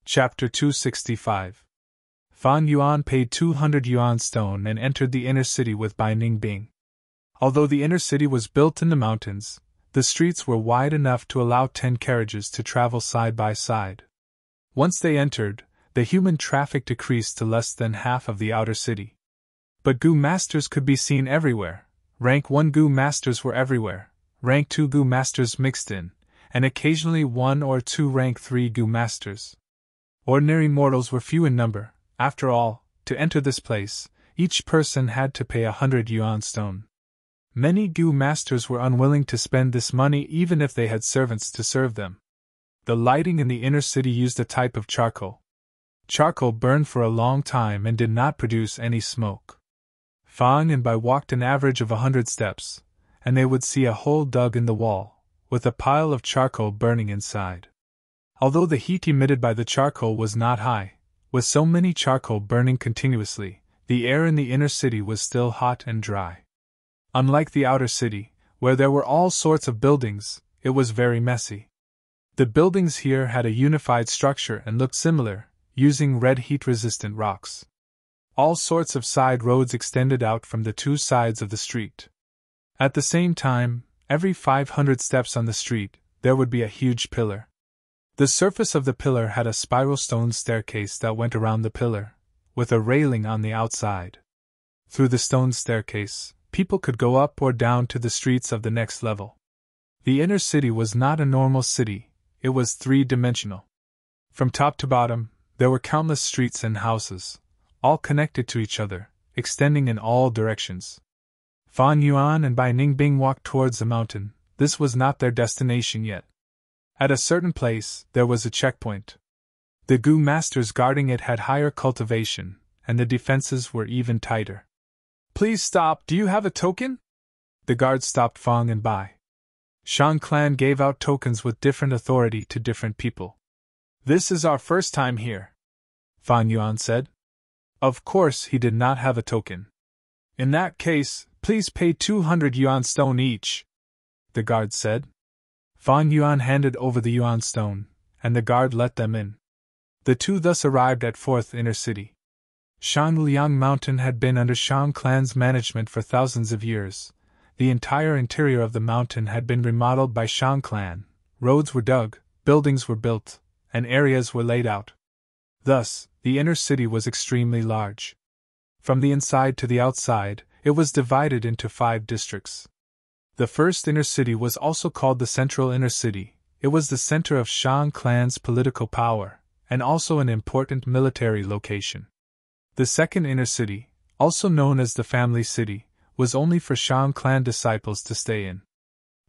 Chapter 265. Fan Yuan paid 200 yuan stone and entered the inner city with Bai Ningbing. Although the inner city was built in the mountains, the streets were wide enough to allow 10 carriages to travel side by side. Once they entered, the human traffic decreased to less than half of the outer city. But Gu masters could be seen everywhere. Rank 1 Gu masters were everywhere, Rank 2 Gu masters mixed in, and occasionally 1 or 2 Rank 3 Gu masters. Ordinary mortals were few in number. After all, to enter this place, each person had to pay 100 yuan stone. Many Gu masters were unwilling to spend this money even if they had servants to serve them. The lighting in the inner city used a type of charcoal. Charcoal burned for a long time and did not produce any smoke. Fang and Bai walked an average of 100 steps, and they would see a hole dug in the wall, with a pile of charcoal burning inside. Although the heat emitted by the charcoal was not high, with so many charcoal burning continuously, the air in the inner city was still hot and dry. Unlike the outer city, where there were all sorts of buildings, it was very messy. The buildings here had a unified structure and looked similar, using red heat-resistant rocks. All sorts of side roads extended out from the two sides of the street. At the same time, every 500 steps on the street, there would be a huge pillar. The surface of the pillar had a spiral stone staircase that went around the pillar, with a railing on the outside. Through the stone staircase, people could go up or down to the streets of the next level. The inner city was not a normal city, it was three-dimensional. From top to bottom, there were countless streets and houses, all connected to each other, extending in all directions. Fan Yuan and Bai Ningbing walked towards the mountain. This was not their destination yet. At a certain place, there was a checkpoint. The Gu masters guarding it had higher cultivation, and the defenses were even tighter. "Please stop, do you have a token?" The guards stopped Fang and Bai. Shang clan gave out tokens with different authority to different people. "This is our first time here," Fan Yuan said. Of course he did not have a token. "In that case, please pay 200 yuan stone each," the guard said. Fan Yuan handed over the yuan stone, and the guard let them in. The two thus arrived at 4th Inner City. Shanliang Mountain had been under Shang clan's management for thousands of years. The entire interior of the mountain had been remodeled by Shang clan. Roads were dug, buildings were built, and areas were laid out. Thus, the inner city was extremely large. From the inside to the outside, it was divided into 5 districts. The first inner city was also called the Central Inner City. It was the center of Shang clan's political power, and also an important military location. The second inner city, also known as the Family City, was only for Shang clan disciples to stay in.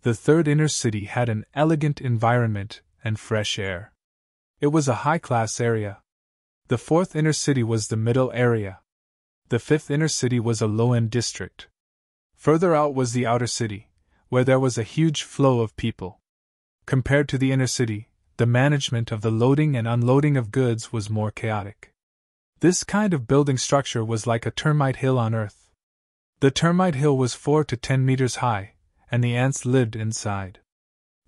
The third inner city had an elegant environment and fresh air. It was a high-class area. The fourth inner city was the middle area. The fifth inner city was a low-end district. Further out was the outer city, where there was a huge flow of people. Compared to the inner city, the management of the loading and unloading of goods was more chaotic. This kind of building structure was like a termite hill on Earth. The termite hill was 4 to 10 meters high, and the ants lived inside.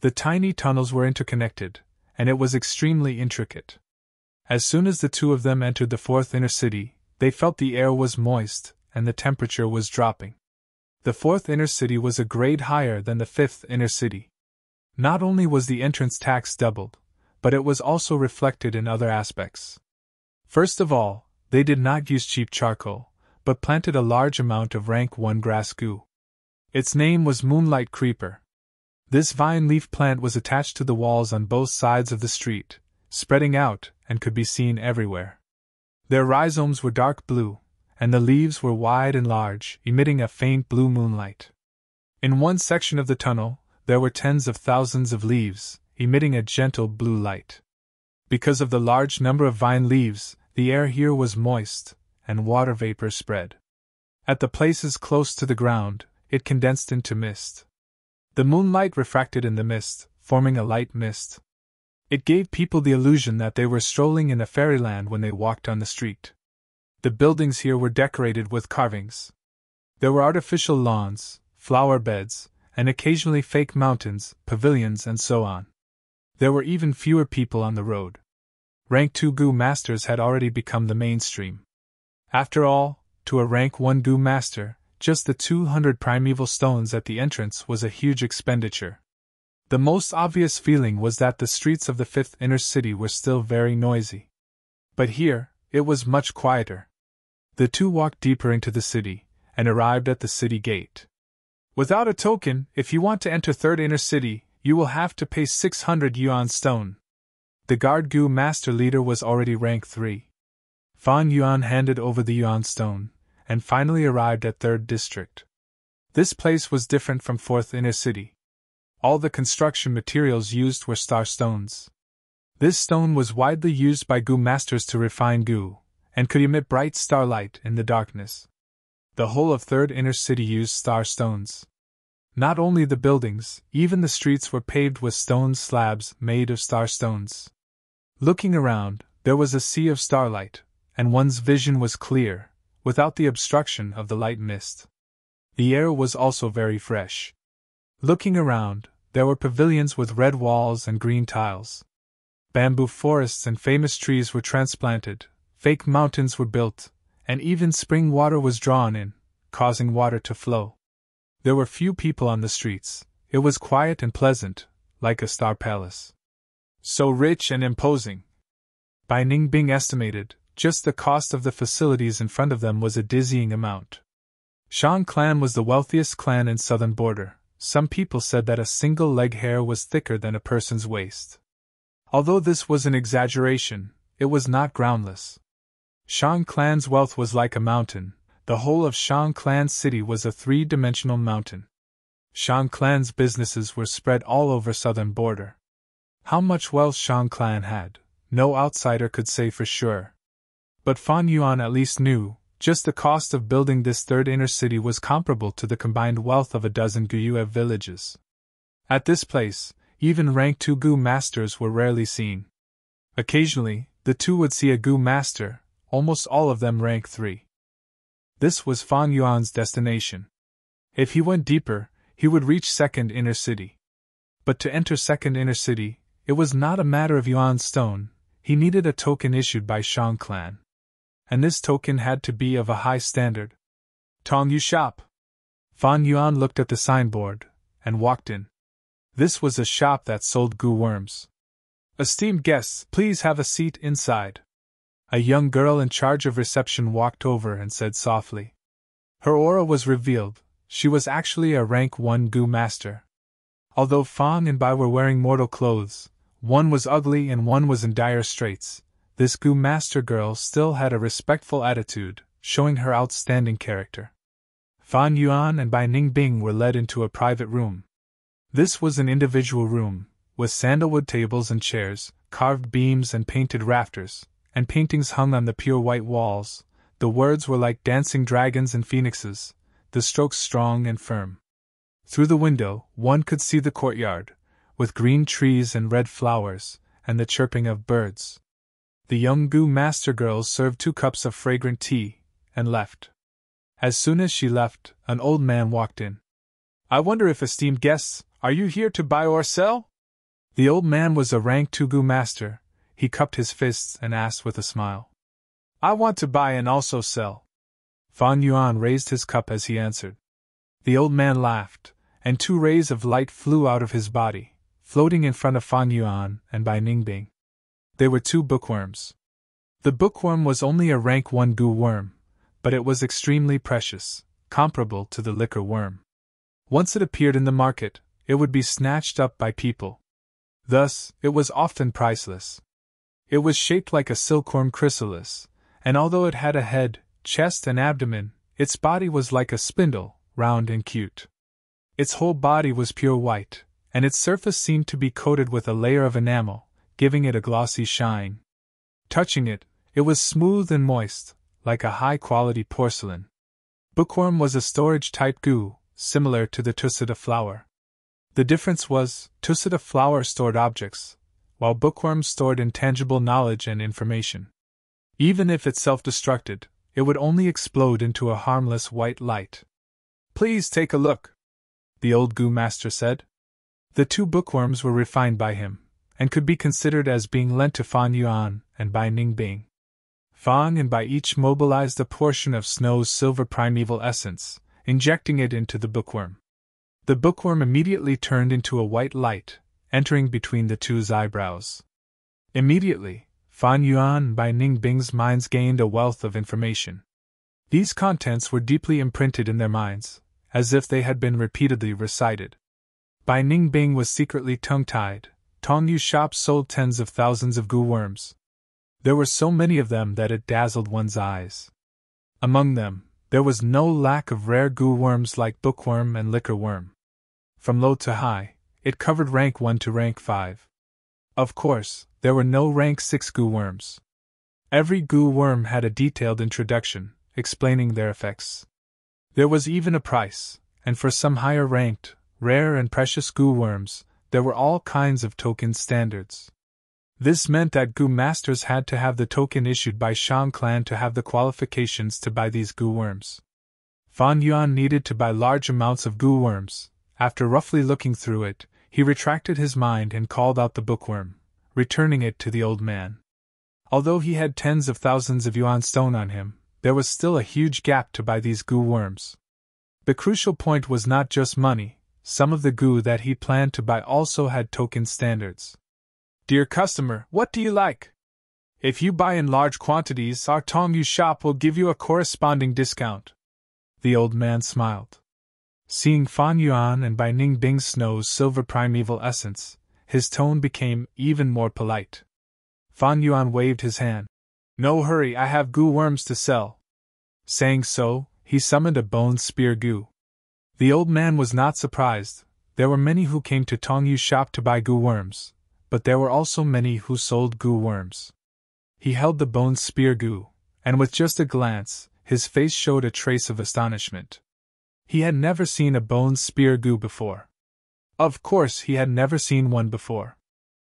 The tiny tunnels were interconnected, and it was extremely intricate. As soon as the two of them entered the fourth inner city, they felt the air was moist, and the temperature was dropping. The fourth inner city was a grade higher than the fifth inner city. Not only was the entrance tax doubled, but it was also reflected in other aspects. First of all, they did not use cheap charcoal, but planted a large amount of rank 1 grass goo. Its name was Moonlight Creeper. This vine leaf plant was attached to the walls on both sides of the street, spreading out, and could be seen everywhere. Their rhizomes were dark blue, and the leaves were wide and large, emitting a faint blue moonlight. In one section of the tunnel, there were tens of thousands of leaves, emitting a gentle blue light. Because of the large number of vine leaves, the air here was moist, and water vapor spread. At the places close to the ground, it condensed into mist. The moonlight refracted in the mist, forming a light mist. It gave people the illusion that they were strolling in a fairyland when they walked on the street. The buildings here were decorated with carvings. There were artificial lawns, flower beds, and occasionally fake mountains, pavilions, and so on. There were even fewer people on the road. Rank 2 Goo Masters had already become the mainstream. After all, to a Rank 1 Goo Master, just the 200 primeval stones at the entrance was a huge expenditure. The most obvious feeling was that the streets of the 5th inner city were still very noisy. But here, it was much quieter. The two walked deeper into the city, and arrived at the city gate. Without a token, if you want to enter 3rd inner city, you will have to pay 600 yuan stone. The guard Goo Master leader was already rank 3. Fan Yuan handed over the yuan stone, and finally arrived at 3rd district. This place was different from 4th inner city. All the construction materials used were star stones. This stone was widely used by Goo Masters to refine goo, and could emit bright starlight in the darkness. The whole of 3rd inner city used star stones. Not only the buildings, even the streets were paved with stone slabs made of star stones. Looking around, there was a sea of starlight, and one's vision was clear, without the obstruction of the light mist. The air was also very fresh. Looking around, there were pavilions with red walls and green tiles. Bamboo forests and famous trees were transplanted, fake mountains were built, and even spring water was drawn in, causing water to flow. There were few people on the streets. It was quiet and pleasant, like a star palace. So rich and imposing. By Ning Bing estimated, just the cost of the facilities in front of them was a dizzying amount. Shang clan was the wealthiest clan in southern border. Some people said that a single leg hair was thicker than a person's waist. Although this was an exaggeration, it was not groundless. Shang clan's wealth was like a mountain. The whole of Shang clan city was a three-dimensional mountain. Shang clan's businesses were spread all over southern border. How much wealth Shang clan had, no outsider could say for sure. But Fan Yuan at least knew, just the cost of building this 3rd inner city was comparable to the combined wealth of a dozen Guyue villages. At this place, even rank 2 Goo Masters were rarely seen. Occasionally, the two would see a Goo Master, almost all of them rank 3. This was Fan Yuan's destination. If he went deeper, he would reach 2nd inner city. But to enter 2nd inner city, it was not a matter of yuan stone. He needed a token issued by Shang clan. And this token had to be of a high standard. Tong Yu Shop. Fan Yuan looked at the signboard, and walked in. This was a shop that sold goo worms. Esteemed guests, please have a seat inside. A young girl in charge of reception walked over and said softly. Her aura was revealed. She was actually a rank 1 Goo Master. Although Fan and Bai were wearing mortal clothes, one was ugly and one was in dire straits, this Goo Master girl still had a respectful attitude, showing her outstanding character. Fan Yuan and Bai Ningbing were led into a private room. This was an individual room, with sandalwood tables and chairs, carved beams and painted rafters, and paintings hung on the pure white walls. The words were like dancing dragons and phoenixes, the strokes strong and firm. Through the window, one could see the courtyard, with green trees and red flowers, and the chirping of birds. The young Goo Master girl served 2 cups of fragrant tea, and left. As soon as she left, an old man walked in. I wonder if esteemed guests, are you here to buy or sell? The old man was a rank 2 Goo Master. He cupped his fists and asked with a smile. I want to buy and also sell. Fan Yuan raised his cup as he answered. The old man laughed, and 2 rays of light flew out of his body, floating in front of Fan Yuan and Bai Ningbing. They were 2 bookworms. The bookworm was only a rank 1 goo worm, but it was extremely precious, comparable to the liquor worm. Once it appeared in the market, it would be snatched up by people. Thus, it was often priceless. It was shaped like a silkworm chrysalis, and although it had a head, chest and abdomen, its body was like a spindle, round and cute. Its whole body was pure white, and its surface seemed to be coated with a layer of enamel, giving it a glossy shine. Touching it, it was smooth and moist, like a high-quality porcelain. Bookworm was a storage-type goo, similar to the tusita flower. The difference was, tusita flower stored objects, while bookworms stored intangible knowledge and information. Even if it self-destructed, it would only explode into a harmless white light. Please take a look, the old Goo Master said. The 2 bookworms were refined by him, and could be considered as being lent to Fan Yuan and Bai Ningbing. Fan and Bai each mobilized a portion of Snow's silver primeval essence, injecting it into the bookworm. The bookworm immediately turned into a white light, entering between the two's eyebrows. Immediately, Fan Yuan and Bai Ningbing's minds gained a wealth of information. These contents were deeply imprinted in their minds, as if they had been repeatedly recited. Bai Ningbing was secretly tongue-tied. Tong Yu's shop sold tens of thousands of goo worms. There were so many of them that it dazzled one's eyes. Among them, there was no lack of rare goo worms like bookworm and liquor worm. From low to high, it covered rank 1 to rank 5. Of course, there were no rank 6 goo worms. Every goo worm had a detailed introduction, explaining their effects. There was even a price, and for some higher ranked, rare and precious goo worms, there were all kinds of token standards. This meant that goo masters had to have the token issued by Shang clan to have the qualifications to buy these goo worms. Fan Yuan needed to buy large amounts of goo worms. After roughly looking through it, he retracted his mind and called out the bookworm, returning it to the old man. Although he had tens of thousands of yuan stone on him, there was still a huge gap to buy these goo worms. The crucial point was not just money. Some of the goo that he planned to buy also had token standards. Dear customer, what do you like? If you buy in large quantities, our Tong Yu shop will give you a corresponding discount. The old man smiled. Seeing Fan Yuan and Bai Ningbing Snow's silver primeval essence, his tone became even more polite. Fan Yuan waved his hand. No hurry, I have goo worms to sell. Saying so, he summoned a bone spear goo. The old man was not surprised. There were many who came to Tong Yu's shop to buy goo worms, but there were also many who sold goo worms. He held the bone spear goo, and with just a glance, his face showed a trace of astonishment. He had never seen a bone spear goo before. Of course, he had never seen one before.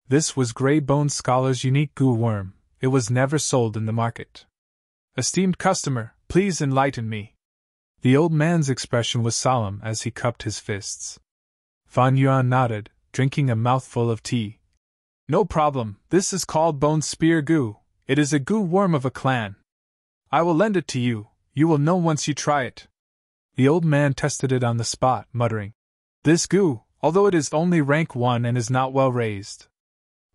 This was Grey Bone Scholar's unique goo worm. It was never sold in the market. Esteemed customer, please enlighten me. The old man's expression was solemn as he cupped his fists. Fan Yuan nodded, drinking a mouthful of tea. No problem, this is called bone spear goo. It is a goo worm of a clan. I will lend it to you, you will know once you try it. The old man tested it on the spot, muttering, This goo, although it is only rank 1 and is not well raised.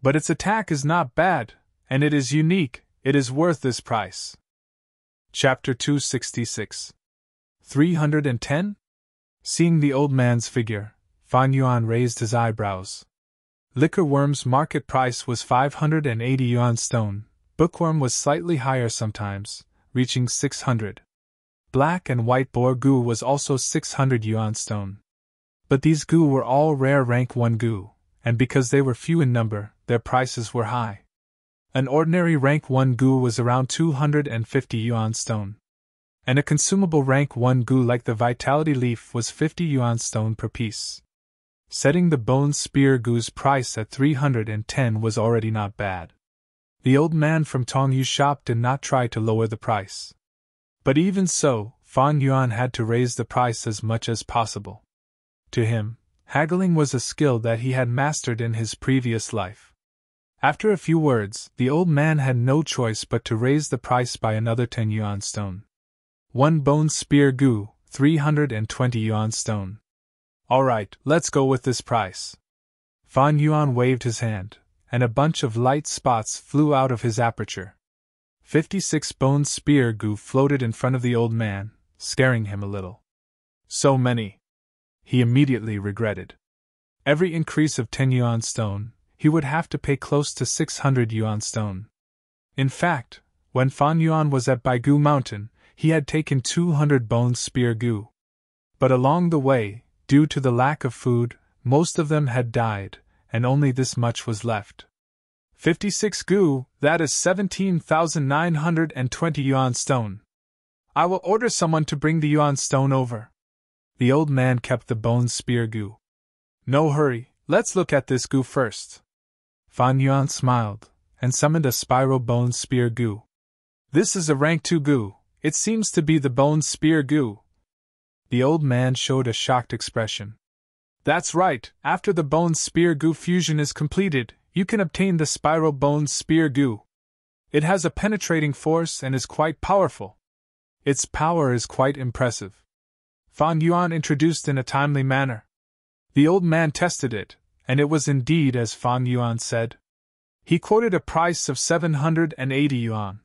But its attack is not bad, and it is unique, it is worth this price. Chapter 266 310? Seeing the old man's figure, Fan Yuan raised his eyebrows. Liquor worm's market price was 580 yuan stone, bookworm was slightly higher sometimes, reaching 600. Black and white boar goo was also 600 yuan stone. But these goo were all rare rank 1 goo, and because they were few in number, their prices were high. An ordinary rank 1 goo was around 250 yuan stone. And a consumable rank 1 goo like the vitality leaf was 50 yuan stone per piece. Setting the bone spear goo's price at 310 was already not bad. The old man from Tong Yu's shop did not try to lower the price. But even so, Fan Yuan had to raise the price as much as possible. To him, haggling was a skill that he had mastered in his previous life. After a few words, the old man had no choice but to raise the price by another 10 yuan stone. 1 bone spear goo, 320 yuan stone. All right, let's go with this price. Fan Yuan waved his hand, and a bunch of light spots flew out of his aperture. 56 bone spear goo floated in front of the old man, scaring him a little. So many. He immediately regretted. Every increase of 10 yuan stone, he would have to pay close to 600 yuan stone. In fact, when Fan Yuan was at Baigu Mountain, he had taken 200 bone spear goo. But along the way, due to the lack of food, most of them had died, and only this much was left. 56 goo, that is 17,920 yuan stone. I will order someone to bring the yuan stone over. The old man kept the bone spear goo. No hurry, let's look at this goo first. Fan Yuan smiled, and summoned a spiral bone spear goo. This is a rank 2 goo. It seems to be the bone spear goo. The old man showed a shocked expression. That's right, after the bone spear goo fusion is completed, you can obtain the spiral bone spear goo. It has a penetrating force and is quite powerful. Its power is quite impressive. Fan Yuan introduced in a timely manner. The old man tested it, and it was indeed as Fan Yuan said. He quoted a price of 780 yuan.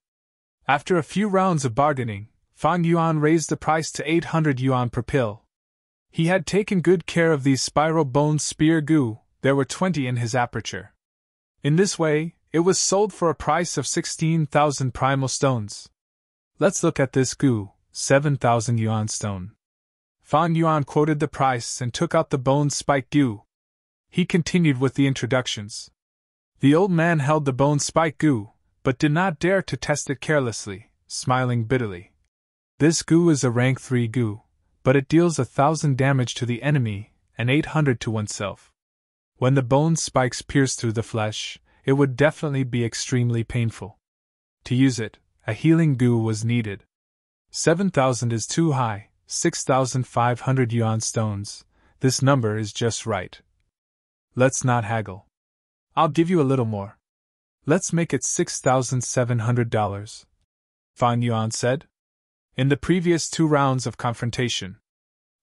After a few rounds of bargaining, Fan Yuan raised the price to 800 yuan per pill. He had taken good care of these spiral bone spear goo, there were 20 in his aperture. In this way, it was sold for a price of 16,000 primal stones. Let's look at this goo, 7,000 yuan stone. Fan Yuan quoted the price and took out the bone spike goo. He continued with the introductions. The old man held the bone spike goo, but did not dare to test it carelessly, smiling bitterly. This goo is a rank 3 goo, but it deals 1,000 damage to the enemy and 800 to oneself. When the bone spikes pierce through the flesh, it would definitely be extremely painful. To use it, a healing goo was needed. 7,000 is too high, 6,500 yuan stones. This number is just right. Let's not haggle. I'll give you a little more. Let's make it $6,700. Fan Yuan said. In the previous 2 rounds of confrontation,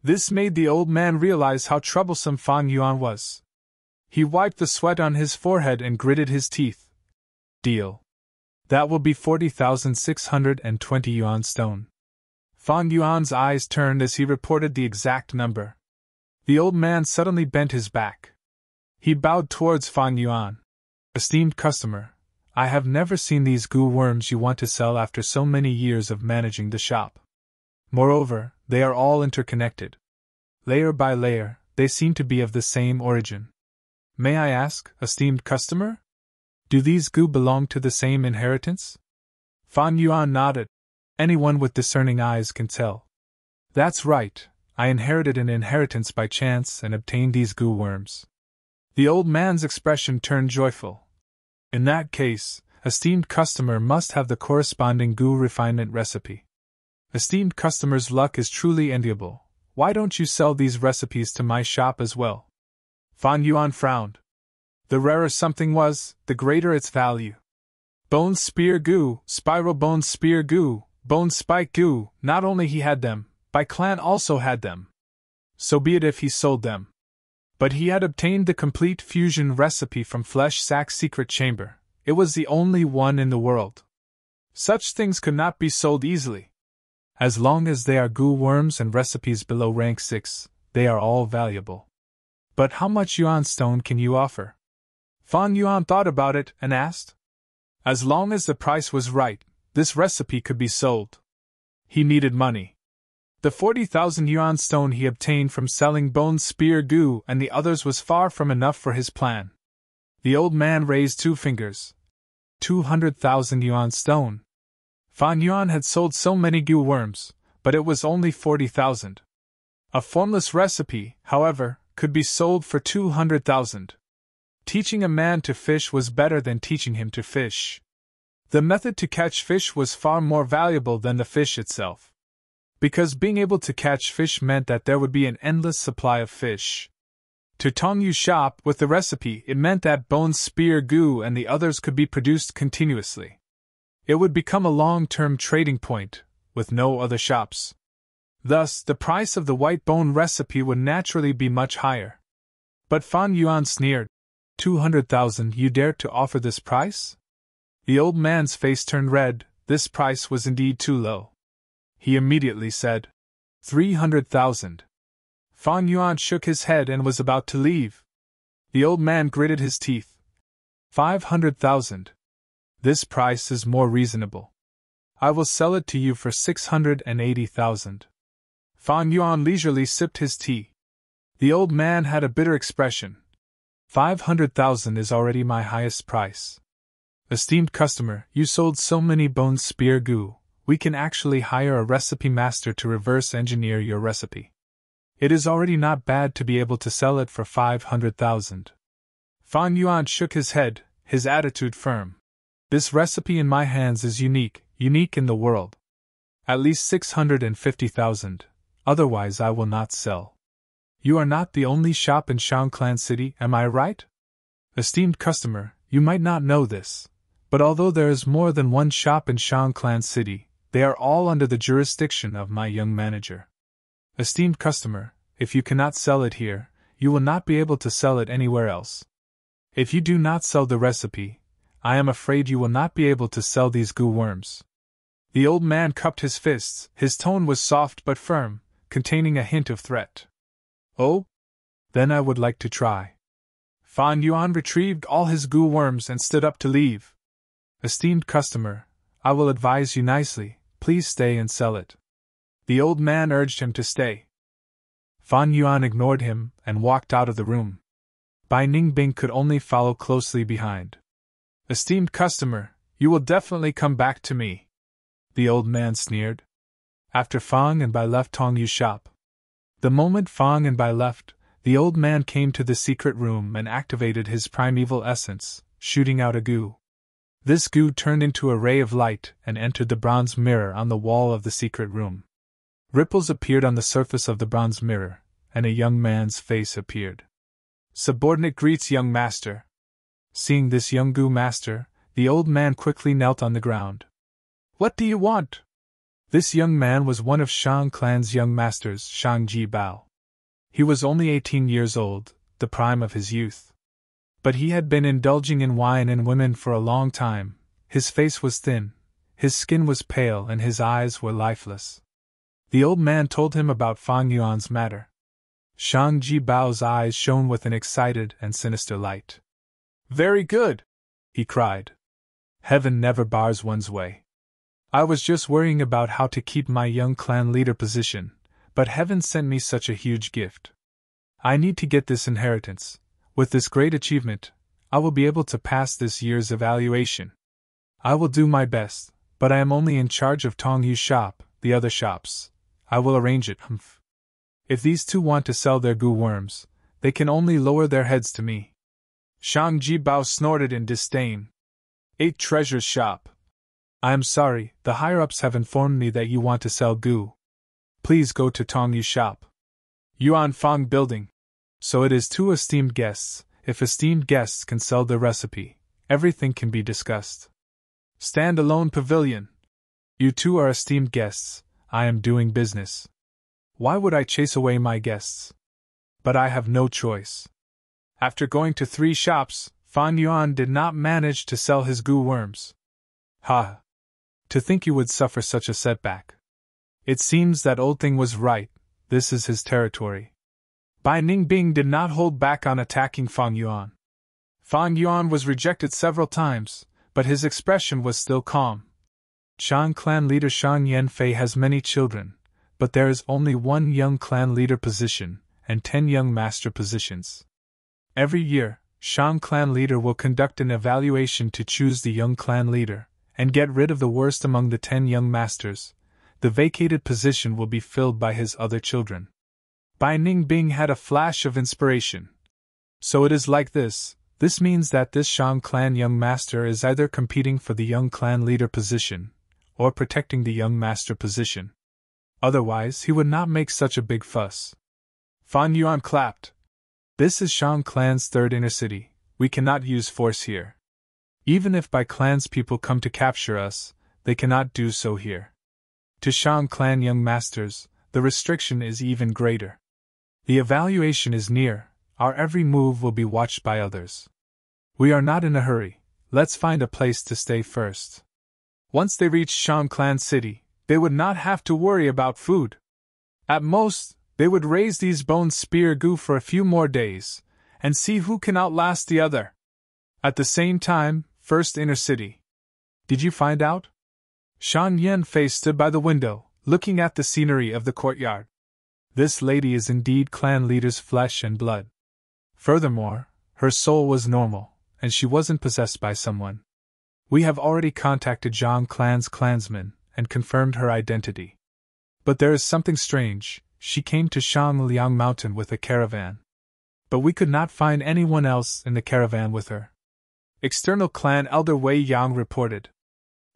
this made the old man realize how troublesome Fan Yuan was. He wiped the sweat on his forehead and gritted his teeth. Deal. That will be 40,620 yuan stone. Fan Yuan's eyes turned as he reported the exact number. The old man suddenly bent his back. He bowed towards Fan Yuan. Esteemed customer, I have never seen these goo worms you want to sell after so many years of managing the shop. Moreover, they are all interconnected. Layer by layer, they seem to be of the same origin. May I ask, esteemed customer? Do these goo belong to the same inheritance? Fan Yuan nodded. Anyone with discerning eyes can tell. That's right, I inherited an inheritance by chance and obtained these goo worms. The old man's expression turned joyful. In that case, esteemed customer must have the corresponding goo refinement recipe. Esteemed customer's luck is truly enviable. Why don't you sell these recipes to my shop as well? Fan Yuan frowned. The rarer something was, the greater its value. Bone spear goo, spiral bone spear goo, bone spike goo, not only he had them, Bai clan also had them. So be it if he sold them. But he had obtained the complete fusion recipe from Flesh Sack's secret chamber. It was the only one in the world. Such things could not be sold easily. As long as they are goo worms and recipes below rank 6, they are all valuable. But how much yuan stone can you offer? Fan Yuan thought about it and asked. As long as the price was right, this recipe could be sold. He needed money. The 40,000 yuan stone he obtained from selling bone spear goo and the others was far from enough for his plan. The old man raised 2 fingers. 200,000 yuan stone. Fan Yuan had sold so many goo worms, but it was only 40,000. A formless recipe, however, could be sold for 200,000. Teaching a man to fish was better than teaching him to fish. The method to catch fish was far more valuable than the fish itself. Because being able to catch fish meant that there would be an endless supply of fish. To Tongyu's shop with the recipe, it meant that bone spear goo and the others could be produced continuously. It would become a long-term trading point, with no other shops. Thus, the price of the white bone recipe would naturally be much higher. But Fan Yuan sneered. 200,000, you dare to offer this price? The old man's face turned red. This price was indeed too low. He immediately said, 300,000. Fan Yuan shook his head and was about to leave. The old man gritted his teeth. 500,000. This price is more reasonable. I will sell it to you for 680,000. Fan Yuan leisurely sipped his tea. The old man had a bitter expression. 500,000 is already my highest price. Esteemed customer, you sold so many bone spear goo, we can actually hire a recipe master to reverse engineer your recipe. It is already not bad to be able to sell it for 500,000. Fan Yuan shook his head, his attitude firm. This recipe in my hands is unique in the world. At least 650,000, otherwise I will not sell. You are not the only shop in Shangclan City, am I right? Esteemed customer, you might not know this, but although there is more than one shop in Shangclan City, they are all under the jurisdiction of my young manager. Esteemed customer, if you cannot sell it here, you will not be able to sell it anywhere else. If you do not sell the recipe, I am afraid you will not be able to sell these goo worms. The old man cupped his fists. His tone was soft but firm, containing a hint of threat. Oh? Then I would like to try. Fan Yuan retrieved all his goo worms and stood up to leave. Esteemed customer, I will advise you nicely, please stay and sell it. The old man urged him to stay. Fan Yuan ignored him and walked out of the room. Bai Ningbing could only follow closely behind. Esteemed customer, you will definitely come back to me, the old man sneered. After Fang and Bai left Tongyu's shop. The moment Fang and Bai left, the old man came to the secret room and activated his primeval essence, shooting out a goo. This goo turned into a ray of light and entered the bronze mirror on the wall of the secret room. Ripples appeared on the surface of the bronze mirror, and a young man's face appeared. Subordinate greets young master. Seeing this young goo master, the old man quickly knelt on the ground. What do you want? This young man was one of Shang Clan's young masters, Shang Ji Bao. He was only 18 years old, the prime of his youth. But he had been indulging in wine and women for a long time. His face was thin, his skin was pale, and his eyes were lifeless. The old man told him about Fang Yuan's matter. Shang Ji Bao's eyes shone with an excited and sinister light. Very good, he cried. Heaven never bars one's way. I was just worrying about how to keep my young clan leader position, but heaven sent me such a huge gift. I need to get this inheritance. With this great achievement, I will be able to pass this year's evaluation. I will do my best, but I am only in charge of Tongyu's shop, the other shops. I will arrange it, If these two want to sell their goo worms, they can only lower their heads to me. Shang Ji Bao snorted in disdain. 8 Treasures Shop. I am sorry, the higher-ups have informed me that you want to sell goo. Please go to Tongyu's shop. Yuan Fang Building. So it is 2 esteemed guests. If esteemed guests can sell the recipe, everything can be discussed. Stand-alone pavilion. You 2 are esteemed guests. I am doing business. Why would I chase away my guests? But I have no choice. After going to 3 shops, Fan Yuan did not manage to sell his goo worms. Ha! To think you would suffer such a setback. It seems that old thing was right, this is his territory. Bai Ningbing did not hold back on attacking Fang Yuan. Fang Yuan was rejected several times, but his expression was still calm. Shang clan leader Shang Yanfei has many children, but there is only 1 young clan leader position, and 10 young master positions. Every year, Shang clan leader will conduct an evaluation to choose the young clan leader, and get rid of the worst among the 10 young masters. The vacated position will be filled by his other children. Bai Ningbing had a flash of inspiration. So it is like this. This means that this Shang clan young master is either competing for the young clan leader position, or protecting the young master position. Otherwise, he would not make such a big fuss. Fan Yuan clapped. This is Shang clan's 3rd inner city. We cannot use force here. Even if Bai clan's people come to capture us, they cannot do so here. To Shang clan young masters, the restriction is even greater. The evaluation is near, our every move will be watched by others. We are not in a hurry, let's find a place to stay first. Once they reached Shang clan city, they would not have to worry about food. At most, they would raise these bones spear goo for a few more days, and see who can outlast the other. At the same time, 1st inner city. Did you find out? Shang Yanfei stood by the window, looking at the scenery of the courtyard. This lady is indeed clan leader's flesh and blood. Furthermore, her soul was normal, and she wasn't possessed by someone. We have already contacted Zhang clan's clansmen, and confirmed her identity. But there is something strange. She came to Shangliang Mountain with a caravan. But we could not find anyone else in the caravan with her. External clan elder Wei Yang reported.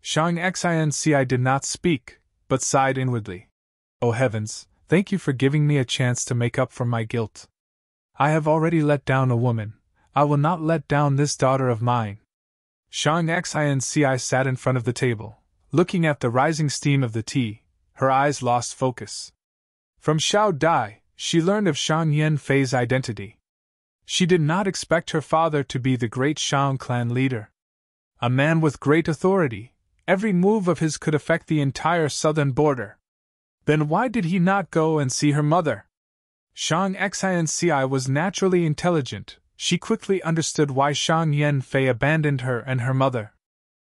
Shang Xinci did not speak, but sighed inwardly. Oh heavens, thank you for giving me a chance to make up for my guilt. I have already let down a woman. I will not let down this daughter of mine. Shang Xinci sat in front of the table, looking at the rising steam of the tea, her eyes lost focus. From Xiao Dai, she learned of Shang Yanfei's identity. She did not expect her father to be the great Shang clan leader. A man with great authority, every move of his could affect the entire southern border. Then why did he not go and see her mother? Shang Xinci was naturally intelligent. She quickly understood why Shang Yanfei abandoned her and her mother.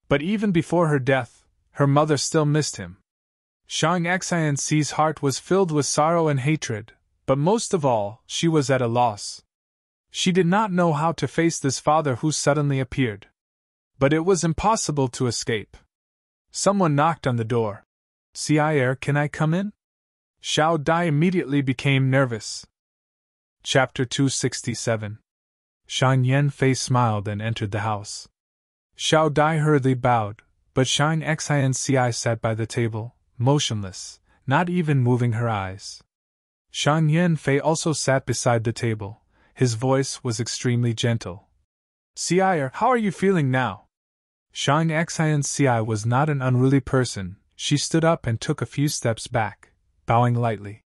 But even before her death, her mother still missed him. Shang Xinci's heart was filled with sorrow and hatred, but most of all, she was at a loss. She did not know how to face this father who suddenly appeared. But it was impossible to escape. Someone knocked on the door. "Sire, can I come in?" Xiao Dai immediately became nervous. Chapter 267. Shang Yanfei smiled and entered the house. Xiao Dai hurriedly bowed, but Shang Xinci sat by the table, motionless, not even moving her eyes. Shang Yanfei also sat beside the table. His voice was extremely gentle. "Sire, how are you feeling now?" Shang Xinci was not an unruly person. She stood up and took a few steps back, bowing lightly.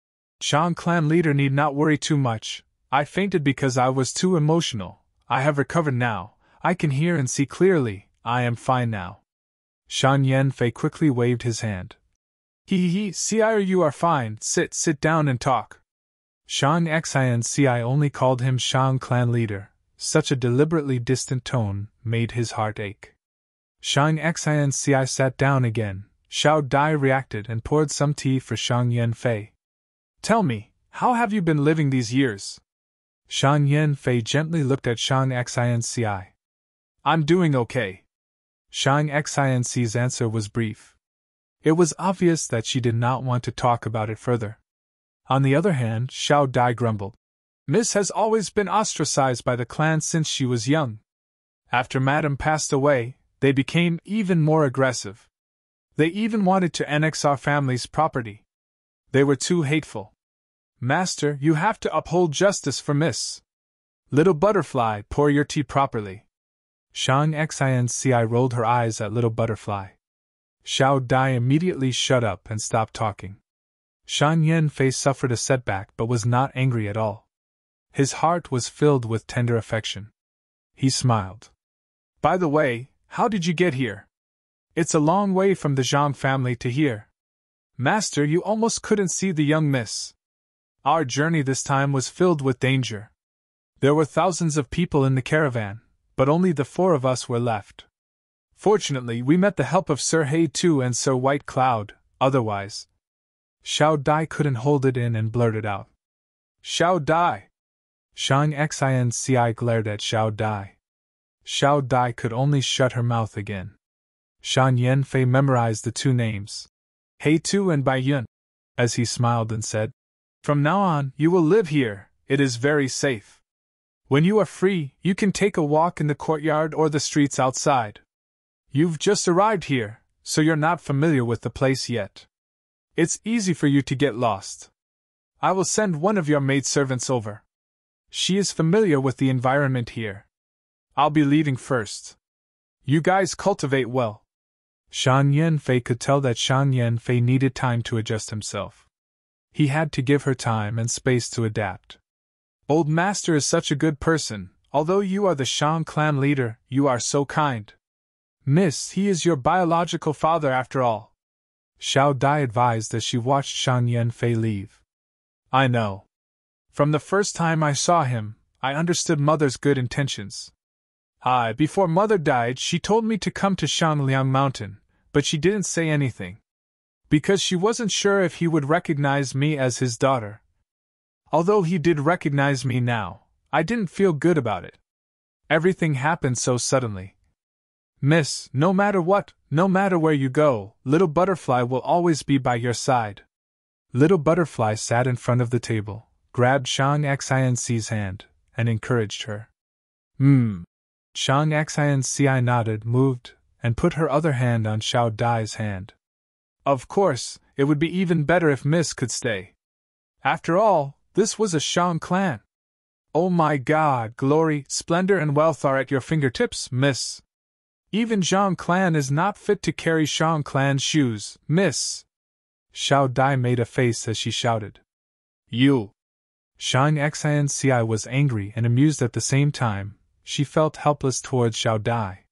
"Shang clan leader need not worry too much. I fainted because I was too emotional. I have recovered now. I can hear and see clearly. I am fine now." Shang Yanfei quickly waved his hand. He, "Sire, you are fine. Sit down and talk." Shang Xinci only called him Shang clan leader. Such a deliberately distant tone made his heart ache. Shang Xinci sat down again. Xiao Dai reacted and poured some tea for Shang Yanfei. "Tell me, how have you been living these years?" Shang Yanfei gently looked at Shang Xinci. "I'm doing okay." Shang Xinci's answer was brief. It was obvious that she did not want to talk about it further. On the other hand, Xiao Dai grumbled. "Miss has always been ostracized by the clan since she was young. After Madame passed away, they became even more aggressive. They even wanted to annex our family's property. They were too hateful. Master, you have to uphold justice for Miss. Little Butterfly, pour your tea properly." Shang Xinci rolled her eyes at Little Butterfly. Xiao Dai immediately shut up and stopped talking. Shang Yanfei suffered a setback but was not angry at all. His heart was filled with tender affection. He smiled. "By the way, how did you get here? It's a long way from the Zhang family to here. Master, you almost couldn't see the young miss. Our journey this time was filled with danger. There were thousands of people in the caravan, but only the four of us were left. Fortunately, we met the help of Sir Hai-Tu and Sir White Cloud, otherwise—" Xiao Dai couldn't hold it in and blurted out. "Xiao Dai!" Shang Xinci glared at Xiao Dai. Xiao Dai could only shut her mouth again. Shang Yanfei memorized the two names, Hai-Tu and Bai Yun, as he smiled and said, "From now on, you will live here. It is very safe. When you are free, you can take a walk in the courtyard or the streets outside. You've just arrived here, so you're not familiar with the place yet. It's easy for you to get lost. I will send one of your maidservants over. She is familiar with the environment here. I'll be leaving first. You guys cultivate well." Shang Yanfei could tell that Shang Yanfei needed time to adjust himself. He had to give her time and space to adapt. "Old Master is such a good person. Although you are the Shang clan leader, you are so kind. Miss, he is your biological father after all," Xiao Dai advised as she watched Shang Yanfei leave. "I know. From the first time I saw him, I understood Mother's good intentions. Before Mother died, she told me to come to Shangliang Mountain, but she didn't say anything. Because she wasn't sure if he would recognize me as his daughter. Although he did recognize me now, I didn't feel good about it. Everything happened so suddenly. Miss, no matter what, no matter where you go, Little Butterfly will always be by your side." Little Butterfly sat in front of the table, grabbed Shang Xinci's hand, and encouraged her. Shang Xinci nodded, moved, and put her other hand on Xiao Dai's hand. "Of course, it would be even better if Miss could stay. After all, this was a Shang clan. Oh my God, glory, splendor, and wealth are at your fingertips, miss. Even Zhang Clan is not fit to carry Shang Clan's shoes, miss. Xiao Dai made a face as she shouted. You! Shang Xianci was angry and amused at the same time. She felt helpless towards Xiao Dai.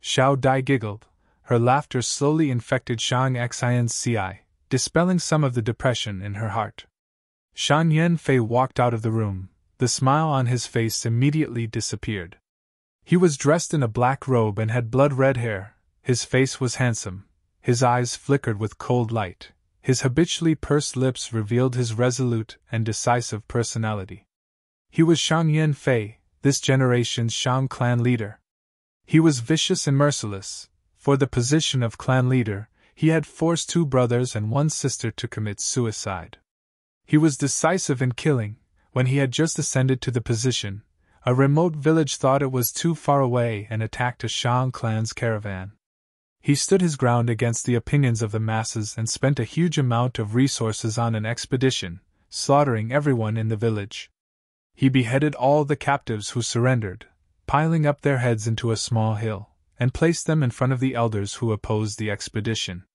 Xiao Dai giggled. Her laughter slowly infected Shang Xianci, dispelling some of the depression in her heart. Shan Yanfei walked out of the room. The smile on his face immediately disappeared. He was dressed in a black robe and had blood-red hair. His face was handsome. His eyes flickered with cold light. His habitually pursed lips revealed his resolute and decisive personality. He was Shang Yanfei, this generation's Shang clan leader. He was vicious and merciless. For the position of clan leader, he had forced 2 brothers and 1 sister to commit suicide. He was decisive in killing. When he had just ascended to the position, a remote village thought it was too far away and attacked a Shang clan's caravan. He stood his ground against the opinions of the masses and spent a huge amount of resources on an expedition, slaughtering everyone in the village. He beheaded all the captives who surrendered, piling up their heads into a small hill, and placed them in front of the elders who opposed the expedition.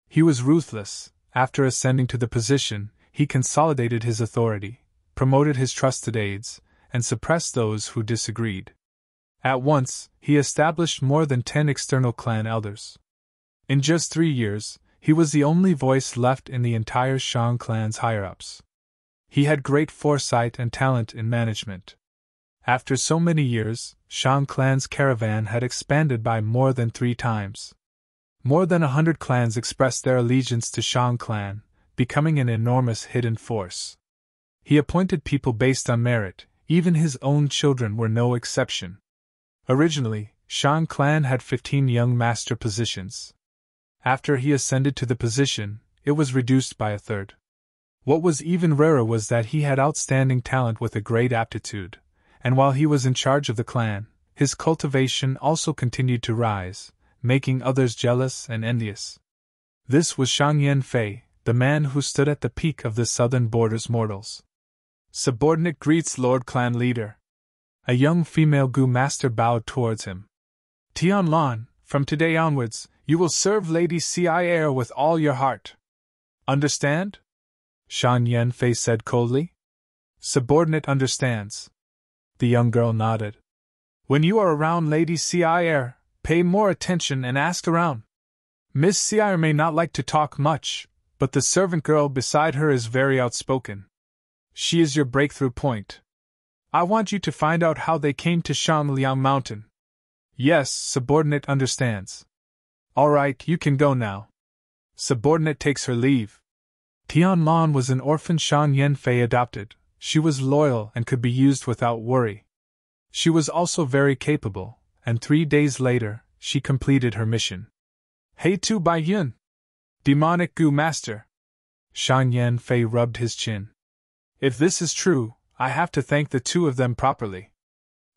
He was ruthless. After ascending to the position, he consolidated his authority, promoted his trusted aides, and suppressed those who disagreed. At once, he established more than 10 external clan elders. In just 3 years, he was the only voice left in the entire Shang clan's higher-ups. He had great foresight and talent in management. After so many years, Shang clan's caravan had expanded by more than 3 times. More than 100 clans expressed their allegiance to Shang clan, becoming an enormous hidden force. He appointed people based on merit, even his own children were no exception. Originally, Shang clan had 15 young master positions. After he ascended to the position, it was reduced by 1/3. What was even rarer was that he had outstanding talent with a great aptitude, and while he was in charge of the clan, his cultivation also continued to rise, making others jealous and envious. This was Shang Yanfei, the man who stood at the peak of the southern border's mortals. Subordinate greets Lord Clan Leader. A young female Gu master bowed towards him. Tianlan, from today onwards, you will serve Lady Cier with all your heart. Understand? Shan Yanfei said coldly. Subordinate understands. The young girl nodded. When you are around Lady Cier, pay more attention and ask around. Miss Cier may not like to talk much, but the servant girl beside her is very outspoken. She is your breakthrough point. I want you to find out how they came to Shangliang Mountain. Yes, subordinate understands. All right, you can go now. Subordinate takes her leave. Tianlan was an orphan Shang Yanfei adopted. She was loyal and could be used without worry. She was also very capable, and 3 days later, she completed her mission. Hey Tu Bai Yun! Demonic Gu Master! Shang Yanfei rubbed his chin. If this is true, I have to thank the 2 of them properly.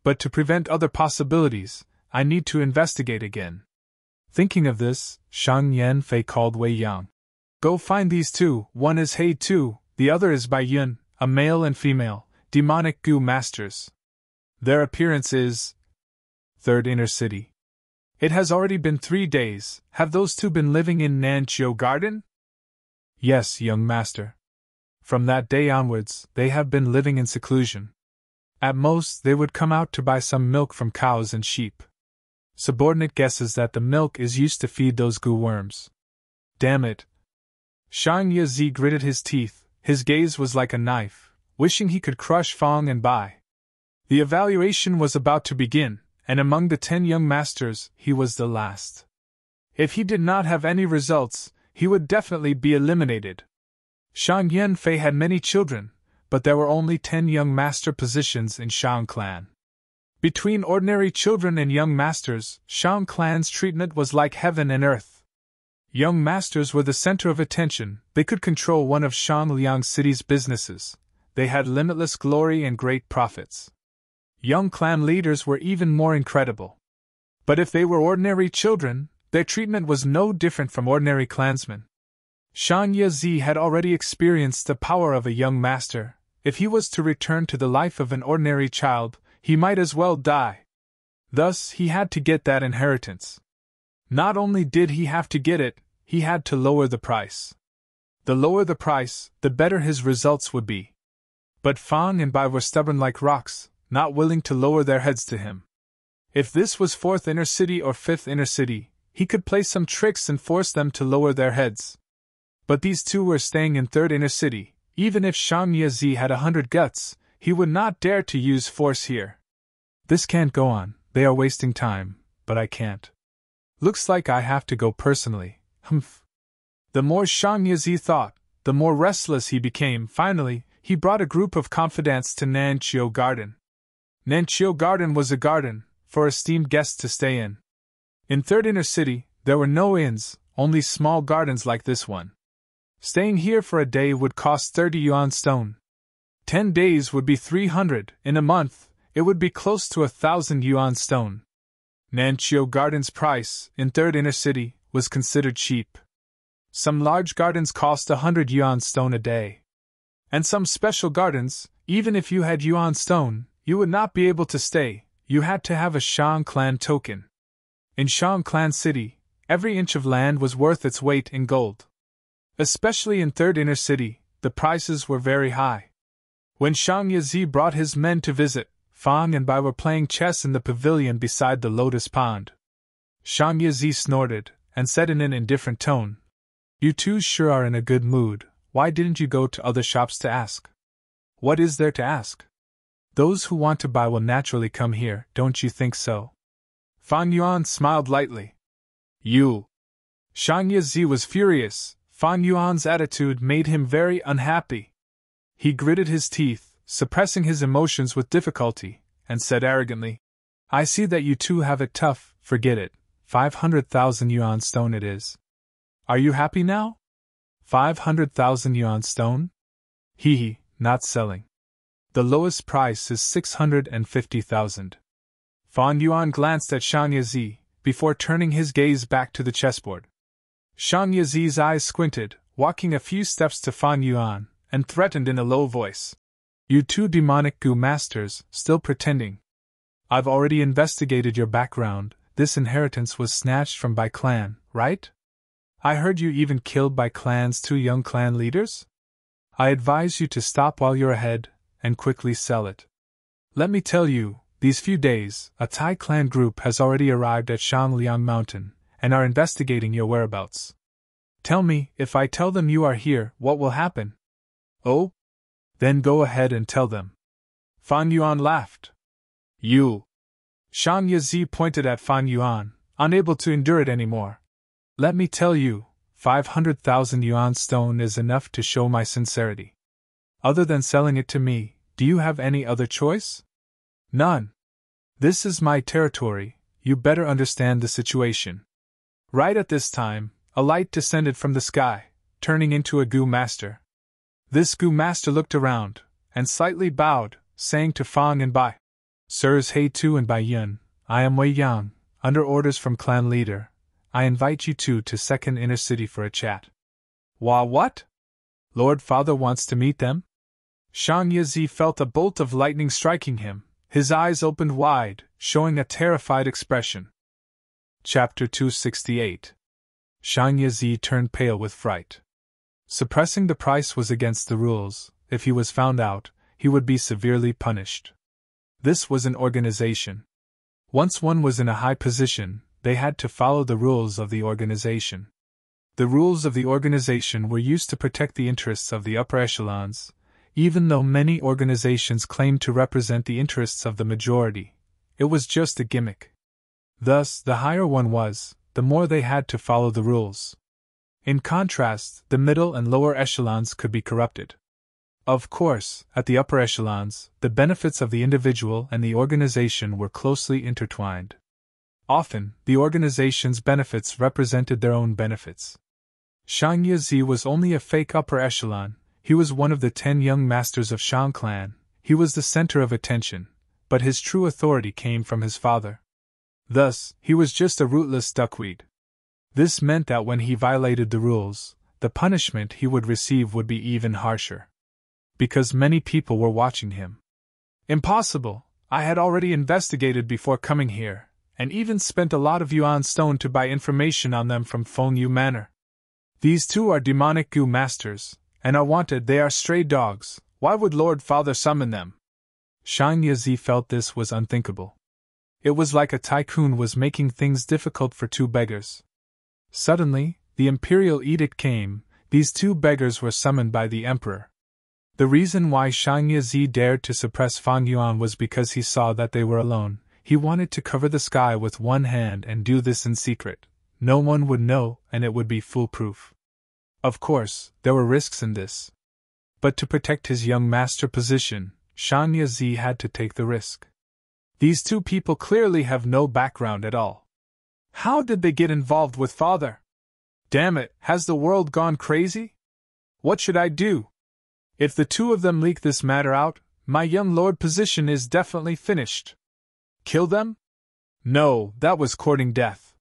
But to prevent other possibilities, I need to investigate again. Thinking of this, Shang Yanfei called Wei Yang. Go find these 2, one is He Tu, the other is Bai Yun, a male and female, demonic Gu masters. Their appearance is... 3rd Inner City. It has already been 3 days, have those 2 been living in Nanqiu Garden? Yes, young master. From that day onwards, they have been living in seclusion. At most, they would come out to buy some milk from cows and sheep. Subordinate guesses that the milk is used to feed those Gu worms. Damn it. Shang Yazi gritted his teeth, his gaze was like a knife, wishing he could crush Fang and Bai. The evaluation was about to begin, and among the 10 young masters, he was the last. If he did not have any results, he would definitely be eliminated. Shang Yanfei had many children, but there were only 10 young master positions in Shang clan. Between ordinary children and young masters, Shang clan's treatment was like heaven and earth. Young masters were the center of attention, they could control one of Shangliang City's businesses, they had limitless glory and great profits. Young clan leaders were even more incredible. But if they were ordinary children, their treatment was no different from ordinary clansmen. Shang Yazi had already experienced the power of a young master, if he was to return to the life of an ordinary child, he might as well die. Thus, he had to get that inheritance. Not only did he have to get it, he had to lower the price. The lower the price, the better his results would be. But Fang and Bai were stubborn like rocks, not willing to lower their heads to him. If this was 4th inner city or 5th inner city, he could play some tricks and force them to lower their heads. But these two were staying in 3rd inner city. Even if Shang Yizi had 100 guts, he would not dare to use force here. This can't go on, they are wasting time, but I can't. Looks like I have to go personally, humph. The more Shang Yizi thought, the more restless he became. Finally, he brought a group of confidants to Nanqiu Garden. Nanqiu Garden was a garden for esteemed guests to stay in. In 3rd inner city, there were no inns, only small gardens like this one. Staying here for a day would cost 30 yuan stone. 10 days would be 300, in a month, it would be close to 1,000 yuan stone. Nanqiu Garden's price, in 3rd inner city, was considered cheap. Some large gardens cost 100 yuan stone a day. And some special gardens, even if you had yuan stone, you would not be able to stay, you had to have a Shang clan token. In Shang clan city, every inch of land was worth its weight in gold. Especially in 3rd inner city, the prices were very high. When Shang Yizi brought his men to visit, Fang and Bai were playing chess in the pavilion beside the lotus pond. Shang Yizi snorted, and said in an indifferent tone, "You two sure are in a good mood, why didn't you go to other shops to ask?" "What is there to ask? Those who want to buy will naturally come here, don't you think so?" Fan Yuan smiled lightly. "You!" Shang Yizi was furious. Fan Yuan's attitude made him very unhappy. He gritted his teeth, suppressing his emotions with difficulty, and said arrogantly, "I see that you two have it tough, forget it, 500,000 yuan stone it is. Are you happy now? 500,000 yuan stone? Hee, not selling. The lowest price is 650,000. Fan Yuan glanced at Shang Yizi, before turning his gaze back to the chessboard. Shang Yizi's eyes squinted, walking a few steps to Fan Yuan, and threatened in a low voice, "You two demonic goo masters, still pretending. I've already investigated your background, this inheritance was snatched from Bai clan, right? I heard you even killed Bai clan's 2 young clan leaders? I advise you to stop while you're ahead, and quickly sell it. Let me tell you, these few days, a Tai clan group has already arrived at Shangliang Mountain, and are investigating your whereabouts. Tell me, if I tell them you are here, what will happen?" "Oh? Then go ahead and tell them." Fan Yuan laughed. "You!" Shang Yizi pointed at Fan Yuan, unable to endure it anymore. "Let me tell you, 500,000 yuan stone is enough to show my sincerity. Other than selling it to me, do you have any other choice?" "None. This is my territory, you better understand the situation." Right at this time, a light descended from the sky, turning into a goo master. This goo master looked around, and slightly bowed, saying to Fang and Bai, "Sirs He Tu and Bai Yun, I am Wei Yang, under orders from clan leader. I invite you two to 2nd inner city for a chat." What? Lord Father wants to meet them? Shang Yizi felt a bolt of lightning striking him, his eyes opened wide, showing a terrified expression. Chapter 268. Shang Yizi turned pale with fright. Suppressing the price was against the rules. If he was found out, he would be severely punished. This was an organization. Once one was in a high position, they had to follow the rules of the organization. The rules of the organization were used to protect the interests of the upper echelons, even though many organizations claimed to represent the interests of the majority. It was just a gimmick. Thus, the higher one was, the more they had to follow the rules. In contrast, the middle and lower echelons could be corrupted. Of course, at the upper echelons, the benefits of the individual and the organization were closely intertwined. Often, the organization's benefits represented their own benefits. Shang Yizi was only a fake upper echelon. He was one of the 10 young masters of Shang clan. He was the center of attention, but his true authority came from his father. Thus, he was just a rootless duckweed. This meant that when he violated the rules, the punishment he would receive would be even harsher. because many people were watching him. Impossible! I had already investigated before coming here, and even spent a lot of yuan stone to buy information on them from Fengyu Manor. These two are demonic Gu masters, and are wanted. They are stray dogs. Why would Lord Father summon them? Shang Yazi felt this was unthinkable. It was like a tycoon was making things difficult for two beggars. Suddenly, the imperial edict came. These two beggars were summoned by the emperor. The reason why Shang Yazi dared to suppress Fang Yuan was because he saw that they were alone. He wanted to cover the sky with one hand and do this in secret. No one would know, and it would be foolproof. Of course, there were risks in this. But to protect his young master position, Shang Yazi had to take the risk. These two people clearly have no background at all. How did they get involved with Father? Damn it, has the world gone crazy? What should I do? If the two of them leak this matter out, my young lord position is definitely finished. Kill them? No, that was courting death.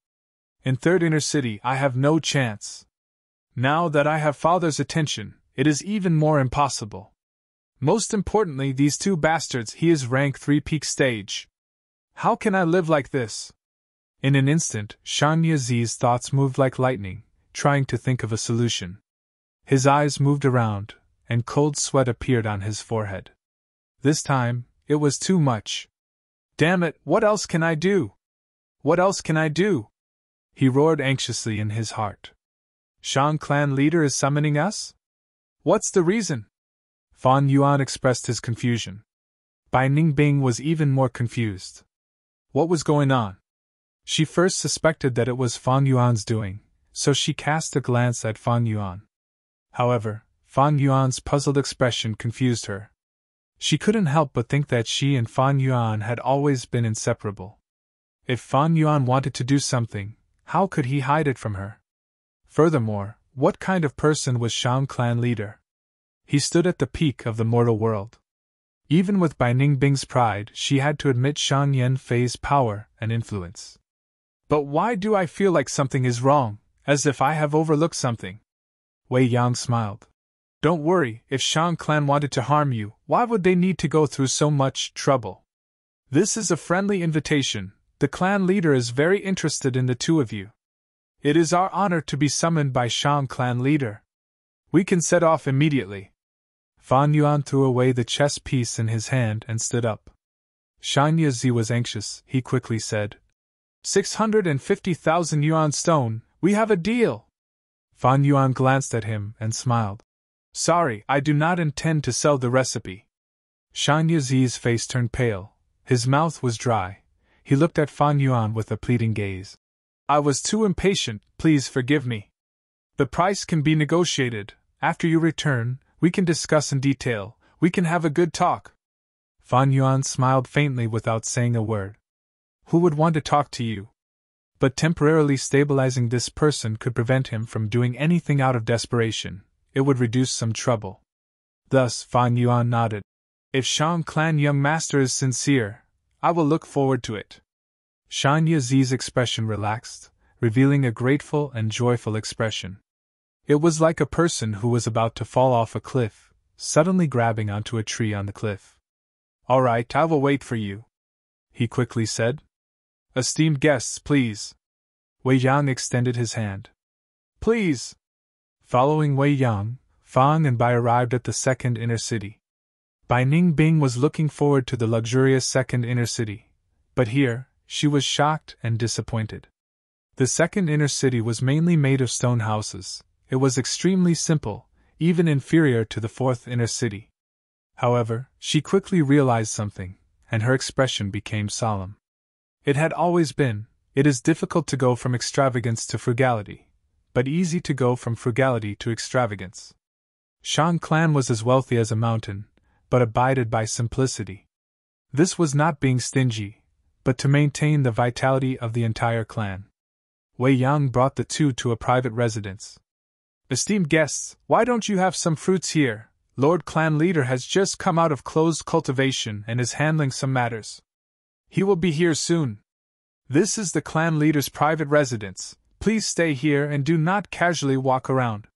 In Third Inner City, I have no chance. Now that I have Father's attention, it is even more impossible. Most importantly, these two bastards, he is rank 3 peak stage. How can I live like this? In an instant, Shang Yazi's thoughts moved like lightning, trying to think of a solution. His eyes moved around, and cold sweat appeared on his forehead. This time, it was too much. Damn it, what else can I do? What else can I do? He roared anxiously in his heart. Shang clan leader is summoning us? What's the reason? Fan Yuan expressed his confusion. Bai Ningbing was even more confused. What was going on? She first suspected that it was Fan Yuan's doing, so she cast a glance at Fan Yuan. However, Fan Yuan's puzzled expression confused her. She couldn't help but think that she and Fan Yuan had always been inseparable. If Fan Yuan wanted to do something, how could he hide it from her? Furthermore, what kind of person was Shang clan leader? He stood at the peak of the mortal world. Even with Bai Ningbing's pride, she had to admit Shang Yanfei's power and influence. But why do I feel like something is wrong, as if I have overlooked something? Wei Yang smiled. Don't worry, if Shang clan wanted to harm you, why would they need to go through so much trouble? This is a friendly invitation. The clan leader is very interested in the two of you. It is our honor to be summoned by Shang clan leader. We can set off immediately. Fan Yuan threw away the chess piece in his hand and stood up. Shang Yazi was anxious. He quickly said, 650,000 yuan stone, we have a deal. Fan Yuan glanced at him and smiled. Sorry, I do not intend to sell the recipe. Shang Yazi's face turned pale. His mouth was dry. He looked at Fan Yuan with a pleading gaze. I was too impatient, please forgive me. The price can be negotiated. After you return, we can discuss in detail. We can have a good talk. Fan Yuan smiled faintly without saying a word. Who would want to talk to you? But temporarily stabilizing this person could prevent him from doing anything out of desperation. It would reduce some trouble. Thus, Fan Yuan nodded. If Shang clan young master is sincere, I will look forward to it. Shang Yazi's expression relaxed, revealing a grateful and joyful expression. It was like a person who was about to fall off a cliff, suddenly grabbing onto a tree on the cliff. All right, I will wait for you, he quickly said. Esteemed guests, please. Wei Yang extended his hand. Please. Following Wei Yang, Fang and Bai arrived at the second inner city. Bai Ningbing was looking forward to the luxurious second inner city, but here, she was shocked and disappointed. The second inner city was mainly made of stone houses. It was extremely simple, even inferior to the fourth inner city. However, she quickly realized something, and her expression became solemn. It had always been, it is difficult to go from extravagance to frugality, but easy to go from frugality to extravagance. Shang clan was as wealthy as a mountain, but abided by simplicity. This was not being stingy, but to maintain the vitality of the entire clan. Wei Yang brought the two to a private residence. Esteemed guests, why don't you have some fruits here? Lord clan leader has just come out of closed cultivation and is handling some matters. He will be here soon. This is the clan leader's private residence. Please stay here and do not casually walk around.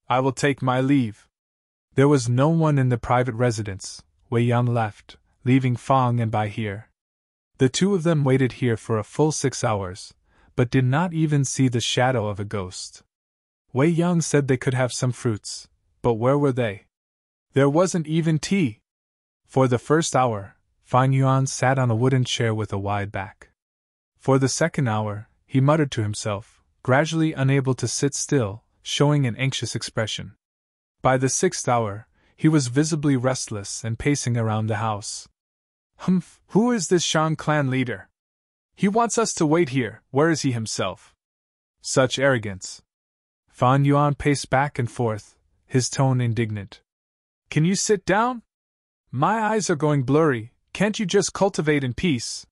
I will take my leave. There was no one in the private residence. Wei Yang left, leaving Fang and Bai here. The two of them waited here for a full 6 hours, but did not even see the shadow of a ghost. Wei Yang said they could have some fruits, but where were they? There wasn't even tea. For the first hour, Fan Yuan sat on a wooden chair with a wide back. For the second hour, he muttered to himself, gradually unable to sit still, showing an anxious expression. By the 6th hour, he was visibly restless and pacing around the house. Humph, who is this Shang clan leader? He wants us to wait here, where is he himself? Such arrogance. Fan Yuan paced back and forth, his tone indignant. Can you sit down? My eyes are going blurry, can't you just cultivate in peace?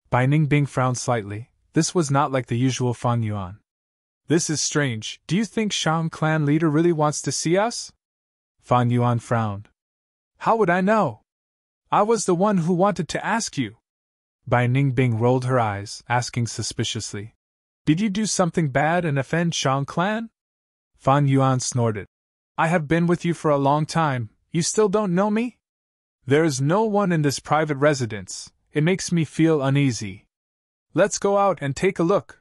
Bai Ningbing frowned slightly. This was not like the usual Fan Yuan. This is strange, do you think Shang clan leader really wants to see us? Fan Yuan frowned. How would I know? I was the one who wanted to ask you. Bai Ningbing rolled her eyes, asking suspiciously. Did you do something bad and offend Shang clan? Fan Yuan snorted. I have been with you for a long time, you still don't know me? There is no one in this private residence, it makes me feel uneasy. Let's go out and take a look.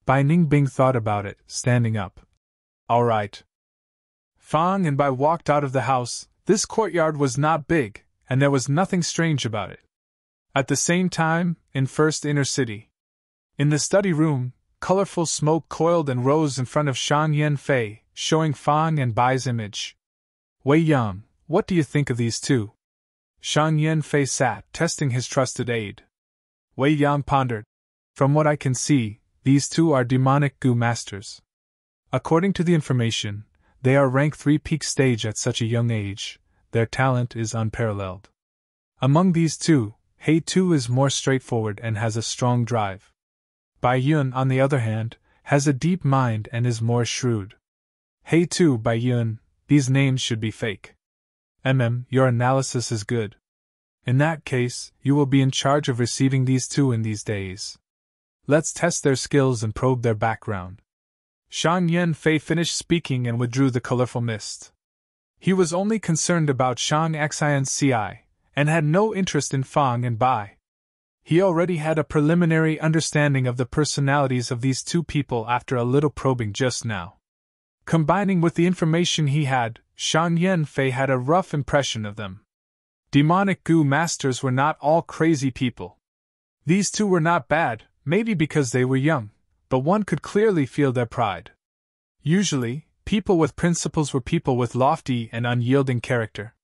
Bai Ningbing thought about it, standing up. All right. Fang and Bai walked out of the house. This courtyard was not big, and there was nothing strange about it. At the same time, in First Inner City. In the study room, colorful smoke coiled and rose in front of Shan Yanfei, showing Fang and Bai's image. Wei Yang, what do you think of these two? Shan Yanfei sat, testing his trusted aide. Wei Yang pondered. From what I can see, these two are demonic Gu masters. According to the information, they are rank 3 peak stage at such a young age. Their talent is unparalleled. Among these two, He Tu is more straightforward and has a strong drive. Bai Yun, on the other hand, has a deep mind and is more shrewd. He Tu, Bai Yun, these names should be fake. Your analysis is good. In that case, you will be in charge of receiving these two in these days. Let's test their skills and probe their background. Shang Yanfei finished speaking and withdrew the colorful mist. He was only concerned about Shang Xianci, and had no interest in Fang and Bai. He already had a preliminary understanding of the personalities of these two people after a little probing just now. Combining with the information he had, Shang Yanfei had a rough impression of them. Demonic Gu masters were not all crazy people. These two were not bad, maybe because they were young, but one could clearly feel their pride. Usually, people with principles were people with lofty and unyielding character.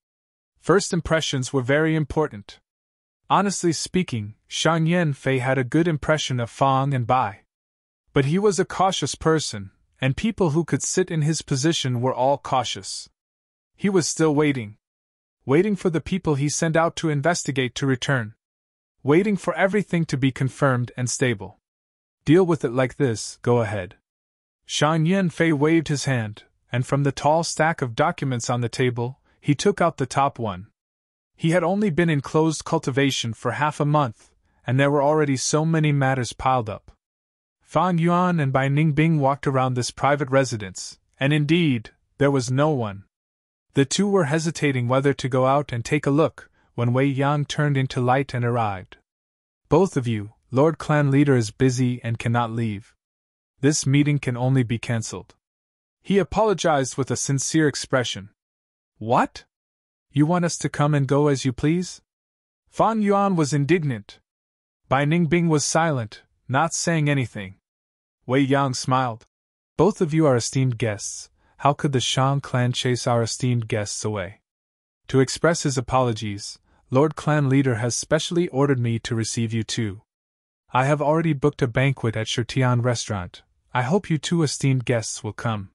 First impressions were very important. Honestly speaking, Shang Yanfei had a good impression of Fang and Bai. But he was a cautious person, and people who could sit in his position were all cautious. He was still waiting. Waiting for the people he sent out to investigate to return. Waiting for everything to be confirmed and stable. Deal with it like this, go ahead. Shang Yanfei waved his hand, and from the tall stack of documents on the table, he took out the top one. He had only been in closed cultivation for half a month, and there were already so many matters piled up. Fang Yuan and Bai Ningbing walked around this private residence, and indeed, there was no one. The two were hesitating whether to go out and take a look, when Wei Yang turned into light and arrived. Both of you, Lord Clan Leader is busy and cannot leave. This meeting can only be cancelled. He apologized with a sincere expression. What? You want us to come and go as you please? Fan Yuan was indignant. Bai Ningbing was silent, not saying anything. Wei Yang smiled. Both of you are esteemed guests. How could the Shang clan chase our esteemed guests away? To express his apologies, Lord Clan Leader has specially ordered me to receive you too. I have already booked a banquet at Shirtian restaurant. I hope you two esteemed guests will come.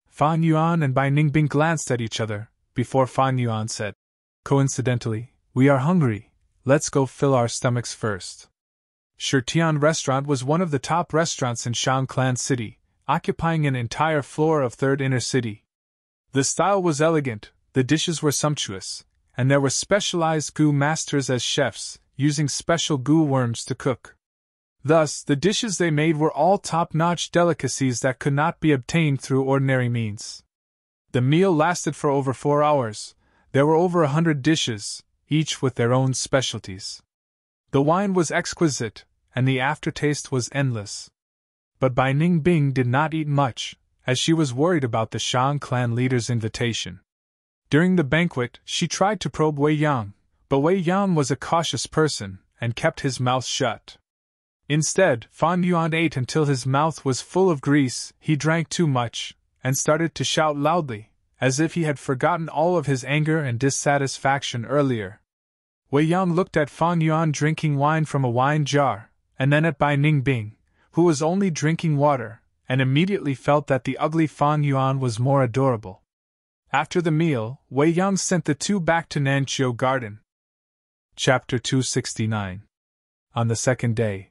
Fan Yuan and Bai Ningbing glanced at each other, before Fan Yuan said, Coincidentally, we are hungry, let's go fill our stomachs first. Shirtian restaurant was one of the top restaurants in Shang Clan City, occupying an entire floor of Third Inner City. The style was elegant, the dishes were sumptuous, and there were specialized Gu masters as chefs, using special Gu worms to cook. Thus, the dishes they made were all top-notch delicacies that could not be obtained through ordinary means. The meal lasted for over 4 hours. There were over 100 dishes, each with their own specialties. The wine was exquisite, and the aftertaste was endless. But Bai Ningbing did not eat much, as she was worried about the Shang clan leader's invitation. During the banquet, she tried to probe Wei Yang, but Wei Yang was a cautious person and kept his mouth shut. Instead, Fan Yuan ate until his mouth was full of grease. He drank too much and started to shout loudly, as if he had forgotten all of his anger and dissatisfaction earlier. Wei Yang looked at Fan Yuan drinking wine from a wine jar, and then at Bai Ningbing, who was only drinking water, and immediately felt that the ugly Fan Yuan was more adorable. After the meal, Wei Yang sent the two back to Nanqiu Garden. Chapter 269. On the second day,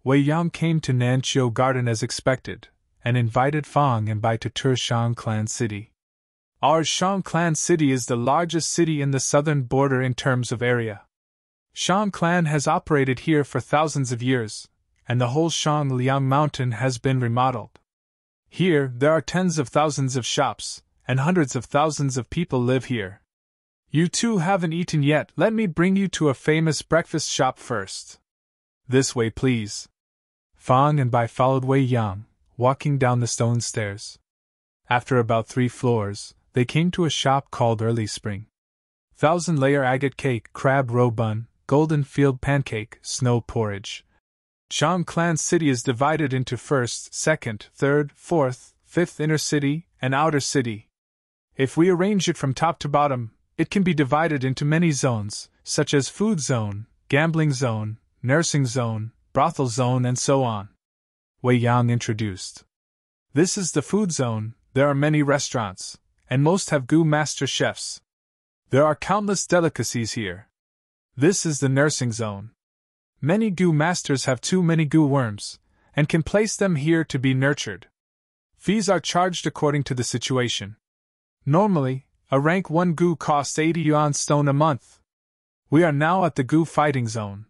Wei Yang came to Nanqiu Garden as expected, and invited Fang and Bai to tour Shang Clan City. Our Shang Clan City is the largest city in the southern border in terms of area. Shang Clan has operated here for thousands of years, and the whole Shang Liang Mountain has been remodeled. Here, there are tens of thousands of shops, and hundreds of thousands of people live here. You two haven't eaten yet. Let me bring you to a famous breakfast shop first. This way, please. Fang and Bai followed Wei Yang, walking down the stone stairs. After about 3 floors, they came to a shop called Early Spring. 1,000-layer agate cake, crab roe bun, golden field pancake, snow porridge. Shang Clan City is divided into first, second, third, fourth, fifth inner city, and outer city. If we arrange it from top to bottom, it can be divided into many zones, such as food zone, gambling zone, nursing zone, brothel zone, and so on. Wei Yang introduced. This is the food zone. There are many restaurants, and most have gu master chefs. There are countless delicacies here. This is the nursing zone. Many gu masters have too many gu worms, and can place them here to be nurtured. Fees are charged according to the situation. Normally, a rank 1 gu costs 80 yuan stone a month. We are now at the gu fighting zone.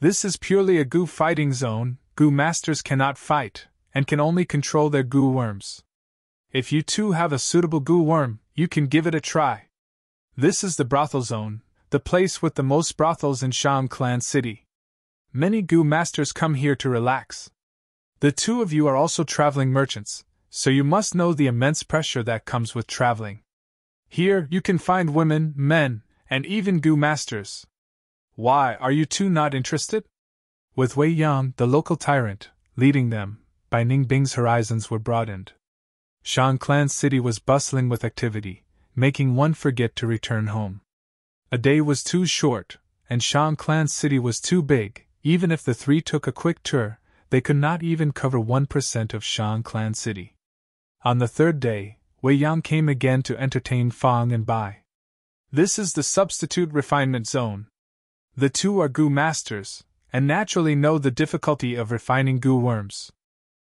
This is purely a gu fighting zone. Gu masters cannot fight, and can only control their gu worms. If you two have a suitable gu worm, you can give it a try. This is the brothel zone, the place with the most brothels in Shang Clan City. Many gu masters come here to relax. The two of you are also traveling merchants, so you must know the immense pressure that comes with traveling. Here you can find women, men, and even gu masters. Why, are you two not interested? With Wei Yang, the local tyrant, leading them, Bai Ningbing's horizons were broadened. Shang Clan City was bustling with activity, making one forget to return home. A day was too short, and Shang Clan City was too big. Even if the three took a quick tour, they could not even cover 1% of Shang Clan City. On the third day, Wei Yang came again to entertain Fang and Bai. This is the substitute refinement zone. The two are gu masters, and naturally know the difficulty of refining gu worms.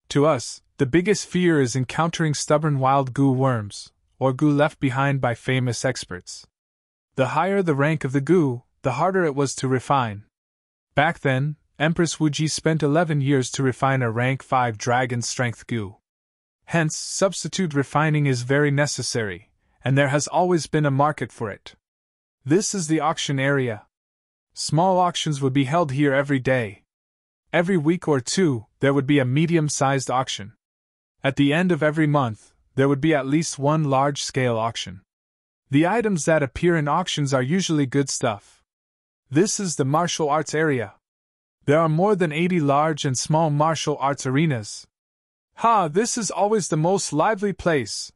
To us, the biggest fear is encountering stubborn wild gu worms, or gu left behind by famous experts. The higher the rank of the gu, the harder it was to refine. Back then, Empress Wuji spent 11 years to refine a rank 5 dragon strength gu. Hence, substitute refining is very necessary, and there has always been a market for it. This is the auction area. Small auctions would be held here every day. Every week or two, there would be a medium-sized auction. At the end of every month, there would be at least one large-scale auction. The items that appear in auctions are usually good stuff. This is the martial arts area. There are more than 80 large and small martial arts arenas. This is always the most lively place.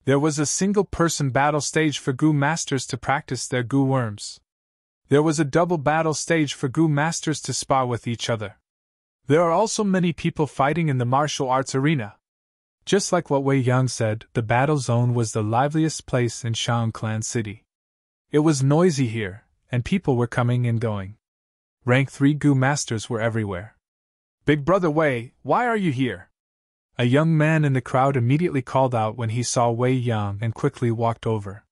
There was a single-person battle stage for gu masters to practice their gu worms. There was a double battle stage for gu masters to spar with each other. There are also many people fighting in the martial arts arena. Just like what Wei Yang said, the battle zone was the liveliest place in Shang Clan City. It was noisy here, and people were coming and going. Rank 3 gu masters were everywhere. Big Brother Wei, why are you here? A young man in the crowd immediately called out when he saw Wei Yang and quickly walked over.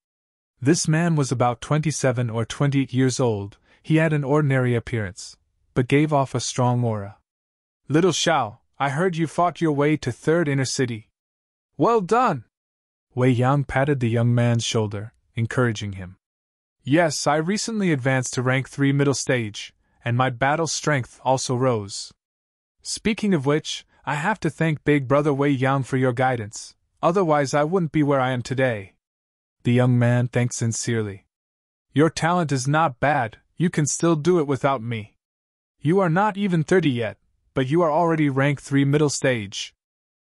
This man was about 27 or 28 years old. He had an ordinary appearance, but gave off a strong aura. Little Xiao, I heard you fought your way to 3rd Inner City. Well done! Wei Yang patted the young man's shoulder, encouraging him. Yes, I recently advanced to rank 3 middle stage, and my battle strength also rose. Speaking of which, I have to thank big brother Wei Yang for your guidance, otherwise I wouldn't be where I am today. The young man thanked sincerely. Your talent is not bad, you can still do it without me. You are not even 30 yet, but you are already rank 3 middle stage.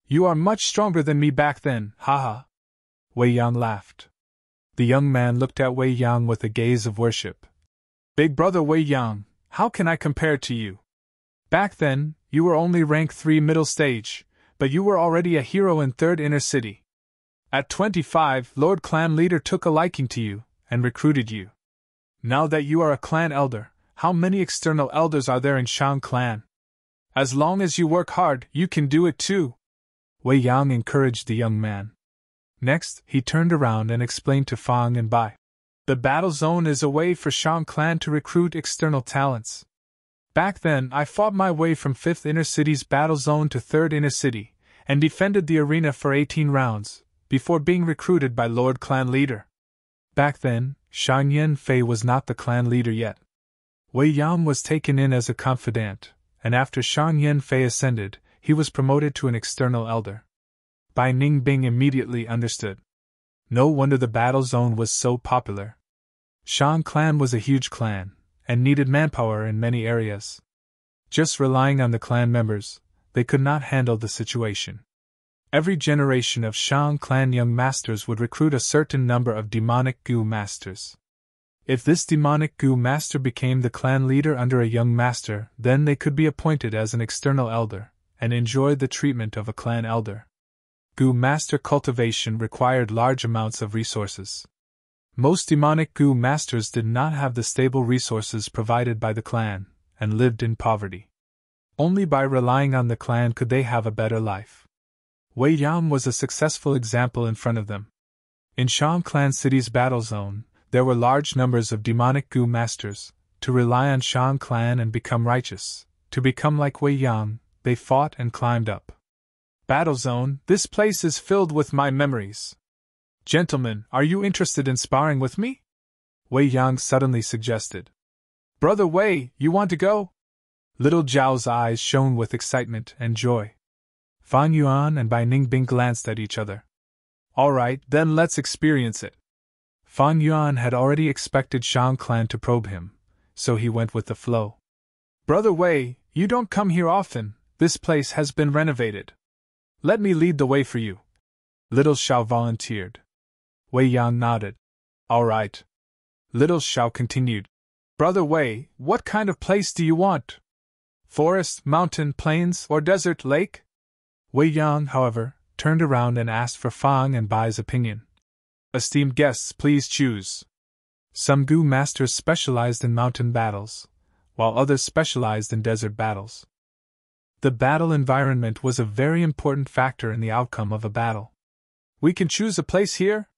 You are much stronger than me back then, haha. Wei Yang laughed. The young man looked at Wei Yang with a gaze of worship. Big brother Wei Yang, how can I compare to you? Back then, you were only rank 3 middle stage, but you were already a hero in 3rd inner city. At 25, Lord Clan Leader took a liking to you, and recruited you. Now that you are a clan elder, how many external elders are there in Shang Clan? As long as you work hard, you can do it too. Wei Yang encouraged the young man. Next, he turned around and explained to Fang and Bai. The battle zone is a way for Shang Clan to recruit external talents. Back then, I fought my way from 5th Inner City's battle zone to 3rd Inner City, and defended the arena for 18 rounds, before being recruited by Lord Clan Leader. Back then, Shang Yanfei was not the clan leader yet. Wei Yang was taken in as a confidant, and after Shang Yanfei ascended, he was promoted to an external elder. Bai Ningbing immediately understood. No wonder the battle zone was so popular. Shang Clan was a huge clan, and needed manpower in many areas. Just relying on the clan members, they could not handle the situation. Every generation of Shang Clan young masters would recruit a certain number of demonic Gu masters. If this demonic Gu master became the clan leader under a young master, then they could be appointed as an external elder, and enjoy the treatment of a clan elder. Gu master cultivation required large amounts of resources. Most demonic Gu masters did not have the stable resources provided by the clan, and lived in poverty. Only by relying on the clan could they have a better life. Wei Yang was a successful example in front of them. In Shang Clan City's battle zone, there were large numbers of demonic Gu masters. To rely on Shang Clan and become righteous, to become like Wei Yang, they fought and climbed up. Battle zone, this place is filled with my memories. Gentlemen, are you interested in sparring with me? Wei Yang suddenly suggested. Brother Wei, you want to go? Little Zhao's eyes shone with excitement and joy. Fan Yuan and Bai Ningbing glanced at each other. All right, then let's experience it. Fan Yuan had already expected Shang Clan to probe him, so he went with the flow. Brother Wei, you don't come here often, this place has been renovated. Let me lead the way for you. Little Xiao volunteered. Wei Yang nodded. All right. Little Xiao continued. Brother Wei, what kind of place do you want? Forest, mountain, plains, or desert lake? Wei Yang, however, turned around and asked for Fang and Bai's opinion. Esteemed guests, please choose. Some Gu masters specialized in mountain battles, while others specialized in desert battles. The battle environment was a very important factor in the outcome of a battle. We can choose a place here?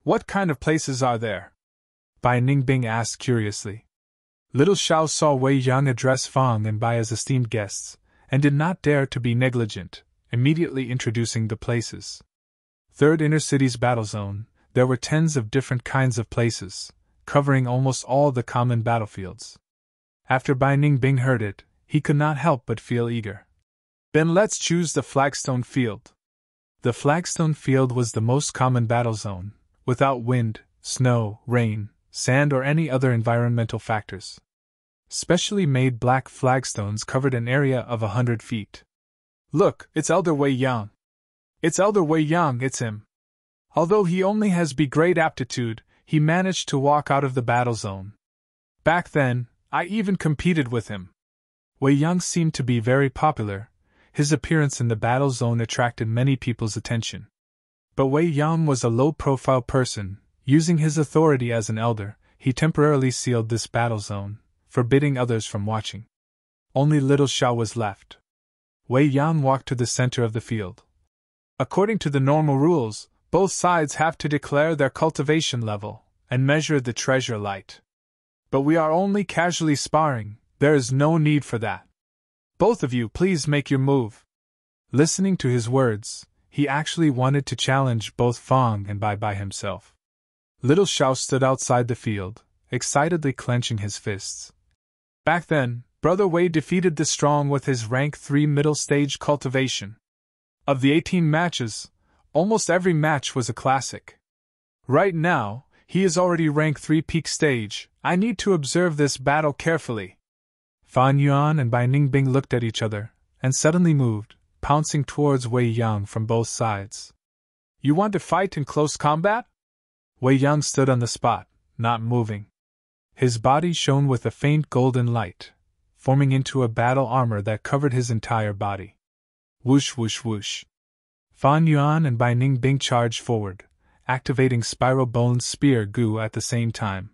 What kind of places are there? Bai Ningbing asked curiously. Little Xiao saw Wei Yang address Fang and Bai as esteemed guests, and did not dare to be negligent, immediately introducing the places. 3rd Inner City's battle zone, there were tens of different kinds of places, covering almost all the common battlefields. After Bai Ningbing heard it, he could not help but feel eager. Then let's choose the Flagstone Field. The Flagstone Field was the most common battle zone, without wind, snow, rain, sand or any other environmental factors. Specially made black flagstones covered an area of 100 feet. Look, it's Elder Wei Yang. It's Elder Wei Yang, it's him. Although he only has B grade aptitude, he managed to walk out of the battle zone. Back then, I even competed with him. Wei Yang seemed to be very popular. His appearance in the battle zone attracted many people's attention. But Wei Yang was a low-profile person. Using his authority as an elder, he temporarily sealed this battle zone, forbidding others from watching. Only Little Xiao was left. Wei Yang walked to the center of the field. According to the normal rules, both sides have to declare their cultivation level and measure the treasure light. But we are only casually sparring, there is no need for that. Both of you please make your move. Listening to his words, he actually wanted to challenge both Fang and Bai by himself. Little Xiao stood outside the field, excitedly clenching his fists. Back then, Brother Wei defeated the strong with his rank 3 middle stage cultivation. Of the 18 matches, almost every match was a classic. Right now, he is already rank 3 peak stage. I need to observe this battle carefully. Fan Yuan and Bai Ningbing looked at each other, and suddenly moved, pouncing towards Wei Yang from both sides. You want to fight in close combat? Wei Yang stood on the spot, not moving. His body shone with a faint golden light, forming into a battle armor that covered his entire body. Whoosh whoosh whoosh. Fan Yuan and Bai Ningbing charged forward, activating Spiral Bone Spear Gu at the same time.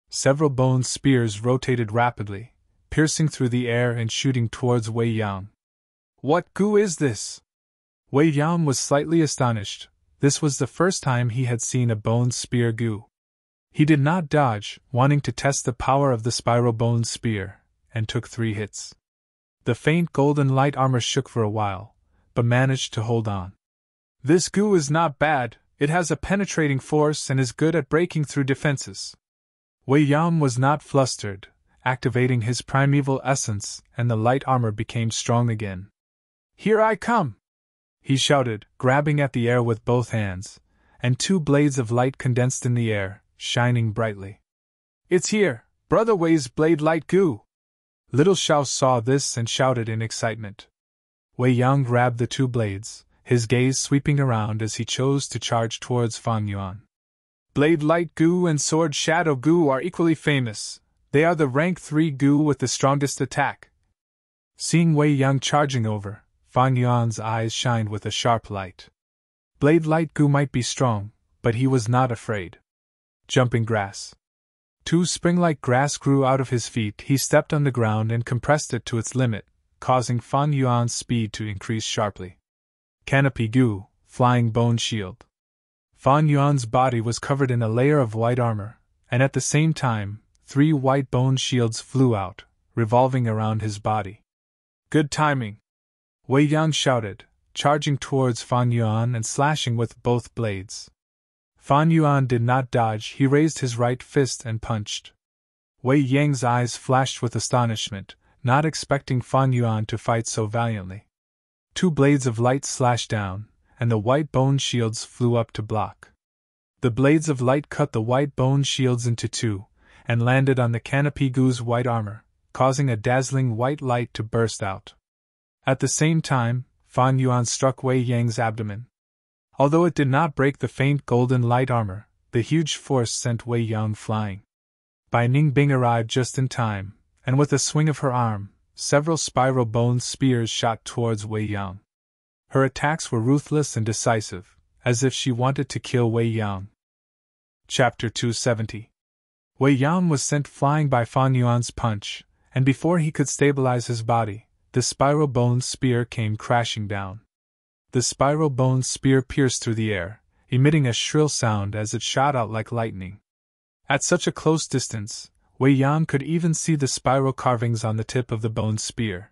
Several bone spears rotated rapidly, piercing through the air and shooting towards Wei Yang. What Gu is this? Wei Yang was slightly astonished. This was the first time he had seen a bone spear Gu. He did not dodge, wanting to test the power of the Spiral Bone Spear, and took 3 hits. The faint golden light armor shook for a while, but managed to hold on. This Gu is not bad, it has a penetrating force and is good at breaking through defenses. Wei Yang was not flustered, activating his primeval essence, and the light armor became strong again. Here I come! He shouted, grabbing at the air with both hands, and 2 blades of light condensed in the air, shining brightly. It's here, Brother Wei's blade light Gu! Little Xiao saw this and shouted in excitement. Wei Yang grabbed the 2 blades, his gaze sweeping around as he chose to charge towards Fan Yuan. Blade Light Gu and Sword Shadow Gu are equally famous. They are the rank 3 Gu with the strongest attack. Seeing Wei Yang charging over, Fan Yuan's eyes shined with a sharp light. Blade Light Gu might be strong, but he was not afraid. Jumping grass. 2 spring-like grass grew out of his feet. He stepped on the ground and compressed it to its limit, causing Fan Yuan's speed to increase sharply. Canopy Gu, Flying Bone Shield. Fan Yuan's body was covered in a layer of white armor, and at the same time, 3 white bone shields flew out, revolving around his body. Good timing! Wei Yang shouted, charging towards Fan Yuan and slashing with both blades. Fan Yuan did not dodge, he raised his right fist and punched. Wei Yang's eyes flashed with astonishment, not expecting Fan Yuan to fight so valiantly. 2 blades of light slashed down, and the white bone shields flew up to block. The blades of light cut the white bone shields into 2, and landed on the Canopy Gu's white armor, causing a dazzling white light to burst out. At the same time, Fan Yuan struck Wei Yang's abdomen. Although it did not break the faint golden light armor, the huge force sent Wei Yang flying. Bai Ningbing arrived just in time, and with a swing of her arm, several spiral bone spears shot towards Wei Yang. Her attacks were ruthless and decisive, as if she wanted to kill Wei Yang. Chapter 270. Wei Yang was sent flying by Fan Yuan's punch, and before he could stabilize his body, the spiral bone spear came crashing down. The spiral bone spear pierced through the air, emitting a shrill sound as it shot out like lightning. At such a close distance, Wei Yang could even see the spiral carvings on the tip of the bone spear.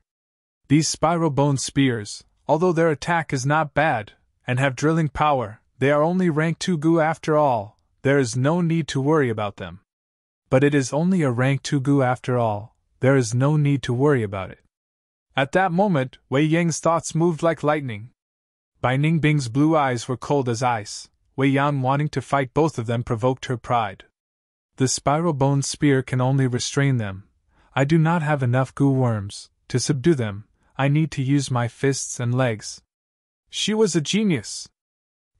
These spiral bone spears, although their attack is not bad, and have drilling power, they are only rank 2 Gu after all. There is no need to worry about them. But it is only a rank 2 Gu after all, there is no need to worry about it. At that moment, Wei Yang's thoughts moved like lightning. Bai Ningbing's blue eyes were cold as ice. Wei Yang wanting to fight both of them provoked her pride. The spiral bone spear can only restrain them. I do not have enough Gu worms. To subdue them, I need to use my fists and legs. She was a genius.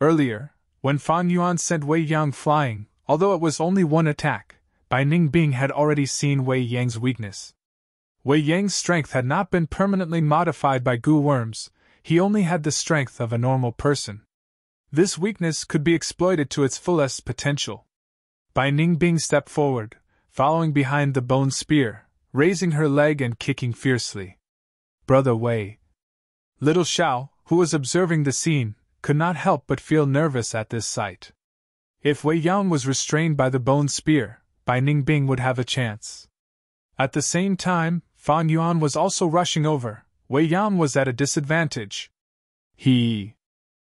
Earlier, when Fan Yuan sent Wei Yang flying, although it was only 1 attack, Bai Ningbing had already seen Wei Yang's weakness. Wei Yang's strength had not been permanently modified by Gu worms, he only had the strength of a normal person. This weakness could be exploited to its fullest potential. Bai Ningbing stepped forward, following behind the bone spear, raising her leg and kicking fiercely. Brother Wei. Little Xiao, who was observing the scene, could not help but feel nervous at this sight. If Wei Yang was restrained by the bone spear, Bai Ningbing would have a chance. At the same time, Fan Yuan was also rushing over. Wei Yang was at a disadvantage. He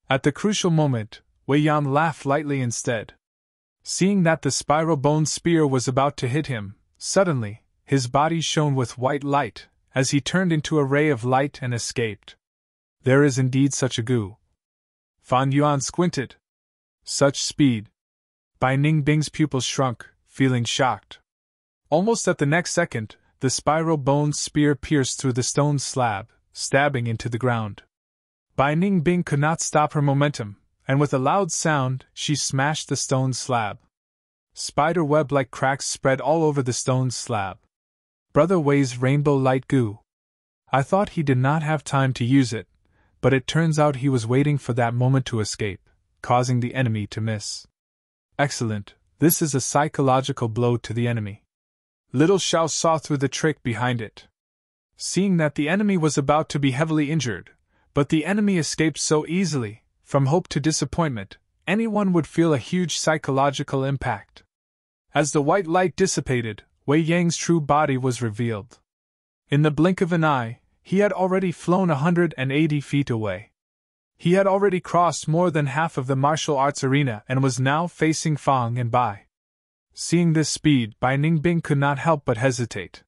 At the crucial moment, Wei Yan laughed lightly instead. Seeing that the spiral bone spear was about to hit him, suddenly, his body shone with white light, as he turned into a ray of light and escaped. There is indeed such a goo. Fan Yuan squinted. Such speed. Bai Ningbing's pupils shrunk, feeling shocked. Almost at the next second, the spiral bone spear pierced through the stone slab, stabbing into the ground. Bai Ningbing could not stop her momentum, and with a loud sound, she smashed the stone slab. Spider web-like cracks spread all over the stone slab. Brother Wei's rainbow light goo. I thought he did not have time to use it, but it turns out he was waiting for that moment to escape, causing the enemy to miss. Excellent, this is a psychological blow to the enemy. Little Xiao saw through the trick behind it. Seeing that the enemy was about to be heavily injured, but the enemy escaped so easily, from hope to disappointment, anyone would feel a huge psychological impact. As the white light dissipated, Wei Yang's true body was revealed. In the blink of an eye, he had already flown 180 feet away. He had already crossed more than half of the martial arts arena and was now facing Fang and Bai. Seeing this speed, Bai Ningbing could not help but hesitate.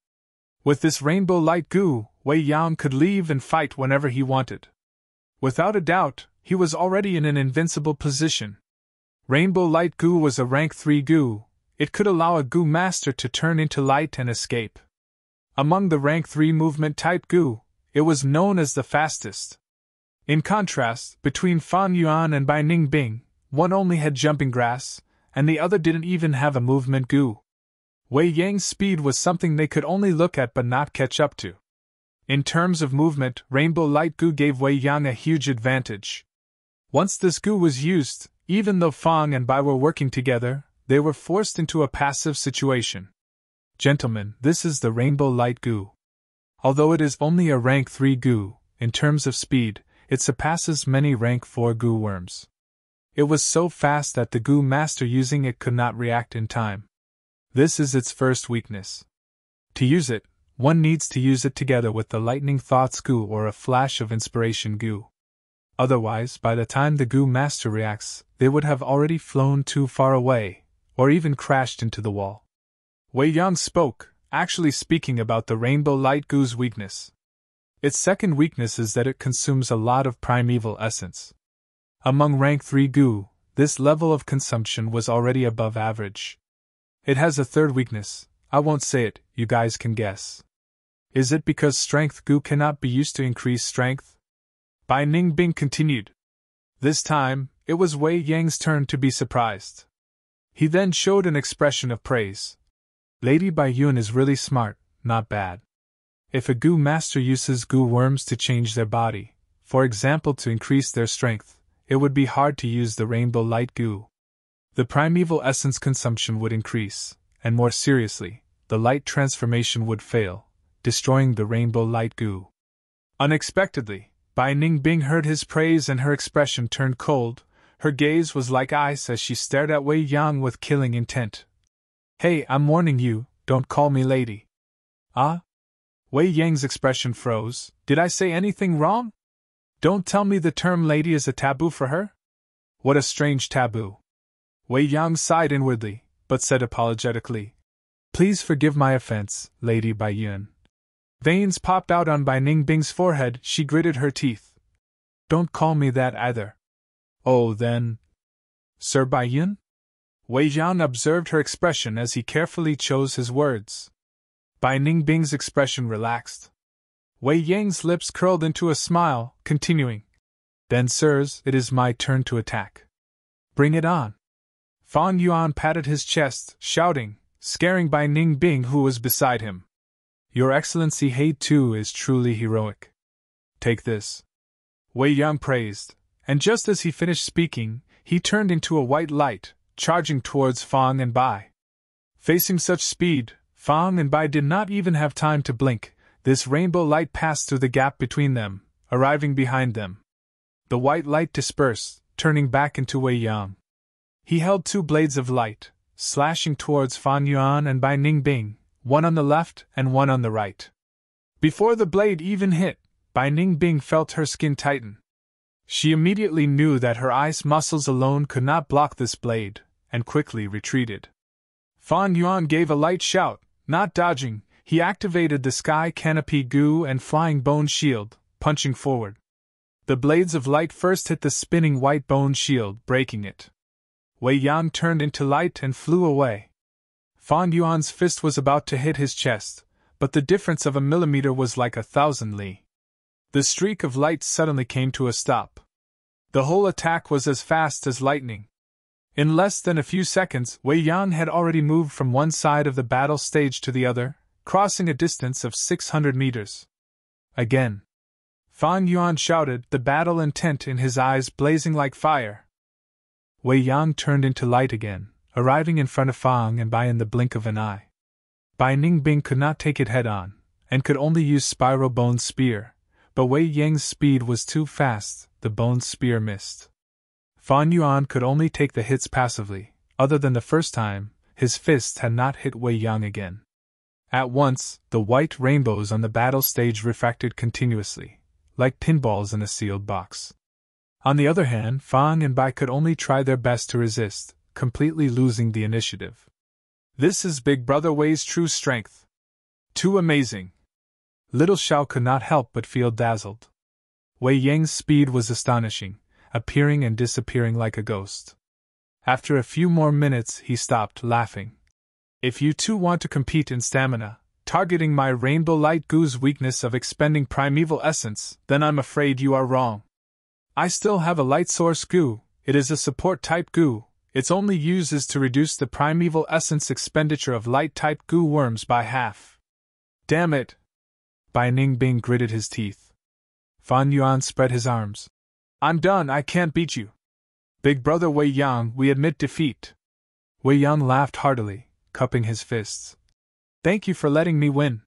With this rainbow light goo, Wei Yang could leave and fight whenever he wanted. Without a doubt, he was already in an invincible position. Rainbow light goo was a rank 3 goo. It could allow a goo master to turn into light and escape. Among the rank 3 movement type goo, it was known as the fastest. In contrast, between Fan Yuan and Bai Ningbing, one only had jumping grass, and the other didn't even have a movement goo. Wei Yang's speed was something they could only look at but not catch up to. In terms of movement, rainbow light goo gave Wei Yang a huge advantage. Once this goo was used, even though Fang and Bai were working together, they were forced into a passive situation. Gentlemen, this is the rainbow light goo. Although it is only a rank 3 goo, in terms of speed, it surpasses many rank 4 goo worms. It was so fast that the goo master using it could not react in time. This is its first weakness. To use it, one needs to use it together with the lightning thoughts goo or a flash of inspiration goo. Otherwise, by the time the goo master reacts, they would have already flown too far away, or even crashed into the wall. Wei Yang spoke, actually speaking about the rainbow light goo's weakness. Its second weakness is that it consumes a lot of primeval essence. Among rank 3 goo, this level of consumption was already above average. It has a third weakness. I won't say it, you guys can guess. Is it because strength goo cannot be used to increase strength? Bai Ningbing continued. This time, it was Wei Yang's turn to be surprised. He then showed an expression of praise. Lady Bai Yun is really smart, not bad. If a goo master uses goo worms to change their body, for example to increase their strength, it would be hard to use the rainbow light goo. The primeval essence consumption would increase, and more seriously, the light transformation would fail, destroying the rainbow light goo. Unexpectedly, Bai Ningbing heard his praise and her expression turned cold. Her gaze was like ice as she stared at Wei Yang with killing intent. Hey, I'm warning you, don't call me lady. Ah? Wei Yang's expression froze. Did I say anything wrong? Don't tell me the term lady is a taboo for her? What a strange taboo. Wei Yang sighed inwardly, but said apologetically, Please forgive my offense, Lady Bai Yun. Veins popped out on Bai Ningbing's forehead. She gritted her teeth. Don't call me that either. Oh, then. Sir Bai Yun? Wei Yang observed her expression as he carefully chose his words. Bai Ningbing's expression relaxed. Wei Yang's lips curled into a smile, continuing. Then, sirs, it is my turn to attack. Bring it on. Fan Yuan patted his chest, shouting, scaring Bai Ningbing who was beside him. Your Excellency He too is truly heroic. Take this. Wei Yang praised, and just as he finished speaking, he turned into a white light, charging towards Fang and Bai. Facing such speed, Fang and Bai did not even have time to blink. This rainbow light passed through the gap between them, arriving behind them. The white light dispersed, turning back into Wei Yang. He held two blades of light, slashing towards Fan Yuan and Bai Ningbing, one on the left and one on the right. Before the blade even hit, Bai Ningbing felt her skin tighten. She immediately knew that her ice muscles alone could not block this blade, and quickly retreated. Fan Yuan gave a light shout, not dodging. He activated the sky canopy goo and flying bone shield, punching forward. The blades of light first hit the spinning white bone shield, breaking it. Wei Yang turned into light and flew away. Fan Yuan's fist was about to hit his chest, but the difference of a millimeter was like 1,000 li. The streak of light suddenly came to a stop. The whole attack was as fast as lightning. In less than a few seconds, Wei Yang had already moved from one side of the battle stage to the other, crossing a distance of 600 meters. Again. Fan Yuan shouted, the battle intent in his eyes blazing like fire. Wei Yang turned into light again, arriving in front of Fang and Bai in the blink of an eye. Bai Ningbing could not take it head-on, and could only use Spiral Bone Spear, but Wei Yang's speed was too fast, the bone spear missed. Fan Yuan could only take the hits passively. Other than the first time, his fist had not hit Wei Yang again. At once, the white rainbows on the battle stage refracted continuously, like pinballs in a sealed box. On the other hand, Fang and Bai could only try their best to resist, completely losing the initiative. This is Big Brother Wei's true strength. Too amazing. Little Xiao could not help but feel dazzled. Wei Yang's speed was astonishing, appearing and disappearing like a ghost. After a few more minutes, he stopped, laughing. If you two want to compete in stamina, targeting my Rainbow Light Goo's weakness of expending primeval essence, then I'm afraid you are wrong. I still have a Light Source Goo. It is a support-type Goo. Its only use is to reduce the primeval essence expenditure of Light-type Goo worms by half. Damn it! Bai Ningbing gritted his teeth. Fan Yuan spread his arms. I'm done, I can't beat you. Big Brother Wei Yang, we admit defeat. Wei Yang laughed heartily, cupping his fists. Thank you for letting me win.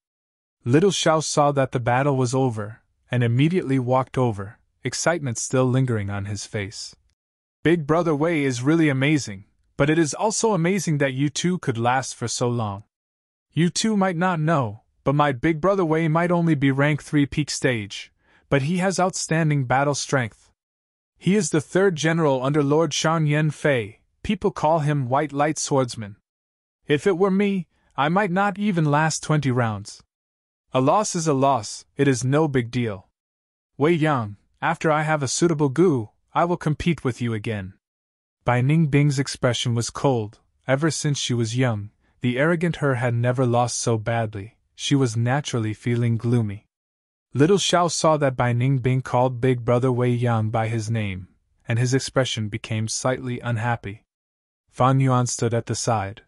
Little Xiao saw that the battle was over, and immediately walked over, excitement still lingering on his face. Big Brother Wei is really amazing, but it is also amazing that you two could last for so long. You two might not know, but my Big Brother Wei might only be rank 3 peak stage, but he has outstanding battle strength. He is the third general under Lord Shan Yen Fei. People call him White Light Swordsman. If it were me, I might not even last 20 rounds. A loss is a loss, it is no big deal. Wei Yang, after I have a suitable Goo, I will compete with you again. Bai Ningbing's expression was cold. Ever since she was young, the arrogant her had never lost so badly. She was naturally feeling gloomy. Little Xiao saw that Bai Ningbing called Big Brother Wei Yang by his name, and his expression became slightly unhappy. Fan Yuan stood at the side.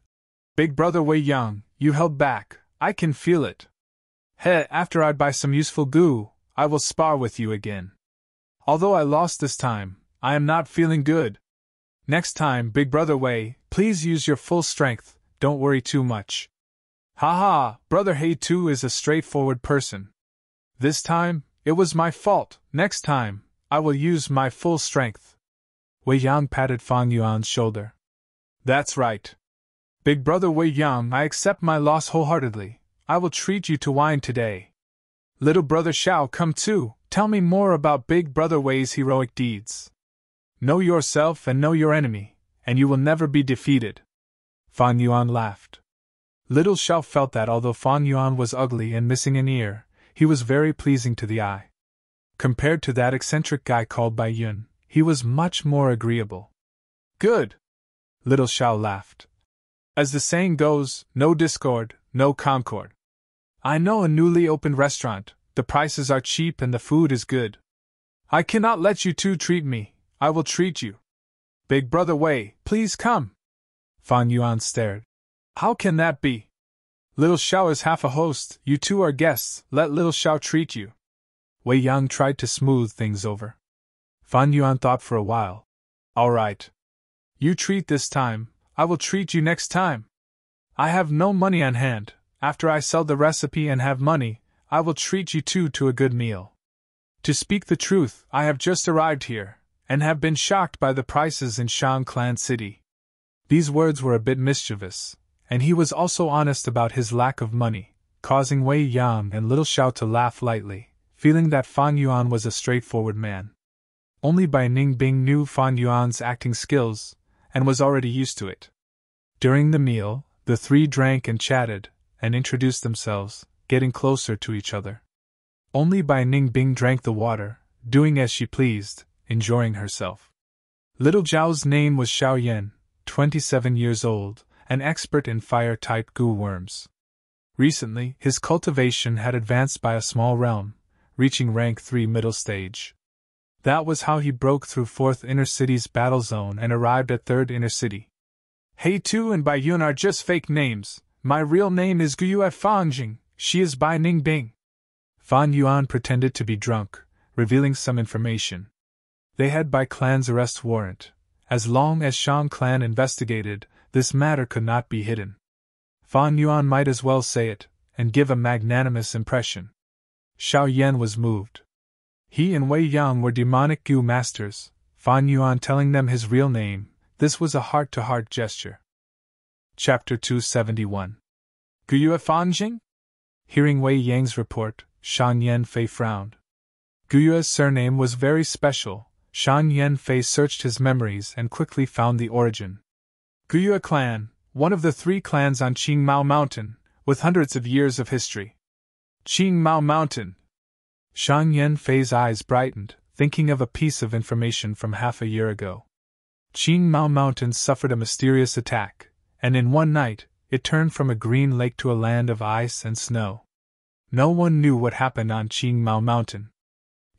Big Brother Wei Yang, you held back, I can feel it. After I buy some useful Goo, I will spar with you again. Although I lost this time, I am not feeling good. Next time, Big Brother Wei, please use your full strength, don't worry too much. Haha, Brother He too is a straightforward person. This time, it was my fault. Next time, I will use my full strength. Wei Yang patted Fan Yuan's shoulder. That's right. Big Brother Wei Yang, I accept my loss wholeheartedly. I will treat you to wine today. Little Brother Xiao, come too. Tell me more about Big Brother Wei's heroic deeds. Know yourself and know your enemy, and you will never be defeated. Fan Yuan laughed. Little Xiao felt that although Fan Yuan was ugly and missing an ear, he was very pleasing to the eye. Compared to that eccentric guy called Bai Yun, he was much more agreeable. Good! Little Xiao laughed. As the saying goes, no discord, no concord. I know a newly opened restaurant. The prices are cheap and the food is good. I cannot let you two treat me, I will treat you. Big Brother Wei, please come. Fan Yuan stared. How can that be? Little Xiao is half a host, you two are guests, let Little Xiao treat you. Wei Yang tried to smooth things over. Fan Yuan thought for a while. All right. You treat this time, I will treat you next time. I have no money on hand. After I sell the recipe and have money, I will treat you two to a good meal. To speak the truth, I have just arrived here, and have been shocked by the prices in Shang Clan City. These words were a bit mischievous, and he was also honest about his lack of money, causing Wei Yang and Little Xiao to laugh lightly, feeling that Fan Yuan was a straightforward man. Only Bai Ningbing knew Fan Yuan's acting skills, and was already used to it. During the meal, the three drank and chatted, and introduced themselves, getting closer to each other. Only Bai Ningbing drank the water, doing as she pleased, enjoying herself. Little Zhao's name was Xiao Yan, 27 years old, an expert in fire-type goo worms. Recently, his cultivation had advanced by a small realm, reaching rank 3 middle stage. That was how he broke through 4th Inner City's battle zone and arrived at 3rd Inner City. Hei Tu and Bai Yun are just fake names. My real name is Guyue Fangjing, she is Bai Ningbing. Fan Yuan pretended to be drunk, revealing some information. They had Bai clan's arrest warrant. As long as Shang clan investigated, this matter could not be hidden. Fan Yuan might as well say it, and give a magnanimous impression. Xiao Yan was moved. He and Wei Yang were demonic goo masters, Fan Yuan telling them his real name. This was a heart-to-heart gesture. Chapter 271. Guyue Fangjing? Hearing Wei Yang's report, Shan Yanfei frowned. Guyue's surname was very special. Shan Yanfei searched his memories and quickly found the origin. Guyue clan, one of the 3 clans on Qingmao Mountain, with hundreds of years of history. Qingmao Mountain. Shan Yanfei's eyes brightened, thinking of a piece of information from half a year ago. Qingmao Mountain suffered a mysterious attack, and in one night, it turned from a green lake to a land of ice and snow. No one knew what happened on Qingmao Mountain.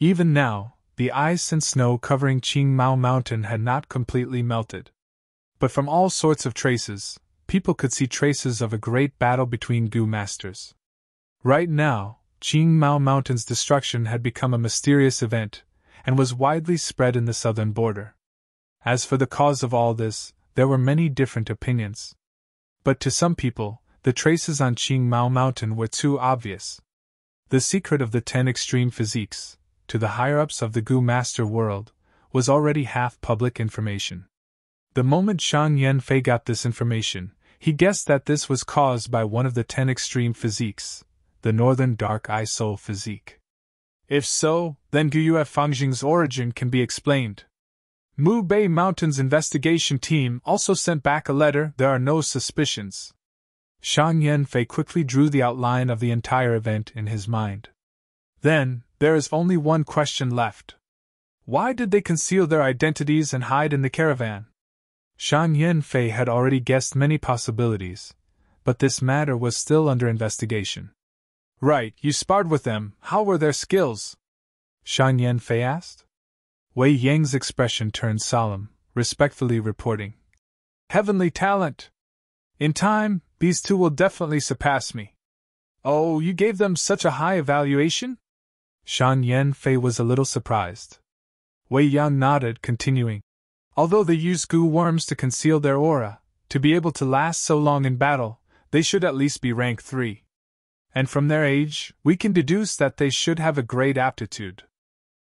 Even now, the ice and snow covering Qingmao Mountain had not completely melted. But from all sorts of traces, people could see traces of a great battle between goo masters. Right now, Qingmao Mountain's destruction had become a mysterious event, and was widely spread in the southern border. As for the cause of all this, there were many different opinions. But to some people, the traces on Qingmao Mountain were too obvious. The secret of the 10 extreme physiques, to the higher-ups of the goo master world, was already half public information. The moment Shan Yanfei got this information, he guessed that this was caused by one of the 10 extreme physiques, the Northern Dark Eye Soul physique. If so, then Guyue Fangjing's origin can be explained. Mu Bei Mountain's investigation team also sent back a letter. There are no suspicions. Shan Yanfei quickly drew the outline of the entire event in his mind. Then, there is only one question left. Why did they conceal their identities and hide in the caravan? Shan Yanfei had already guessed many possibilities, but this matter was still under investigation. Right, you sparred with them. How were their skills? Shan Yanfei asked. Wei Yang's expression turned solemn, respectfully reporting. Heavenly talent! In time, these 2 will definitely surpass me. Oh, you gave them such a high evaluation? Shan Yanfei was a little surprised. Wei Yang nodded, continuing. Although they use goo worms to conceal their aura, to be able to last so long in battle, they should at least be rank 3. And from their age, we can deduce that they should have a great aptitude.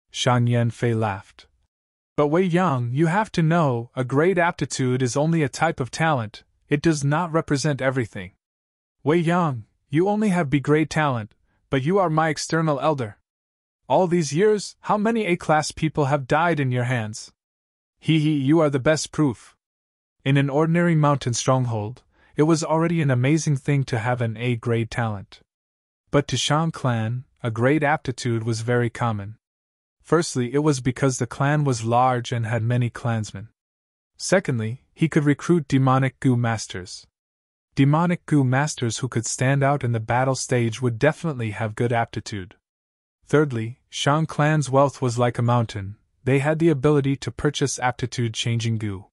Shan Yanfei laughed. But Wei Yang, you have to know, a great aptitude is only a type of talent, it does not represent everything. Wei Yang, you only have B-grade talent, but you are my external elder. All these years, how many A-class people have died in your hands? You are the best proof. In an ordinary mountain stronghold, it was already an amazing thing to have an A-grade talent. But to Shang clan, a great aptitude was very common. Firstly, it was because the clan was large and had many clansmen. Secondly, he could recruit demonic goo masters. Demonic goo masters who could stand out in the battle stage would definitely have good aptitude. Thirdly, Shang clan's wealth was like a mountain. They had the ability to purchase aptitude-changing goo.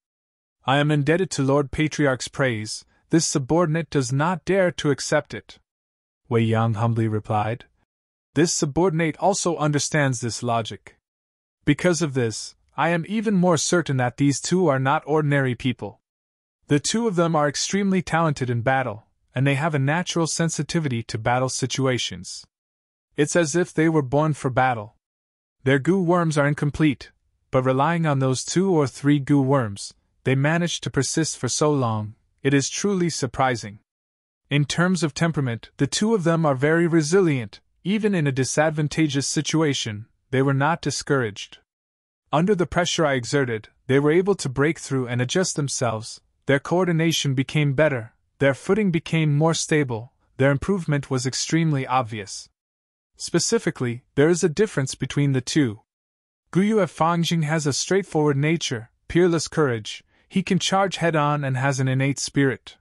I am indebted to Lord Patriarch's praise. This subordinate does not dare to accept it. Wei Yang humbly replied. This subordinate also understands this logic. Because of this, I am even more certain that these 2 are not ordinary people. The 2 of them are extremely talented in battle, and they have a natural sensitivity to battle situations. It's as if they were born for battle. Their goo worms are incomplete, but relying on those 2 or 3 goo worms, they managed to persist for so long. It is truly surprising. In terms of temperament, the 2 of them are very resilient. Even in a disadvantageous situation, they were not discouraged. Under the pressure I exerted, they were able to break through and adjust themselves. Their coordination became better, their footing became more stable, their improvement was extremely obvious. Specifically, there is a difference between the two. Guyu Fangjing has a straightforward nature, peerless courage, he can charge head-on and has an innate spirit.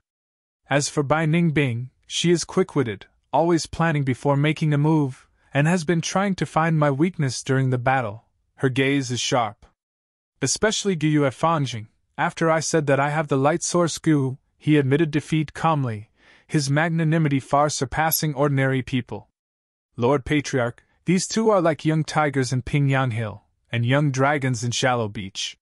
As for Bai Ningbing, she is quick-witted, always planning before making a move, and has been trying to find my weakness during the battle. Her gaze is sharp. Especially Guyu Fangjing. After I said that I have the light source Gu, he admitted defeat calmly, his magnanimity far surpassing ordinary people. Lord Patriarch, these two are like young tigers in Pingyang Hill, and young dragons in Shallow Beach.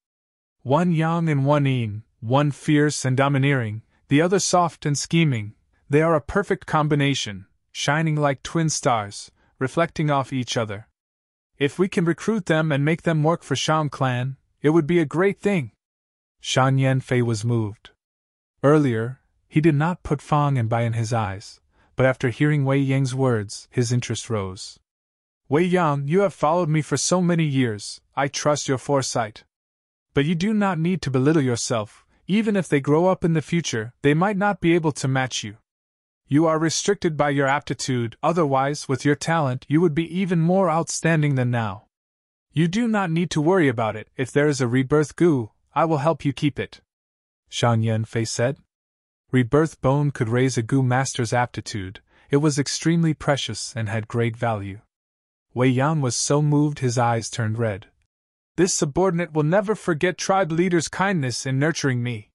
One young and one yin, one fierce and domineering, the other soft and scheming. They are a perfect combination, shining like twin stars, reflecting off each other. If we can recruit them and make them work for Shang Clan, it would be a great thing. Shan Yanfei was moved. Earlier, he did not put Fang and Bai in his eyes, but after hearing Wei Yang's words, his interest rose. Wei Yang, you have followed me for so many years, I trust your foresight. But you do not need to belittle yourself, even if they grow up in the future, they might not be able to match you. You are restricted by your aptitude, otherwise, with your talent, you would be even more outstanding than now. You do not need to worry about it. If there is a rebirth Gu, I will help you keep it. Shan Yanfei said. Rebirth bone could raise a Gu master's aptitude. It was extremely precious and had great value. Wei Yan was so moved his eyes turned red. This subordinate will never forget tribe leader's kindness in nurturing me.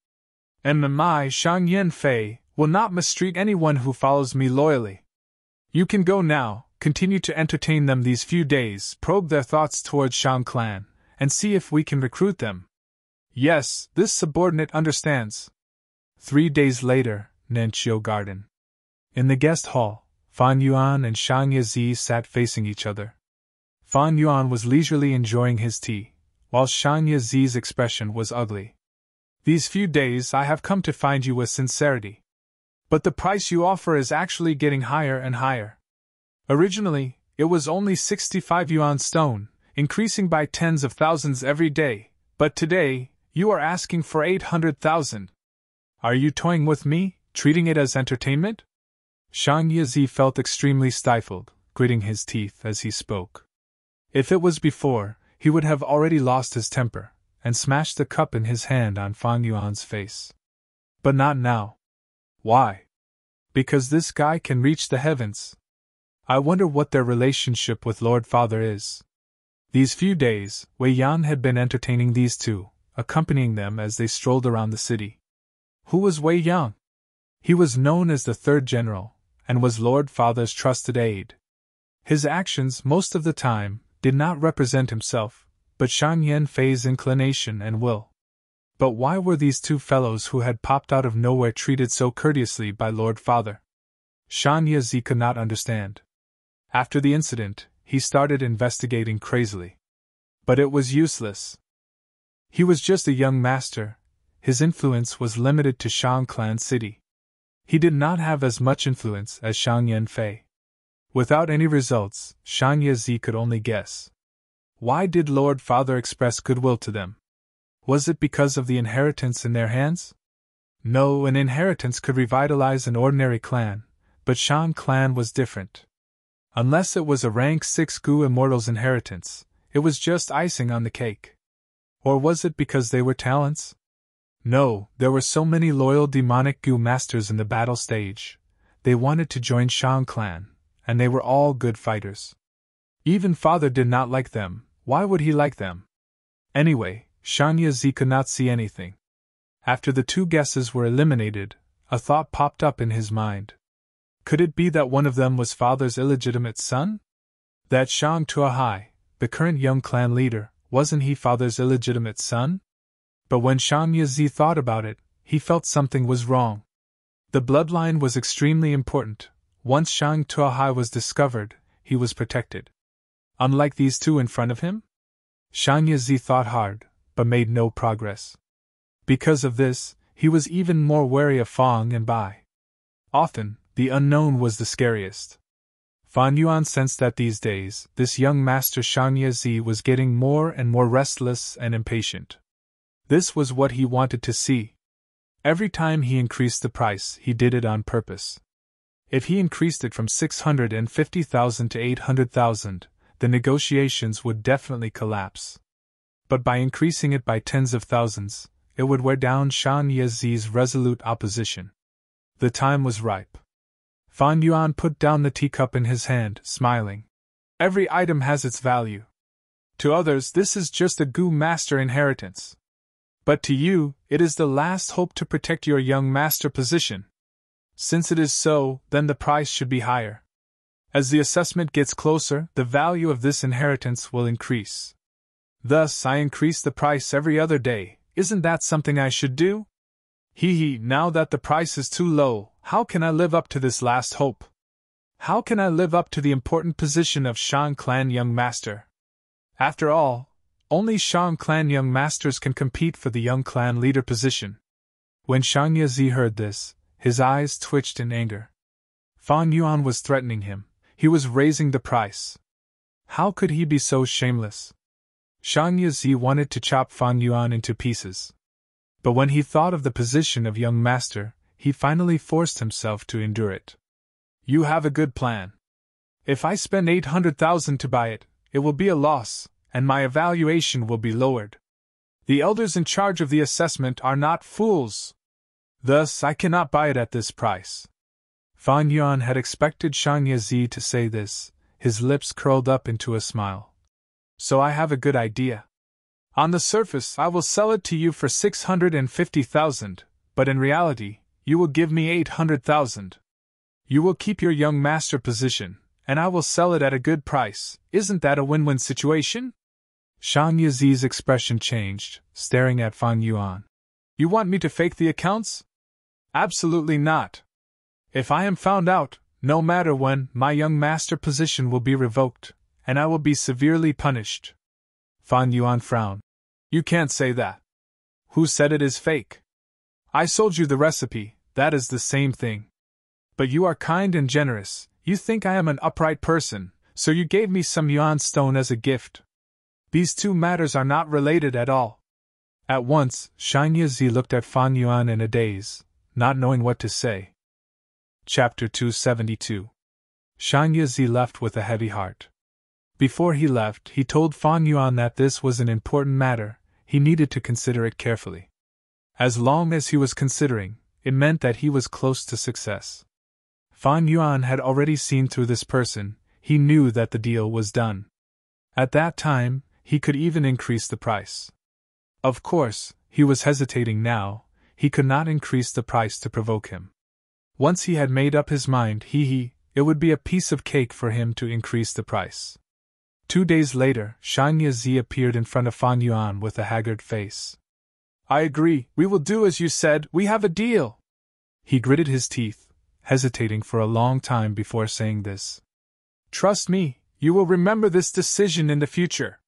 And my Shang Yanfei will not mistreat anyone who follows me loyally. You can go now, continue to entertain them these few days, probe their thoughts towards Shang Clan, and see if we can recruit them. Yes, this subordinate understands. 3 days later, Nanqiu Garden. In the guest hall, Fan Yuan and Shang Yazi sat facing each other. Fan Yuan was leisurely enjoying his tea, while Shang Yazi's expression was ugly. These few days I have come to find you with sincerity. But the price you offer is actually getting higher and higher. Originally, it was only 65 yuan stone, increasing by tens of thousands every day, but today, you are asking for 800,000. Are you toying with me, treating it as entertainment? Shang Yazi felt extremely stifled, gritting his teeth as he spoke. If it was before, he would have already lost his temper, and smashed the cup in his hand on Fang Yuan's face. But not now. Why? Because this guy can reach the heavens. I wonder what their relationship with Lord Father is. These few days, Wei Yan had been entertaining these two, accompanying them as they strolled around the city. Who was Wei Yan? He was known as the Third General, and was Lord Father's trusted aide. His actions, most of the time, did not represent himself, but Shang Yanfei's inclination and will. But why were these two fellows who had popped out of nowhere treated so courteously by Lord Father? Shan Yazi could not understand. After the incident, he started investigating crazily. But it was useless. He was just a young master. His influence was limited to Shang Clan City. He did not have as much influence as Shang Yanfei. Without any results, Shang Yazi could only guess. Why did Lord Father express goodwill to them? Was it because of the inheritance in their hands? No, an inheritance could revitalize an ordinary clan, but Shang Clan was different. Unless it was a rank 6 Gu Immortal's inheritance, it was just icing on the cake. Or was it because they were talents? No, there were so many loyal demonic Gu masters in the battle stage. They wanted to join Shang Clan, and they were all good fighters. Even Father did not like them. Why would he like them? Anyway, Shan Yazi could not see anything. After the two guesses were eliminated, a thought popped up in his mind. Could it be that one of them was Father's illegitimate son? That Shang Tuahai, the current young clan leader, wasn't he Father's illegitimate son? But when Shan Yazi thought about it, he felt something was wrong. The bloodline was extremely important. Once Shang Tuahai was discovered, he was protected. Unlike these two in front of him? Shang Yazi thought hard, but made no progress. Because of this, he was even more wary of Fang and Bai. Often, the unknown was the scariest. Fan Yuan sensed that these days, this young master Shan Ye was getting more and more restless and impatient. This was what he wanted to see. Every time he increased the price, he did it on purpose. If he increased it from 650,000 to 800,000, the negotiations would definitely collapse. But by increasing it by tens of thousands, it would wear down Shan Ye's resolute opposition. The time was ripe. Fan Yuan put down the teacup in his hand, smiling. Every item has its value. To others, this is just a Gu master inheritance. But to you, it is the last hope to protect your young master position. Since it is so, then the price should be higher. As the assessment gets closer, the value of this inheritance will increase. Thus, I increase the price every other day. Isn't that something I should do? Now that the price is too low, how can I live up to this last hope? How can I live up to the important position of Shan Clan Young Master? After all, only Shan Clan Young Masters can compete for the Young Clan leader position. When Shan Ye heard this, his eyes twitched in anger. Fan Yuan was threatening him. He was raising the price. How could he be so shameless? Shan Ye wanted to chop Fan Yuan into pieces. But when he thought of the position of young master, he finally forced himself to endure it. You have a good plan. If I spend 800,000 to buy it, it will be a loss, and my evaluation will be lowered. The elders in charge of the assessment are not fools. Thus, I cannot buy it at this price. Fan Yuan had expected Shan Ye to say this, his lips curled up into a smile. So I have a good idea. On the surface, I will sell it to you for 650,000, but in reality, you will give me 800,000. You will keep your young master position, and I will sell it at a good price. Isn't that a win-win situation? Shan Ye's expression changed, staring at Fan Yuan. You want me to fake the accounts? Absolutely not. If I am found out, no matter when, my young master position will be revoked, and I will be severely punished. Fan Yuan frowned. You can't say that. Who said it is fake? I sold you the recipe, that is the same thing. But you are kind and generous, you think I am an upright person, so you gave me some yuan stone as a gift. These two matters are not related at all. At once, Shan Ye looked at Fan Yuan in a daze, not knowing what to say. Chapter 272. Shan Ye left with a heavy heart. Before he left, he told Fan Yuan that this was an important matter, he needed to consider it carefully. As long as he was considering, it meant that he was close to success. Fan Yuan had already seen through this person, he knew that the deal was done. At that time, he could even increase the price. Of course, he was hesitating now, he could not increase the price to provoke him. Once he had made up his mind, it would be a piece of cake for him to increase the price. 2 days later, Shan Ye appeared in front of Fan Yuan with a haggard face. I agree, we will do as you said, we have a deal. He gritted his teeth, hesitating for a long time before saying this. Trust me, you will remember this decision in the future.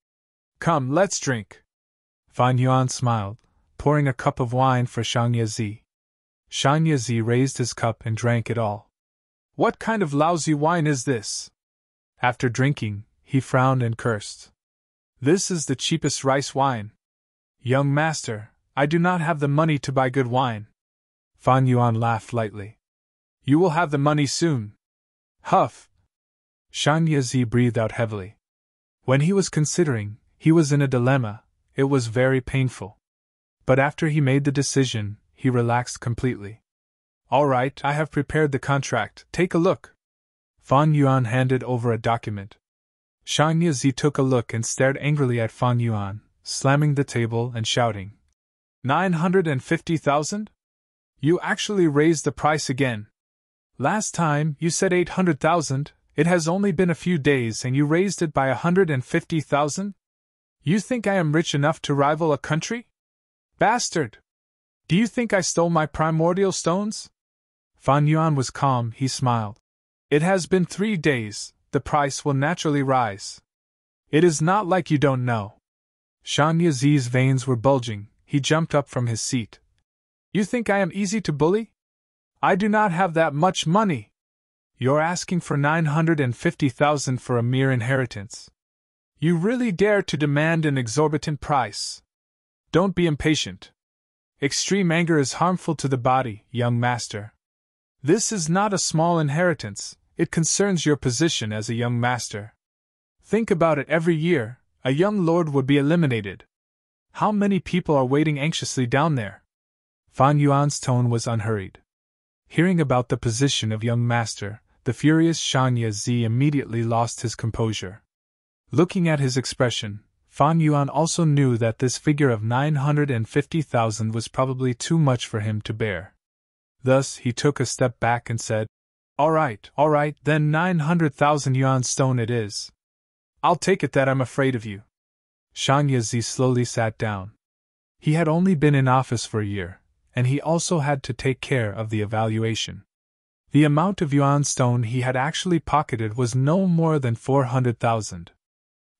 Come, let's drink. Fan Yuan smiled, pouring a cup of wine for Shan Ye. Shan Ye raised his cup and drank it all. What kind of lousy wine is this? After drinking, he frowned and cursed. This is the cheapest rice wine. Young master, I do not have the money to buy good wine. Fan Yuan laughed lightly. You will have the money soon. Huff! Shan Ye breathed out heavily. When he was considering, he was in a dilemma, it was very painful. But after he made the decision, he relaxed completely. All right, I have prepared the contract, take a look. Fan Yuan handed over a document. Shan Ye took a look and stared angrily at Fan Yuan, slamming the table and shouting. 950,000? You actually raised the price again. Last time, you said 800,000, it has only been a few days and you raised it by 150,000? You think I am rich enough to rival a country? Bastard! Do you think I stole my primordial stones? Fan Yuan was calm, he smiled. It has been 3 days, the price will naturally rise. It is not like you don't know. Shan Ye's veins were bulging, he jumped up from his seat. You think I am easy to bully? I do not have that much money. You're asking for 950,000 for a mere inheritance. You really dare to demand an exorbitant price? Don't be impatient. Extreme anger is harmful to the body, young master. This is not a small inheritance, it concerns your position as a young master. Think about it, every year, a young lord would be eliminated. How many people are waiting anxiously down there? Fan Yuan's tone was unhurried. Hearing about the position of young master, the furious Shan Yi immediately lost his composure. Looking at his expression, Fan Yuan also knew that this figure of 950,000 was probably too much for him to bear. Thus, he took a step back and said, all right, then 900,000 yuan stone it is. I'll take it that I'm afraid of you. Shan Yi slowly sat down. He had only been in office for a year, and he also had to take care of the evaluation. The amount of yuan stone he had actually pocketed was no more than 400,000.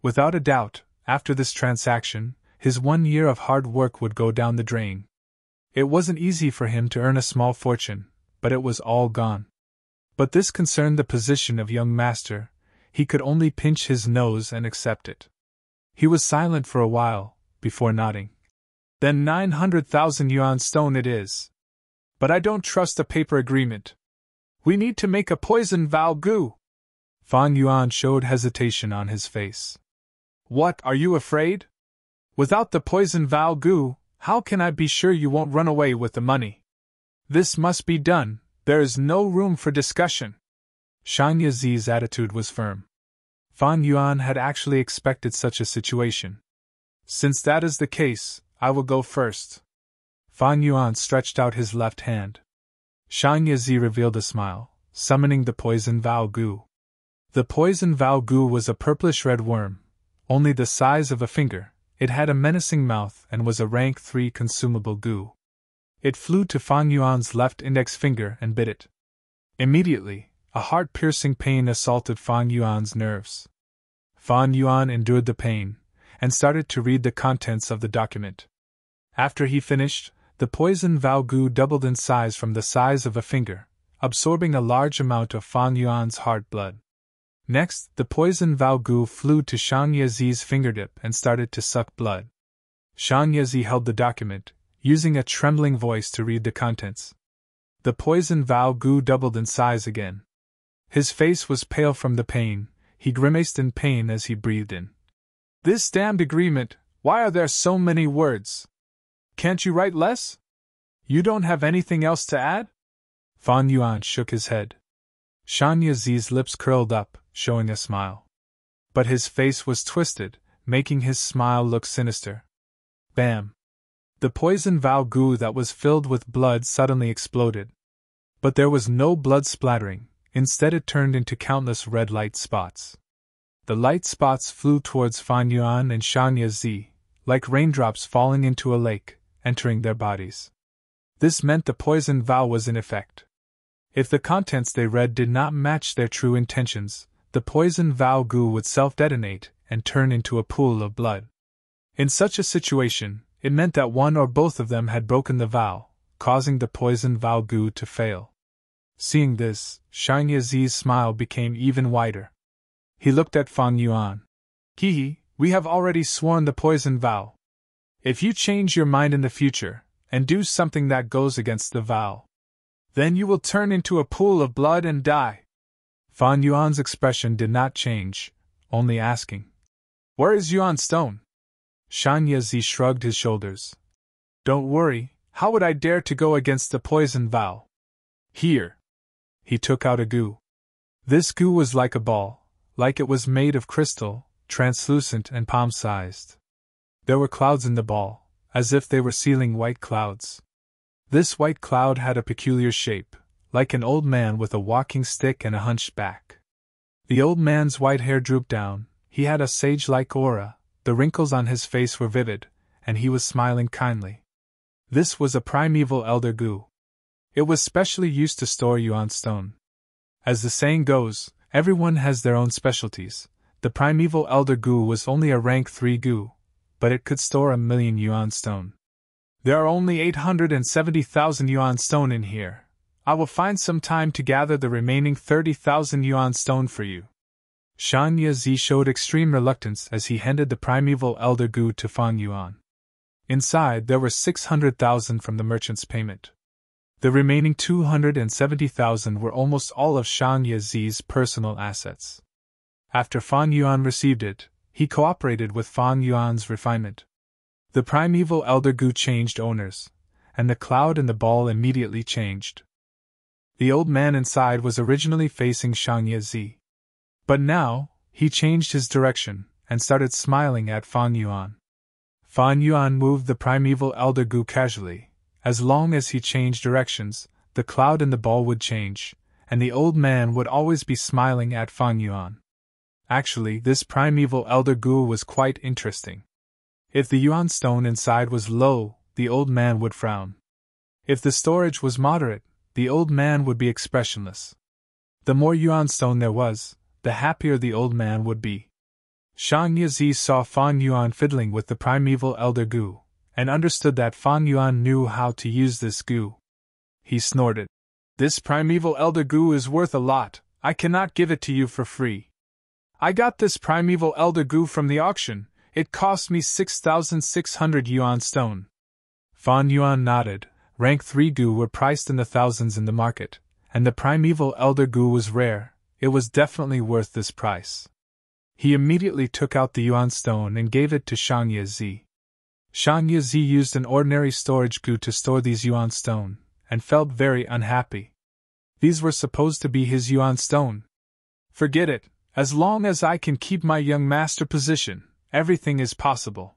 Without a doubt, after this transaction, his 1 year of hard work would go down the drain. It wasn't easy for him to earn a small fortune, but it was all gone. But this concerned the position of young master. He could only pinch his nose and accept it. He was silent for a while, before nodding. Then 900,000 yuan stone it is. But I don't trust a paper agreement. We need to make a poison vow gu. Fan Yuan showed hesitation on his face. What, are you afraid? Without the poison vow gu, how can I be sure you won't run away with the money? This must be done, there is no room for discussion. Shan Yi's attitude was firm. Fan Yuan had actually expected such a situation. Since that is the case, I will go first. Fan Yuan stretched out his left hand. Shan Yi revealed a smile, summoning the poison vow gu. The poison vow gu was a purplish-red worm, only the size of a finger. It had a menacing mouth and was a rank 3 consumable gu. It flew to Fan Yuan's left index finger and bit it. Immediately, a heart-piercing pain assaulted Fan Yuan's nerves. Fan Yuan endured the pain, and started to read the contents of the document. After he finished, the poison vow gu doubled in size from the size of a finger, absorbing a large amount of Fan Yuan's heart blood. Next, the poison vow gu flew to Shan Yi's fingertip and started to suck blood. Shan Yi held the document, using a trembling voice to read the contents. The poison vow gu doubled in size again. His face was pale from the pain, he grimaced in pain as he breathed in. This damned agreement, why are there so many words? Can't you write less? You don't have anything else to add? Fan Yuan shook his head. Shan Yi's lips curled up, showing a smile. But his face was twisted, making his smile look sinister. Bam! The poison vow gu that was filled with blood suddenly exploded. But there was no blood splattering, instead it turned into countless red light spots. The light spots flew towards Fan Yuan and Shan Yi, like raindrops falling into a lake, entering their bodies. This meant the poison vow was in effect. If the contents they read did not match their true intentions, the poison vow gu would self-detonate and turn into a pool of blood. In such a situation, it meant that one or both of them had broken the vow, causing the poison vow gu to fail. Seeing this, Shan Yi's smile became even wider. He looked at Fan Yuan. We have already sworn the poison vow. If you change your mind in the future, and do something that goes against the vow, then you will turn into a pool of blood and die. Fan Yuan's expression did not change, only asking, Where is Yuan stone? Shan Yi shrugged his shoulders. Don't worry, how would I dare to go against the poison vow? Here. He took out a gu. This gu was like a ball, like it was made of crystal, translucent and palm-sized. There were clouds in the ball, as if they were sealing white clouds. This white cloud had a peculiar shape, like an old man with a walking stick and a hunched back. The old man's white hair drooped down, he had a sage-like aura, the wrinkles on his face were vivid, and he was smiling kindly. This was a primeval elder gu. It was specially used to store yuan stone. As the saying goes, everyone has their own specialties. The primeval elder gu was only a rank 3 gu, but it could store 1,000,000 yuan stone. There are only 870,000 yuan stone in here. I will find some time to gather the remaining 30,000 yuan stone for you. Shan Yi showed extreme reluctance as he handed the primeval elder Gu to Fan Yuan. Inside there were 600,000 from the merchant's payment. The remaining 270,000 were almost all of Shan Yi's personal assets. After Fan Yuan received it, he cooperated with Fan Yuan's refinement. The primeval elder Gu changed owners, and the cloud and the ball immediately changed. The old man inside was originally facing Shan Yi. But now, he changed his direction, and started smiling at Fan Yuan. Fan Yuan moved the primeval elder Gu casually. As long as he changed directions, the cloud and the ball would change, and the old man would always be smiling at Fan Yuan. Actually, this primeval elder Gu was quite interesting. If the yuan stone inside was low, the old man would frown. If the storage was moderate, the old man would be expressionless. The more yuan stone there was, the happier the old man would be. Shan Yi saw Fan Yuan fiddling with the primeval elder Gu, and understood that Fan Yuan knew how to use this Gu. He snorted. "This primeval elder Gu is worth a lot, I cannot give it to you for free. I got this primeval elder Gu from the auction, it cost me 6,600 yuan stone." Fan Yuan nodded. Rank 3 Gu were priced in the thousands in the market, and the primeval elder Gu was rare, it was definitely worth this price. He immediately took out the yuan stone and gave it to Shan Yi. Shan Yi used an ordinary storage Gu to store these yuan stone, and felt very unhappy. These were supposed to be his yuan stone. "Forget it, as long as I can keep my young master position, everything is possible.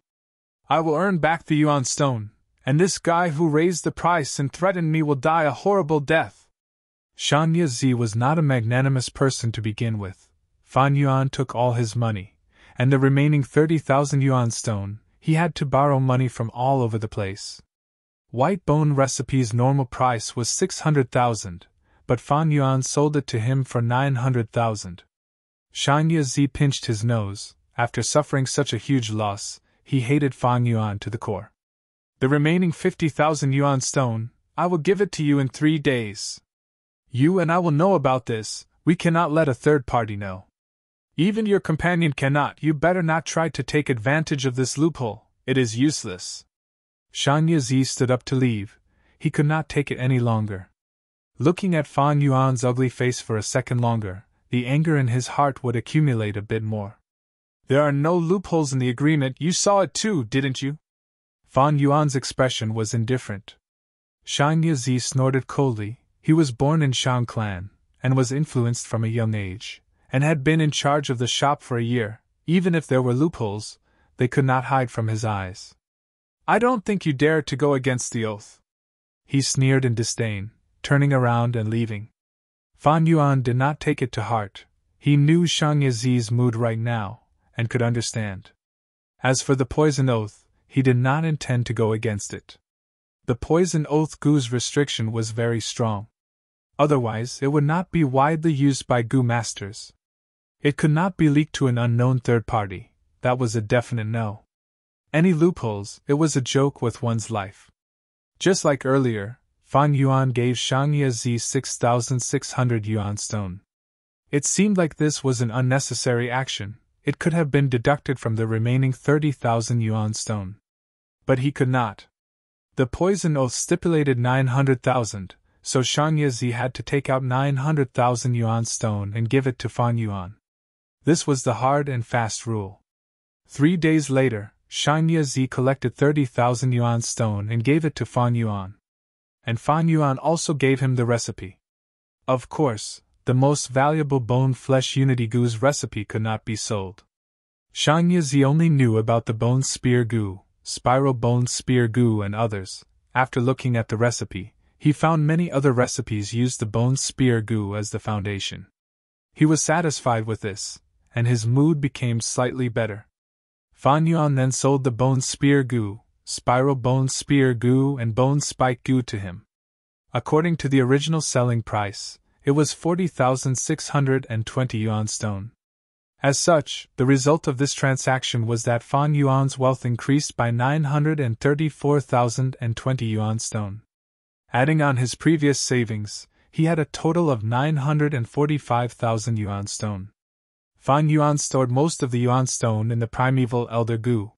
I will earn back the yuan stone, and this guy who raised the price and threatened me will die a horrible death." Shan Yi was not a magnanimous person to begin with. Fan Yuan took all his money, and the remaining 30,000 yuan stone, he had to borrow money from all over the place. White bone recipe's normal price was 600,000, but Fan Yuan sold it to him for 900,000. Shan Yi pinched his nose. After suffering such a huge loss, he hated Fan Yuan to the core. "The remaining 50,000 yuan stone, I will give it to you in 3 days. You and I will know about this, we cannot let a third party know. Even your companion cannot, you better not try to take advantage of this loophole, it is useless." Shan Yi stood up to leave, he could not take it any longer. Looking at Fan Yuan's ugly face for a second longer, the anger in his heart would accumulate a bit more. "There are no loopholes in the agreement, you saw it too, didn't you?" Fan Yuan's expression was indifferent. Shan Yi snorted coldly. He was born in Shang clan, and was influenced from a young age, and had been in charge of the shop for a year. Even if there were loopholes, they could not hide from his eyes. "I don't think you dare to go against the oath," he sneered in disdain, turning around and leaving. Fan Yuan did not take it to heart. He knew Shan Yi's mood right now, and could understand. As for the poison oath, he did not intend to go against it. The poison oath Gu's restriction was very strong. Otherwise, it would not be widely used by Gu masters. It could not be leaked to an unknown third party, that was a definite no. Any loopholes, it was a joke with one's life. Just like earlier, Fan Yuan gave Shan Yi 6,600 yuan stone. It seemed like this was an unnecessary action, it could have been deducted from the remaining 30,000 yuan stone. But he could not. The poison oath stipulated 900,000, so Shan Yi had to take out 900,000 yuan stone and give it to Fan Yuan. This was the hard and fast rule. 3 days later, Shan Yi collected 30,000 yuan stone and gave it to Fan Yuan. And Fan Yuan also gave him the recipe. Of course, the most valuable bone-flesh unity Gu's recipe could not be sold. Shan Yi only knew about the bone spear Gu, spiral bone spear Gu and others. After looking at the recipe, he found many other recipes used the bone spear Gu as the foundation. He was satisfied with this, and his mood became slightly better. Fan Yuan then sold the bone spear Gu, spiral bone spear Gu and bone spike Gu to him. According to the original selling price, it was 40,620 yuan stone. As such, the result of this transaction was that Fan Yuan's wealth increased by 934,020 yuan stone. Adding on his previous savings, he had a total of 945,000 yuan stone. Fan Yuan stored most of the yuan stone in the primeval Elder Gu.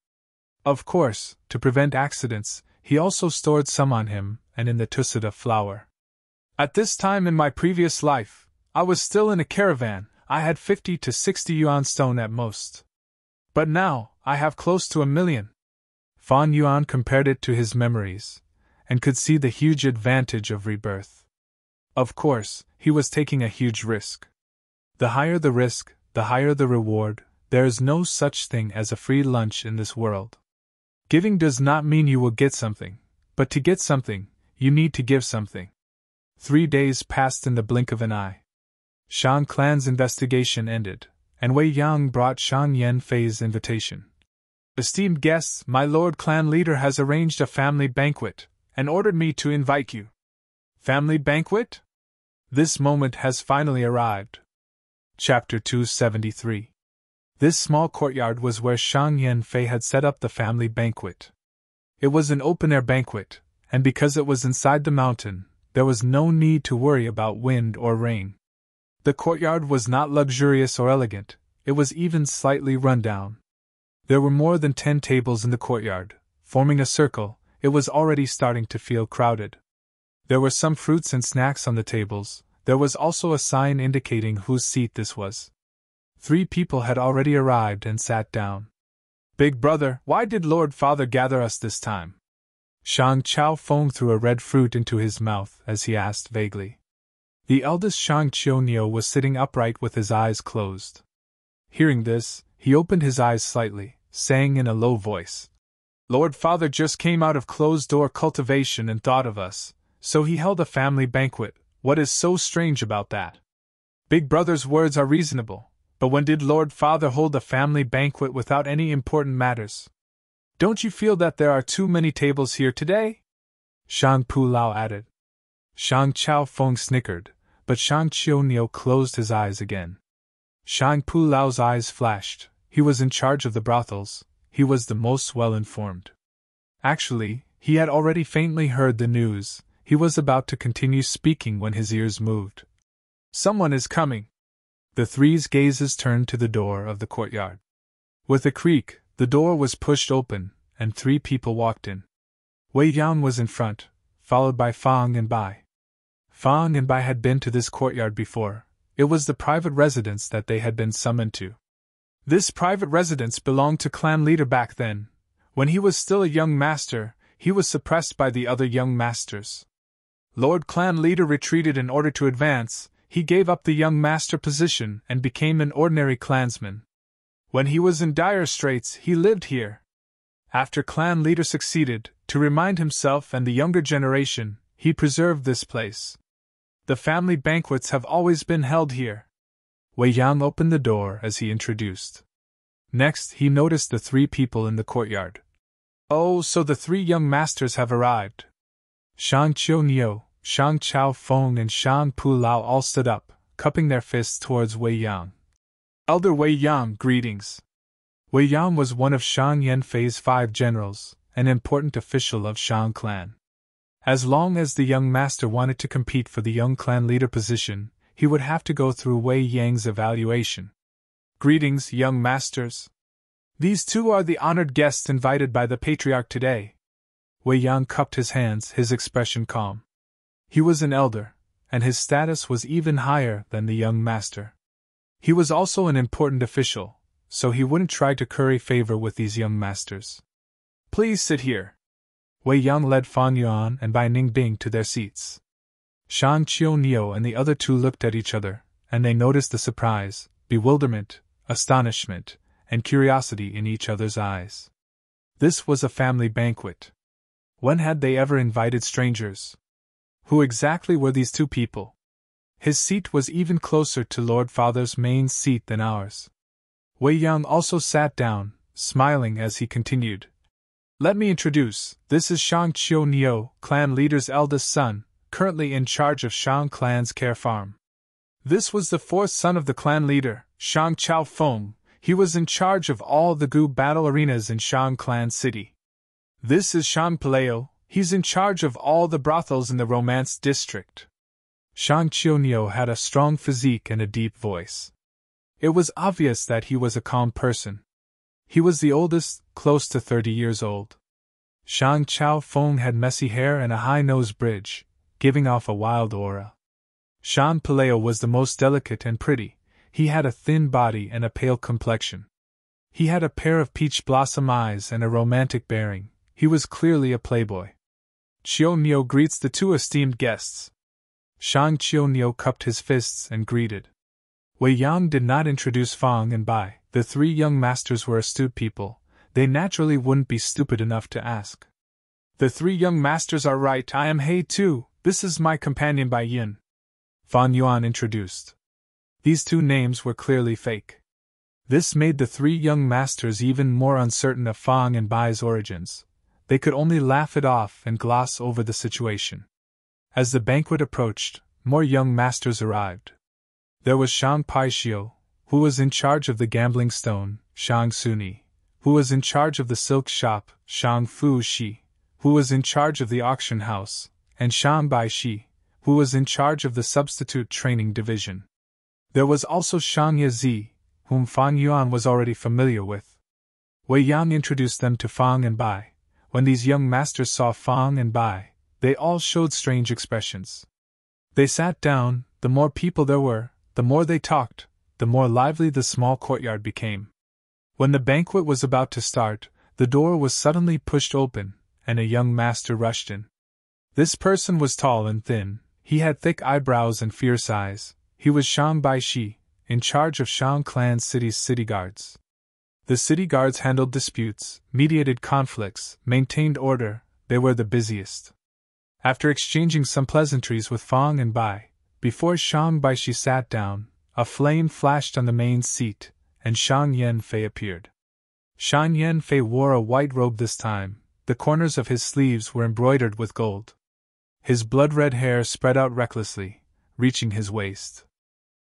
Of course, to prevent accidents, he also stored some on him and in the tusita flower. At this time in my previous life, I was still in a caravan. I had 50 to 60 yuan stone at most. But now, I have close to 1 million. Fan Yuan compared it to his memories, and could see the huge advantage of rebirth. Of course, he was taking a huge risk. The higher the risk, the higher the reward. There is no such thing as a free lunch in this world. Giving does not mean you will get something, but to get something, you need to give something. 3 days passed in the blink of an eye. Shang clan's investigation ended, and Wei Yang brought Shang Yanfei's invitation. Esteemed guests, my Lord Clan Leader has arranged a family banquet, and ordered me to invite you. Family banquet? This moment has finally arrived. Chapter 273. This small courtyard was where Shang Yanfei had set up the family banquet. It was an open-air banquet, and because it was inside the mountain, there was no need to worry about wind or rain. The courtyard was not luxurious or elegant, it was even slightly run down. There were more than 10 tables in the courtyard, forming a circle. It was already starting to feel crowded. There were some fruits and snacks on the tables. There was also a sign indicating whose seat this was. 3 people had already arrived and sat down. Big brother, why did Lord Father gather us this time? Shang Chao Feng threw a red fruit into his mouth as he asked vaguely. The eldest Shang Chionio was sitting upright with his eyes closed. Hearing this, he opened his eyes slightly, saying in a low voice, Lord Father just came out of closed-door cultivation and thought of us, so he held a family banquet. What is so strange about that? Big brother's words are reasonable, but when did Lord Father hold a family banquet without any important matters? Don't you feel that there are too many tables here today? Shang Pu Lao added. Shang Chao Feng snickered, but Shang Chionio closed his eyes again. Shang Pu Lao's eyes flashed. He was in charge of the brothels. He was the most well-informed. Actually, he had already faintly heard the news. He was about to continue speaking when his ears moved. Someone is coming. The 3's gazes turned to the door of the courtyard. With a creak, the door was pushed open, and 3 people walked in. Wei Yang was in front, followed by Fang and Bai. Fang and Bai had been to this courtyard before. It was the private residence that they had been summoned to. This private residence belonged to Clan Leader back then. When he was still a young master, he was suppressed by the other young masters. Lord Clan Leader retreated in order to advance. He gave up the young master position and became an ordinary clansman. When he was in dire straits, he lived here. After Clan Leader succeeded, to remind himself and the younger generation, he preserved this place. The family banquets have always been held here. Wei Yang opened the door as he introduced. Next, he noticed the 3 people in the courtyard. Oh, so the 3 young masters have arrived. Shang Chionio, Shang Chao Feng and Shang Pu Lao all stood up, cupping their fists towards Wei Yang. Elder Wei Yang, greetings. Wei Yang was one of Shang Yanfei's 5 generals, an important official of Shang clan. As long as the young master wanted to compete for the young clan leader position, he would have to go through Wei Yang's evaluation. Greetings, young masters. These 2 are the honored guests invited by the patriarch today. Wei Yang cupped his hands, his expression calm. He was an elder, and his status was even higher than the young master. He was also an important official, so he wouldn't try to curry favor with these young masters. Please sit here. Wei Yang led Fan Yuan and Bai Ningbing to their seats. Shang Chionio and the other 2 looked at each other, and they noticed the surprise, bewilderment, astonishment, and curiosity in each other's eyes. This was a family banquet. When had they ever invited strangers? Who exactly were these 2 people? His seat was even closer to Lord Father's main seat than ours. Wei Yang also sat down, smiling as he continued. Let me introduce, this is Shang Chionio, clan leader's eldest son, currently in charge of Shang clan's care farm. This was the 4th son of the clan leader, Shang Chao Feng. He was in charge of all the Gu battle arenas in Shang clan city. This is Shang Paleo, he's in charge of all the brothels in the Romance district. Shang Qiuniu had a strong physique and a deep voice. It was obvious that he was a calm person. He was the oldest, close to 30 years old. Shang Chao Feng had messy hair and a high nose bridge, giving off a wild aura. Shan Paleo was the most delicate and pretty. He had a thin body and a pale complexion. He had a pair of peach blossom eyes and a romantic bearing. He was clearly a playboy. Qiu Nio greets the two esteemed guests. Shang Qiu Nio cupped his fists and greeted. Wei Yang did not introduce Fang and Bai. The three young masters were astute people. They naturally wouldn't be stupid enough to ask. The three young masters are right. I am He too. This is my companion Bai Yin. Fan Yuan introduced. These two names were clearly fake. This made the three young masters even more uncertain of Fang and Bai's origins. They could only laugh it off and gloss over the situation. As the banquet approached, more young masters arrived. There was Shang Paixio, who was in charge of the gambling stone, Shang Suni, who was in charge of the silk shop, Shang Fu Shi, who was in charge of the auction house, and Shang Bai Shi, who was in charge of the substitute training division. There was also Shang Yazi, whom Fan Yuan was already familiar with. Wei Yang introduced them to Fang and Bai. When these young masters saw Fang and Bai, they all showed strange expressions. They sat down. The more people there were, the more they talked, the more lively the small courtyard became. When the banquet was about to start, the door was suddenly pushed open, and a young master rushed in. This person was tall and thin. He had thick eyebrows and fierce eyes. He was Shang Baishi, in charge of Shang Clan City's city guards. The city guards handled disputes, mediated conflicts, maintained order. They were the busiest. After exchanging some pleasantries with Fang and Bai, before Shang Baishi sat down, a flame flashed on the main seat, and Shang Yanfei appeared. Shang Yanfei wore a white robe this time. The corners of his sleeves were embroidered with gold. His blood-red hair spread out recklessly, reaching his waist.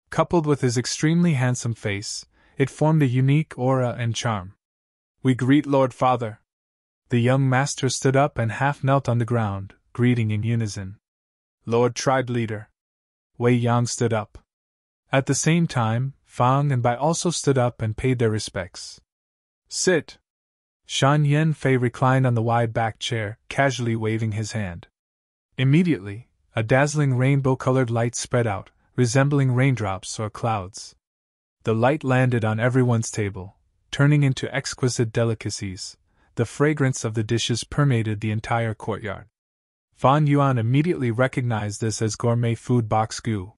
Coupled with his extremely handsome face, it formed a unique aura and charm. We greet Lord Father. The young master stood up and half knelt on the ground, greeting in unison. Lord Tribe Leader. Wei Yang stood up. At the same time, Fang and Bai also stood up and paid their respects. Sit. Shan Yanfei reclined on the wide-backed chair, casually waving his hand. Immediately, a dazzling rainbow-colored light spread out, resembling raindrops or clouds. The light landed on everyone's table, turning into exquisite delicacies. The fragrance of the dishes permeated the entire courtyard. Fan Yuan immediately recognized this as gourmet food box goo.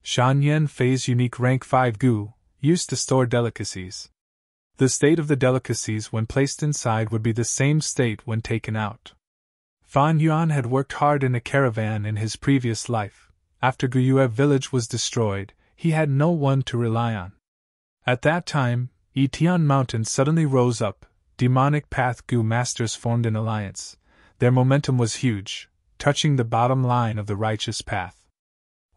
Shan Yanfei's unique rank 5 goo, used to store delicacies. The state of the delicacies when placed inside would be the same state when taken out. Fan Yuan had worked hard in a caravan in his previous life. After Guyue village was destroyed, he had no one to rely on. At that time, Yitian Mountain suddenly rose up. Demonic Path Gu masters formed an alliance. Their momentum was huge, touching the bottom line of the righteous path.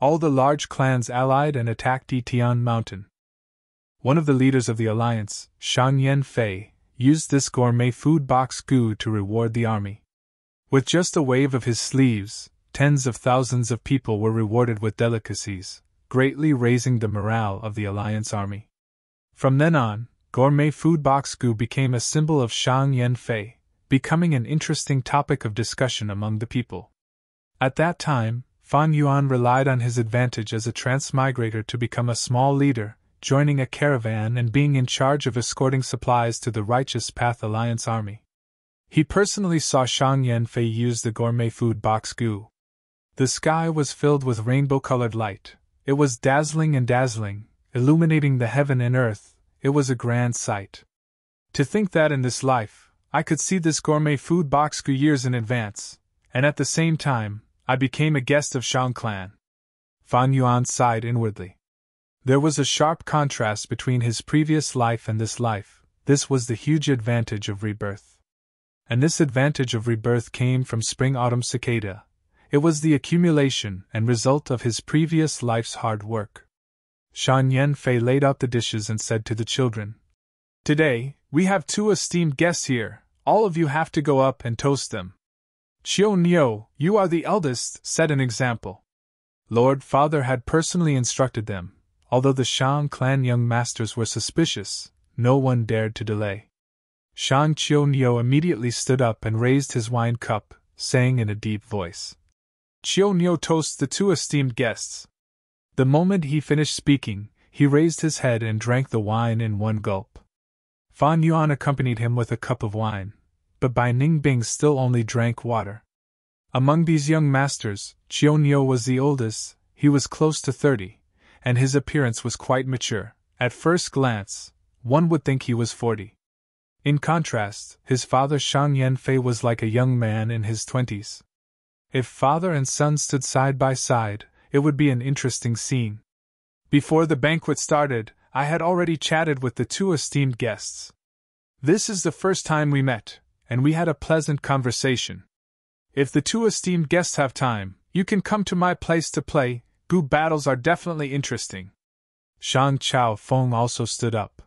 All the large clans allied and attacked Yitian Mountain. One of the leaders of the alliance, Shang Yanfei, used this gourmet food box goo to reward the army. With just a wave of his sleeves, tens of thousands of people were rewarded with delicacies, greatly raising the morale of the alliance army. From then on, gourmet food box goo became a symbol of Shang Yanfei, becoming an interesting topic of discussion among the people. At that time, Fan Yuan relied on his advantage as a transmigrator to become a small leader, joining a caravan and being in charge of escorting supplies to the Righteous Path Alliance army. He personally saw Shang Yanfei use the gourmet food box goo. The sky was filled with rainbow-colored light. It was dazzling and dazzling, illuminating the heaven and earth. It was a grand sight. To think that in this life, I could see this gourmet food box goo years in advance, and at the same time, I became a guest of Shang Clan. Fan Yuan sighed inwardly. There was a sharp contrast between his previous life and this life. This was the huge advantage of rebirth. And this advantage of rebirth came from spring-autumn cicada. It was the accumulation and result of his previous life's hard work. Shang Yanfei laid out the dishes and said to the children, Today, we have 2 esteemed guests here. All of you have to go up and toast them. Qiu Nio, you are the eldest, set an example. Lord Father had personally instructed them. Although the Shang clan young masters were suspicious, no one dared to delay. Shang Qiu immediately stood up and raised his wine cup, saying in a deep voice, "Qiu toasts the two esteemed guests." The moment he finished speaking, he raised his head and drank the wine in one gulp. Fan Yuan accompanied him with a cup of wine, but Bai Ningbing still only drank water. Among these young masters, Qiu was the oldest. He was close to 30, and his appearance was quite mature. At first glance, one would think he was 40. In contrast, his father Shang Yanfei was like a young man in his 20s. If father and son stood side by side, it would be an interesting scene. Before the banquet started, I had already chatted with the two esteemed guests. This is the first time we met, and we had a pleasant conversation. If the two esteemed guests have time, you can come to my place to play. Gu battles are definitely interesting. Shang Chao Feng also stood up.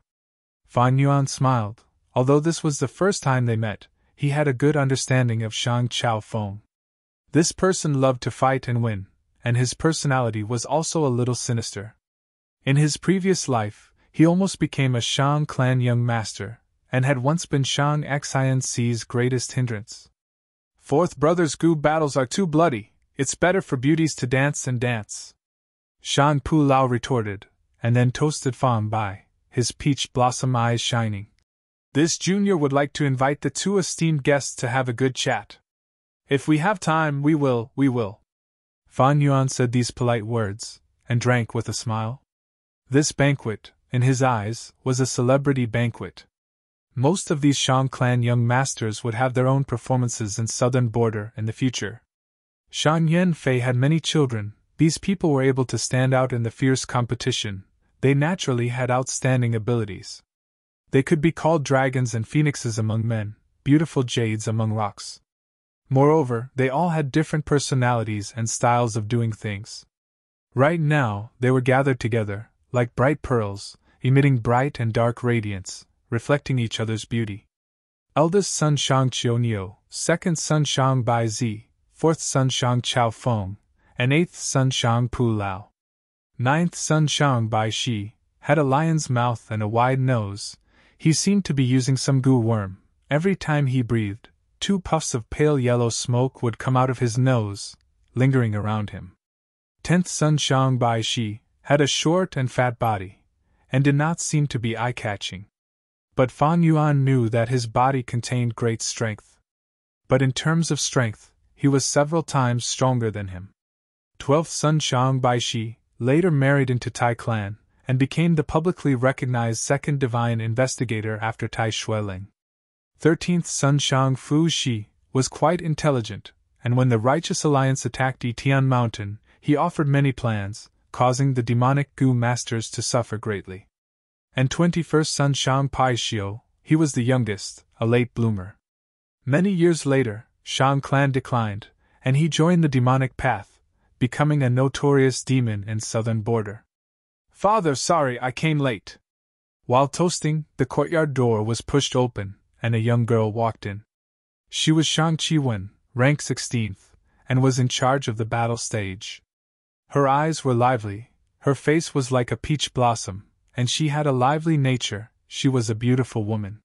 Fan Yuan smiled. Although this was the first time they met, he had a good understanding of Shang Chao Feng. This person loved to fight and win, and his personality was also a little sinister. In his previous life, he almost became a Shang clan young master, and had once been Shang Xian's greatest hindrance. Fourth brother's Gu battles are too bloody, it's better for beauties to dance and dance. Shang Pu Lao retorted, and then toasted Fan Bai, his peach blossom eyes shining. This junior would like to invite the two esteemed guests to have a good chat. If we have time, we will. Fan Yuan said these polite words, and drank with a smile. This banquet, in his eyes, was a celebrity banquet. Most of these Shang clan young masters would have their own performances in southern border in the future. Shang Yanfei had many children. These people were able to stand out in the fierce competition. They naturally had outstanding abilities. They could be called dragons and phoenixes among men, beautiful jades among rocks. Moreover, they all had different personalities and styles of doing things. Right now, they were gathered together, like bright pearls, emitting bright and dark radiance, reflecting each other's beauty. Eldest son Shang Qiu, second son Shang Bai Zi, fourth son Shang Chao Feng, and eighth son Shang Pu Lao. Ninth son Shang Bai Shi had a lion's mouth and a wide nose. He seemed to be using some goo worm. Every time he breathed, 2 puffs of pale yellow smoke would come out of his nose, lingering around him. 10th son Shang Bai Shi had a short and fat body, and did not seem to be eye-catching. But Fan Yuan knew that his body contained great strength. But in terms of strength, he was several times stronger than him. 12th son Shang Bai Shi later married into Tai clan, and became the publicly recognized second divine investigator after Tai Shueling. 13th son Shang Fu Shi was quite intelligent, and when the Righteous Alliance attacked Yitian Mountain, he offered many plans, causing the demonic Gu masters to suffer greatly. And 21st son Shang Pai Xiu, he was the youngest, a late bloomer. Many years later, Shang clan declined, and he joined the demonic path, becoming a notorious demon in southern border. Father, sorry I came late. While toasting, the courtyard door was pushed open, and a young girl walked in. She was Shang Qiwen, rank 16th, and was in charge of the battle stage. Her eyes were lively, her face was like a peach blossom, and she had a lively nature. She was a beautiful woman.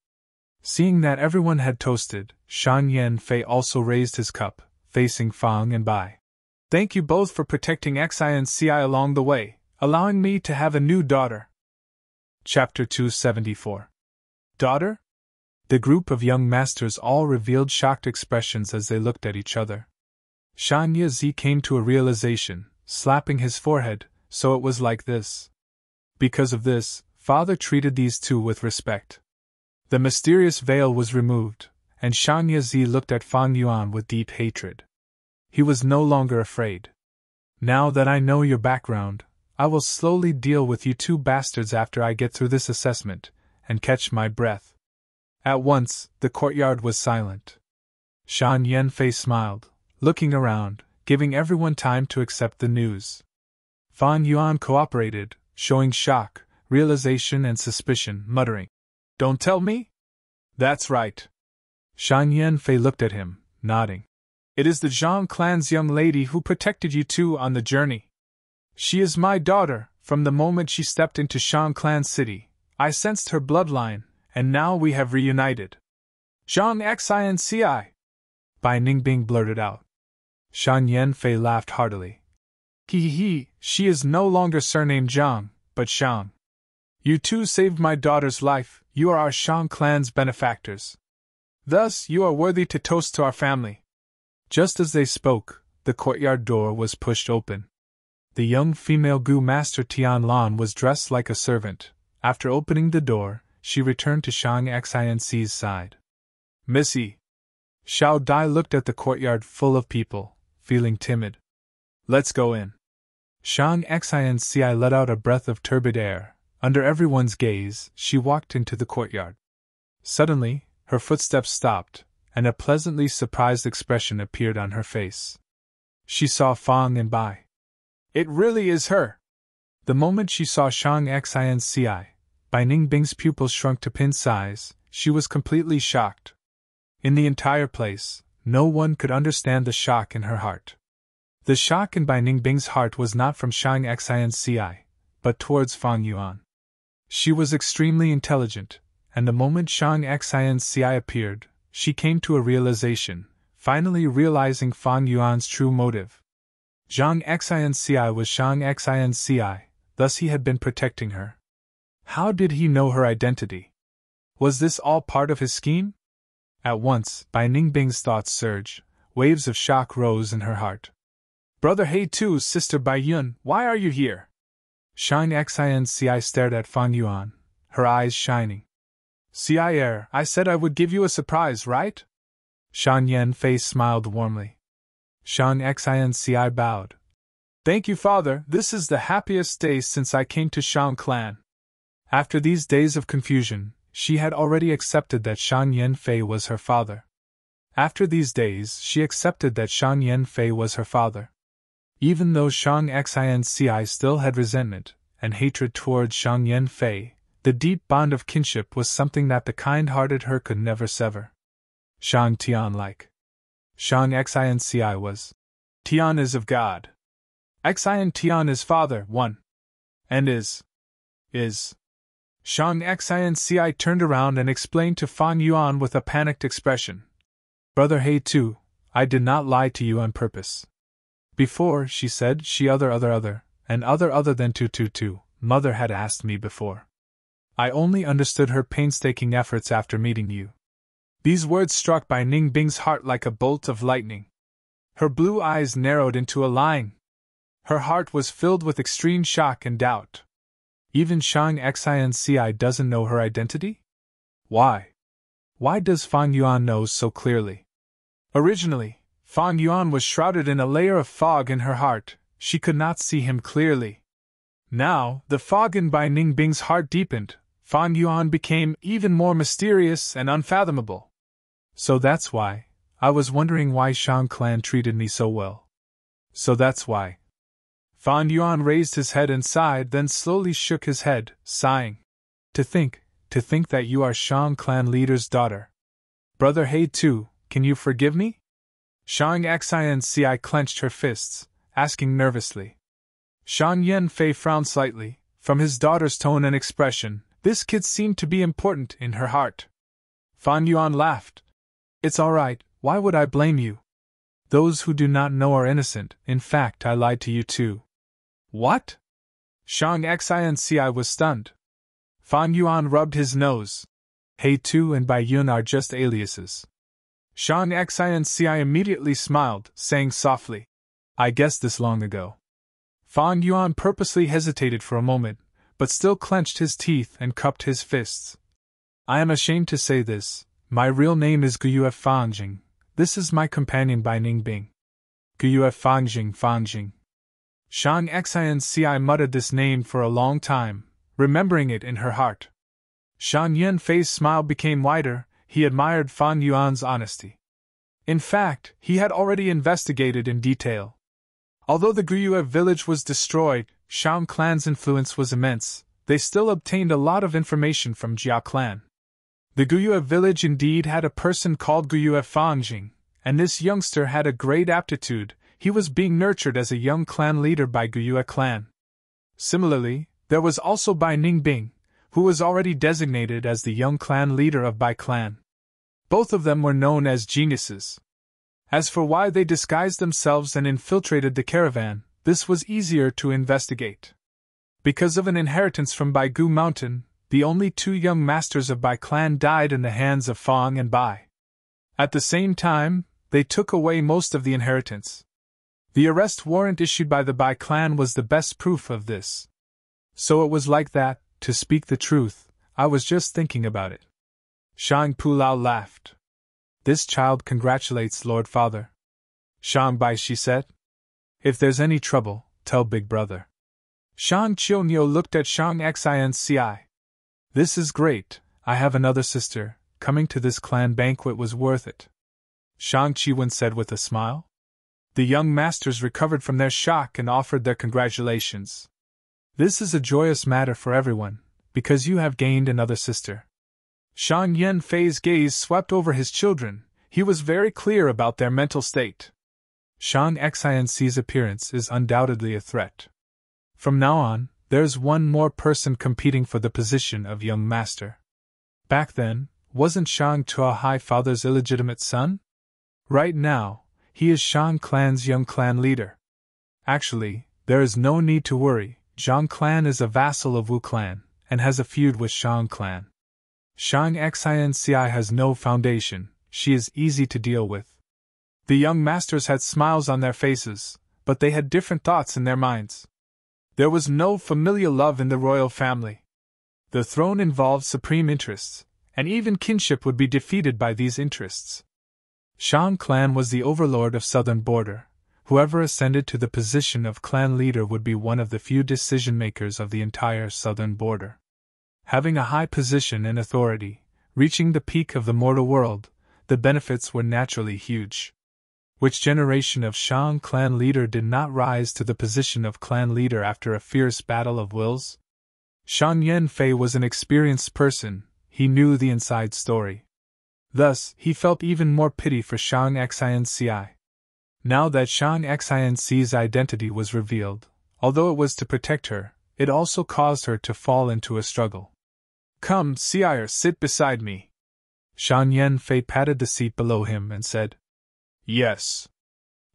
Seeing that everyone had toasted, Shang Yanfei also raised his cup, facing Fang and Bai. Thank you both for protecting Xinci along the way, allowing me to have a new daughter. Chapter 274. Daughter? The group of young masters all revealed shocked expressions as they looked at each other. Shan Yi came to a realization, slapping his forehead, so it was like this. Because of this, father treated these two with respect. The mysterious veil was removed, and Shang Yi looked at Fang Yuan with deep hatred. He was no longer afraid. Now that I know your background, I will slowly deal with you two bastards after I get through this assessment, and catch my breath. At once, the courtyard was silent. Shan Yanfei smiled, looking around, giving everyone time to accept the news. Fan Yuan cooperated, showing shock, realization and suspicion, muttering, "Don't tell me?" "That's right." Shan Yanfei looked at him, nodding. "It is the Zhang clan's young lady who protected you two on the journey." She is my daughter. From the moment she stepped into Shang Clan City, I sensed her bloodline, and now we have reunited. Zhang Xinci, Bai Ningbing blurted out. Shan Yanfei laughed heartily. He, she is no longer surnamed Zhang, but Shang. You too saved my daughter's life, you are our Shang clan's benefactors. Thus, you are worthy to toast to our family. Just as they spoke, the courtyard door was pushed open. The young female Gu Master Tian Lan was dressed like a servant. After opening the door, she returned to Shang Xinci's side. Missy. Xiao Dai looked at the courtyard full of people, feeling timid. Let's go in. Shang Xinci let out a breath of turbid air. Under everyone's gaze, she walked into the courtyard. Suddenly, her footsteps stopped, and a pleasantly surprised expression appeared on her face. She saw Fang and Bai. It really is her! The moment she saw Shang Xinci, Bai Ningbing's pupils shrunk to pin size. She was completely shocked. In the entire place, no one could understand the shock in her heart. The shock in Bai Ningbing's heart was not from Shang Xinci, but towards Fang Yuan. She was extremely intelligent, and the moment Shang Xinci appeared, she came to a realization, finally realizing Fang Yuan's true motive. Zhang Xinci was Shang Xinci, thus he had been protecting her. How did he know her identity? Was this all part of his scheme? At once, Bai Ningbing's thoughts surged, waves of shock rose in her heart. Brother He Tu, Sister Bai Yun, why are you here? Shang Xinci stared at Fang Yuan, her eyes shining. Sire, I said I would give you a surprise, right? Shan Yanfei smiled warmly. Shang Xinci bowed. Thank you, Father, this is the happiest day since I came to Shang Clan. After these days of confusion, she had already accepted that Shang Yanfei was her father. After these days, she accepted that Shang Yanfei was her father. Even though Shang Xinci still had resentment and hatred towards Shang Yanfei, the deep bond of kinship was something that the kind-hearted her could never sever. Shang Tian-like. Shang Xinci was. Tian is of God. Tian is father, one. And is. Shang Xinci turned around and explained to Fang Yuan with a panicked expression. Brother He Tu, I did not lie to you on purpose. Before, she said, she other than two, mother had asked me before. I only understood her painstaking efforts after meeting you. These words struck Bai Ningbing's heart like a bolt of lightning. Her blue eyes narrowed into a line. Her heart was filled with extreme shock and doubt. Even Shang Xinci doesn't know her identity? Why? Why does Fang Yuan know so clearly? Originally, Fang Yuan was shrouded in a layer of fog in her heart. She could not see him clearly. Now, the fog in Bai Ningbing's heart deepened. Fang Yuan became even more mysterious and unfathomable. So that's why. I was wondering why Shang Clan treated me so well. So that's why. Fang Yuan raised his head and sighed, then slowly shook his head, sighing. To think that you are Shang Clan leader's daughter. Brother He Tu, can you forgive me? Shang Xinci clenched her fists, asking nervously. Shang Yanfei frowned slightly. From his daughter's tone and expression, this kid seemed to be important in her heart. Fang Yuan laughed. It's all right, why would I blame you? Those who do not know are innocent, in fact I lied to you too. What? Shang Xinci was stunned. Fang Yuan rubbed his nose. He Tu and Bai Yun are just aliases. Shang Xinci immediately smiled, saying softly, I guessed this long ago. Fang Yuan purposely hesitated for a moment, but still clenched his teeth and cupped his fists. I am ashamed to say this, my real name is Guyue Fangjing. This is my companion Bai Ningbing. Guyue Fangjing. Shang Xinci muttered this name for a long time, remembering it in her heart. Shang Yanfei's smile became wider. He admired Fang Yuan's honesty. In fact, he had already investigated in detail. Although the Guyue village was destroyed, Shang Clan's influence was immense. They still obtained a lot of information from Jia Clan. The Guyue village indeed had a person called Guyue Fangjing, and this youngster had a great aptitude. he was being nurtured as a young clan leader by Guyue clan. Similarly, there was also Bai Ningbing, who was already designated as the young clan leader of Bai clan. Both of them were known as geniuses. As for why they disguised themselves and infiltrated the caravan, this was easier to investigate. Because of an inheritance from Bai Gu Mountain, the only two young masters of Bai clan died in the hands of Fong and Bai. At the same time, they took away most of the inheritance. The arrest warrant issued by the Bai clan was the best proof of this. So it was like that, to speak the truth, I was just thinking about it. Shang Pulao laughed. This child congratulates Lord Father. Shang Bai, she said. If there's any trouble, tell Big Brother. Shang Chionyo looked at Shang Xinci. This is great, I have another sister, coming to this clan banquet was worth it. Shang Chiwen said with a smile. The young masters recovered from their shock and offered their congratulations. This is a joyous matter for everyone, because you have gained another sister. Shang Yanfei's gaze swept over his children, he was very clear about their mental state. Shang Xinci's appearance is undoubtedly a threat. From now on, there's one more person competing for the position of young master. Back then, wasn't Shang Tuahai father's illegitimate son? Right now, he is Shang clan's young clan leader. Actually, there is no need to worry, Zhang clan is a vassal of Wu clan, and has a feud with Shang clan. Shang Xinci has no foundation, she is easy to deal with. The young masters had smiles on their faces, but they had different thoughts in their minds. There was no familial love in the royal family. The throne involved supreme interests, and even kinship would be defeated by these interests. Shang clan was the overlord of southern border. Whoever ascended to the position of clan leader would be one of the few decision-makers of the entire southern border. Having a high position and authority, reaching the peak of the mortal world, the benefits were naturally huge. Which generation of Shang clan leader did not rise to the position of clan leader after a fierce battle of wills? Shang Yanfei was an experienced person, he knew the inside story. Thus, he felt even more pity for Shang Xinci. Now that Shang Xinci's identity was revealed, although it was to protect her, it also caused her to fall into a struggle. Come, sire, sit beside me. Shang Yanfei patted the seat below him and said, Yes.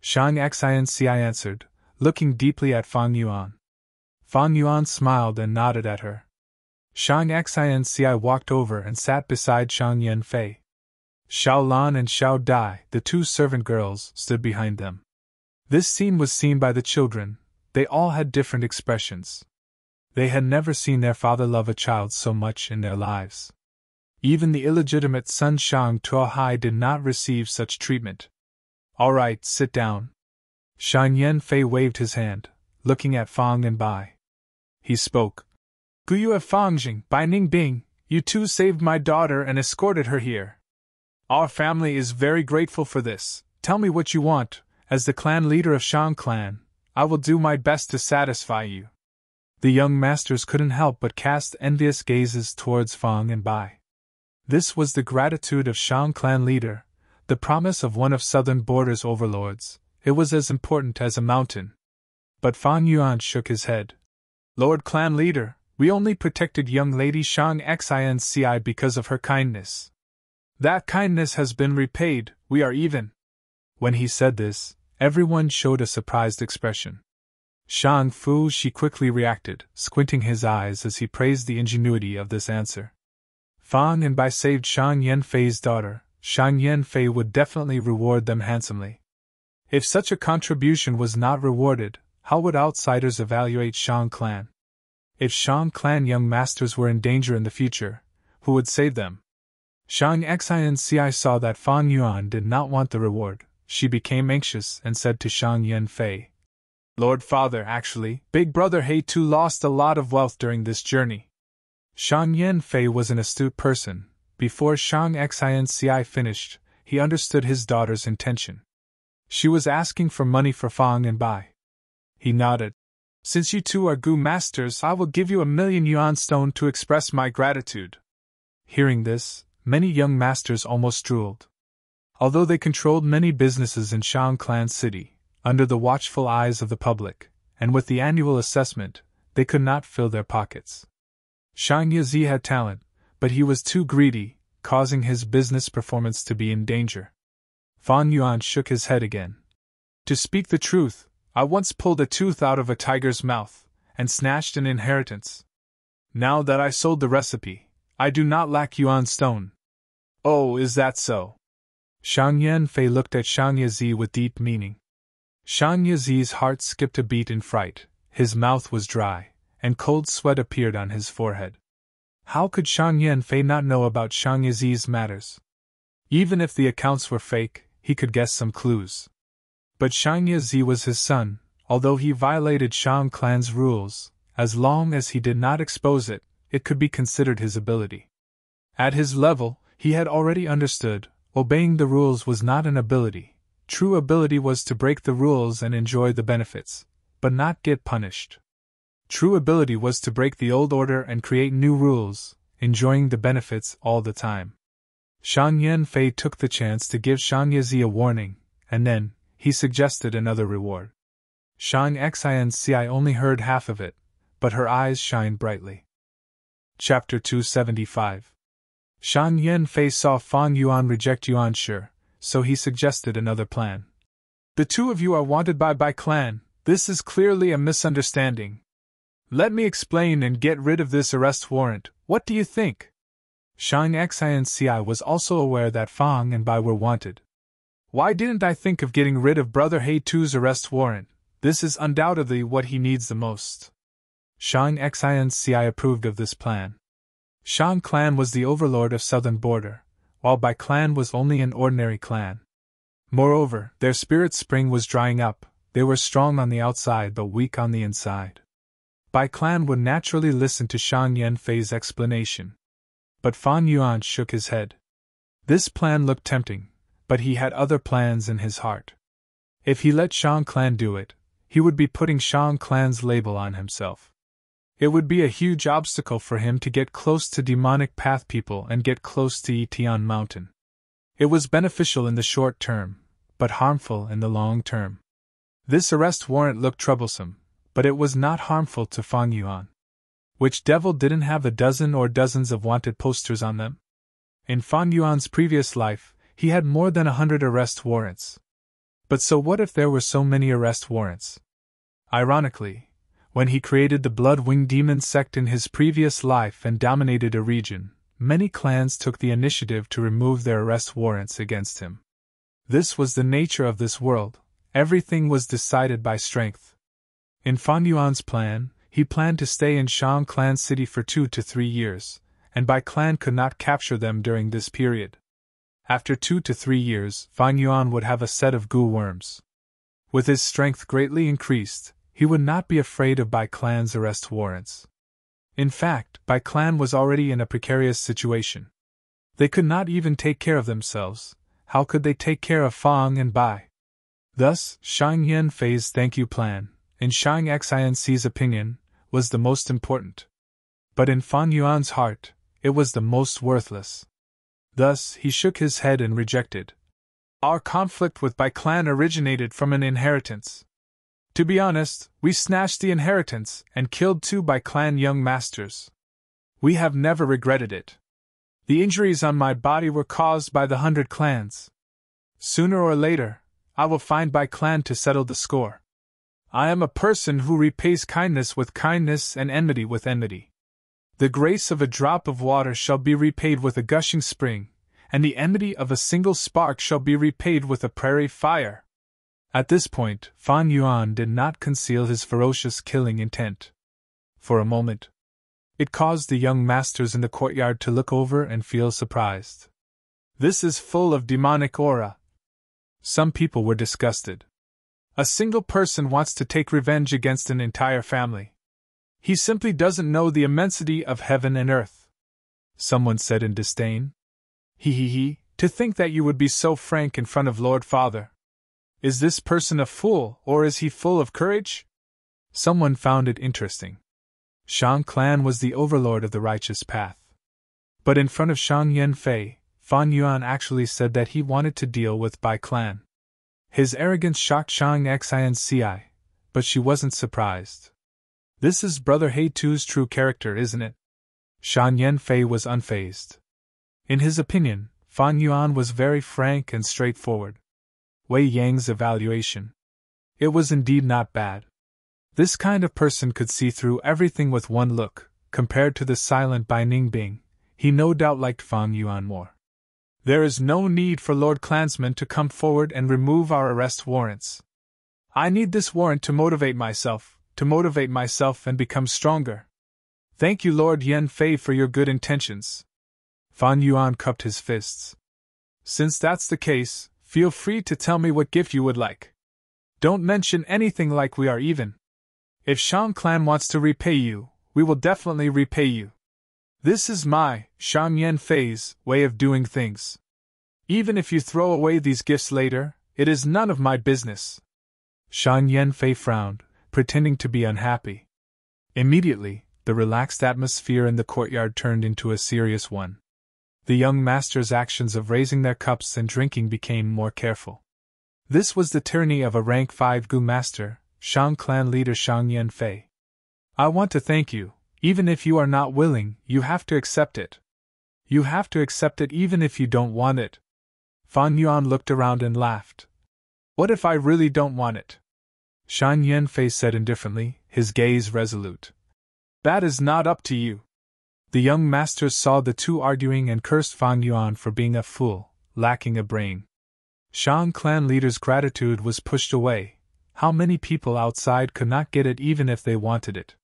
Shang Xinci answered, looking deeply at Fang Yuan. Fang Yuan smiled and nodded at her. Shang Xinci walked over and sat beside Shang Yanfei. Xiao Lan and Xiao Dai, the two servant girls, stood behind them. This scene was seen by the children, they all had different expressions. They had never seen their father love a child so much in their lives. Even the illegitimate son Shang Tuahai did not receive such treatment. All right, sit down. Shang Yanfei waved his hand, looking at Fang and Bai. He spoke. Guyue Fangjing, Bai Ningbing, you two saved my daughter and escorted her here. Our family is very grateful for this. Tell me what you want. As the clan leader of Shang clan, I will do my best to satisfy you. The young masters couldn't help but cast envious gazes towards Fang and Bai. This was the gratitude of Shang clan leader, the promise of one of southern border's overlords. It was as important as a mountain. But Fang Yuan shook his head. Lord clan leader, we only protected young lady Shang Xinci because of her kindness. That kindness has been repaid, we are even. When he said this, everyone showed a surprised expression. Shang Fu Shi quickly reacted, squinting his eyes as he praised the ingenuity of this answer. Fang and Bai saved Shang Yanfei's daughter, Shang Yanfei would definitely reward them handsomely. If such a contribution was not rewarded, how would outsiders evaluate Shang clan? If Shang clan young masters were in danger in the future, who would save them? Shang Xinci saw that Fang Yuan did not want the reward. She became anxious and said to Shang Yanfei, Lord Father, actually, Big Brother He too lost a lot of wealth during this journey. Shang Yanfei was an astute person. Before Shang Xinci finished, he understood his daughter's intention. She was asking for money for Fang and Bai. He nodded. Since you two are Gu masters, I will give you 1,000,000 yuan stone to express my gratitude. Hearing this, many young masters almost drooled. Although they controlled many businesses in Shang Clan City, under the watchful eyes of the public, and with the annual assessment, they could not fill their pockets. Shang Yizi had talent, but he was too greedy, causing his business performance to be in danger. Fan Yuan shook his head again. To speak the truth, I once pulled a tooth out of a tiger's mouth, and snatched an inheritance. Now that I sold the recipe, I do not lack yuan stone. Oh, is that so? Shang Yanfei looked at Shang Yizi with deep meaning. Shang Yizi's heart skipped a beat in fright, his mouth was dry, and cold sweat appeared on his forehead. How could Shang Yanfei not know about Shang Yizi's matters? Even if the accounts were fake, he could guess some clues. But Shang Yizi was his son, although he violated Shang clan's rules, as long as he did not expose it, it could be considered his ability. At his level, he had already understood, obeying the rules was not an ability. True ability was to break the rules and enjoy the benefits, but not get punished. True ability was to break the old order and create new rules, enjoying the benefits all the time. Shang Yanfei took the chance to give Shang Yizi a warning, and then, he suggested another reward. Shang Xinci only heard half of it, but her eyes shined brightly. Chapter 275. Shang Yanfei saw Fan Yuan reject Yuan Shi, so he suggested another plan. The two of you are wanted by Bai clan. This is clearly a misunderstanding. Let me explain and get rid of this arrest warrant. What do you think? Shang Xinci was also aware that Fang and Bai were wanted. Why didn't I think of getting rid of Brother He Tu's arrest warrant? This is undoubtedly what he needs the most. Shang Xinci approved of this plan. Shang clan was the overlord of southern border, while Bai clan was only an ordinary clan. Moreover, their spirit spring was drying up. They were strong on the outside but weak on the inside. Bai clan would naturally listen to Shang Yanfei's explanation. But Fan Yuan shook his head. This plan looked tempting, but he had other plans in his heart. If he let Shang clan do it, he would be putting Shang clan's label on himself. It would be a huge obstacle for him to get close to demonic path people and get close to Yitian Mountain. It was beneficial in the short term, but harmful in the long term. This arrest warrant looked troublesome, but it was not harmful to Fang Yuan. Which devil didn't have a dozen or dozens of wanted posters on them? In Fang Yuan's previous life, he had more than 100 arrest warrants. But so what if there were so many arrest warrants? Ironically, when he created the Blood-Winged Demon sect in his previous life and dominated a region, many clans took the initiative to remove their arrest warrants against him. This was the nature of this world. Everything was decided by strength. In Fan Yuan's plan, he planned to stay in Shang clan city for 2 to 3 years, and Bai clan could not capture them during this period. After 2 to 3 years, Fan Yuan would have a set of goo worms. With his strength greatly increased, he would not be afraid of Bai clan's arrest warrants. In fact, Bai clan was already in a precarious situation. They could not even take care of themselves. How could they take care of Fang and Bai? Thus, Shang Yanfei's thank you plan, in Shang Xinci's opinion, was the most important. But in Fan Yuan's heart, it was the most worthless. Thus, he shook his head and rejected. Our conflict with Bai clan originated from an inheritance. To be honest, we snatched the inheritance and killed 2 Bai clan young masters. We have never regretted it. The injuries on my body were caused by the 100 clans. Sooner or later, I will find Bai clan to settle the score. I am a person who repays kindness with kindness and enmity with enmity. The grace of a drop of water shall be repaid with a gushing spring, and the enmity of a single spark shall be repaid with a prairie fire. At this point, Fan Yuan did not conceal his ferocious killing intent. For a moment, it caused the young masters in the courtyard to look over and feel surprised. This is full of demonic aura. Some people were disgusted. A single person wants to take revenge against an entire family. He simply doesn't know the immensity of heaven and earth. Someone said in disdain. He, to think that you would be so frank in front of Lord Father. Is this person a fool, or is he full of courage? Someone found it interesting. Shang clan was the overlord of the righteous path. But in front of Shang Yanfei, Fan Yuan actually said that he wanted to deal with Bai clan. His arrogance shocked Shang Xinci, but she wasn't surprised. This is Brother Heitu's true character, isn't it? Shan Yanfei was unfazed. In his opinion, Fan Yuan was very frank and straightforward. Wei Yang's evaluation. It was indeed not bad. This kind of person could see through everything with one look. Compared to the silent Bai Ningbing, he no doubt liked Fan Yuan more. There is no need for Lord Clansman to come forward and remove our arrest warrants. I need this warrant to motivate myself and become stronger. Thank you, Lord Yanfei, for your good intentions. Fan Yuan cupped his fists. Since that's the case, feel free to tell me what gift you would like. Don't mention anything like we are even. If Shang Clan wants to repay you, we will definitely repay you. This is my, Shang Yanfei's, way of doing things. Even if you throw away these gifts later, it is none of my business. Shang Yanfei frowned, pretending to be unhappy. Immediately, the relaxed atmosphere in the courtyard turned into a serious one. The young master's actions of raising their cups and drinking became more careful. This was the tyranny of a rank 5 Gu master, Shang clan leader Shang Yanfei. I want to thank you. Even if you are not willing, you have to accept it. You have to accept it even if you don't want it. Fan Yuan looked around and laughed. What if I really don't want it? Shang Yanfei said indifferently, his gaze resolute. That is not up to you. The young masters saw the two arguing and cursed Fan Yuan for being a fool, lacking a brain. Shang clan leader's gratitude was pushed away. How many people outside could not get it even if they wanted it?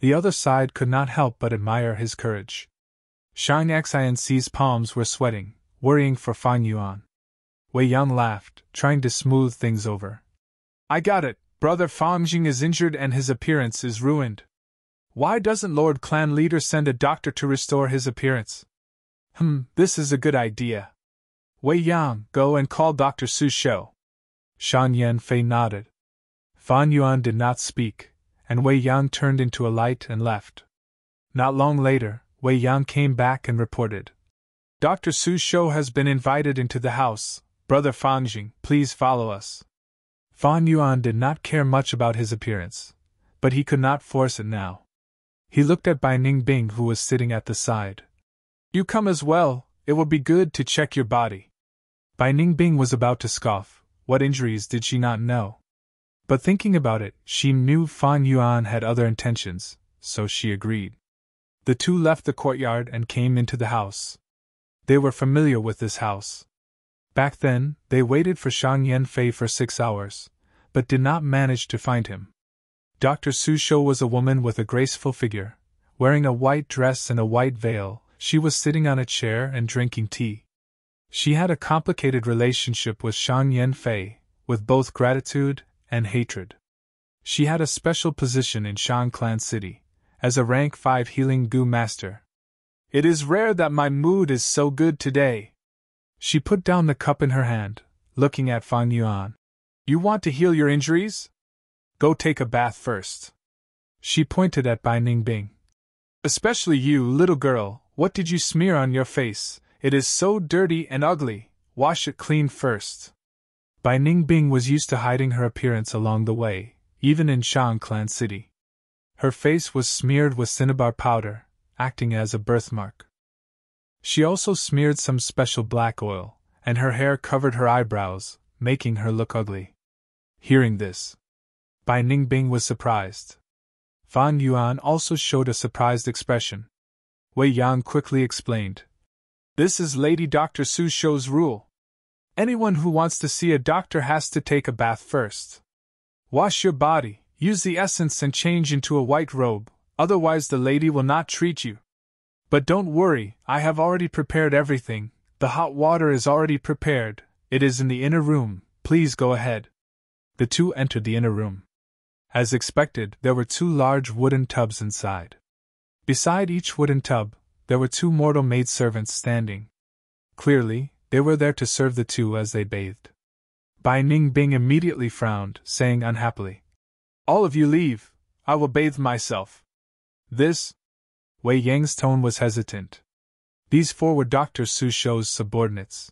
The other side could not help but admire his courage. Shang Xinc's palms were sweating, worrying for Fan Yuan. Wei Yang laughed, trying to smooth things over. I got it. Brother Fangjing is injured and his appearance is ruined. Why doesn't Lord Clan Leader send a doctor to restore his appearance? This is a good idea. Wei Yang, go and call Dr. Su Shou. Shan Yanfei nodded. Fan Yuan did not speak, and Wei Yang turned into a light and left. Not long later, Wei Yang came back and reported. Dr. Su Shou has been invited into the house. Brother Fangjing, please follow us. Fan Yuan did not care much about his appearance, but he could not force it now. He looked at Bai Ningbing, who was sitting at the side. You come as well, it will be good to check your body. Bai Ningbing was about to scoff. What injuries did she not know? But thinking about it, she knew Fan Yuan had other intentions, so she agreed. The two left the courtyard and came into the house. They were familiar with this house. Back then, they waited for Shang Yanfei for 6 hours, but did not manage to find him. Dr. Su Shou was a woman with a graceful figure. Wearing a white dress and a white veil, she was sitting on a chair and drinking tea. She had a complicated relationship with Shang Yanfei, with both gratitude and hatred. She had a special position in Shang Clan City, as a rank 5 healing Gu master. It is rare that my mood is so good today. She put down the cup in her hand, looking at Fan Yuan. You want to heal your injuries? Go take a bath first. She pointed at Bai Ningbing. Especially you, little girl, what did you smear on your face? It is so dirty and ugly, wash it clean first. Bai Ningbing was used to hiding her appearance along the way, even in Shang Clan City. Her face was smeared with cinnabar powder, acting as a birthmark. She also smeared some special black oil, and her hair covered her eyebrows, making her look ugly. Hearing this, Bai Ningbing was surprised. Fan Yuan also showed a surprised expression. Wei Yang quickly explained. This is Lady Dr. Su Shou's rule. Anyone who wants to see a doctor has to take a bath first. Wash your body, use the essence and change into a white robe, otherwise the lady will not treat you. But don't worry, I have already prepared everything. The hot water is already prepared. It is in the inner room. Please go ahead. The two entered the inner room. As expected, there were 2 large wooden tubs inside. Beside each wooden tub, there were 2 mortal maidservants standing. Clearly, they were there to serve the two as they bathed. Bai Ningbing immediately frowned, saying unhappily, All of you leave, I will bathe myself. This? Wei Yang's tone was hesitant. These 4 were Dr. Su Shou's subordinates.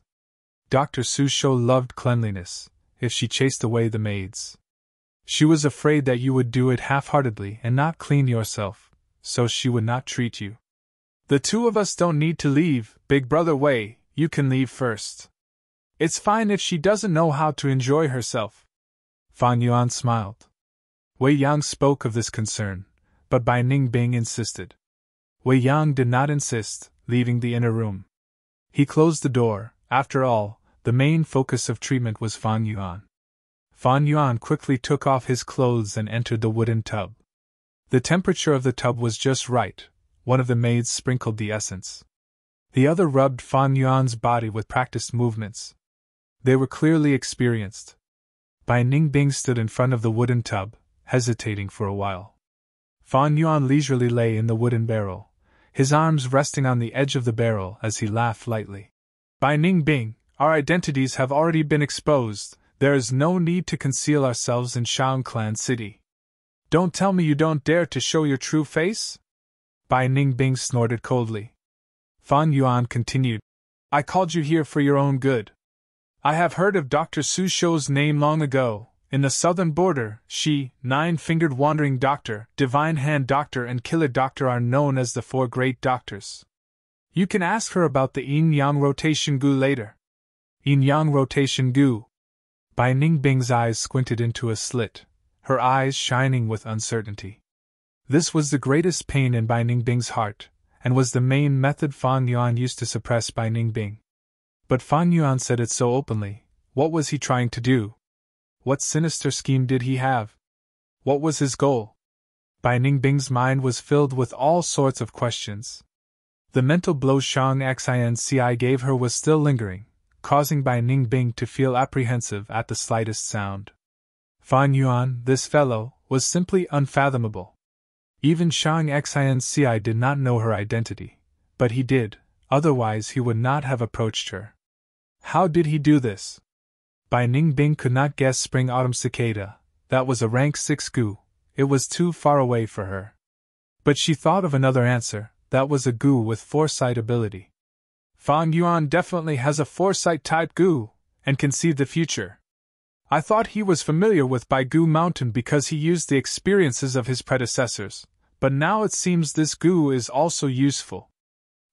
Dr. Su Shou loved cleanliness. if she chased away the maids. She was afraid that you would do it half-heartedly and not clean yourself, so she would not treat you. The two of us don't need to leave, Big Brother Wei, you can leave first. It's fine if she doesn't know how to enjoy herself. Fan Yuan smiled. Wei Yang spoke of this concern, but Bai Ningbing insisted. Wei Yang did not insist, leaving the inner room. He closed the door. After all, the main focus of treatment was Fan Yuan. Fan Yuan quickly took off his clothes and entered the wooden tub. The temperature of the tub was just right. One of the maids sprinkled the essence. The other rubbed Fan Yuan's body with practiced movements. They were clearly experienced. Bai Ningbing stood in front of the wooden tub, hesitating for a while. Fan Yuan leisurely lay in the wooden barrel, his arms resting on the edge of the barrel as he laughed lightly. Bai Ningbing, our identities have already been exposed. There is no need to conceal ourselves in Shaonclan City. Don't tell me you don't dare to show your true face? Bai Ningbing snorted coldly. Fan Yuan continued. I called you here for your own good. I have heard of Dr. Su Shou's name long ago. In the southern border, she, Nine-Fingered Wandering Doctor, Divine Hand Doctor and Killer Doctor are known as the four great doctors. You can ask her about the Yin-Yang Rotation Gu later. Yin-Yang Rotation Gu. Bai Ningbing's eyes squinted into a slit, her eyes shining with uncertainty. This was the greatest pain in Bai Ningbing's heart, and was the main method Fan Yuan used to suppress Bai Ningbing. But Fan Yuan said it so openly. What was he trying to do? What sinister scheme did he have? What was his goal? Bai Ningbing's mind was filled with all sorts of questions. The mental blow Shang Xinci gave her was still lingering, causing Bai Ningbing to feel apprehensive at the slightest sound. Fan Yuan, this fellow, was simply unfathomable. Even Shang Xinci did not know her identity, but he did, otherwise he would not have approached her. How did he do this? Bai Ningbing could not guess Spring-Autumn Cicada. That was a rank 6 Gu. It was too far away for her. But she thought of another answer. That was a Gu with foresight ability. Fan Yuan definitely has a foresight-type Gu, and can see the future. I thought he was familiar with Baigu Mountain because he used the experiences of his predecessors, but now it seems this Gu is also useful.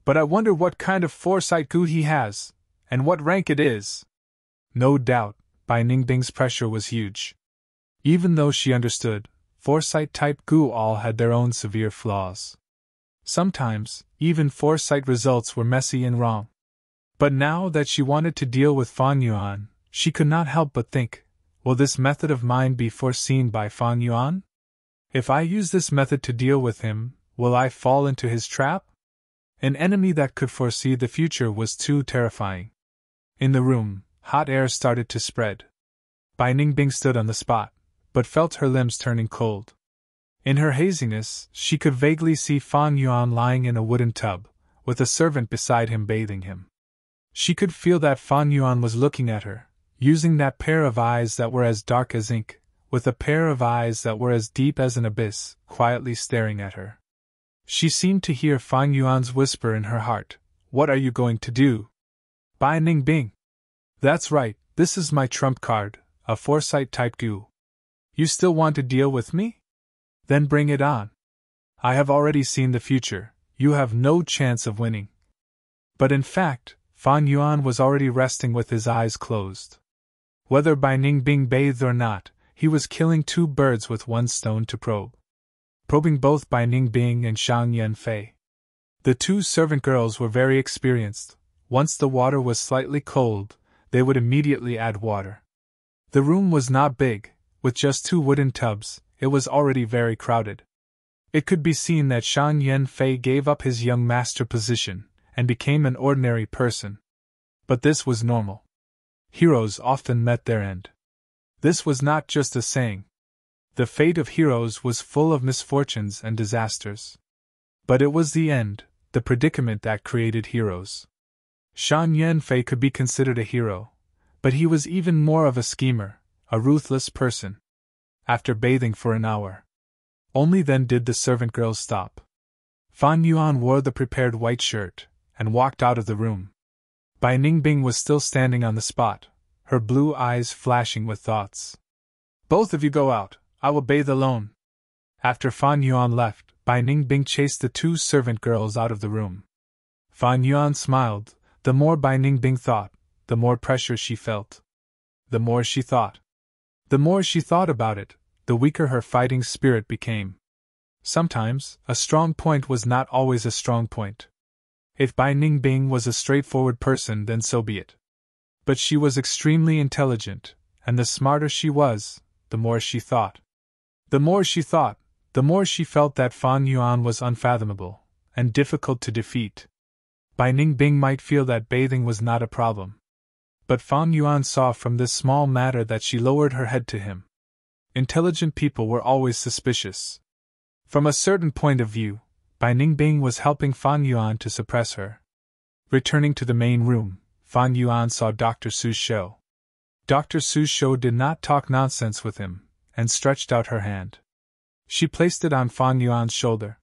But I wonder what kind of foresight Gu he has, and what rank it is. No doubt, Bai Ningbing's pressure was huge. Even though she understood, foresight-type Gu all had their own severe flaws. Sometimes, even foresight results were messy and wrong. But now that she wanted to deal with Fan Yuan, she could not help but think, will this method of mine be foreseen by Fan Yuan? If I use this method to deal with him, will I fall into his trap? An enemy that could foresee the future was too terrifying. In the room, hot air started to spread. Bai Ningbing stood on the spot, but felt her limbs turning cold. In her haziness, she could vaguely see Fan Yuan lying in a wooden tub, with a servant beside him bathing him. She could feel that Fan Yuan was looking at her, using that pair of eyes that were as dark as ink, with a pair of eyes that were as deep as an abyss, quietly staring at her. She seemed to hear Fan Yuan's whisper in her heart, "What are you going to do?" Bai Ningbing. That's right, this is my trump card, a foresight-type Gu. You still want to deal with me? Then bring it on. I have already seen the future, you have no chance of winning. But in fact, Fan Yuan was already resting with his eyes closed. Whether Bai Ningbing bathed or not, he was killing two birds with one stone to probe. Probing both Bai Ningbing and Shang Yanfei. The two servant girls were very experienced. Once the water was slightly cold, they would immediately add water. The room was not big, with just two wooden tubs. It was already very crowded. It could be seen that Shang Yanfei gave up his young master position, and became an ordinary person. But this was normal. Heroes often met their end. This was not just a saying. The fate of heroes was full of misfortunes and disasters. But it was the end, the predicament that created heroes. Shang Yanfei could be considered a hero, but he was even more of a schemer, a ruthless person. After bathing for an hour, only then did the servant girls stop. Fan Yuan wore the prepared white shirt, and walked out of the room. Bai Ningbing was still standing on the spot, her blue eyes flashing with thoughts. Both of you go out, I will bathe alone. After Fan Yuan left, Bai Ningbing chased the two servant girls out of the room. Fan Yuan smiled. The more Bai Ningbing thought, the more pressure she felt. The more she thought about it, the weaker her fighting spirit became. Sometimes, a strong point was not always a strong point. If Bai Ningbing was a straightforward person, then so be it. But she was extremely intelligent, and the smarter she was, the more she thought. The more she thought, the more she felt that Fan Yuan was unfathomable, and difficult to defeat. Bai Ningbing might feel that bathing was not a problem. But Fan Yuan saw from this small matter that she lowered her head to him. Intelligent people were always suspicious. From a certain point of view, Bai Ningbing was helping Fan Yuan to suppress her. Returning to the main room, Fan Yuan saw Dr. Su Shou. Dr. Su Shou did not talk nonsense with him, and stretched out her hand. She placed it on Fan Yuan's shoulder.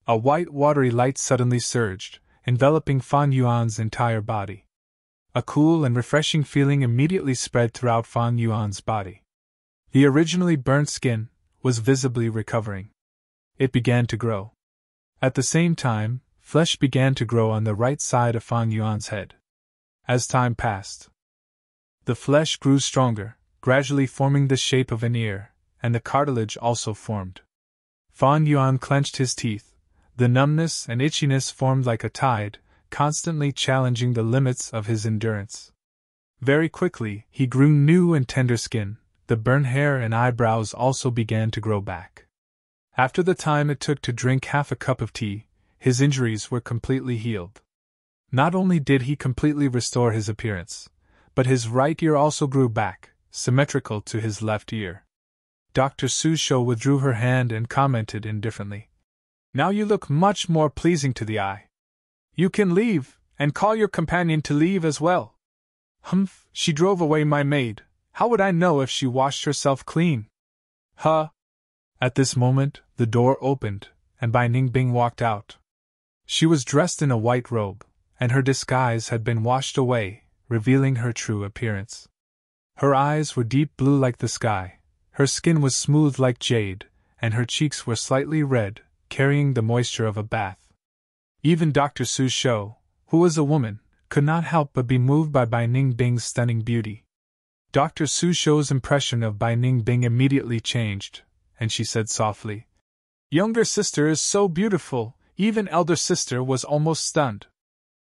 A white watery light suddenly surged, enveloping Fan Yuan's entire body. A cool and refreshing feeling immediately spread throughout Fan Yuan's body. The originally burnt skin was visibly recovering. It began to grow. At the same time, flesh began to grow on the right side of Fan Yuan's head. As time passed, the flesh grew stronger, gradually forming the shape of an ear, and the cartilage also formed. Fan Yuan clenched his teeth. The numbness and itchiness formed like a tide, constantly challenging the limits of his endurance. Very quickly, he grew new and tender skin. The burnt hair and eyebrows also began to grow back. After the time it took to drink half a cup of tea, his injuries were completely healed. Not only did he completely restore his appearance, but his right ear also grew back, symmetrical to his left ear. Dr. Su Shou withdrew her hand and commented indifferently. Now you look much more pleasing to the eye. You can leave, and call your companion to leave as well. Humph, she drove away my maid. How would I know if she washed herself clean? Huh? At this moment, the door opened, and Bai Ningbing walked out. She was dressed in a white robe, and her disguise had been washed away, revealing her true appearance. Her eyes were deep blue like the sky, her skin was smooth like jade, and her cheeks were slightly red, carrying the moisture of a bath. Even Dr. Su Shou, who was a woman, could not help but be moved by Bai Ningbing's stunning beauty. Dr. Su Shou's impression of Bai Ningbing immediately changed, and she said softly, "Younger sister is so beautiful, even elder sister was almost stunned."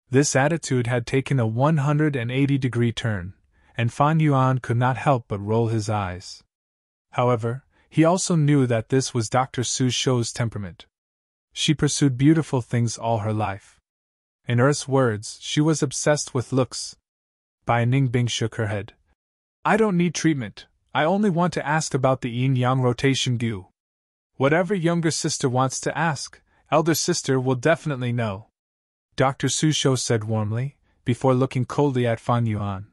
This attitude had taken a 180-degree turn, and Fan Yuan could not help but roll his eyes. However, he also knew that this was Dr. Su Shou's temperament. She pursued beautiful things all her life. In Earth's words, she was obsessed with looks. Bai Ningbing shook her head. "I don't need treatment, I only want to ask about the yin-yang rotation gu. Whatever younger sister wants to ask, elder sister will definitely know," Dr. Su Shou said warmly, before looking coldly at Fan Yuan.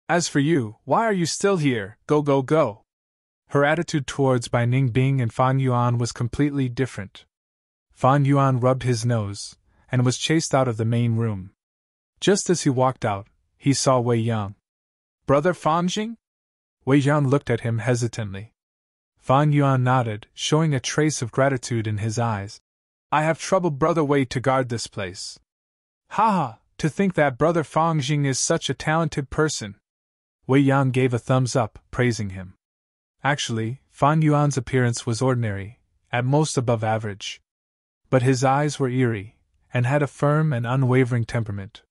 "As for you, why are you still here? Go, go, go." Her attitude towards Bai Ningbing and Fan Yuan was completely different. Fan Yuan rubbed his nose, and was chased out of the main room. Just as he walked out, he saw Wei Yang. "Brother Fanjing?" Wei Yang looked at him hesitantly. Fan Yuan nodded, showing a trace of gratitude in his eyes. "I have troubled Brother Wei to guard this place." "Ha! To think that Brother Fanjing is such a talented person." Wei Yang gave a thumbs up, praising him. Actually, Fan Yuan's appearance was ordinary, at most above average. But his eyes were eerie, and had a firm and unwavering temperament.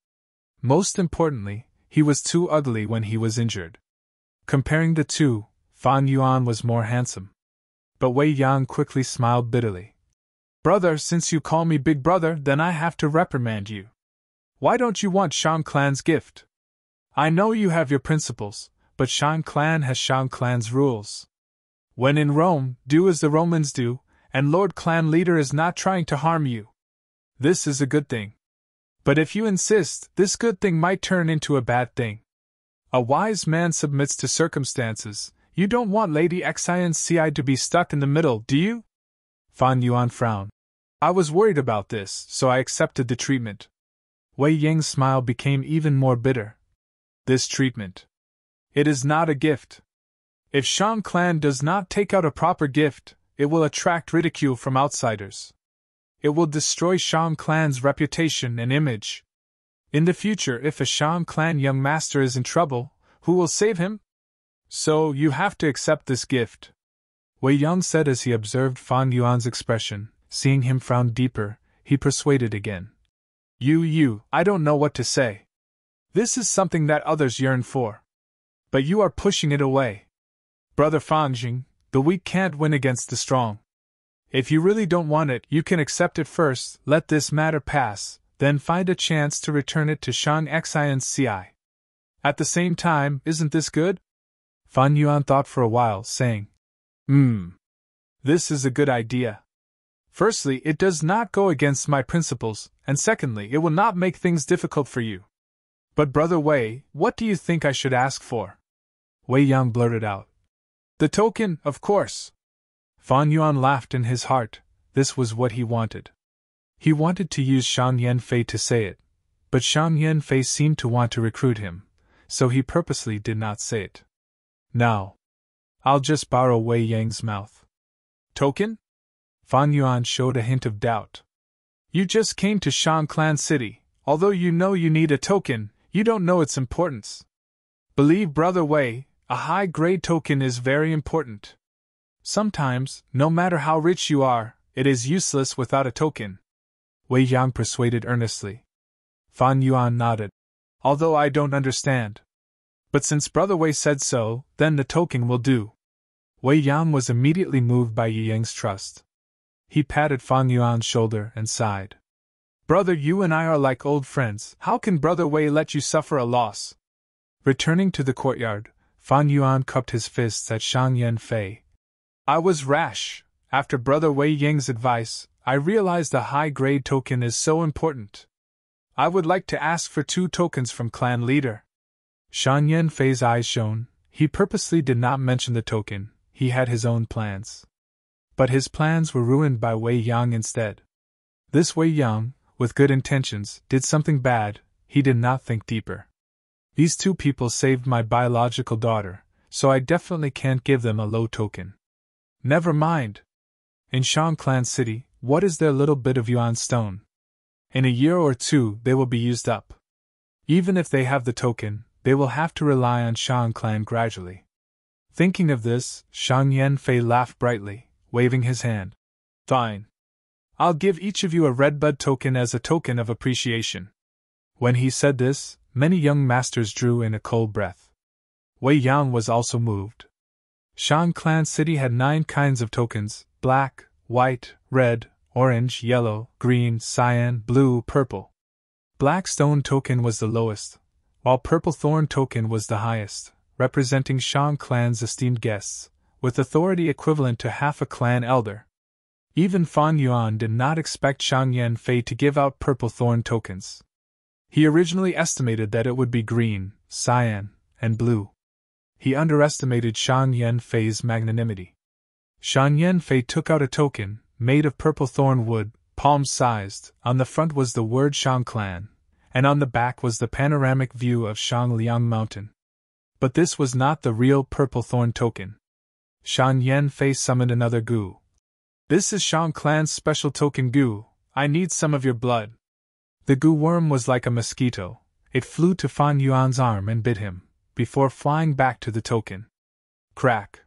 Most importantly, he was too ugly when he was injured. Comparing the two, Fan Yuan was more handsome. But Wei Yang quickly smiled bitterly. "Brother, since you call me big brother, then I have to reprimand you. Why don't you want Shang Clan's gift? I know you have your principles, but Shang Clan has Shang Clan's rules. When in Rome, do as the Romans do, and Lord Clan Leader is not trying to harm you. This is a good thing. But if you insist, this good thing might turn into a bad thing. A wise man submits to circumstances. You don't want Lady Xinci to be stuck in the middle, do you?" Fan Yuan frowned. "I was worried about this, so I accepted the treatment." Wei Yang's smile became even more bitter. "This treatment? It is not a gift. If Shang Clan does not take out a proper gift, it will attract ridicule from outsiders. It will destroy Shang Clan's reputation and image. In the future, if a Shang Clan young master is in trouble, who will save him? So, you have to accept this gift. Wei Yang said as he observed Fan Yuan's expression. Seeing him frown deeper, he persuaded again. I don't know what to say. This is something that others yearn for. But you are pushing it away. Brother Fangjing, the weak can't win against the strong. If you really don't want it, you can accept it first, let this matter pass, then find a chance to return it to Shang Xinci. At the same time, isn't this good? Fan Yuan thought for a while, saying, This is a good idea. Firstly, it does not go against my principles, and secondly, it will not make things difficult for you. But Brother Wei, what do you think I should ask for? Wei Yang blurted out. The token, of course. Fan Yuan laughed in his heart. This was what he wanted. He wanted to use Shang Yanfei to say it, but Shang Yanfei seemed to want to recruit him, so he purposely did not say it. Now, I'll just borrow Wei Yang's mouth. Token? Fan Yuan showed a hint of doubt. You just came to Shang Clan City. Although you know you need a token, you don't know its importance. Believe Brother Wei, a high-grade token is very important. Sometimes, no matter how rich you are, it is useless without a token. Wei Yang persuaded earnestly. Fan Yuan nodded. Although I don't understand. But since Brother Wei said so, then the token will do. Wei Yang was immediately moved by Yi Yang's trust. He patted Fan Yuan's shoulder and sighed. Brother, you and I are like old friends. How can Brother Wei let you suffer a loss? Returning to the courtyard, Fan Yuan cupped his fists at Shang Yanfei. I was rash. After Brother Wei Yang's advice, I realized a high-grade token is so important. I would like to ask for 2 tokens from clan leader. Shang Yanfei's eyes shone. He purposely did not mention the token. He had his own plans. But his plans were ruined by Wei Yang instead. This Wei Yang, with good intentions, did something bad. He did not think deeper. These 2 people saved my biological daughter, so I definitely can't give them a low token. Never mind. In Shang Clan City, what is their little bit of yuan stone? In a year or 2 they will be used up. Even if they have the token, they will have to rely on Shang Clan gradually. Thinking of this, Shang Yanfei laughed brightly, waving his hand. Fine. I'll give each of you a redbud token as a token of appreciation. When he said this, many young masters drew in a cold breath. Wei Yang was also moved. Shang Clan City had 9 kinds of tokens: black, white, red, orange, yellow, green, cyan, blue, purple. Black stone token was the lowest, while purple thorn token was the highest, representing Shang Clan's esteemed guests, with authority equivalent to half a clan elder. Even Fan Yuan did not expect Shang Yanfei to give out purple thorn tokens. He originally estimated that it would be green, cyan, and blue. He underestimated Shang Yanfei's magnanimity. Shang Yanfei took out a token, made of purple thorn wood, palm-sized. On the front was the word Shang Clan, and on the back was the panoramic view of Shangliang Mountain. But this was not the real purple thorn token. Shang Yanfei summoned another gu. This is Shang Clan's special token gu. I need some of your blood. The gu worm was like a mosquito. It flew to Fan Yuan's arm and bit him, before flying back to the token. Crack.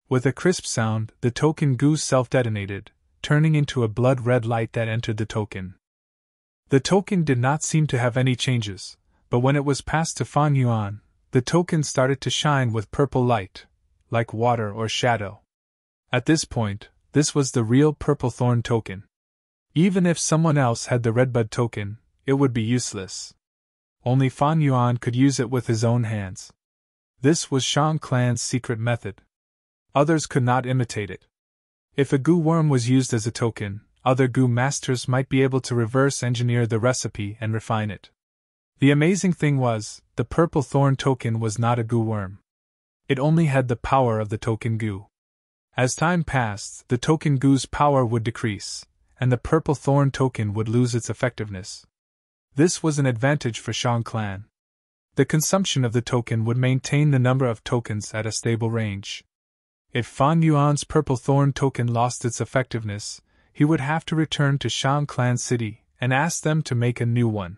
With a crisp sound, the token gu self-detonated, turning into a blood-red light that entered the token. The token did not seem to have any changes, but when it was passed to Fan Yuan, the token started to shine with purple light, like water or shadow. At this point, this was the real purple thorn token. Even if someone else had the redbud token, it would be useless. Only Fan Yuan could use it with his own hands. This was Shang Clan's secret method. Others could not imitate it. If a gu worm was used as a token, other gu masters might be able to reverse engineer the recipe and refine it. The amazing thing was, the purple thorn token was not a gu worm. It only had the power of the token gu. As time passed, the token gu's power would decrease, and the purple thorn token would lose its effectiveness. This was an advantage for Shang Clan. The consumption of the token would maintain the number of tokens at a stable range. If Fan Yuan's purple thorn token lost its effectiveness, he would have to return to Shang Clan City and ask them to make a new one.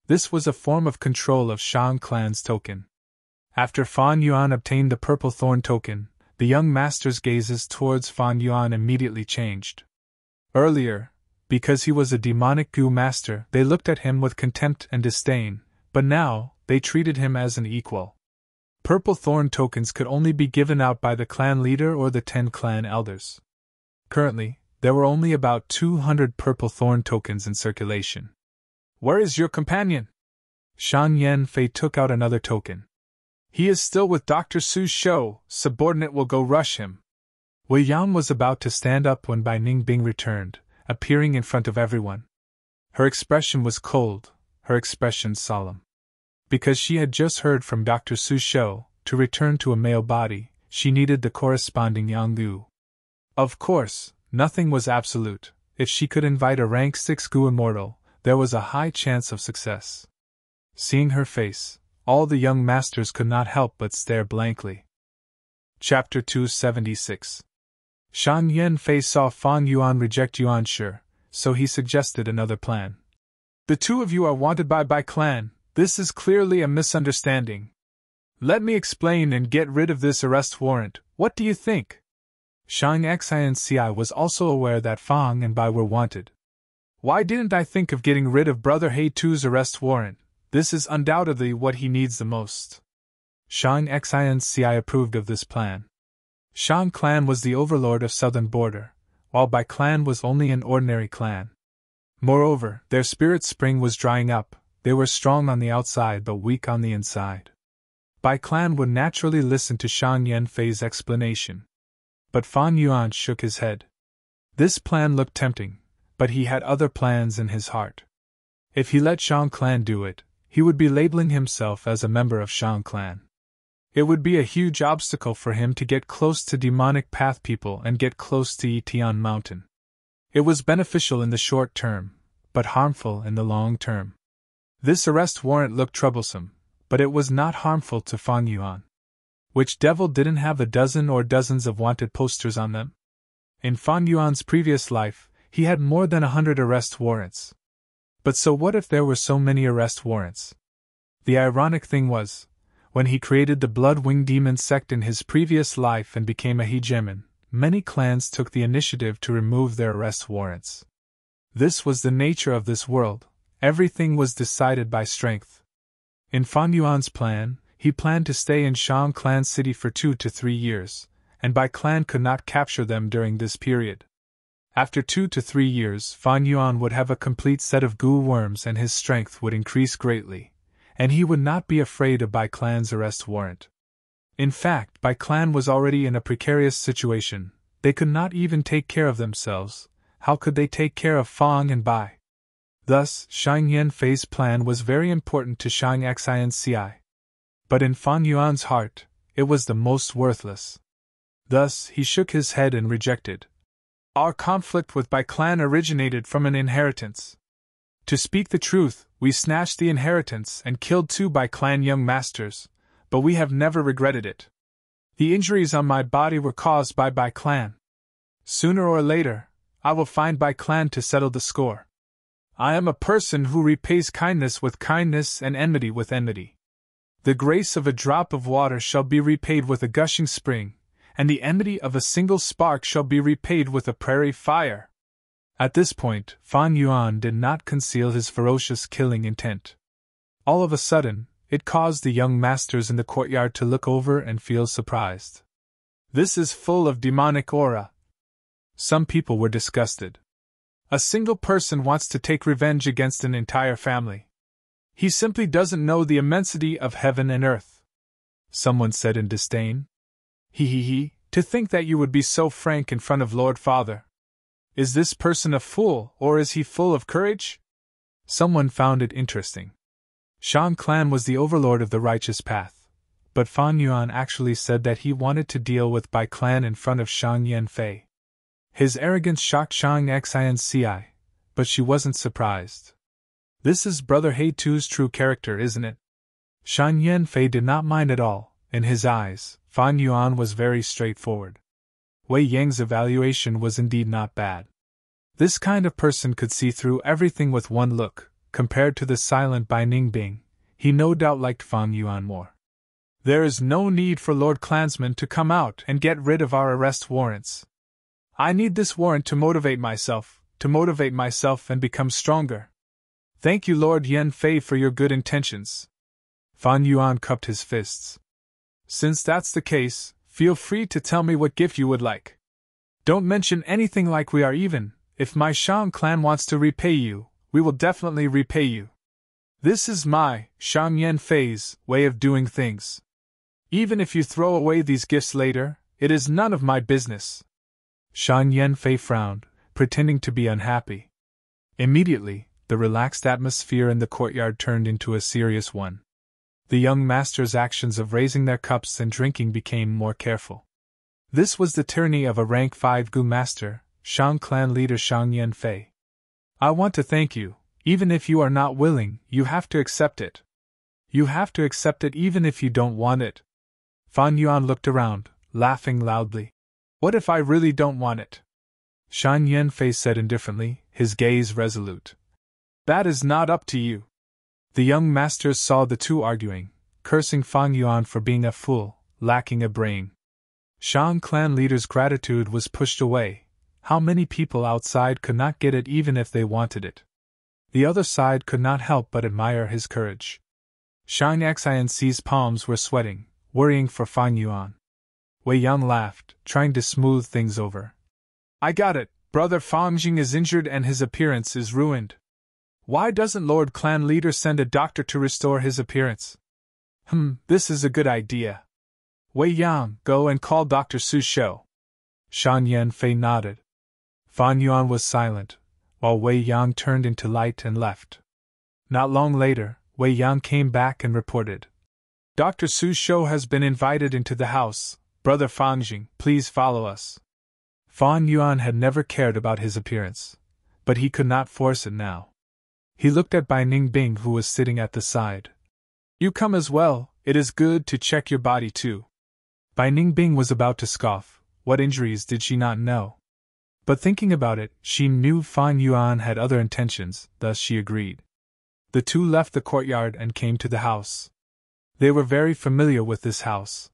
This was a form of control of Shang Clan's token. After Fan Yuan obtained the purple thorn token, the young master's gazes towards Fan Yuan immediately changed. Earlier, because he was a demonic goo master, they looked at him with contempt and disdain, but now, they treated him as an equal. Purple thorn tokens could only be given out by the clan leader or the 10 clan elders. Currently, there were only about 200 purple thorn tokens in circulation. Where is your companion? Shan Yanfei took out another token. He is still with Dr. Su's show, subordinate will go rush him. Wei Yan was about to stand up when Bai Ningbing returned, appearing in front of everyone. Her expression was cold, her expression solemn. Because she had just heard from Dr. Su's show, to return to a male body, she needed the corresponding Yanggu. Of course, nothing was absolute. If she could invite a rank 6 Gu immortal, there was a high chance of success. Seeing her face, all the young masters could not help but stare blankly. Chapter 276. Shan Yanfei saw Fan Yuan reject Yuan Shi, so he suggested another plan. The two of you are wanted by Bai Clan. This is clearly a misunderstanding. Let me explain and get rid of this arrest warrant. What do you think? Shang Xianci was also aware that Fang and Bai were wanted. Why didn't I think of getting rid of Brother He Tu's arrest warrant? This is undoubtedly what he needs the most. Shang Xianci approved of this plan. Shang Clan was the overlord of southern border, while Bai Clan was only an ordinary clan. Moreover, their spirit spring was drying up. They were strong on the outside but weak on the inside. Bai Clan would naturally listen to Shang Yanfei's explanation. But Fan Yuan shook his head. This plan looked tempting, but he had other plans in his heart. If he let Shang Clan do it, he would be labeling himself as a member of Shang Clan. It would be a huge obstacle for him to get close to demonic path people and get close to Yitian Mountain. It was beneficial in the short term, but harmful in the long term. This arrest warrant looked troublesome, but it was not harmful to Fan Yuan. Which devil didn't have a dozen or dozens of wanted posters on them? In Fan Yuan's previous life, he had more than 100 arrest warrants. But so what if there were so many arrest warrants? The ironic thing was, when he created the Blood-Winged Demon sect in his previous life and became a hegemon, many clans took the initiative to remove their arrest warrants. This was the nature of this world. Everything was decided by strength. In Fan Yuan's plan, he planned to stay in Shang Clan City for 2 to 3 years, and Bai Clan could not capture them during this period. After 2 to 3 years, Fan Yuan would have a complete set of goo worms and his strength would increase greatly, and he would not be afraid of Bai Clan's arrest warrant. In fact, Bai Clan was already in a precarious situation. They could not even take care of themselves. How could they take care of Fang and Bai? Thus, Shang Yanfei's plan was very important to Shang Xianci. But in Fan Yuan's heart, it was the most worthless. Thus, he shook his head and rejected. Our conflict with Bai Clan originated from an inheritance. To speak the truth, we snatched the inheritance and killed 2 Bai Clan young masters, but we have never regretted it. The injuries on my body were caused by Bai Clan. Sooner or later, I will find Bai Clan to settle the score. I am a person who repays kindness with kindness and enmity with enmity. The grace of a drop of water shall be repaid with a gushing spring, and the enmity of a single spark shall be repaid with a prairie fire. At this point, Fan Yuan did not conceal his ferocious killing intent. All of a sudden, it caused the young masters in the courtyard to look over and feel surprised. This is full of demonic aura. Some people were disgusted. A single person wants to take revenge against an entire family. He simply doesn't know the immensity of heaven and earth. Someone said in disdain. To think that you would be so frank in front of Lord Father. Is this person a fool, or is he full of courage? Someone found it interesting. Shang Clan was the overlord of the righteous path, but Fan Yuan actually said that he wanted to deal with Bai Clan in front of Shang Yanfei. His arrogance shocked Shang Xianci, but she wasn't surprised. This is Brother He Tu's true character, isn't it? Shan Yanfei did not mind at all. In his eyes, Fan Yuan was very straightforward. Wei Yang's evaluation was indeed not bad. This kind of person could see through everything with one look. Compared to the silent Bai Ningbing, he no doubt liked Fan Yuan more. There is no need for Lord Clansman to come out and get rid of our arrest warrants. I need this warrant to motivate myself and become stronger. Thank you, Lord Yanfei, for your good intentions. Fan Yuan cupped his fists. Since that's the case, feel free to tell me what gift you would like. Don't mention anything like we are even. If my Shang clan wants to repay you, we will definitely repay you. This is my, Shang Yanfei's, way of doing things. Even if you throw away these gifts later, it is none of my business. Shang Yanfei frowned, pretending to be unhappy. Immediately, the relaxed atmosphere in the courtyard turned into a serious one. The young master's actions of raising their cups and drinking became more careful. This was the tyranny of a rank 5 Gu master, Shang clan leader Shang Yanfei. I want to thank you. Even if you are not willing, you have to accept it. You have to accept it even if you don't want it. Fan Yuan looked around, laughing loudly. What if I really don't want it? Shang Yanfei said indifferently, his gaze resolute. That is not up to you. The young masters saw the two arguing, cursing Fan Yuan for being a fool, lacking a brain. Shang clan leader's gratitude was pushed away. How many people outside could not get it even if they wanted it? The other side could not help but admire his courage. Shang Xian's palms were sweating, worrying for Fan Yuan. Wei Yang laughed, trying to smooth things over. I got it. Brother Fangjing is injured and his appearance is ruined. Why doesn't Lord Clan Leader send a doctor to restore his appearance? This is a good idea. Wei Yang, go and call Dr. Su Shou. Shang Yanfei nodded. Fan Yuan was silent, while Wei Yang turned into light and left. Not long later, Wei Yang came back and reported. Dr. Su Shou has been invited into the house. Brother Fangjing, please follow us. Fan Yuan had never cared about his appearance, but he could not force it now. He looked at Bai Ningbing, who was sitting at the side. You come as well, it is good to check your body too. Bai Ningbing was about to scoff. What injuries did she not know? But thinking about it, she knew Fan Yuan had other intentions, thus she agreed. The two left the courtyard and came to the house. They were very familiar with this house.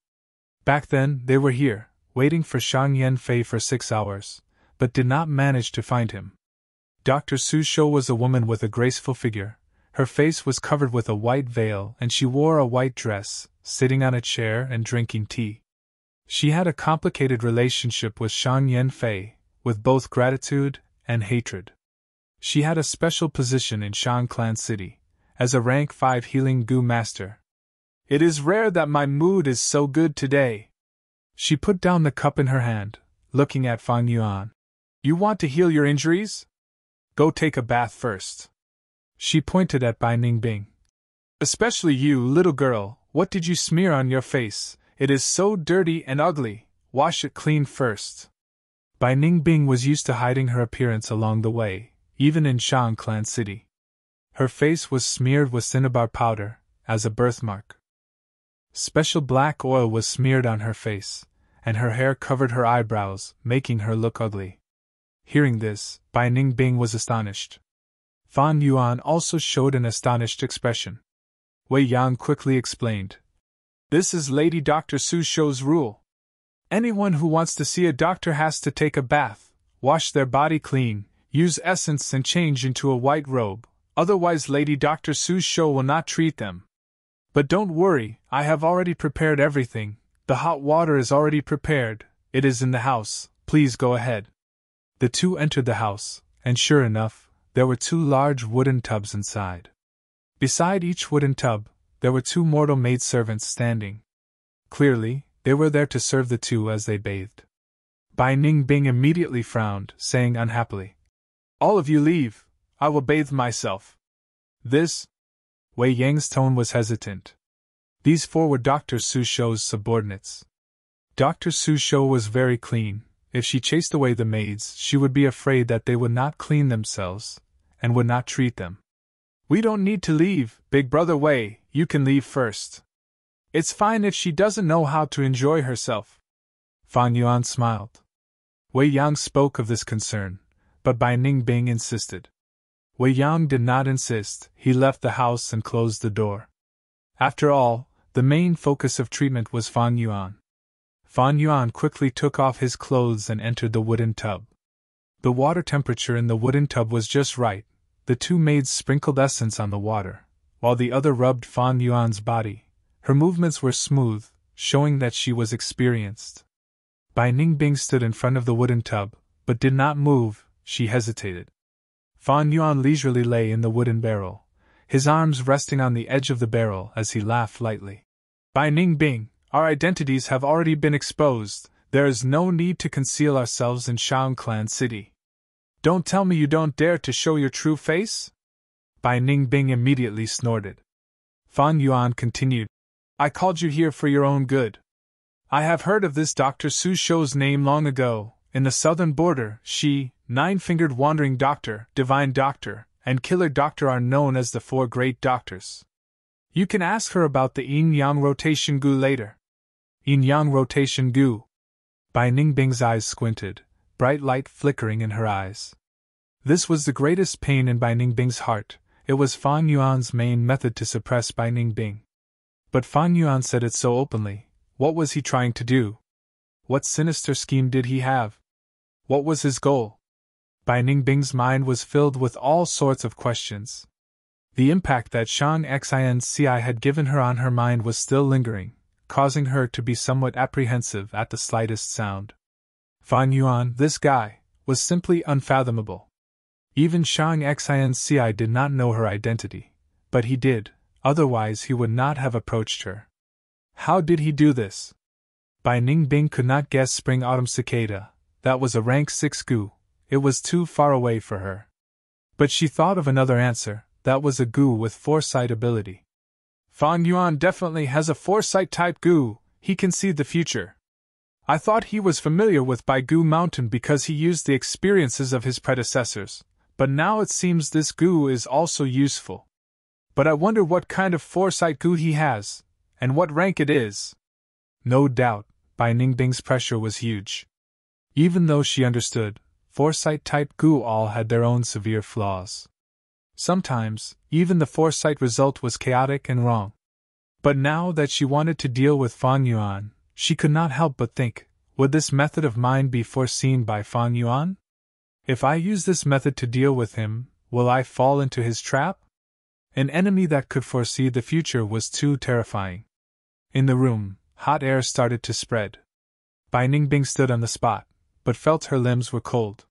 Back then, they were here, waiting for Shang Yanfei for 6 hours, but did not manage to find him. Dr. Su Shou was a woman with a graceful figure. Her face was covered with a white veil and she wore a white dress, sitting on a chair and drinking tea. She had a complicated relationship with Shang Yanfei, with both gratitude and hatred. She had a special position in Shang Clan City, as a rank 5 healing Gu master. It is rare that my mood is so good today. She put down the cup in her hand, looking at Fan Yuan. You want to heal your injuries? Go take a bath first. She pointed at Bai Ningbing. Especially you, little girl, what did you smear on your face? It is so dirty and ugly. Wash it clean first. Bai Ningbing was used to hiding her appearance along the way, even in Shang Clan City. Her face was smeared with cinnabar powder, as a birthmark. Special black oil was smeared on her face, and her hair covered her eyebrows, making her look ugly. Hearing this, Bai Ningbing was astonished. Fan Yuan also showed an astonished expression. Wei Yang quickly explained. This is Lady Dr. Su Shou's rule. Anyone who wants to see a doctor has to take a bath, wash their body clean, use essence and change into a white robe, otherwise Lady Dr. Su Shou will not treat them. But don't worry, I have already prepared everything. The hot water is already prepared, it is in the house, please go ahead. The two entered the house, and sure enough, there were 2 large wooden tubs inside. Beside each wooden tub, there were 2 mortal maidservants standing. Clearly, they were there to serve the two as they bathed. Bai Ningbing immediately frowned, saying unhappily, All of you leave, I will bathe myself. This? Wei Yang's tone was hesitant. These 4 were Dr. Su Shou's subordinates. Dr. Su Shou was very clean. If she chased away the maids, she would be afraid that they would not clean themselves, and would not treat them. We don't need to leave, Big Brother Wei, you can leave first. It's fine if she doesn't know how to enjoy herself. Fan Yuan smiled. Wei Yang spoke of this concern, but Bai Ningbing insisted. Wei Yang did not insist, he left the house and closed the door. After all, the main focus of treatment was Fan Yuan. Fan Yuan quickly took off his clothes and entered the wooden tub. The water temperature in the wooden tub was just right. The two maids sprinkled essence on the water, while the other rubbed Fan Yuan's body. Her movements were smooth, showing that she was experienced. Bai Ningbing stood in front of the wooden tub, but did not move. She hesitated. Fan Yuan leisurely lay in the wooden barrel, his arms resting on the edge of the barrel as he laughed lightly. Bai Ningbing, our identities have already been exposed. There is no need to conceal ourselves in Shaonclan City. Don't tell me you don't dare to show your true face? Bai Ningbing immediately snorted. Fan Yuan continued. I called you here for your own good. I have heard of this Dr. Su Shou's name long ago. In the southern border, she, Nine-Fingered Wandering Doctor, Divine Doctor, and Killer Doctor are known as the four great doctors. You can ask her about the Yin-Yang Rotation Gu later. Yin-Yang Rotation Gu. Bai Ningbing's eyes squinted, bright light flickering in her eyes. This was the greatest pain in Bai Ningbing's heart. It was Fan Yuan's main method to suppress Bai Ningbing. But Fan Yuan said it so openly. What was he trying to do? What sinister scheme did he have? What was his goal? Bai Ningbing's mind was filled with all sorts of questions. The impact that Shang Xinci had given her on her mind was still lingering, causing her to be somewhat apprehensive at the slightest sound. Fan Yuan, this guy, was simply unfathomable. Even Shang Xinci did not know her identity, but he did, otherwise he would not have approached her. How did he do this? Bai Ningbing could not guess Spring-Autumn Cicada. That was a rank 6 Gu. It was too far away for her. But she thought of another answer. That was a Gu with foresight ability. Fan Yuan definitely has a foresight-type Gu. He can see the future. I thought he was familiar with Baigu Mountain because he used the experiences of his predecessors, but now it seems this Gu is also useful. But I wonder what kind of foresight Gu he has, and what rank it is. No doubt, Bai Ningbing's pressure was huge. Even though she understood, foresight-type Gu all had their own severe flaws. Sometimes, even the foresight result was chaotic and wrong. But now that she wanted to deal with Fan Yuan, she could not help but think, would this method of mine be foreseen by Fan Yuan? If I use this method to deal with him, will I fall into his trap? An enemy that could foresee the future was too terrifying. In the room, hot air started to spread. Bai Ningbing stood on the spot, but felt her limbs were cold.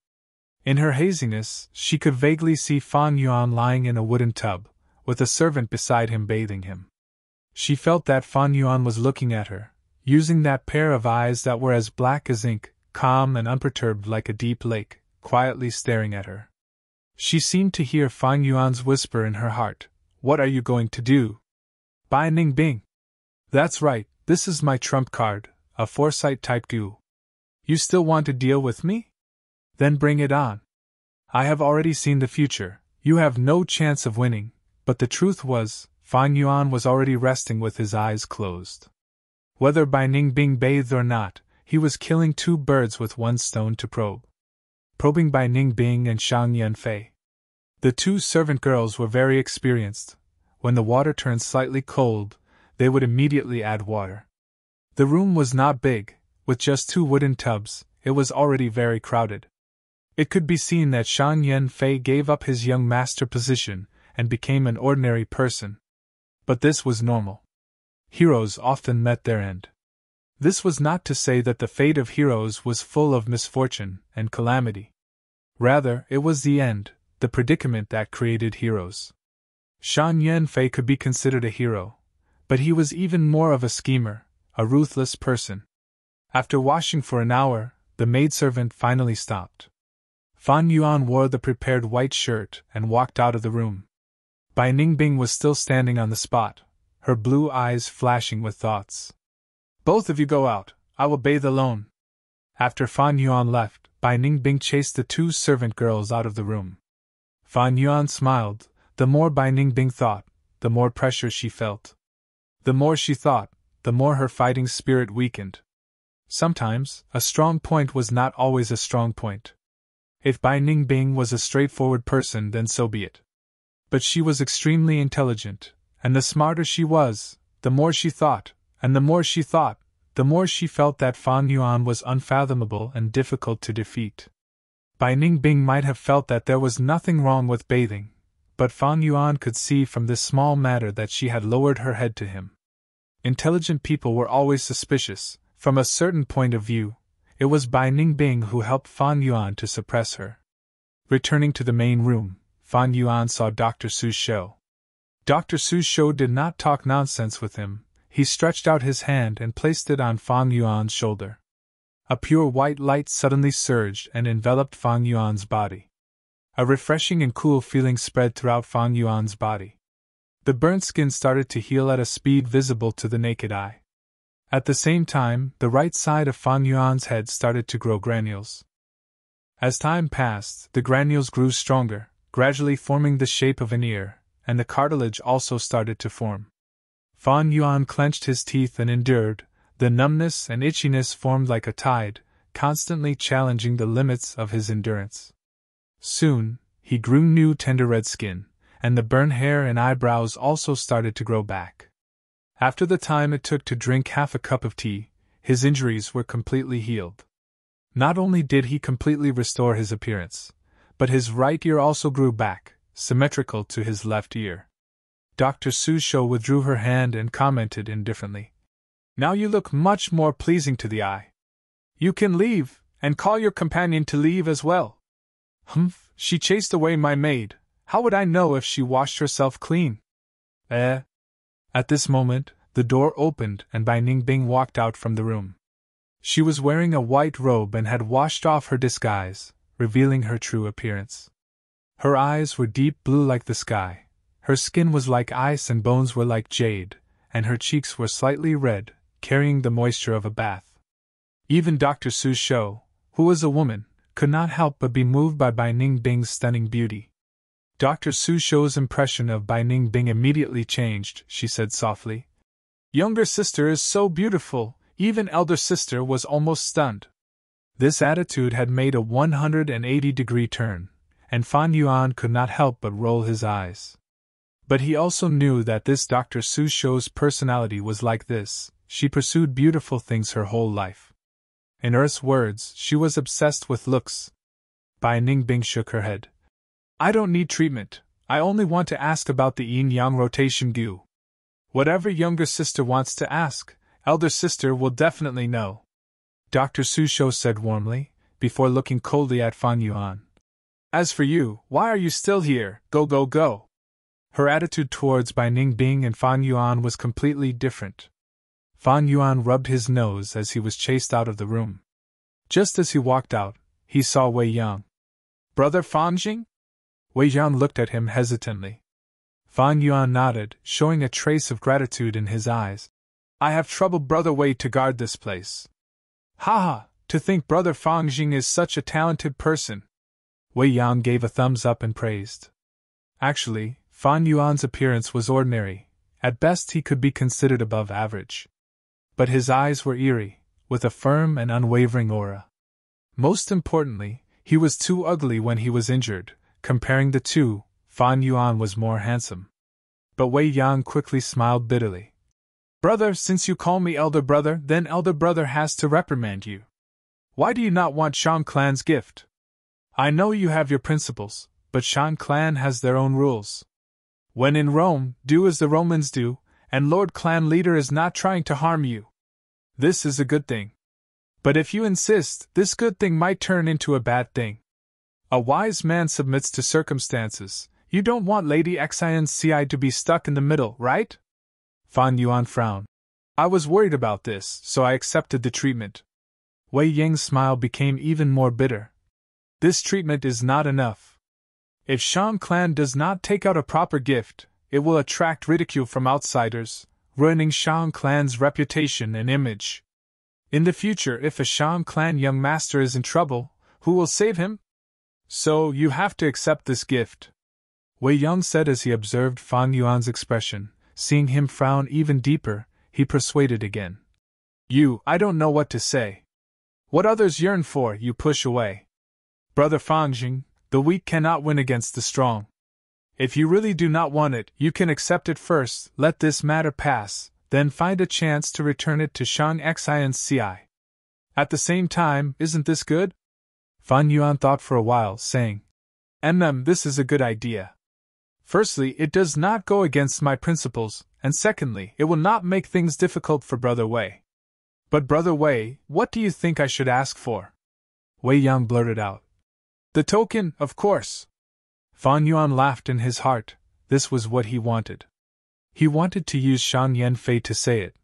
In her haziness, she could vaguely see Fan Yuan lying in a wooden tub, with a servant beside him bathing him. She felt that Fan Yuan was looking at her, using that pair of eyes that were as black as ink, calm and unperturbed like a deep lake, quietly staring at her. She seemed to hear Fan Yuan's whisper in her heart, "What are you going to do?" Bai Ningbing. That's right, this is my trump card, a foresight-type Gu. You still want to deal with me? Then bring it on. I have already seen the future. You have no chance of winning. But the truth was, Fan Yuan was already resting with his eyes closed. Whether Bai Ningbing bathed or not, he was killing two birds with one stone to probe. Probing Bai Ningbing and Shang Yanfei. The two servant girls were very experienced. When the water turned slightly cold, they would immediately add water. The room was not big, with just 2 wooden tubs. It was already very crowded. It could be seen that Shang Yanfei gave up his young master position and became an ordinary person. But this was normal. Heroes often met their end. This was not to say that the fate of heroes was full of misfortune and calamity. Rather, it was the end, the predicament that created heroes. Shang Yanfei could be considered a hero, but he was even more of a schemer, a ruthless person. After washing for an hour, the maidservant finally stopped. Fan Yuan wore the prepared white shirt and walked out of the room. Bai Ningbing was still standing on the spot, her blue eyes flashing with thoughts. Both of you go out, I will bathe alone. After Fan Yuan left, Bai Ningbing chased the 2 servant girls out of the room. Fan Yuan smiled. The more Bai Ningbing thought, the more pressure she felt. The more she thought, the more her fighting spirit weakened. Sometimes, a strong point was not always a strong point. If Bai Ningbing was a straightforward person, then so be it. But she was extremely intelligent, and the smarter she was, the more she thought, and the more she thought, the more she felt that Fan Yuan was unfathomable and difficult to defeat. Bai Ningbing might have felt that there was nothing wrong with bathing, but Fan Yuan could see from this small matter that she had lowered her head to him. Intelligent people were always suspicious. From a certain point of view, it was Bai Ningbing who helped Fan Yuan to suppress her. Returning to the main room, Fan Yuan saw Dr. Su Shou. Dr. Su Shou did not talk nonsense with him. He stretched out his hand and placed it on Fan Yuan's shoulder. A pure white light suddenly surged and enveloped Fan Yuan's body. A refreshing and cool feeling spread throughout Fan Yuan's body. The burnt skin started to heal at a speed visible to the naked eye. At the same time, the right side of Fan Yuan's head started to grow granules. As time passed, the granules grew stronger, gradually forming the shape of an ear, and the cartilage also started to form. Fan Yuan clenched his teeth and endured. The numbness and itchiness formed like a tide, constantly challenging the limits of his endurance. Soon, he grew new tender red skin, and the burnt hair and eyebrows also started to grow back. After the time it took to drink half a cup of tea, his injuries were completely healed. Not only did he completely restore his appearance, but his right ear also grew back, symmetrical to his left ear. Dr. Su Shou withdrew her hand and commented indifferently. "Now you look much more pleasing to the eye. You can leave, and call your companion to leave as well." "Humph, she chased away my maid. How would I know if she washed herself clean?" At this moment, the door opened and Bai Ningbing walked out from the room. She was wearing a white robe and had washed off her disguise, revealing her true appearance. Her eyes were deep blue like the sky, her skin was like ice and bones were like jade, and her cheeks were slightly red, carrying the moisture of a bath. Even Dr. Su Shou, who was a woman, could not help but be moved by Bai Ningbing's stunning beauty. Dr. Su Shou's impression of Bai Ningbing immediately changed. She said softly, "Younger sister is so beautiful, even elder sister was almost stunned." This attitude had made a 180-degree turn, and Fan Yuan could not help but roll his eyes. But he also knew that this Dr. Su Shou's personality was like this. She pursued beautiful things her whole life. In Earth's words, she was obsessed with looks. Bai Ningbing shook her head. "I don't need treatment, I only want to ask about the yin-yang rotation gu. Whatever younger sister wants to ask, elder sister will definitely know," Dr. Su Shou said warmly, before looking coldly at Fan Yuan. "As for you, why are you still here? Go, go, go." Her attitude towards Bai Ningbing and Fan Yuan was completely different. Fan Yuan rubbed his nose as he was chased out of the room. Just as he walked out, he saw Wei Yang. "Brother Fanjing?" Wei Yang looked at him hesitantly. Fan Yuan nodded, showing a trace of gratitude in his eyes. "I have troubled Brother Wei to guard this place." "Ha ha, to think Brother Fanjing is such a talented person." Wei Yang gave a thumbs up and praised. Actually, Fan Yuan's appearance was ordinary. At best he could be considered above average. But his eyes were eerie, with a firm and unwavering aura. Most importantly, he was too ugly when he was injured. Comparing the two, Fan Yuan was more handsome. But Wei Yang quickly smiled bitterly. "Brother, since you call me elder brother, then elder brother has to reprimand you. Why do you not want Shan Clan's gift? I know you have your principles, but Shan Clan has their own rules. When in Rome, do as the Romans do, and Lord Clan leader is not trying to harm you. This is a good thing. But if you insist, this good thing might turn into a bad thing. A wise man submits to circumstances. You don't want Lady Xinci to be stuck in the middle, right?" Fan Yuan frowned. "I was worried about this, so I accepted the treatment." Wei Yang's smile became even more bitter. "This treatment is not enough. If Shan Clan does not take out a proper gift, it will attract ridicule from outsiders, ruining Shan Clan's reputation and image. In the future, if a Shan Clan young master is in trouble, who will save him? So you have to accept this gift." Wei Yang said as he observed Fan Yuan's expression. Seeing him frown even deeper, he persuaded again. I don't know what to say. What others yearn for, you push away. Brother Fanjing, the weak cannot win against the strong. If you really do not want it, you can accept it first, let this matter pass, then find a chance to return it to Shang Xinci. At the same time, isn't this good? Fan Yuan thought for a while, saying, This is a good idea. Firstly, it does not go against my principles, and secondly, it will not make things difficult for Brother Wei. But Brother Wei, what do you think I should ask for? Wei Yang blurted out. The token, of course. Fan Yuan laughed in his heart. This was what he wanted. He wanted to use Shan Yanfei to say it,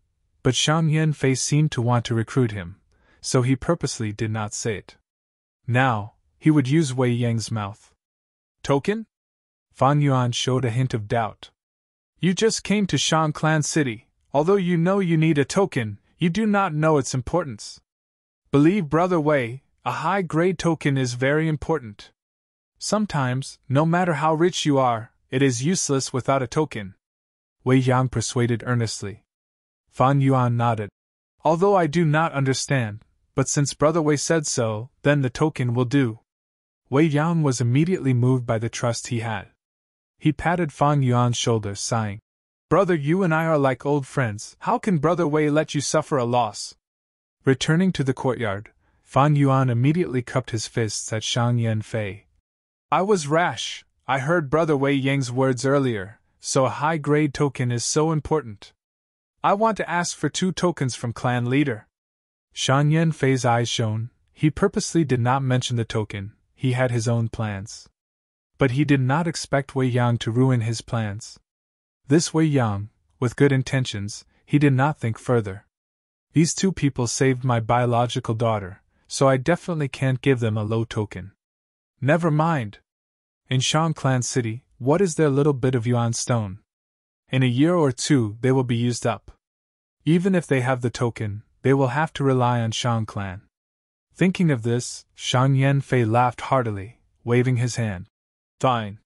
but Shan Yanfei seemed to want to recruit him, so he purposely did not say it. Now, he would use Wei Yang's mouth. Token? Fan Yuan showed a hint of doubt. You just came to Shang Clan City. Although you know you need a token, you do not know its importance. Believe Brother Wei, a high-grade token is very important. Sometimes, no matter how rich you are, it is useless without a token. Wei Yang persuaded earnestly. Fan Yuan nodded. Although I do not understand, but since Brother Wei said so, then the token will do. Wei Yang was immediately moved by the trust he had. He patted Fan Yuan's shoulder, sighing. Brother, you and I are like old friends. How can Brother Wei let you suffer a loss? Returning to the courtyard, Fan Yuan immediately cupped his fists at Shang Yanfei. I was rash. I heard Brother Wei Yang's words earlier, so a high-grade token is so important. I want to ask for 2 tokens from clan leader. Shang Yanfei's eyes shone. He purposely did not mention the token. He had his own plans. But he did not expect Wei Yang to ruin his plans. This Wei Yang, with good intentions, he did not think further. These 2 people saved my biological daughter, so I definitely can't give them a low token. Never mind. In Shang Clan City, what is their little bit of yuan stone? In a year or 2 they will be used up. Even if they have the token, they will have to rely on Shang Clan. Thinking of this, Shang Yanfei laughed heartily, waving his hand. Fine.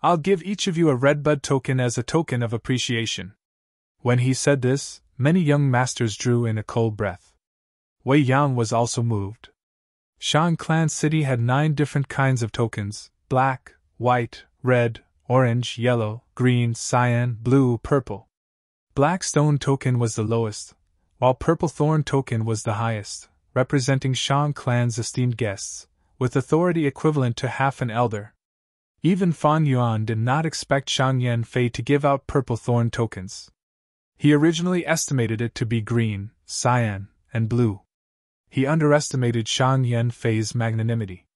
I'll give each of you a redbud token as a token of appreciation. When he said this, many young masters drew in a cold breath. Wei Yang was also moved. Shang Clan City had 9 different kinds of tokens: black, white, red, orange, yellow, green, cyan, blue, purple. Black stone token was the lowest, while purple thorn token was the highest, representing Shang Clan's esteemed guests, with authority equivalent to half an elder. Even Fan Yuan did not expect Shang Yanfei to give out purple thorn tokens. He originally estimated it to be green, cyan, and blue. He underestimated Shang Yanfei's magnanimity.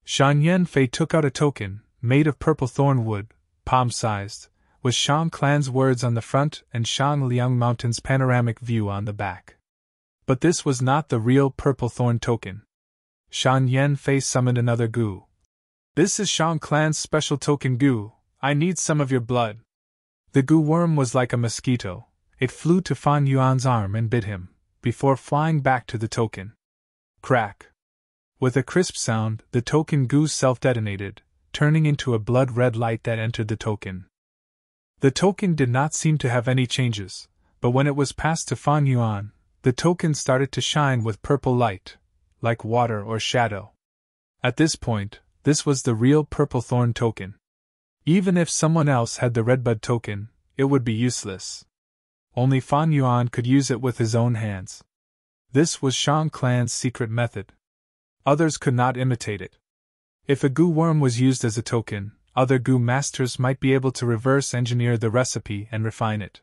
Shang Yanfei took out a token, made of purple thorn wood, palm-sized, with Shang Clan's words on the front and Shang Liang Mountain's panoramic view on the back. But this was not the real purple thorn token. Shang Yanfei summoned another gu. This is Shang Clan's special token gu. I need some of your blood. The gu worm was like a mosquito. It flew to Fan Yuan's arm and bit him, before flying back to the token. Crack. With a crisp sound, the token gu self-detonated, turning into a blood-red light that entered the token. The token did not seem to have any changes, but when it was passed to Fan Yuan, the token started to shine with purple light, like water or shadow. At this point, this was the real purple thorn token. Even if someone else had the redbud token, it would be useless. Only Fan Yuan could use it with his own hands. This was Shang Clan's secret method. Others could not imitate it. If a gu worm was used as a token, other gu masters might be able to reverse engineer the recipe and refine it.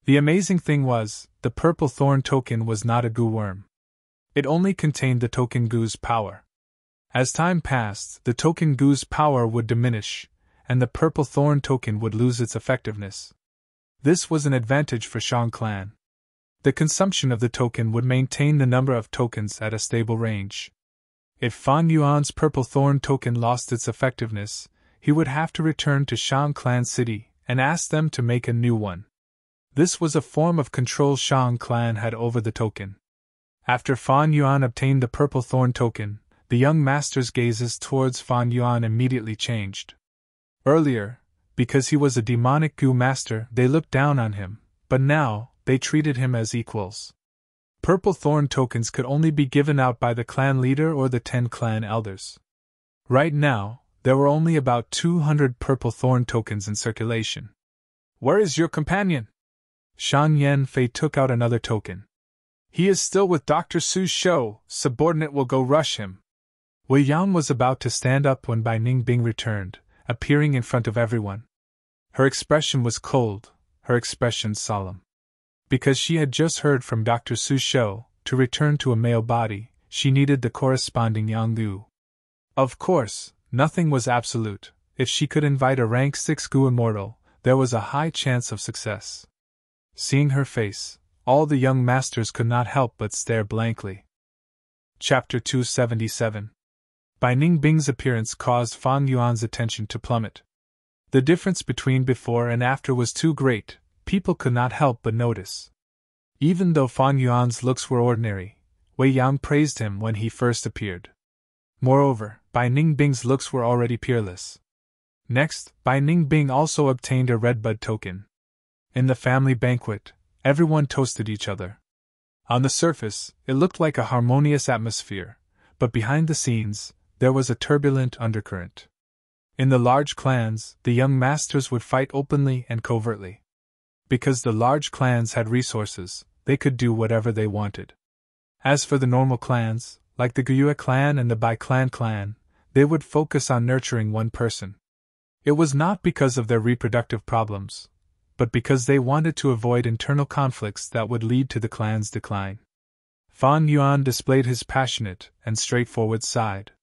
The amazing thing was, the purple thorn token was not a gu worm. It only contained the token gu's power. As time passed, the token gu's power would diminish, and the purple thorn token would lose its effectiveness. This was an advantage for Shang Clan. The consumption of the token would maintain the number of tokens at a stable range. If Fan Yuan's purple thorn token lost its effectiveness, he would have to return to Shang Clan City and ask them to make a new one. This was a form of control Shang Clan had over the token. After Fan Yuan obtained the purple thorn token, the young master's gazes towards Fan Yuan immediately changed. Earlier, Because he was a demonic Gu master, they looked down on him, but now, they treated him as equals. Purple thorn tokens could only be given out by the clan leader or the 10 clan elders. Right now, there were only about 200 purple thorn tokens in circulation. Where is your companion? Shan Yanfei took out another token. He is still with Dr. Su's show, subordinate will go rush him. Wei Yan was about to stand up when Bai Ningbing returned, appearing in front of everyone. Her expression was cold, her expression solemn. Because she had just heard from Dr. Su's show, to return to a male body, she needed the corresponding Yang Liu. Of course, nothing was absolute. If she could invite a rank 6 Gu immortal, there was a high chance of success. Seeing her face, all the young masters could not help but stare blankly. Chapter 277. Bai Ningbing's appearance caused Fang Yuan's attention to plummet. The difference between before and after was too great, people could not help but notice. Even though Fang Yuan's looks were ordinary, Wei Yan praised him when he first appeared. Moreover, Bai Ningbing's looks were already peerless. Next, Bai Ningbing also obtained a redbud token. In the family banquet, everyone toasted each other. On the surface, it looked like a harmonious atmosphere, but behind the scenes, there was a turbulent undercurrent. In the large clans, the young masters would fight openly and covertly. Because the large clans had resources, they could do whatever they wanted. As for the normal clans, like the Gyue clan and the Bai clan, they would focus on nurturing one person. It was not because of their reproductive problems, but because they wanted to avoid internal conflicts that would lead to the clan's decline. Fan Yuan displayed his passionate and straightforward side.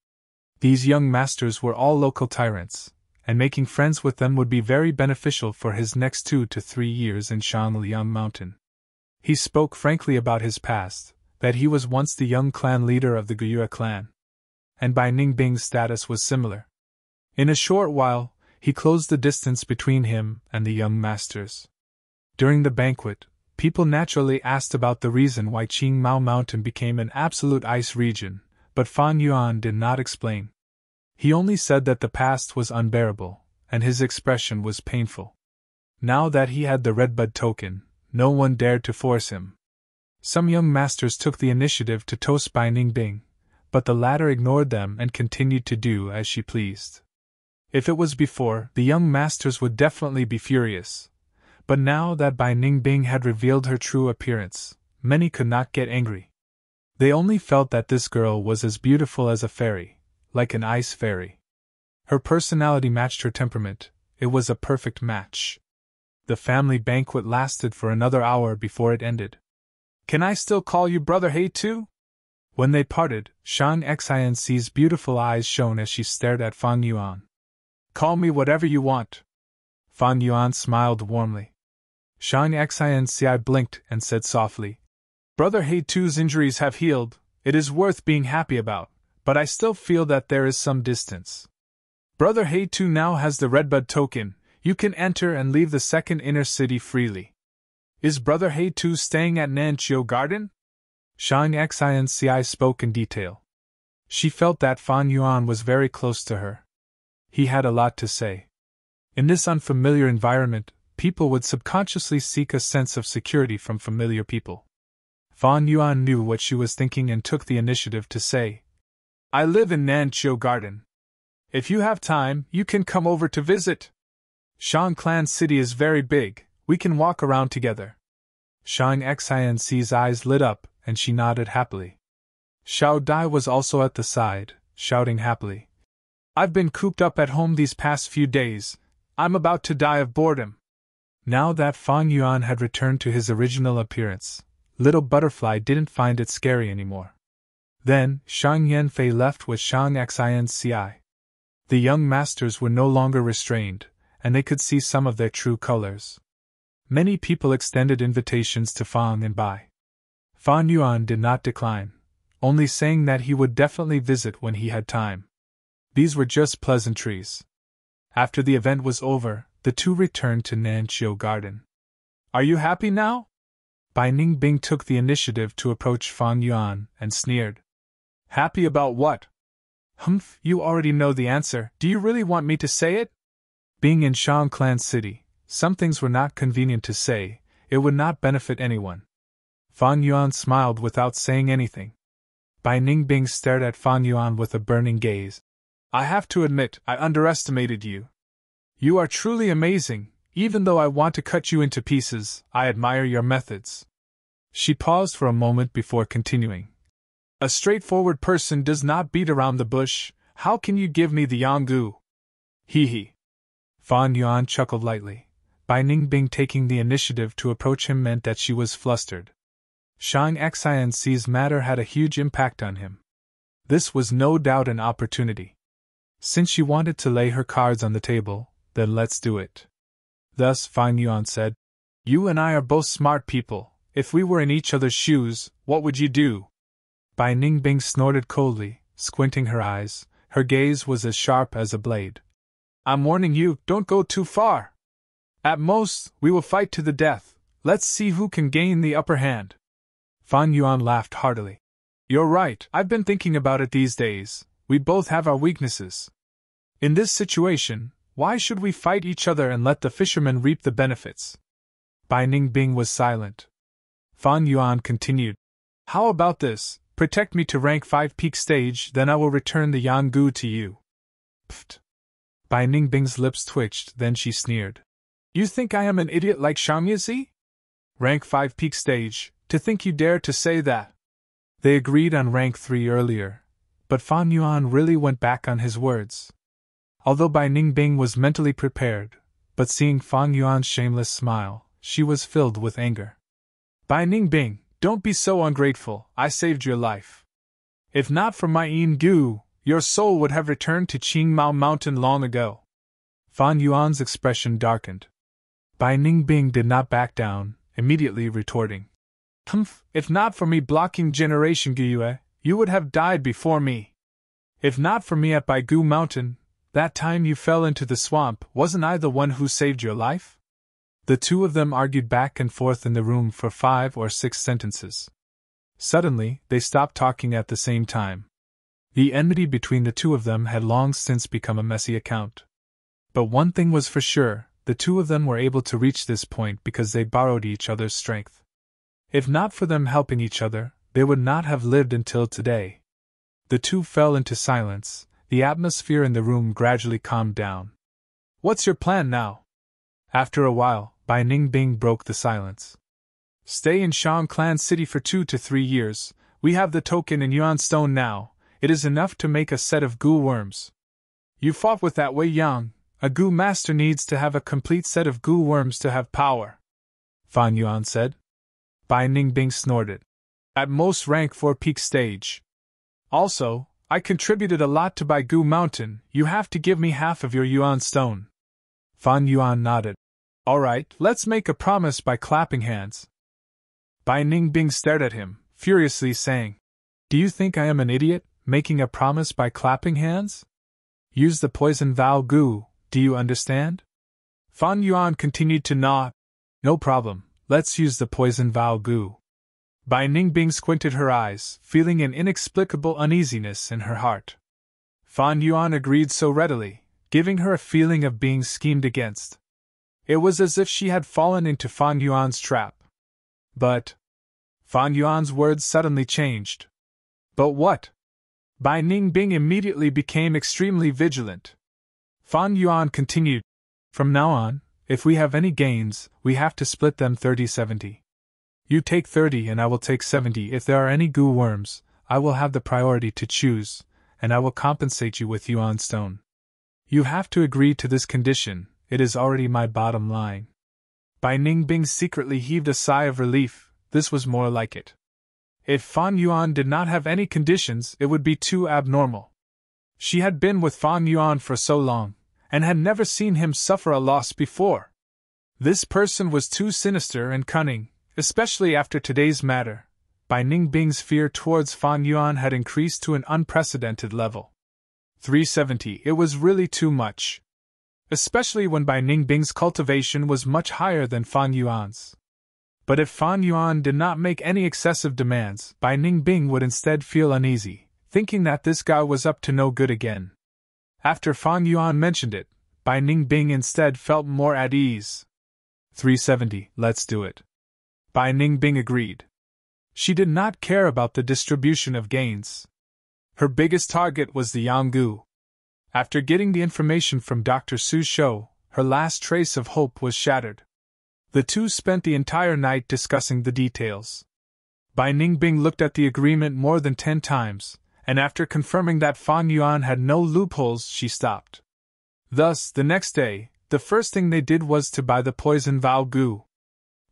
These young masters were all local tyrants, and making friends with them would be very beneficial for his next 2 to 3 years in Shanliang Mountain. He spoke frankly about his past, that he was once the young clan leader of the Gyue clan. And Bai Ningbing's status was similar. In a short while, he closed the distance between him and the young masters. During the banquet, people naturally asked about the reason why Qingmao Mountain became an absolute ice region, but Fan Yuan did not explain. He only said that the past was unbearable, and his expression was painful. Now that he had the redbud token, no one dared to force him. Some young masters took the initiative to toast Bai Ningbing, but the latter ignored them and continued to do as she pleased. If it was before, the young masters would definitely be furious. But now that Bai Ningbing had revealed her true appearance, many could not get angry. They only felt that this girl was as beautiful as a fairy, like an ice fairy. Her personality matched her temperament, it was a perfect match. The family banquet lasted for another hour before it ended. Can I still call you Brother He too? When they parted, Shan Xianxi's beautiful eyes shone as she stared at Fang Yuan. Call me whatever you want. Fang Yuan smiled warmly. Shan Xianxi blinked and said softly, Brother He Tu's injuries have healed, it is worth being happy about, but I still feel that there is some distance. Brother He Tu now has the redbud token, you can enter and leave the second inner city freely. Is Brother He Tu staying at Nanqiu Garden? Shan Xianxi spoke in detail. She felt that Fan Yuan was very close to her. He had a lot to say. In this unfamiliar environment, people would subconsciously seek a sense of security from familiar people. Fan Yuan knew what she was thinking and took the initiative to say, I live in Nanqiu Garden. If you have time, you can come over to visit. Shan Clan City is very big, we can walk around together. Shan Xianxi's eyes lit up, and she nodded happily. Xiao Dai was also at the side, shouting happily. I've been cooped up at home these past few days, I'm about to die of boredom. Now that Fang Yuan had returned to his original appearance, Little Butterfly didn't find it scary anymore. Then, Shang Yanfei left with Shang Xianxi. The young masters were no longer restrained, and they could see some of their true colors. Many people extended invitations to Fang and Bai. Fan Yuan did not decline, only saying that he would definitely visit when he had time. These were just pleasantries. After the event was over, the two returned to Nanqiu Garden. Are you happy now? Bai Ningbing took the initiative to approach Fang Yuan and sneered. Happy about what? Humph, you already know the answer, do you really want me to say it? Being in Shangclan City, some things were not convenient to say, it would not benefit anyone. Fan Yuan smiled without saying anything. Bai Ningbing stared at Fan Yuan with a burning gaze. I have to admit, I underestimated you. You are truly amazing, even though I want to cut you into pieces, I admire your methods. She paused for a moment before continuing. A straightforward person does not beat around the bush, how can you give me the Yanggu? Hee hee. Fan Yuan chuckled lightly. Bai Ningbing taking the initiative to approach him meant that she was flustered. Shang Xianxi's matter had a huge impact on him. This was no doubt an opportunity. Since she wanted to lay her cards on the table, then let's do it. Thus Fan Yuan said, You and I are both smart people. If we were in each other's shoes, what would you do? Bai Ningbing snorted coldly, squinting her eyes. Her gaze was as sharp as a blade. I'm warning you, don't go too far. At most, we will fight to the death. Let's see who can gain the upper hand. Fan Yuan laughed heartily. You're right, I've been thinking about it these days. We both have our weaknesses. In this situation, why should we fight each other and let the fishermen reap the benefits? Bai Ningbing was silent. Fan Yuan continued. How about this? Protect me to rank 5 peak stage, then I will return the Yanggu to you. Pfft. Bai Ningbing's lips twitched, then she sneered. You think I am an idiot like Xiangmizi? Rank 5 peak stage, to think you dare to say that. They agreed on rank 3 earlier, but Fan Yuan really went back on his words. Although Bai Ningbing was mentally prepared, but seeing Fan Yuan's shameless smile, she was filled with anger. Bai Ningbing, don't be so ungrateful, I saved your life. If not for my Yinggu, your soul would have returned to Qingmao Mountain long ago. Fan Yuan's expression darkened. Bai Ningbing did not back down, immediately retorting. If not for me blocking Generation Gyue, you would have died before me. If not for me at Baigu Mountain, that time you fell into the swamp, wasn't I the one who saved your life? The two of them argued back and forth in the room for 5 or 6 sentences. Suddenly, they stopped talking at the same time. The enmity between the two of them had long since become a messy account. But one thing was for sure, the two of them were able to reach this point because they borrowed each other's strength. If not for them helping each other, they would not have lived until today. The two fell into silence, the atmosphere in the room gradually calmed down. What's your plan now? After a while, Bai Ningbing broke the silence. Stay in Shangclan City for 2 to 3 years, we have the token in Yuan Stone now, it is enough to make a set of goo worms. You fought with that Wei Yang, a goo master needs to have a complete set of goo worms to have power. Fan Yuan said. Bai Ningbing snorted. At most rank 4 peak stage. Also, I contributed a lot to Baigu Mountain, you have to give me half of your Yuan Stone. Fan Yuan nodded. Alright, let's make a promise by clapping hands. Bai Ningbing stared at him, furiously saying, Do you think I am an idiot, making a promise by clapping hands? Use the poison vow gu, do you understand? Fan Yuan continued to nod. No problem, let's use the poison vow gu. Bai Ningbing squinted her eyes, feeling an inexplicable uneasiness in her heart. Fan Yuan agreed so readily, giving her a feeling of being schemed against. It was as if she had fallen into Fan Yuan's trap. But Fan Yuan's words suddenly changed. But what? Bai Ningbing immediately became extremely vigilant. Fan Yuan continued, From now on, if we have any gains, we have to split them 30-70. You take 30 and I will take 70. If there are any goo worms, I will have the priority to choose, and I will compensate you with Yuan Stone. You have to agree to this condition, it is already my bottom line. Bai Ningbing secretly heaved a sigh of relief, this was more like it. If Fan Yuan did not have any conditions, it would be too abnormal. She had been with Fan Yuan for so long, and had never seen him suffer a loss before. This person was too sinister and cunning, especially after today's matter. Bai Ningbing's fear towards Fan Yuan had increased to an unprecedented level. 370, it was really too much. Especially when Bai Ningbing's cultivation was much higher than Fan Yuan's. But if Fan Yuan did not make any excessive demands, Bai Ningbing would instead feel uneasy, thinking that this guy was up to no good again. After Fan Yuan mentioned it, Bai Ningbing instead felt more at ease. 370, let's do it. Bai Ningbing agreed. She did not care about the distribution of gains. Her biggest target was the Yanggu. After getting the information from Dr. Su Shou, her last trace of hope was shattered. The two spent the entire night discussing the details. Bai Ningbing looked at the agreement more than 10 times, and after confirming that Fan Yuan had no loopholes, she stopped. Thus, the next day, the first thing they did was to buy the poison Vao Gu.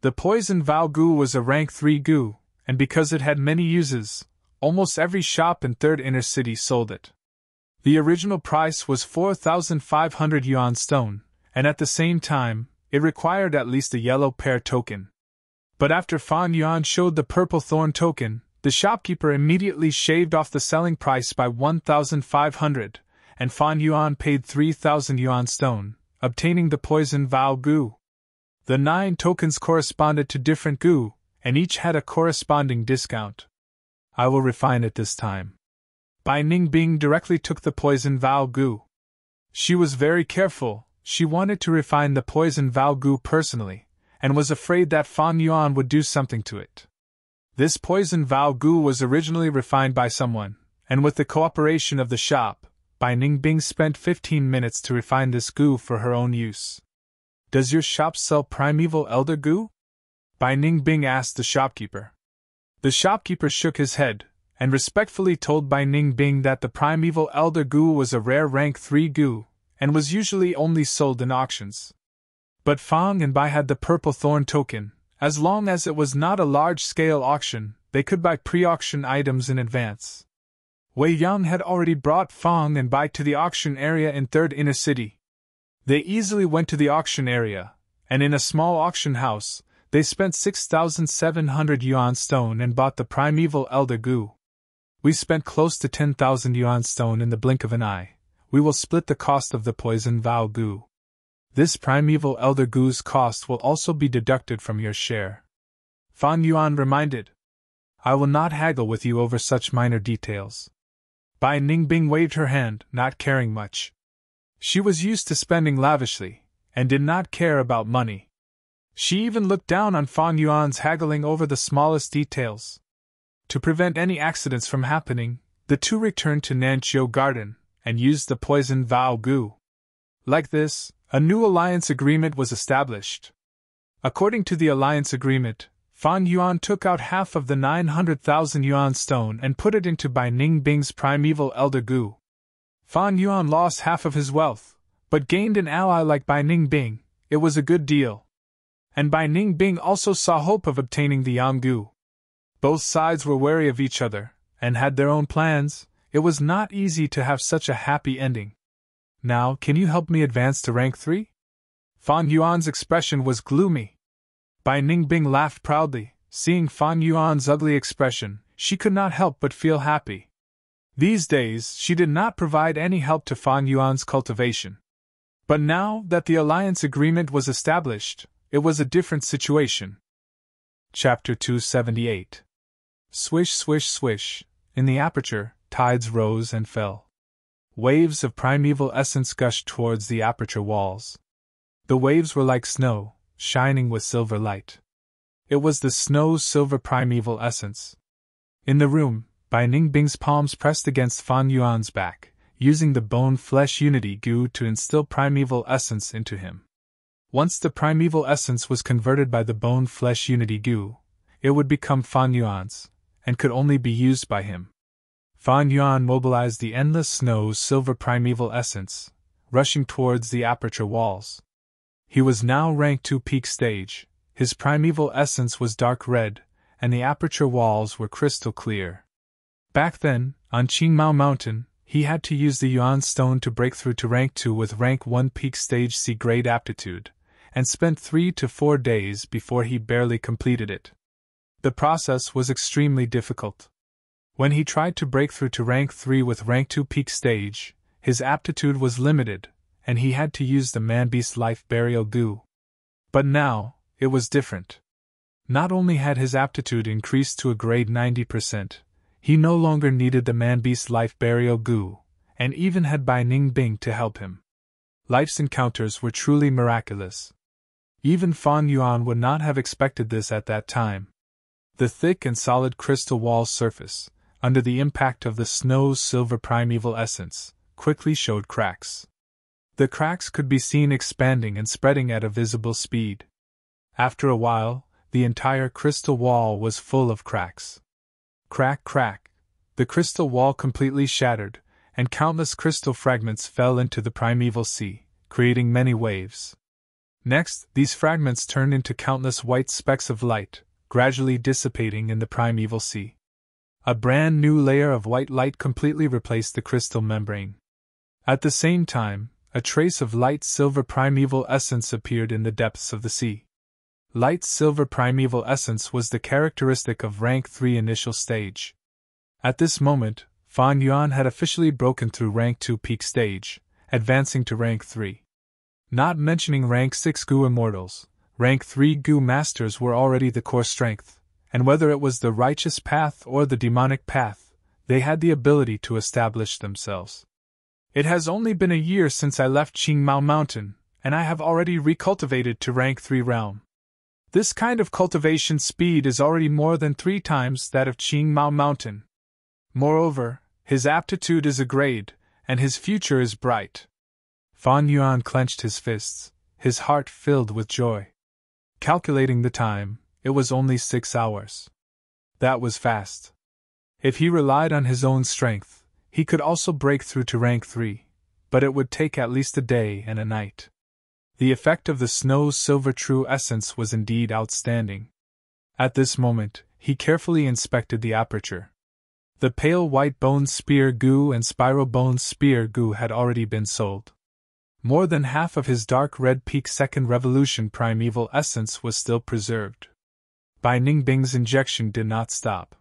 The poison Vao Gu was a rank 3 Gu, and because it had many uses, almost every shop in Third Inner City sold it. The original price was 4,500 yuan stone, and at the same time, it required at least a yellow pear token. But after Fan Yuan showed the purple thorn token, the shopkeeper immediately shaved off the selling price by 1,500, and Fan Yuan paid 3,000 yuan stone, obtaining the poison Vao Gu. The 9 tokens corresponded to different Gu, and each had a corresponding discount. I will refine it this time. Bai Ningbing directly took the poison Vao Gu. She was very careful, she wanted to refine the poison Vao Gu personally, and was afraid that Fan Yuan would do something to it. This poison Vao Gu was originally refined by someone, and with the cooperation of the shop, Bai Ningbing spent 15 minutes to refine this Gu for her own use. Does your shop sell primeval elder Gu? Bai Ningbing asked the shopkeeper. The shopkeeper shook his head, and respectfully told Bai Ningbing that the primeval elder Gu was a rare rank 3 Gu, and was usually only sold in auctions. But Fang and Bai had the purple thorn token. As long as it was not a large-scale auction, they could buy pre-auction items in advance. Wei Yang had already brought Fang and Bai to the auction area in Third Inner City. They easily went to the auction area, and in a small auction house, they spent 6,700 yuan stone and bought the primeval elder Gu. We spent close to 10,000 yuan stone in the blink of an eye. We will split the cost of the poison Vao Gu. This primeval elder Gu's cost will also be deducted from your share. Fan Yuan reminded. I will not haggle with you over such minor details. Bai Ningbing waved her hand, not caring much. She was used to spending lavishly, and did not care about money. She even looked down on Fan Yuan's haggling over the smallest details. To prevent any accidents from happening, the two returned to Nanqiu Garden, and used the poison Vao Gu. Like this, a new alliance agreement was established. According to the alliance agreement, Fan Yuan took out half of the 900,000 yuan stone and put it into Bai Ningbing's primeval elder Gu. Fan Yuan lost half of his wealth, but gained an ally like Bai Ningbing. It was a good deal. And Bai Ningbing also saw hope of obtaining the Yanggu. Both sides were wary of each other, and had their own plans. It was not easy to have such a happy ending. Now, can you help me advance to rank 3? Fan Yuan's expression was gloomy. Bai Ningbing laughed proudly. Seeing Fan Yuan's ugly expression, she could not help but feel happy. These days, she did not provide any help to Fan Yuan's cultivation. But now that the alliance agreement was established, it was a different situation. Chapter 278. Swish, swish, swish. In the aperture, tides rose and fell. Waves of primeval essence gushed towards the aperture walls. The waves were like snow, shining with silver light. It was the snow-silver primeval essence. In the room, Bai Ningbing's palms pressed against Fan Yuan's back, using the bone-flesh unity Gu to instill primeval essence into him. Once the primeval essence was converted by the bone-flesh unity Gu, it would become Fan Yuan's, and could only be used by him. Fan Yuan mobilized the endless snow-silver primeval essence, rushing towards the aperture walls. He was now rank 2 peak stage, his primeval essence was dark red, and the aperture walls were crystal clear. Back then, on Qingmao Mountain, he had to use the Yuan Stone to break through to rank 2 with rank 1 peak stage C-grade aptitude, and spent 3 to 4 days before he barely completed it. The process was extremely difficult. When he tried to break through to rank 3 with rank 2 peak stage, his aptitude was limited, and he had to use the Man-Beast Life Burial Gu. But now, it was different. Not only had his aptitude increased to a grade 90%, he no longer needed the Man-Beast Life Burial Gu, and even had Bai Ningbing to help him. Life's encounters were truly miraculous. Even Fan Yuan would not have expected this at that time. The thick and solid crystal wall surface, under the impact of the snow's silver primeval essence, quickly showed cracks. The cracks could be seen expanding and spreading at a visible speed. After a while, the entire crystal wall was full of cracks. Crack, crack. The crystal wall completely shattered, and countless crystal fragments fell into the primeval sea, creating many waves. Next, these fragments turned into countless white specks of light, gradually dissipating in the primeval sea. A brand new layer of white light completely replaced the crystal membrane. At the same time, a trace of light silver primeval essence appeared in the depths of the sea. Light silver primeval essence was the characteristic of rank 3 initial stage. At this moment, Fan Yuan had officially broken through rank 2 peak stage, advancing to rank 3. Not mentioning rank 6 Gu immortals, rank 3 Gu masters were already the core strength, and whether it was the righteous path or the demonic path, they had the ability to establish themselves. It has only been a year since I left Qingmao Mountain, and I have already recultivated to rank 3 realm. This kind of cultivation speed is already more than 3 times that of Qingmao Mountain. Moreover, his aptitude is a grade, and his future is bright. Fan Yuan clenched his fists, his heart filled with joy. Calculating the time, it was only 6 hours. That was fast. If he relied on his own strength, he could also break through to rank 3, but it would take at least a day and a night. The effect of the snow's silver true essence was indeed outstanding. At this moment, he carefully inspected the aperture. The pale white bone spear Gu and spiral bone spear Gu had already been sold. More than half of his dark red peak second revolution primeval essence was still preserved. Bai Ningbing's injection did not stop.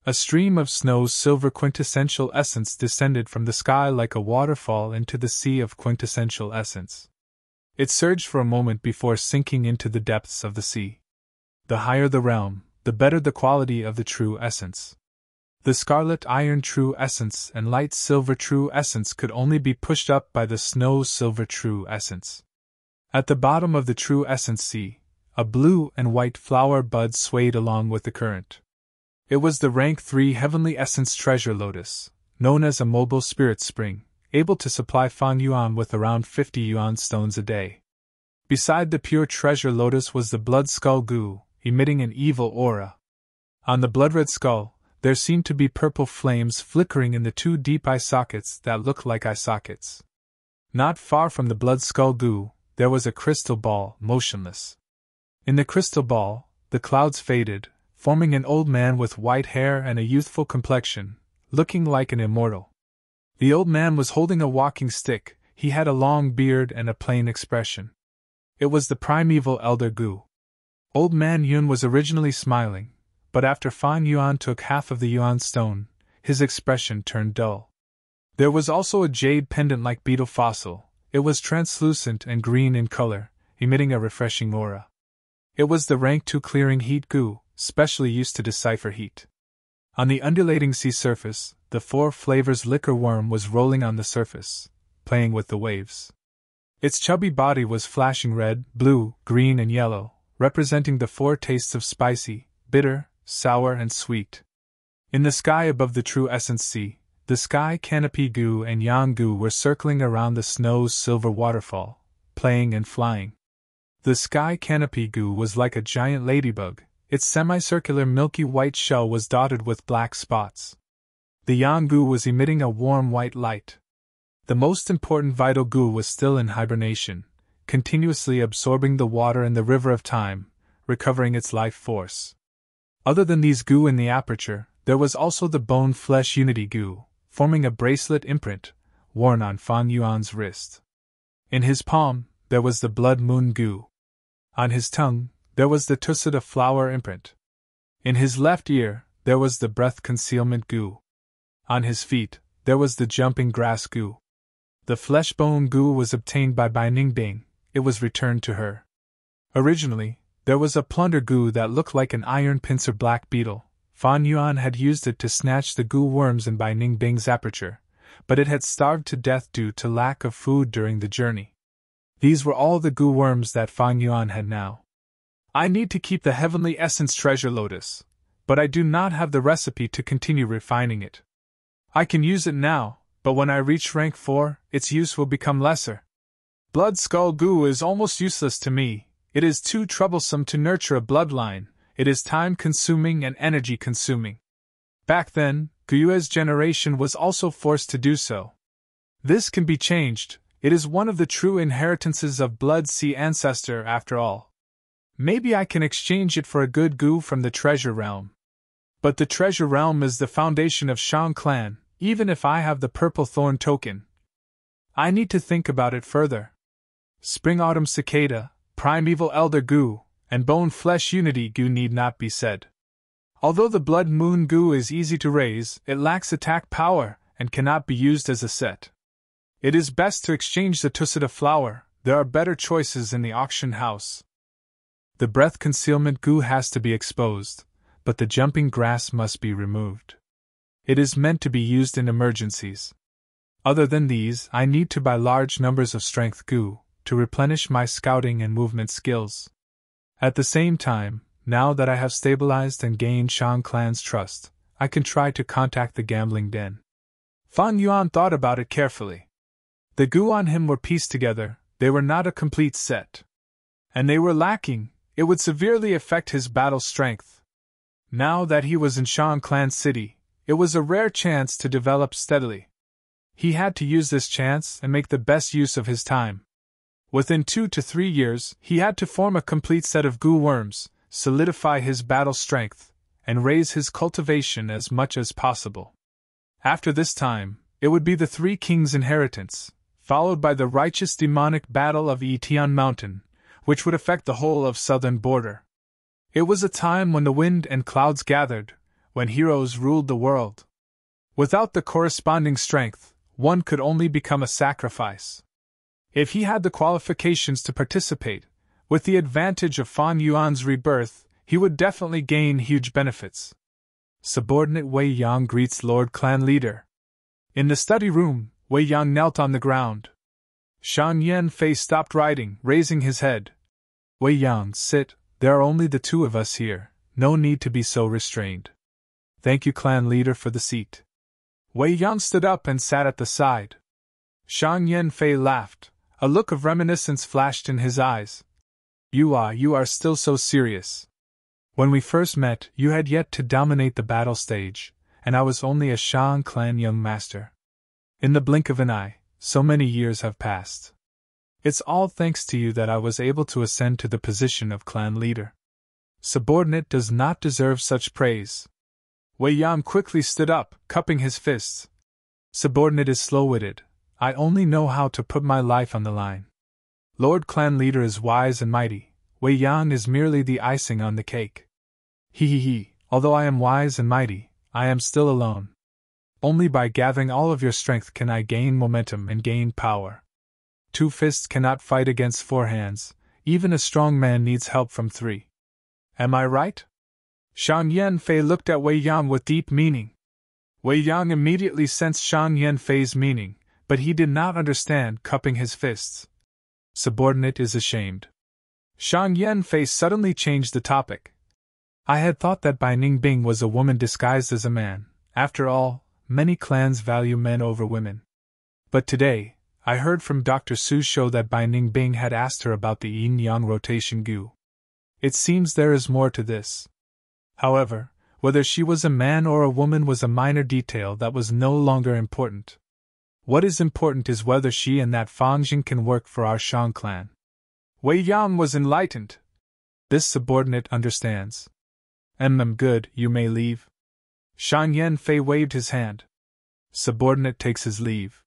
A stream of snow's silver quintessential essence descended from the sky like a waterfall into the sea of quintessential essence. It surged for a moment before sinking into the depths of the sea. The higher the realm, the better the quality of the true essence. The scarlet iron true essence and light silver true essence could only be pushed up by the snow silver true essence. At the bottom of the true essence sea, a blue and white flower bud swayed along with the current. It was the rank 3 heavenly essence treasure lotus, known as a mobile spirit spring, able to supply Fan Yuan with around 50 yuan stones a day. Beside the pure treasure lotus was the blood skull Gu, emitting an evil aura. On the blood-red skull, there seemed to be purple flames flickering in the 2 deep eye sockets that looked like eye sockets. Not far from the blood skull Gu, there was a crystal ball, motionless. In the crystal ball, the clouds faded, forming an old man with white hair and a youthful complexion, looking like an immortal. The old man was holding a walking stick, he had a long beard and a plain expression. It was the primeval elder Gu. Old man Yun was originally smiling, but after Fan Yuan took half of the yuan stone, his expression turned dull. There was also a jade pendant-like beetle fossil. It was translucent and green in color, emitting a refreshing aura. It was the rank 2 clearing heat Gu, specially used to decipher heat. On the undulating sea surface, the 4 flavors liquor worm was rolling on the surface, playing with the waves. Its chubby body was flashing red, blue, green, and yellow, representing the 4 tastes of spicy, bitter, sour, and sweet. In the sky above the true essence sea, the sky canopy Gu and Yang Gu were circling around the snow's silver waterfall, playing and flying. The sky canopy Gu was like a giant ladybug. Its semicircular milky white shell was dotted with black spots. The Yang Gu was emitting a warm white light. The most important vital Gu was still in hibernation, continuously absorbing the water in the river of time, recovering its life force. Other than these Gu in the aperture, there was also the bone-flesh unity Gu, forming a bracelet imprint, worn on Fan Yuan's wrist. In his palm, there was the blood moon Gu. On his tongue, there was the Tusada flower imprint. In his left ear, there was the breath concealment Gu. On his feet, there was the jumping grass Gu. The flesh bone Gu was obtained by Bai Ningbing. It was returned to her. Originally, there was a plunder Gu that looked like an iron pincer black beetle. Fan Yuan had used it to snatch the Gu worms in Bai Ningbing's aperture, but it had starved to death due to lack of food during the journey. These were all the goo worms that Fang Yuan had now. I need to keep the heavenly essence treasure lotus, but I do not have the recipe to continue refining it. I can use it now, but when I reach rank 4, its use will become lesser. Blood skull goo is almost useless to me. It is too troublesome to nurture a bloodline. It is time-consuming and energy-consuming. Back then, Guyue's generation was also forced to do so. This can be changed. It is one of the true inheritances of Blood Sea Ancestor after all. Maybe I can exchange it for a good goo from the Treasure Realm. But the Treasure Realm is the foundation of Shang Clan, even if I have the Purple Thorn token. I need to think about it further. Spring-Autumn Cicada, Primeval Elder goo, and Bone-Flesh Unity goo need not be said. Although the Blood Moon goo is easy to raise, it lacks attack power and cannot be used as a set. It is best to exchange the Tusita flower. There are better choices in the auction house. The breath concealment goo has to be exposed, but the jumping grass must be removed. It is meant to be used in emergencies. Other than these, I need to buy large numbers of strength goo to replenish my scouting and movement skills. At the same time, now that I have stabilized and gained Shang Clan's trust, I can try to contact the gambling den. Fang Yuan thought about it carefully. The goo on him were pieced together, they were not a complete set. And they were lacking, it would severely affect his battle strength. Now that he was in Shang Clan City, it was a rare chance to develop steadily. He had to use this chance and make the best use of his time. Within 2 to 3 years, he had to form a complete set of goo worms, solidify his battle strength, and raise his cultivation as much as possible. After this time, it would be the Three Kings' inheritance, followed by the righteous demonic battle of Yitian Mountain, which would affect the whole of southern border. It was a time when the wind and clouds gathered, when heroes ruled the world. Without the corresponding strength, one could only become a sacrifice. If he had the qualifications to participate, with the advantage of Fang Yuan's rebirth, he would definitely gain huge benefits. Subordinate Wei Yang greets Lord Clan Leader. In the study room, Wei Yang knelt on the ground. Shan Yanfei stopped writing, raising his head. Wei Yang, sit, there are only the two of us here, no need to be so restrained. Thank you, Clan Leader, for the seat. Wei Yang stood up and sat at the side. Shang Yanfei laughed. A look of reminiscence flashed in his eyes. You are still so serious. When we first met, you had yet to dominate the battle stage, and I was only a Shang Clan young master. In the blink of an eye, so many years have passed. It's all thanks to you that I was able to ascend to the position of clan leader. Subordinate does not deserve such praise. Wei Yang quickly stood up, cupping his fists. Subordinate is slow-witted. I only know how to put my life on the line. Lord Clan Leader is wise and mighty. Wei Yang is merely the icing on the cake. He. Although I am wise and mighty, I am still alone. Only by gathering all of your strength can I gain momentum and gain power. 2 fists cannot fight against 4 hands. Even a strong man needs help from 3. Am I right? Shan Yanfei looked at Wei Yang with deep meaning. Wei Yang immediately sensed Shan Yanfei's meaning, but he did not understand, cupping his fists. Subordinate is ashamed. Shan Yanfei suddenly changed the topic. I had thought that Bai Ningbing was a woman disguised as a man. After all, many clans value men over women. But today, I heard from Dr. Su Shou that Bai Ningbing had asked her about the yin-yang rotation gu. It seems there is more to this. However, whether she was a man or a woman was a minor detail that was no longer important. What is important is whether she and that Fang Jing can work for our Shang clan. Wei Yang was enlightened. This subordinate understands. Good, you may leave. Shan Yanfei waved his hand. Subordinate takes his leave.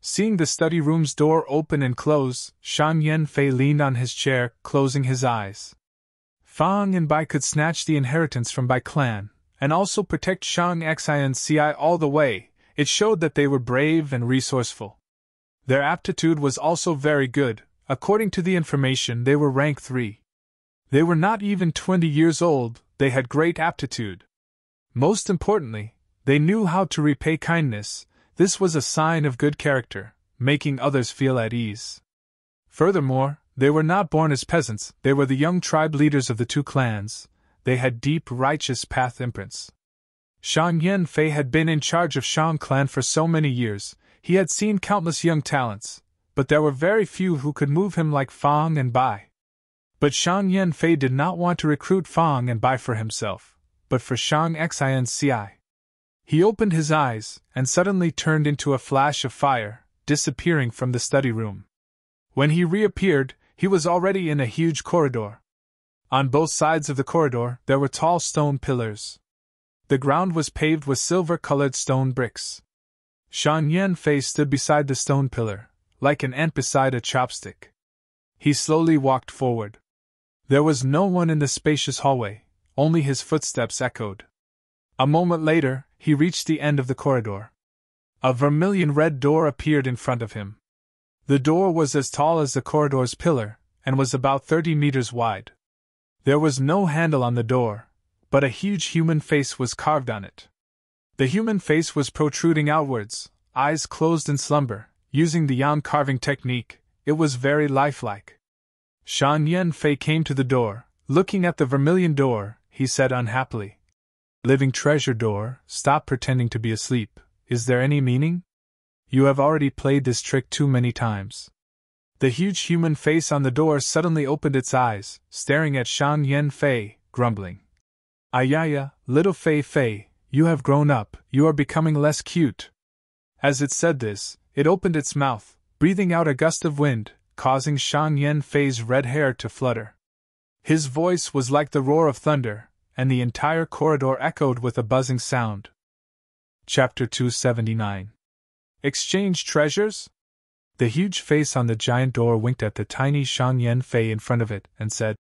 Seeing the study room's door open and close, Shan Yanfei leaned on his chair, closing his eyes. Fang and Bai could snatch the inheritance from Bai clan, and also protect Shang Xinci all the way. It showed that they were brave and resourceful. Their aptitude was also very good. According to the information, they were rank 3. They were not even 20 years old, they had great aptitude. Most importantly, they knew how to repay kindness. This was a sign of good character, making others feel at ease. Furthermore, they were not born as peasants, they were the young tribe leaders of the two clans. They had deep, righteous path imprints. Shang Yen Fei had been in charge of Shang clan for so many years, he had seen countless young talents, but there were very few who could move him like Fang and Bai. But Shang Yen Fei did not want to recruit Fang and Bai for himself, but for Shang Xinci. He opened his eyes, and suddenly turned into a flash of fire, disappearing from the study room. When he reappeared, he was already in a huge corridor. On both sides of the corridor, there were tall stone pillars. The ground was paved with silver-colored stone bricks. Shang Yen Fei stood beside the stone pillar, like an ant beside a chopstick. He slowly walked forward. There was no one in the spacious hallway, only his footsteps echoed. A moment later, he reached the end of the corridor. A vermilion-red door appeared in front of him. The door was as tall as the corridor's pillar, and was about 30 meters wide. There was no handle on the door, but a huge human face was carved on it. The human face was protruding outwards, eyes closed in slumber, using the yan carving technique. It was very lifelike. Shang Yen Fei came to the door. Looking at the vermilion door, he said unhappily, "Living treasure door, stop pretending to be asleep. Is there any meaning? You have already played this trick too many times." The huge human face on the door suddenly opened its eyes, staring at Shang Yen Fei, grumbling. "Ayaya, little Fei Fei, you have grown up, you are becoming less cute." As it said this, it opened its mouth, breathing out a gust of wind, causing Shang Yen Fei's red hair to flutter. His voice was like the roar of thunder, and the entire corridor echoed with a buzzing sound. Chapter 279. Exchange treasures? The huge face on the giant door winked at the tiny Shang Yen Fei in front of it, and said,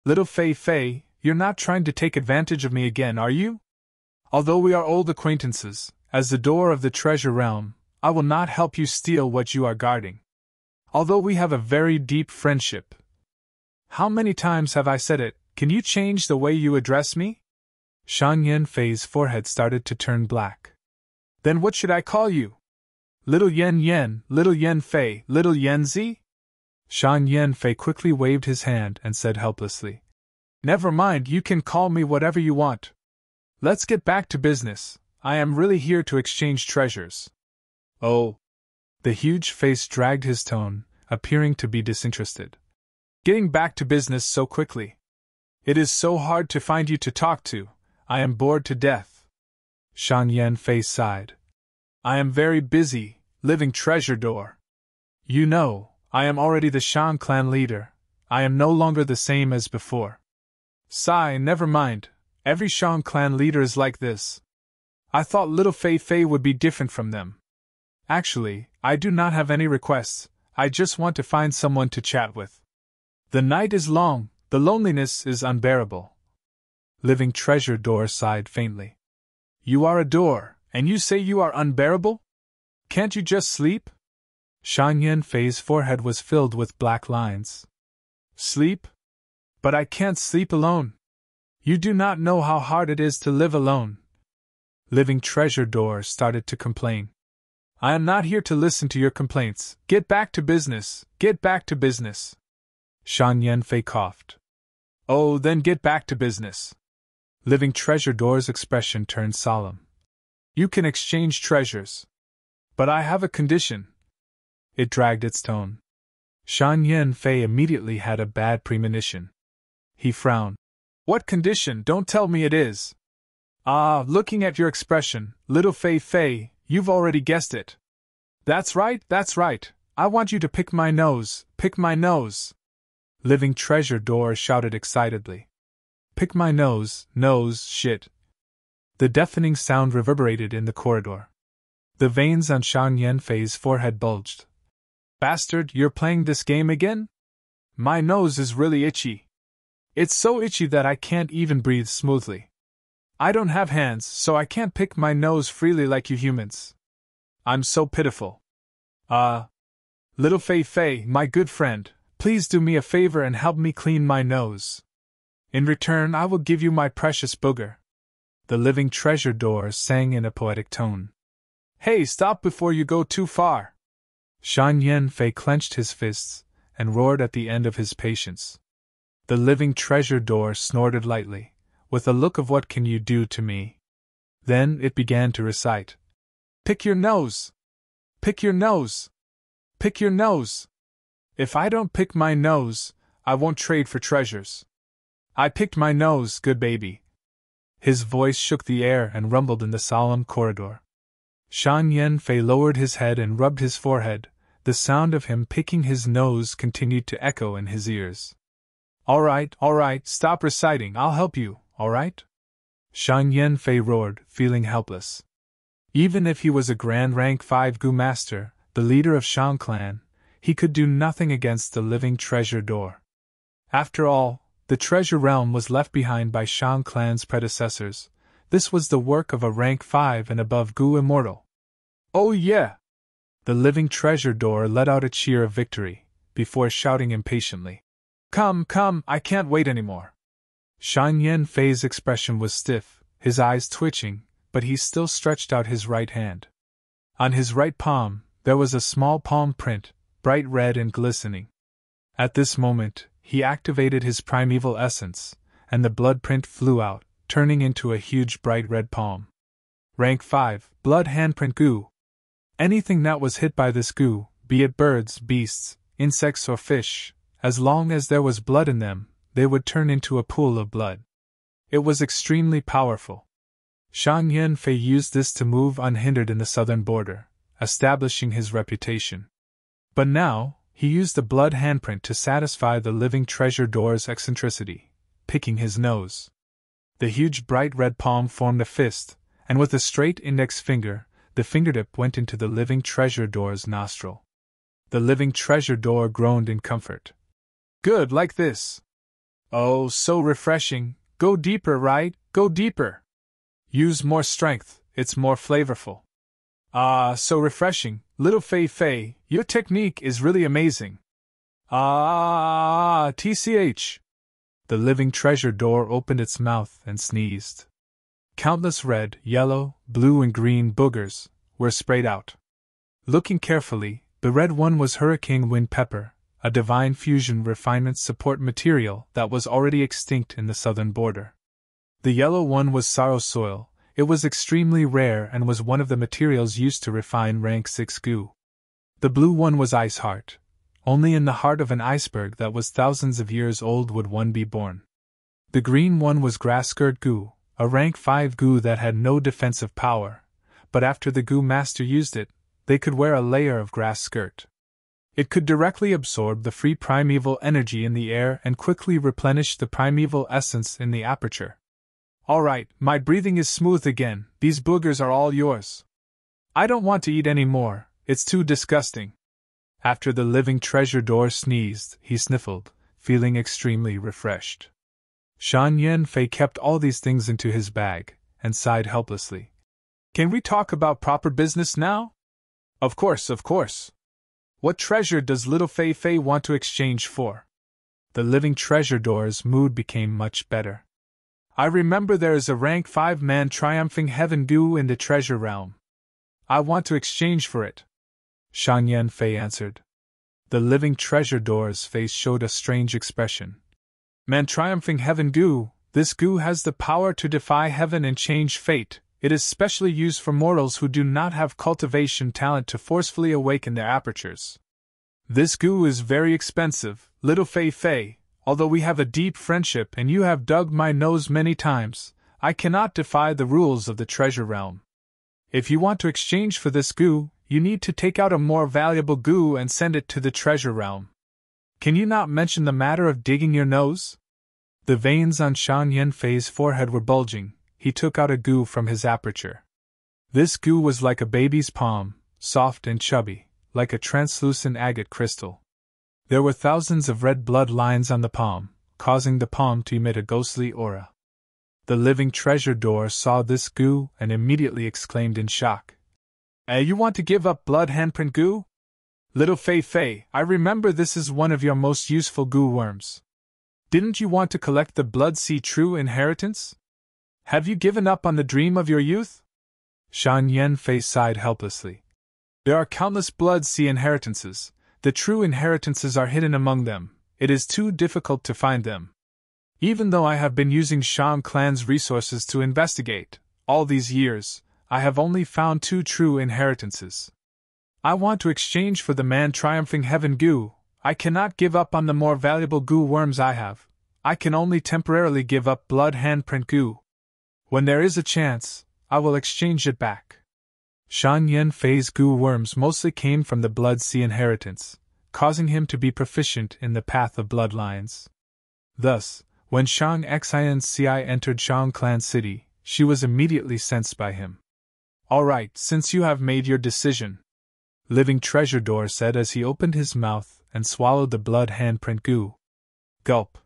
"Little Fei Fei, you're not trying to take advantage of me again, are you? Although we are old acquaintances, as the door of the treasure realm, I will not help you steal what you are guarding. Although we have a very deep friendship. How many times have I said it? Can you change the way you address me?" Shang Yen Fei's forehead started to turn black. "Then what should I call you? Little Yen Yen, Little Yen Fei, Little Yen Zi?" Shang Yen Fei quickly waved his hand and said helplessly, "Never mind, you can call me whatever you want. Let's get back to business. I am really here to exchange treasures." "Oh." The huge face dragged his tone, appearing to be disinterested. "Getting back to business so quickly. It is so hard to find you to talk to. I am bored to death." Shang Yen Fei sighed. "I am very busy, living treasure door. You know, I am already the Shang clan leader. I am no longer the same as before." "Sigh, never mind. Every Shang clan leader is like this. I thought little Fei Fei would be different from them. Actually, I do not have any requests, I just want to find someone to chat with. The night is long, the loneliness is unbearable." Living treasure door sighed faintly. "You are a door, and you say you are unbearable? Can't you just sleep?" Shang Yen Fei's forehead was filled with black lines. "Sleep? But I can't sleep alone. You do not know how hard it is to live alone." Living treasure door started to complain. "I am not here to listen to your complaints. Get back to business, get back to business." Shang Yen Fei coughed. "Oh, then get back to business." Living treasure door's expression turned solemn. "You can exchange treasures. But I have a condition." It dragged its tone. Shang Yen Fei immediately had a bad premonition. He frowned. "What condition? Don't tell me it is." "Ah, looking at your expression, little Fei Fei, you've already guessed it." That's right, I want you to pick my nose, pick my nose." Living treasure door shouted excitedly. "Pick my nose, shit." The deafening sound reverberated in the corridor. The veins on Shang Yen Fei's forehead bulged. "Bastard, you're playing this game again? My nose is really itchy. It's so itchy that I can't even breathe smoothly. I don't have hands, so I can't pick my nose freely like you humans. I'm so pitiful. Little Fei Fei, my good friend, please do me a favor and help me clean my nose. In return, I will give you my precious booger." The living treasure door sang in a poetic tone. "Hey, stop before you go too far." Shang Yen Fei clenched his fists, and roared at the end of his patience. The living treasure door snorted lightly, with a look of "What can you do to me?" Then it began to recite. "Pick your nose! Pick your nose! Pick your nose! If I don't pick my nose, I won't trade for treasures. I picked my nose, good baby." His voice shook the air and rumbled in the solemn corridor. Shan Yen-fei lowered his head and rubbed his forehead. The sound of him picking his nose continued to echo in his ears. All right, stop reciting, I'll help you, all right?" Shan Yen-fei roared, feeling helpless. Even if he was a Grand Rank 5 Gu Master, the leader of Shang Clan, he could do nothing against the living treasure door. After all, the treasure realm was left behind by Shang Clan's predecessors. This was the work of a rank 5 and above Gu immortal. "Oh yeah!" The living treasure door let out a cheer of victory, before shouting impatiently. Come, I can't wait anymore." Shan Yen-fei's expression was stiff, his eyes twitching, but he still stretched out his right hand. On his right palm, there was a small palm print, bright red and glistening. At this moment, he activated his primeval essence, and the blood print flew out, turning into a huge bright red palm. Rank 5, Blood Handprint Gu. Anything that was hit by this Gu, be it birds, beasts, insects or fish, as long as there was blood in them, they would turn into a pool of blood. It was extremely powerful. Shan Yen-fei used this to move unhindered in the southern border, establishing his reputation. But now, he used the blood handprint to satisfy the living treasure door's eccentricity, picking his nose. The huge bright red palm formed a fist, and with a straight index finger, the fingertip went into the living treasure door's nostril. The living treasure door groaned in comfort. "Good, like this. Oh, so refreshing. Go deeper, right? Go deeper. Use more strength, it's more flavorful. Ah, so refreshing. Little Fei, your technique is really amazing. Ah, tch." The living treasure door opened its mouth and sneezed. Countless red, yellow, blue, and green boogers were sprayed out. Looking carefully, the red one was hurricane wind pepper, a divine fusion refinement support material that was already extinct in the southern border. The yellow one was sorrow soil. It was extremely rare and was one of the materials used to refine rank 6 Gu. The blue one was ice heart. Only in the heart of an iceberg that was thousands of years old would one be born. The green one was grass skirt Gu, a rank 5 Gu that had no defensive power, but after the Gu master used it, they could wear a layer of grass skirt. It could directly absorb the free primeval energy in the air and quickly replenish the primeval essence in the aperture. All right, my breathing is smooth again, these boogers are all yours. I don't want to eat any more, it's too disgusting. After the living treasure door sneezed, he sniffled, feeling extremely refreshed. Shan Yen-fei kept all these things into his bag, and sighed helplessly. Can we talk about proper business now? Of course. What treasure does little Fei want to exchange for? The living treasure door's mood became much better. I remember there is a rank 5 man triumphing heaven Gu in the treasure realm. I want to exchange for it. Shan Yen-fei answered. The living treasure door's face showed a strange expression. Man triumphing heaven Gu, this Gu has the power to defy heaven and change fate. It is specially used for mortals who do not have cultivation talent to forcefully awaken their apertures. This Gu is very expensive, little Fei. Although we have a deep friendship and you have dug my nose many times, I cannot defy the rules of the treasure realm. If you want to exchange for this Gu, you need to take out a more valuable Gu and send it to the treasure realm. Can you not mention the matter of digging your nose? The veins on Shan Yen-fei's forehead were bulging. He took out a Gu from his aperture. This Gu was like a baby's palm, soft and chubby, like a translucent agate crystal. There were thousands of red blood lines on the palm, causing the palm to emit a ghostly aura. The living treasure door saw this Gu and immediately exclaimed in shock. You want to give up blood handprint Gu? Little Fei, I remember this is one of your most useful Gu worms. Didn't you want to collect the Blood Sea True Inheritance? Have you given up on the dream of your youth? Shan Yen-fei sighed helplessly. There are countless Blood Sea inheritances. the true inheritances are hidden among them. It is too difficult to find them. Even though I have been using Shang clan's resources to investigate, all these years, I have only found 2 true inheritances. I want to exchange for the man triumphing heaven goo. I cannot give up on the more valuable goo worms I have. I can only temporarily give up blood handprint goo. When there is a chance, I will exchange it back. Shan Yanfei's goo worms mostly came from the Blood Sea inheritance, causing him to be proficient in the path of bloodlines. Thus, when Shang Xinci entered Shang Clan City, she was immediately sensed by him. All right, since you have made your decision, Living Treasure Door said as he opened his mouth and swallowed the blood handprint goo. Gulp.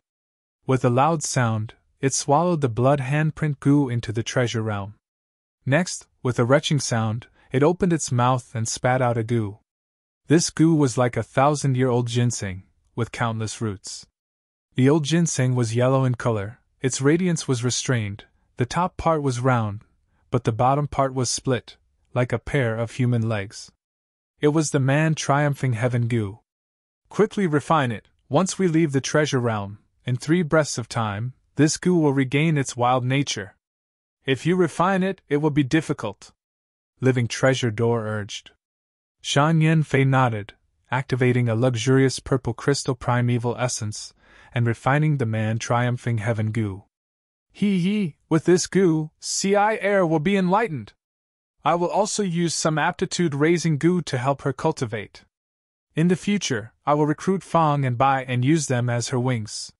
With a loud sound, it swallowed the blood handprint goo into the treasure realm. Next, with a retching sound, it opened its mouth and spat out a goo. This goo was like a 1,000-year-old ginseng, with countless roots. The old ginseng was yellow in color, its radiance was restrained, the top part was round, but the bottom part was split, like a pair of human legs. It was the man triumphing heaven goo. Quickly refine it. Once we leave the treasure realm, in 3 breaths of time, this goo will regain its wild nature. If you refine it, it will be difficult, Living Treasure Door urged. Shan Yanfei nodded, activating a luxurious purple crystal primeval essence, and refining the man triumphing heaven goo. With this goo, Ci air will be enlightened. I will also use some aptitude-raising goo to help her cultivate. In the future, I will recruit Fang and buy and use them as her wings.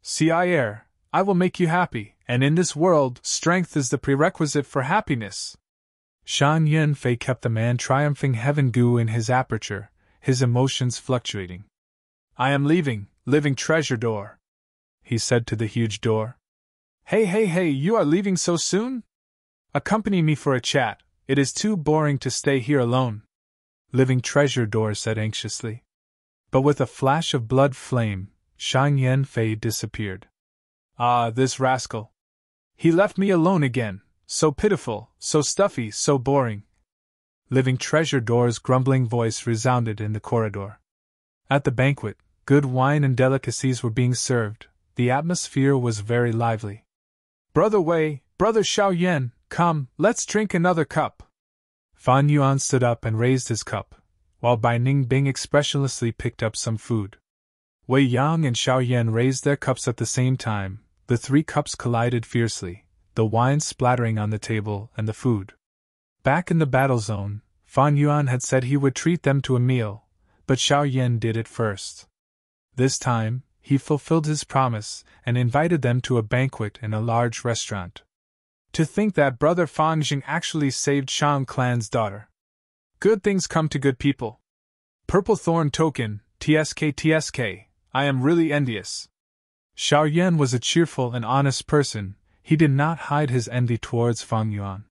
Ci air, I will make you happy, and in this world, strength is the prerequisite for happiness. Shan Yanfei kept the man triumphing heaven goo in his aperture, his emotions fluctuating. I am leaving, Living Treasure Door, he said to the huge door. Hey, you are leaving so soon? Accompany me for a chat, it is too boring to stay here alone, Living Treasure Door said anxiously. But with a flash of blood flame, Shang Yanfei disappeared. Ah, this rascal! He left me alone again, so pitiful, so stuffy, so boring. Living Treasure Door's grumbling voice resounded in the corridor. At the banquet, good wine and delicacies were being served. The atmosphere was very lively. Brother Wei, Brother Xiaoyan, come, let's drink another cup. Fan Yuan stood up and raised his cup, while Bai Ningbing expressionlessly picked up some food. Wei Yang and Xiaoyan raised their cups at the same time. The 3 cups collided fiercely, the wine splattering on the table and the food. Back in the battle zone, Fan Yuan had said he would treat them to a meal, but Xiaoyan did it first. This time, he fulfilled his promise and invited them to a banquet in a large restaurant. To think that Brother Fangjing actually saved Shang Clan's daughter. Good things come to good people. Purple Thorn Token, TSK, I am really envious. Xiaoyan was a cheerful and honest person. He did not hide his envy towards Fang Yuan.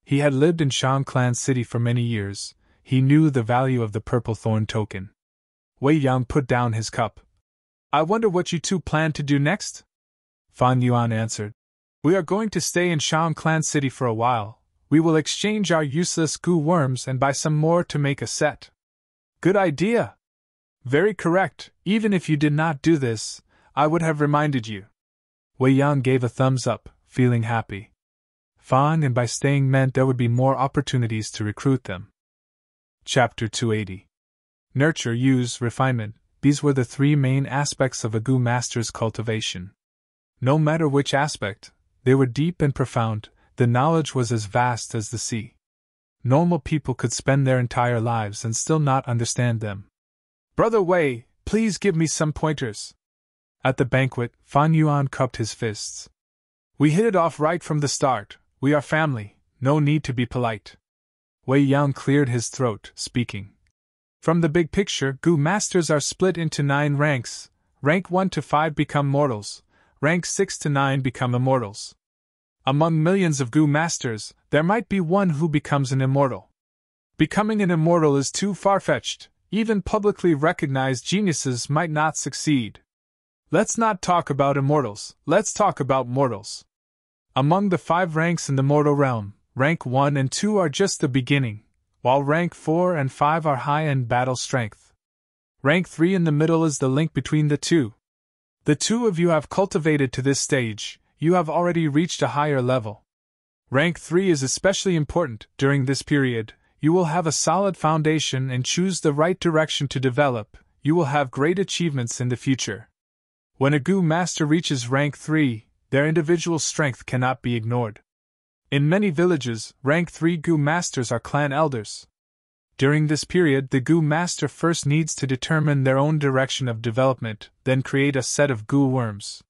He had lived in Shang Clan City for many years. He knew the value of the Purple Thorn Token. Wei Yang put down his cup. I wonder what you 2 plan to do next? Fan Yuan answered. We are going to stay in Shang Clan City for a while. We will exchange our useless goo worms and buy some more to make a set. Good idea! Very correct. Even if you did not do this, I would have reminded you. Wei Yang gave a thumbs up, feeling happy. Fan and by staying meant there would be more opportunities to recruit them. Chapter 280. Nurture, use, refinement. These were the 3 main aspects of a goo master's cultivation. No matter which aspect, they were deep and profound. The knowledge was as vast as the sea. Normal people could spend their entire lives and still not understand them. Brother Wei, please give me some pointers. At the banquet, Fan Yuan cupped his fists. We hit it off right from the start. We are family, no need to be polite. Wei Yang cleared his throat, speaking. From the big picture, goo masters are split into 9 ranks. Rank 1 to 5 become mortals. Rank 6 to 9 become immortals. Among millions of goo masters, there might be one who becomes an immortal. Becoming an immortal is too far-fetched. Even publicly recognized geniuses might not succeed. Let's not talk about immortals, let's talk about mortals. Among the 5 ranks in the mortal realm, rank 1 and 2 are just the beginning, while rank 4 and 5 are high in battle strength. Rank 3 in the middle is the link between the two. The two of you have cultivated to this stage, you have already reached a higher level. Rank 3 is especially important. During this period, you will have a solid foundation and choose the right direction to develop. You will have great achievements in the future. When a Gu master reaches rank 3, their individual strength cannot be ignored. In many villages, rank 3 Gu masters are clan elders. During this period, the Gu master first needs to determine their own direction of development, then create a set of Gu worms.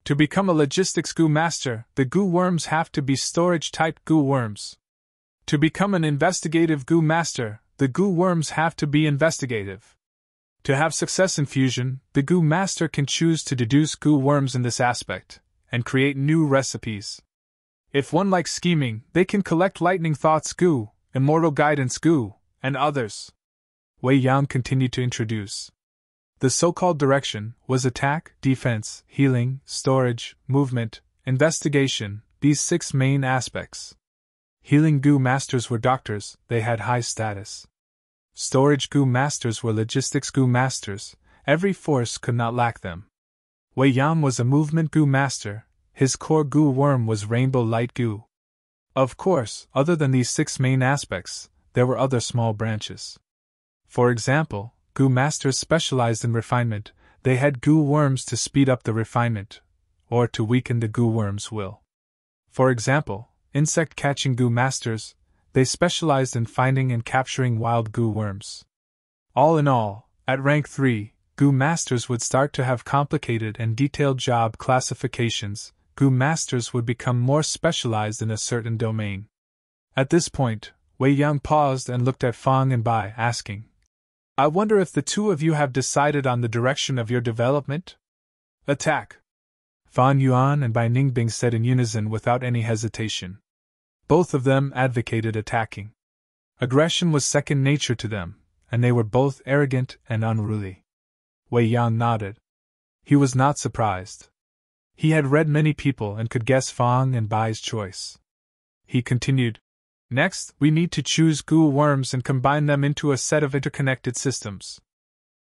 To become a logistics Gu master, the Gu worms have to be storage-type Gu worms. To become an investigative Gu master, the Gu worms have to be investigative. To have success in fusion, the Gu master can choose to deduce Gu worms in this aspect, and create new recipes. If one likes scheming, they can collect lightning thoughts Gu, immortal guidance Gu, and others. Wei Yang continued to introduce. The so-called direction was attack, defense, healing, storage, movement, investigation, these 6 main aspects. Healing Gu masters were doctors, they had high status. Storage Gu masters were logistics Gu masters, every force could not lack them. Wei Yang was a movement Gu master, his core Gu worm was rainbow light Gu. Of course, other than these 6 main aspects, there were other small branches. For example, Gu masters specialized in refinement, they had Gu worms to speed up the refinement, or to weaken the Gu worm's will. For example, insect-catching Gu masters, they specialized in finding and capturing wild Gu worms. All in all, at rank 3, Gu masters would start to have complicated and detailed job classifications. Gu masters would become more specialized in a certain domain. At this point, Wei Yang paused and looked at Fang and Bai, asking, I wonder if the two of you have decided on the direction of your development? Attack! Fan Yuan and Bai Ningbing said in unison without any hesitation. Both of them advocated attacking. Aggression was second nature to them, and they were both arrogant and unruly. Wei Yang nodded. He was not surprised. He had read many people and could guess Fang and Bai's choice. He continued, Next, we need to choose Gu worms and combine them into a set of interconnected systems.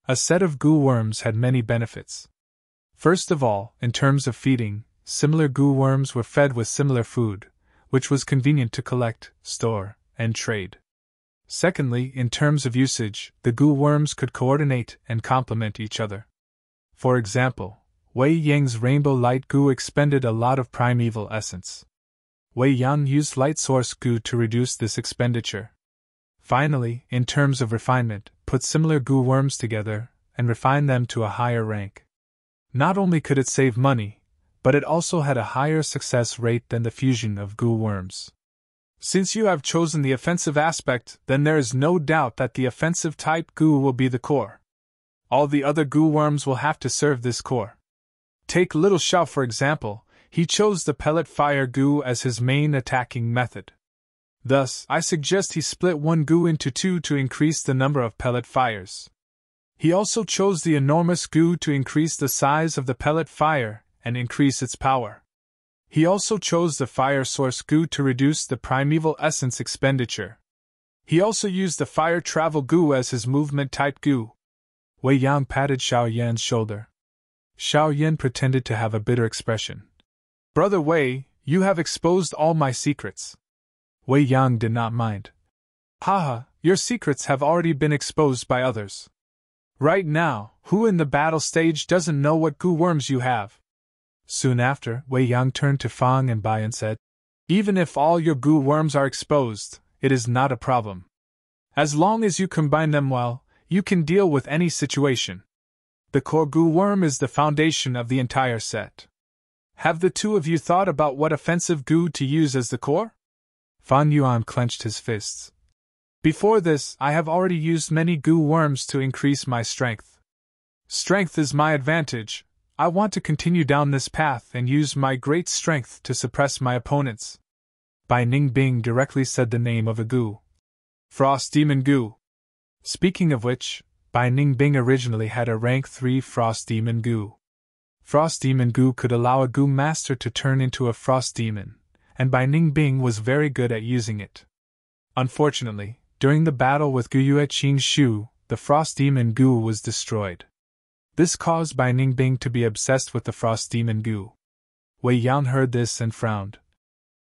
A set of Gu worms had many benefits. First of all, in terms of feeding, similar Gu worms were fed with similar food, which was convenient to collect, store, and trade. Secondly, in terms of usage, the Gu worms could coordinate and complement each other. For example, Wei Yang's rainbow light Gu expended a lot of primeval essence. Wei Yang used light source Gu to reduce this expenditure. Finally, in terms of refinement, put similar Gu worms together and refine them to a higher rank. Not only could it save money, but it also had a higher success rate than the fusion of Gu worms. Since you have chosen the offensive aspect, then there is no doubt that the offensive type Gu will be the core. All the other Gu worms will have to serve this core. Take Little Xiao for example. He chose the pellet fire Gu as his main attacking method. Thus, I suggest he split one Gu into 2 to increase the number of pellet fires. He also chose the enormous Gu to increase the size of the pellet fire and increase its power. He also chose the fire source Gu to reduce the primeval essence expenditure. He also used the fire travel Gu as his movement type Gu. Wei Yang patted Xiao Yan's shoulder. Xiao Yan pretended to have a bitter expression. Brother Wei, you have exposed all my secrets. Wei Yang did not mind. Haha, your secrets have already been exposed by others. Right now, who in the battle stage doesn't know what Gu worms you have? Soon after, Wei Yang turned to Fang and Bai and said, Even if all your Gu worms are exposed, it is not a problem. As long as you combine them well, you can deal with any situation. The core Gu worm is the foundation of the entire set. Have the two of you thought about what offensive Gu to use as the core? Fan Yuan clenched his fists. Before this, I have already used many Gu worms to increase my strength. Strength is my advantage. I want to continue down this path and use my great strength to suppress my opponents. Bai Ningbing directly said the name of a Gu. Frost Demon Gu. Speaking of which, Bai Ningbing originally had a rank 3 Frost Demon Gu. Frost Demon Gu could allow a Gu master to turn into a Frost Demon, and Bai Ningbing was very good at using it. Unfortunately, during the battle with Gu Yue Qing Shu, the frost demon goo was destroyed. This caused Bai Ningbing to be obsessed with the frost demon goo. Wei Yan heard this and frowned.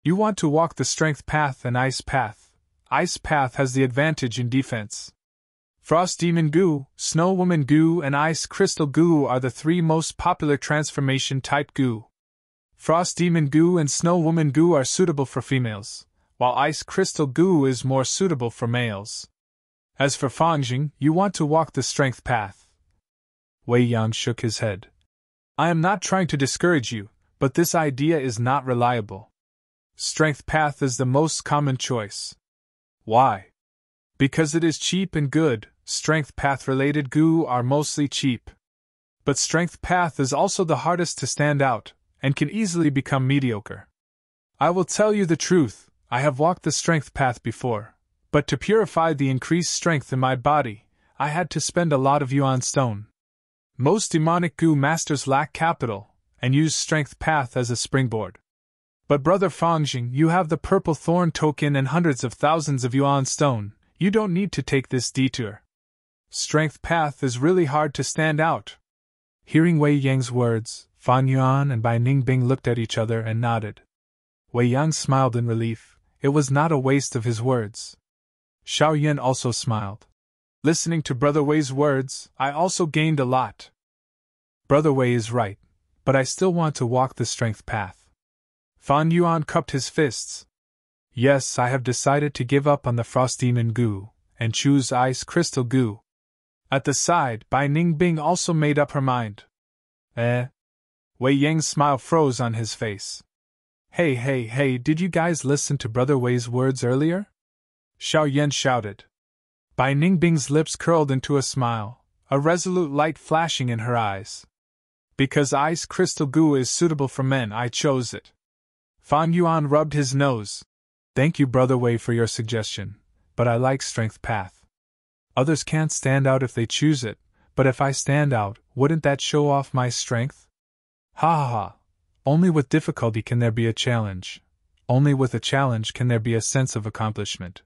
You want to walk the strength path and ice path. Ice path has the advantage in defense. Frost demon goo, snow woman goo, and ice crystal goo are the three most popular transformation type goo. Frost demon goo and snow woman goo are suitable for females, while ice crystal goo is more suitable for males. As for Fangjing, you want to walk the strength path. Wei Yang shook his head. I am not trying to discourage you, but this idea is not reliable. Strength path is the most common choice. Why? Because it is cheap and good. Strength path related goo are mostly cheap. But strength path is also the hardest to stand out, and can easily become mediocre. I will tell you the truth, I have walked the strength path before, but to purify the increased strength in my body, I had to spend a lot of yuan stone. Most demonic goo masters lack capital, and use strength path as a springboard. But Brother Fangjing, you have the purple thorn token and hundreds of thousands of yuan stone, you don't need to take this detour. Strength path is really hard to stand out. Hearing Wei Yang's words, Fan Yuan and Bai Ningbing looked at each other and nodded. Wei Yang smiled in relief. It was not a waste of his words. Xiao Yan also smiled. Listening to Brother Wei's words, I also gained a lot. Brother Wei is right, but I still want to walk the strength path. Fan Yuan cupped his fists. Yes, I have decided to give up on the frost demon goo, and choose ice crystal goo. At the side, Bai Ningbing also made up her mind. Wei Yang's smile froze on his face. Hey, did you guys listen to Brother Wei's words earlier? Xiao Yan shouted. Bai Ningbing's lips curled into a smile, a resolute light flashing in her eyes. Because ice crystal goo is suitable for men, I chose it. Fan Yuan rubbed his nose. Thank you, Brother Wei, for your suggestion, but I like strength path. Others can't stand out if they choose it, but if I stand out, wouldn't that show off my strength? Ha. Only with difficulty can there be a challenge. Only with a challenge can there be a sense of accomplishment.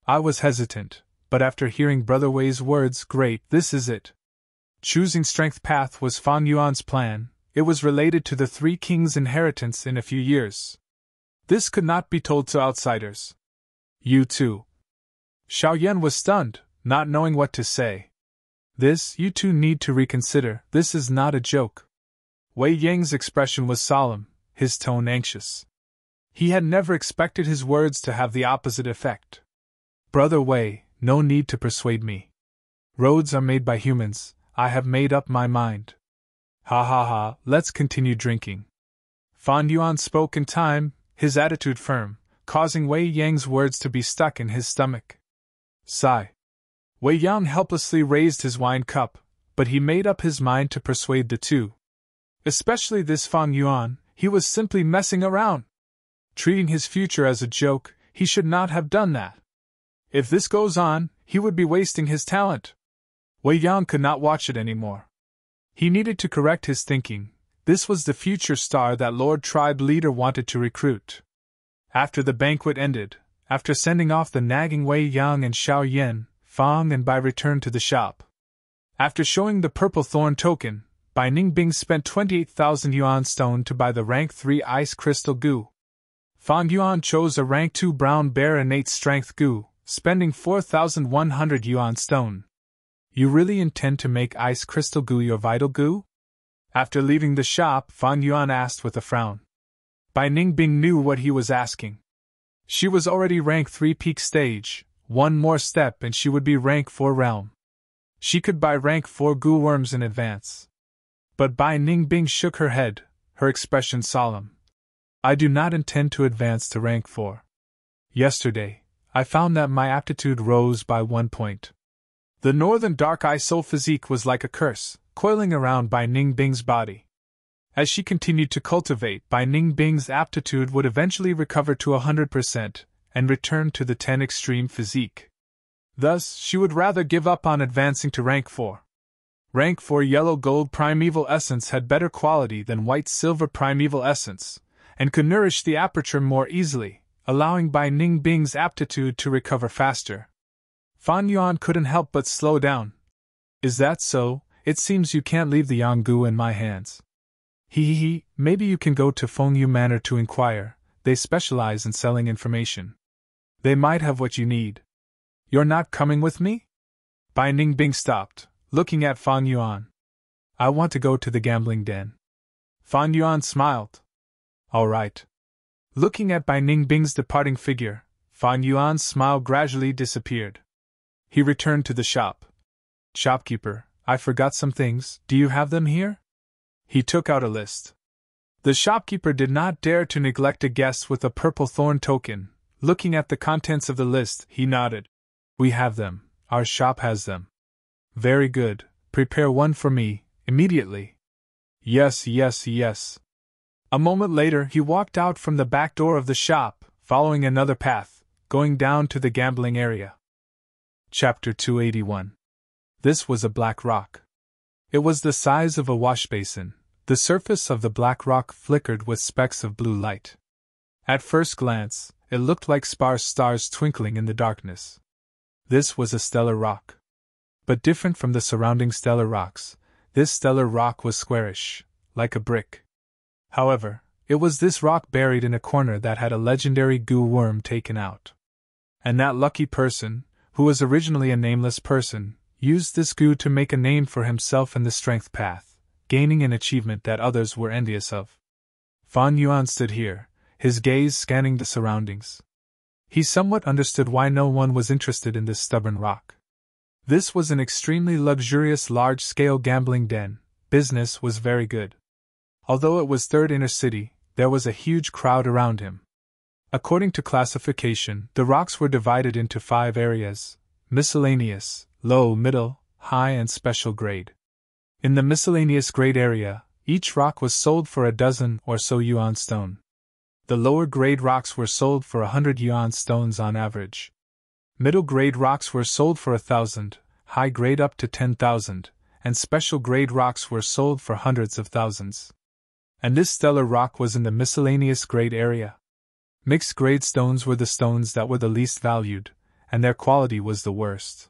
I was hesitant, but after hearing Brother Wei's words, great, this is it. Choosing strength path was Fan Yuan's plan. It was related to the Three Kings' inheritance in a few years. This could not be told to outsiders. You too. Xiao Yan was stunned, not knowing what to say. This, you two need to reconsider, this is not a joke. Wei Yang's expression was solemn, his tone anxious. He had never expected his words to have the opposite effect. Brother Wei, no need to persuade me. Roads are made by humans, I have made up my mind. Ha, let's continue drinking. Fan Yuan spoke in time, his attitude firm, causing Wei Yang's words to be stuck in his stomach. Sigh. Wei Yang helplessly raised his wine cup, but he made up his mind to persuade the two. Especially this Fan Yuan, he was simply messing around. Treating his future as a joke, he should not have done that. If this goes on, he would be wasting his talent. Wei Yang could not watch it anymore. He needed to correct his thinking. This was the future star that Lord Tribe Leader wanted to recruit. After the banquet ended, after sending off the nagging Wei Yang and Xiao Yan, Fang and Bai returned to the shop. After showing the purple thorn token, Bai Ningbing spent 28,000 yuan stone to buy the rank 3 ice crystal goo. Fan Yuan chose a rank 2 brown bear innate strength goo, spending 4,100 yuan stone. You really intend to make ice crystal goo your vital goo? After leaving the shop, Fan Yuan asked with a frown. Bai Ningbing knew what he was asking. She was already rank 3 peak stage, one more step and she would be rank 4 realm. She could buy rank 4 goo worms in advance. But Bai Ningbing shook her head, her expression solemn. I do not intend to advance to rank 4. Yesterday, I found that my aptitude rose by 1 point. The northern dark eye soul physique was like a curse, coiling around Bai Ningbing's body. As she continued to cultivate, Bai Ningbing's aptitude would eventually recover to 100% and return to the 10 extreme physique. Thus, she would rather give up on advancing to rank 4. Rank 4 yellow gold primeval essence had better quality than white silver primeval essence, and could nourish the aperture more easily, allowing Bai Ningbing's aptitude to recover faster. Fan Yuan couldn't help but slow down. Is that so? It seems you can't leave the Yanggu in my hands. Maybe you can go to Fengyu Manor to inquire. They specialize in selling information. They might have what you need. You're not coming with me? Bai Ningbing stopped, looking at Fan Yuan. I want to go to the gambling den. Fan Yuan smiled. All right. Looking at Bai Ningbing's departing figure, Fan Yuan's smile gradually disappeared. He returned to the shop. Shopkeeper, I forgot some things. Do you have them here? He took out a list. The shopkeeper did not dare to neglect a guest with a purple thorn token. Looking at the contents of the list, he nodded. We have them. Our shop has them. Very good. Prepare one for me, immediately. Yes. A moment later, he walked out from the back door of the shop, following another path, going down to the gambling area. Chapter 281. This was a black rock. It was the size of a washbasin. The surface of the black rock flickered with specks of blue light. At first glance, it looked like sparse stars twinkling in the darkness. This was a stellar rock. But different from the surrounding stellar rocks, this stellar rock was squarish, like a brick. However, it was this rock buried in a corner that had a legendary goo worm taken out. And that lucky person, who was originally a nameless person, used this goo to make a name for himself in the strength path, gaining an achievement that others were envious of. Fan Yuan stood here, his gaze scanning the surroundings. He somewhat understood why no one was interested in this stubborn rock. This was an extremely luxurious large-scale gambling den. Business was very good. Although it was third inner city, there was a huge crowd around him. According to classification, the rocks were divided into 5 areas: miscellaneous, low, middle, high, and special grade. In the miscellaneous grade area, each rock was sold for a dozen or so yuan stone. The lower grade rocks were sold for 100 yuan stones on average. Middle grade rocks were sold for 1,000, high grade up to 10,000, and special grade rocks were sold for hundreds of thousands. And this stellar rock was in the miscellaneous grade area. Mixed grade stones were the stones that were the least valued, and their quality was the worst.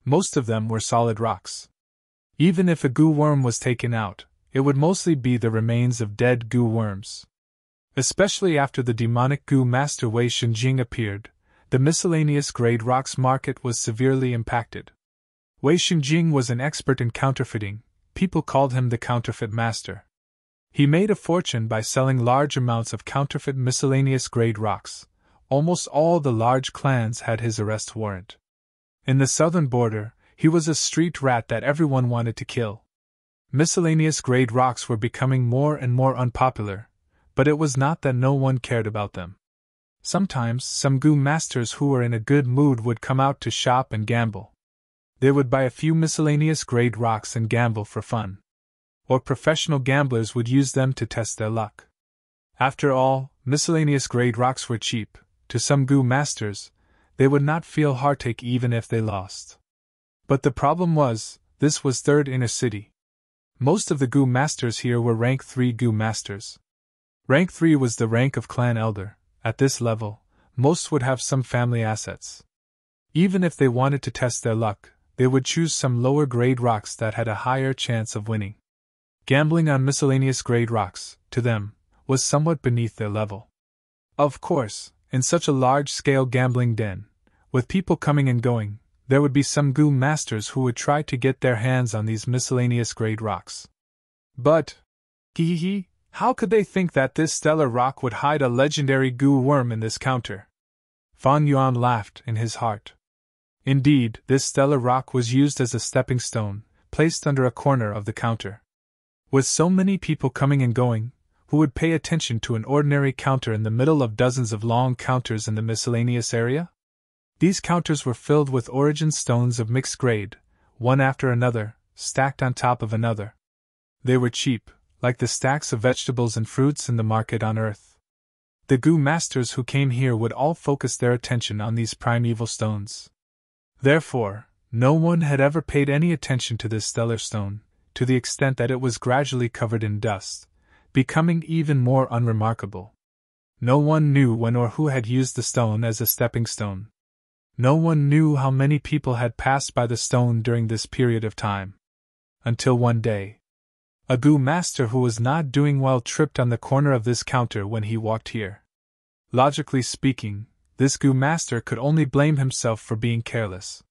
Most of them were solid rocks. Even if a goo worm was taken out, it would mostly be the remains of dead goo worms. Especially after the demonic goo master Wei Xinjing appeared, the miscellaneous grade rocks market was severely impacted. Wei Xinjing was an expert in counterfeiting. People called him the counterfeit master. He made a fortune by selling large amounts of counterfeit miscellaneous grade rocks. Almost all the large clans had his arrest warrant. In the southern border, he was a street rat that everyone wanted to kill. Miscellaneous grade rocks were becoming more and more unpopular, but it was not that no one cared about them. Sometimes, some goo masters who were in a good mood would come out to shop and gamble. They would buy a few miscellaneous grade rocks and gamble for fun. Or professional gamblers would use them to test their luck. After all, miscellaneous grade rocks were cheap. To some goo masters, they would not feel heartache even if they lost. But the problem was, this was third inner city. Most of the goo masters here were rank 3 goo masters. Rank 3 was the rank of clan elder. At this level, most would have some family assets. Even if they wanted to test their luck, they would choose some lower grade rocks that had a higher chance of winning. Gambling on miscellaneous grade rocks, to them, was somewhat beneath their level. Of course, in such a large-scale gambling den, with people coming and going, there would be some goo masters who would try to get their hands on these miscellaneous grade rocks. But, how could they think that this stellar rock would hide a legendary goo worm in this counter? Fan Yuan laughed in his heart. Indeed, this stellar rock was used as a stepping stone, placed under a corner of the counter. With so many people coming and going, who would pay attention to an ordinary counter in the middle of dozens of long counters in the miscellaneous area? These counters were filled with origin stones of mixed grade, one after another, stacked on top of another. They were cheap, like the stacks of vegetables and fruits in the market on Earth. The goo masters who came here would all focus their attention on these primeval stones. Therefore, no one had ever paid any attention to this stellar stone, to the extent that it was gradually covered in dust, becoming even more unremarkable. No one knew when or who had used the stone as a stepping stone. No one knew how many people had passed by the stone during this period of time. Until one day, a Gu master who was not doing well tripped on the corner of this counter when he walked here. Logically speaking, this Gu master could only blame himself for being careless.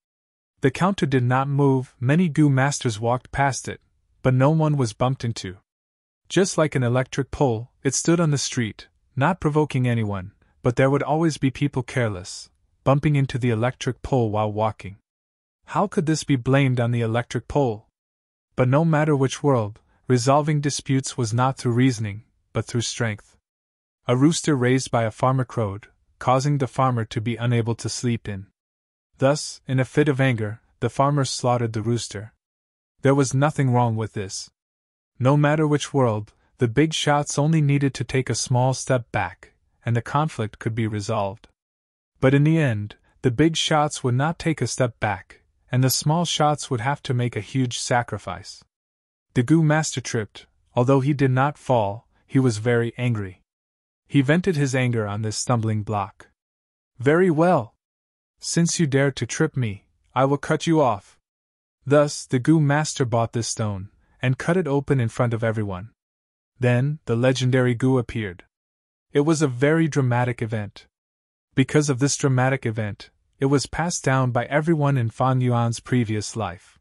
The counter did not move, many Gu masters walked past it, but no one was bumped into. Just like an electric pole, it stood on the street, not provoking anyone, but there would always be people careless, bumping into the electric pole while walking. How could this be blamed on the electric pole? But no matter which world, resolving disputes was not through reasoning, but through strength. A rooster raised by a farmer crowed, causing the farmer to be unable to sleep in. Thus, in a fit of anger, the farmer slaughtered the rooster. There was nothing wrong with this. No matter which world, the big shots only needed to take a small step back, and the conflict could be resolved. But in the end, the big shots would not take a step back, and the small shots would have to make a huge sacrifice. The Gu master tripped. Although he did not fall, he was very angry. He vented his anger on this stumbling block. Very well. Since you dare to trip me, I will cut you off. Thus, the Gu master bought this stone, and cut it open in front of everyone. Then, the legendary Gu appeared. It was a very dramatic event. Because of this dramatic event, it was passed down by everyone in Fan Yuan's previous life.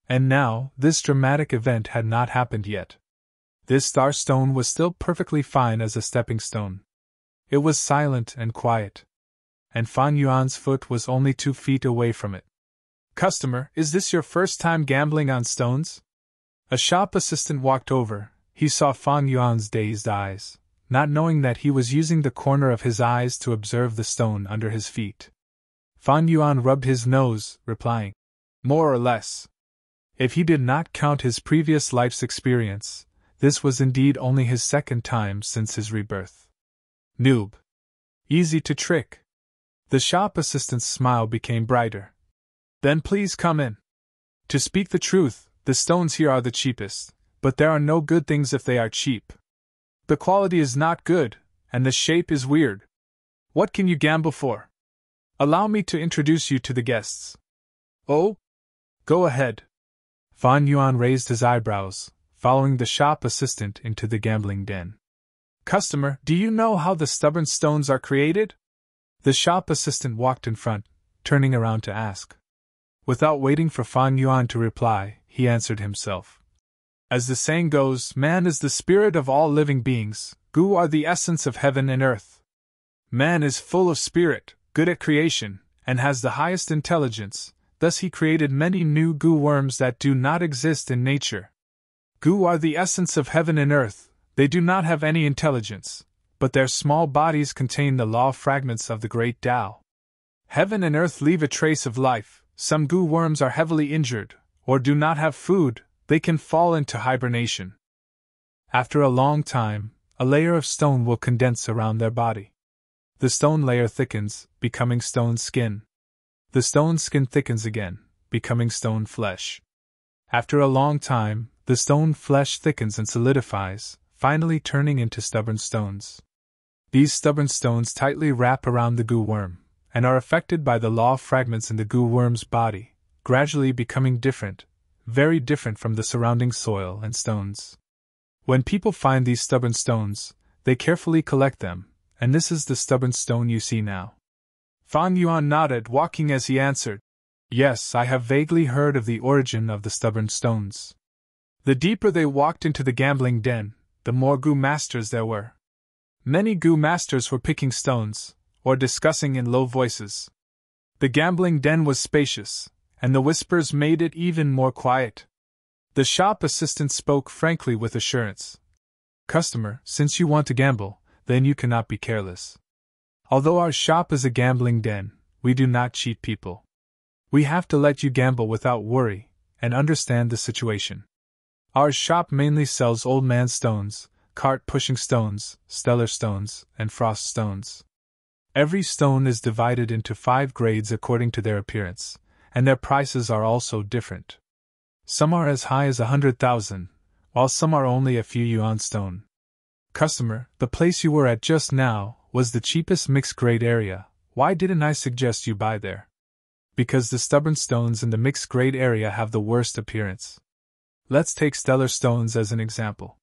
And now, this dramatic event had not happened yet. This star stone was still perfectly fine as a stepping stone. It was silent and quiet. And Fan Yuan's foot was only 2 feet away from it. Customer, is this your first time gambling on stones? A shop assistant walked over. He saw Fan Yuan's dazed eyes, not knowing that he was using the corner of his eyes to observe the stone under his feet. Fan Yuan rubbed his nose, replying, "More or less." If he did not count his previous life's experience, this was indeed only his second time since his rebirth. Noob. Easy to trick. The shop assistant's smile became brighter. Then please come in. To speak the truth, the stones here are the cheapest, but there are no good things if they are cheap. The quality is not good, and the shape is weird. What can you gamble for? Allow me to introduce you to the guests. Oh? Go ahead. Fan Yuan raised his eyebrows, following the shop assistant into the gambling den. Customer, do you know how the stubborn stones are created? The shop assistant walked in front, turning around to ask. Without waiting for Fan Yuan to reply, he answered himself. As the saying goes, man is the spirit of all living beings, Gu are the essence of heaven and earth. Man is full of spirit, good at creation, and has the highest intelligence, thus he created many new Gu worms that do not exist in nature. Gu are the essence of heaven and earth, they do not have any intelligence, but their small bodies contain the law fragments of the great Tao. Heaven and earth leave a trace of life, some Gu worms are heavily injured, or do not have food, they can fall into hibernation. After a long time, a layer of stone will condense around their body. The stone layer thickens, becoming stone skin. The stone skin thickens again, becoming stone flesh. After a long time, the stone flesh thickens and solidifies, finally turning into stubborn stones. These stubborn stones tightly wrap around the Gu worm, and are affected by the law fragments in the Gu worm's body, gradually becoming different, very different from the surrounding soil and stones. When people find these stubborn stones, they carefully collect them, and this is the stubborn stone you see now. Fan Yuan nodded, walking as he answered, Yes, I have vaguely heard of the origin of the stubborn stones. The deeper they walked into the gambling den, the more Gu masters there were. Many Gu masters were picking stones, or discussing in low voices. The gambling den was spacious, and the whispers made it even more quiet. The shop assistant spoke frankly with assurance. Customer, since you want to gamble, then you cannot be careless. Although our shop is a gambling den, we do not cheat people. We have to let you gamble without worry, and understand the situation. Our shop mainly sells old man stones, cart-pushing stones, stellar stones, and frost stones. Every stone is divided into 5 grades according to their appearance, and their prices are also different. Some are as high as 100,000, while some are only a few yuan stone. Customer, the place you were at just now was the cheapest mixed grade area. Why didn't I suggest you buy there? because the stubborn stones in the mixed grade area have the worst appearance. Let's take stellar stones as an example.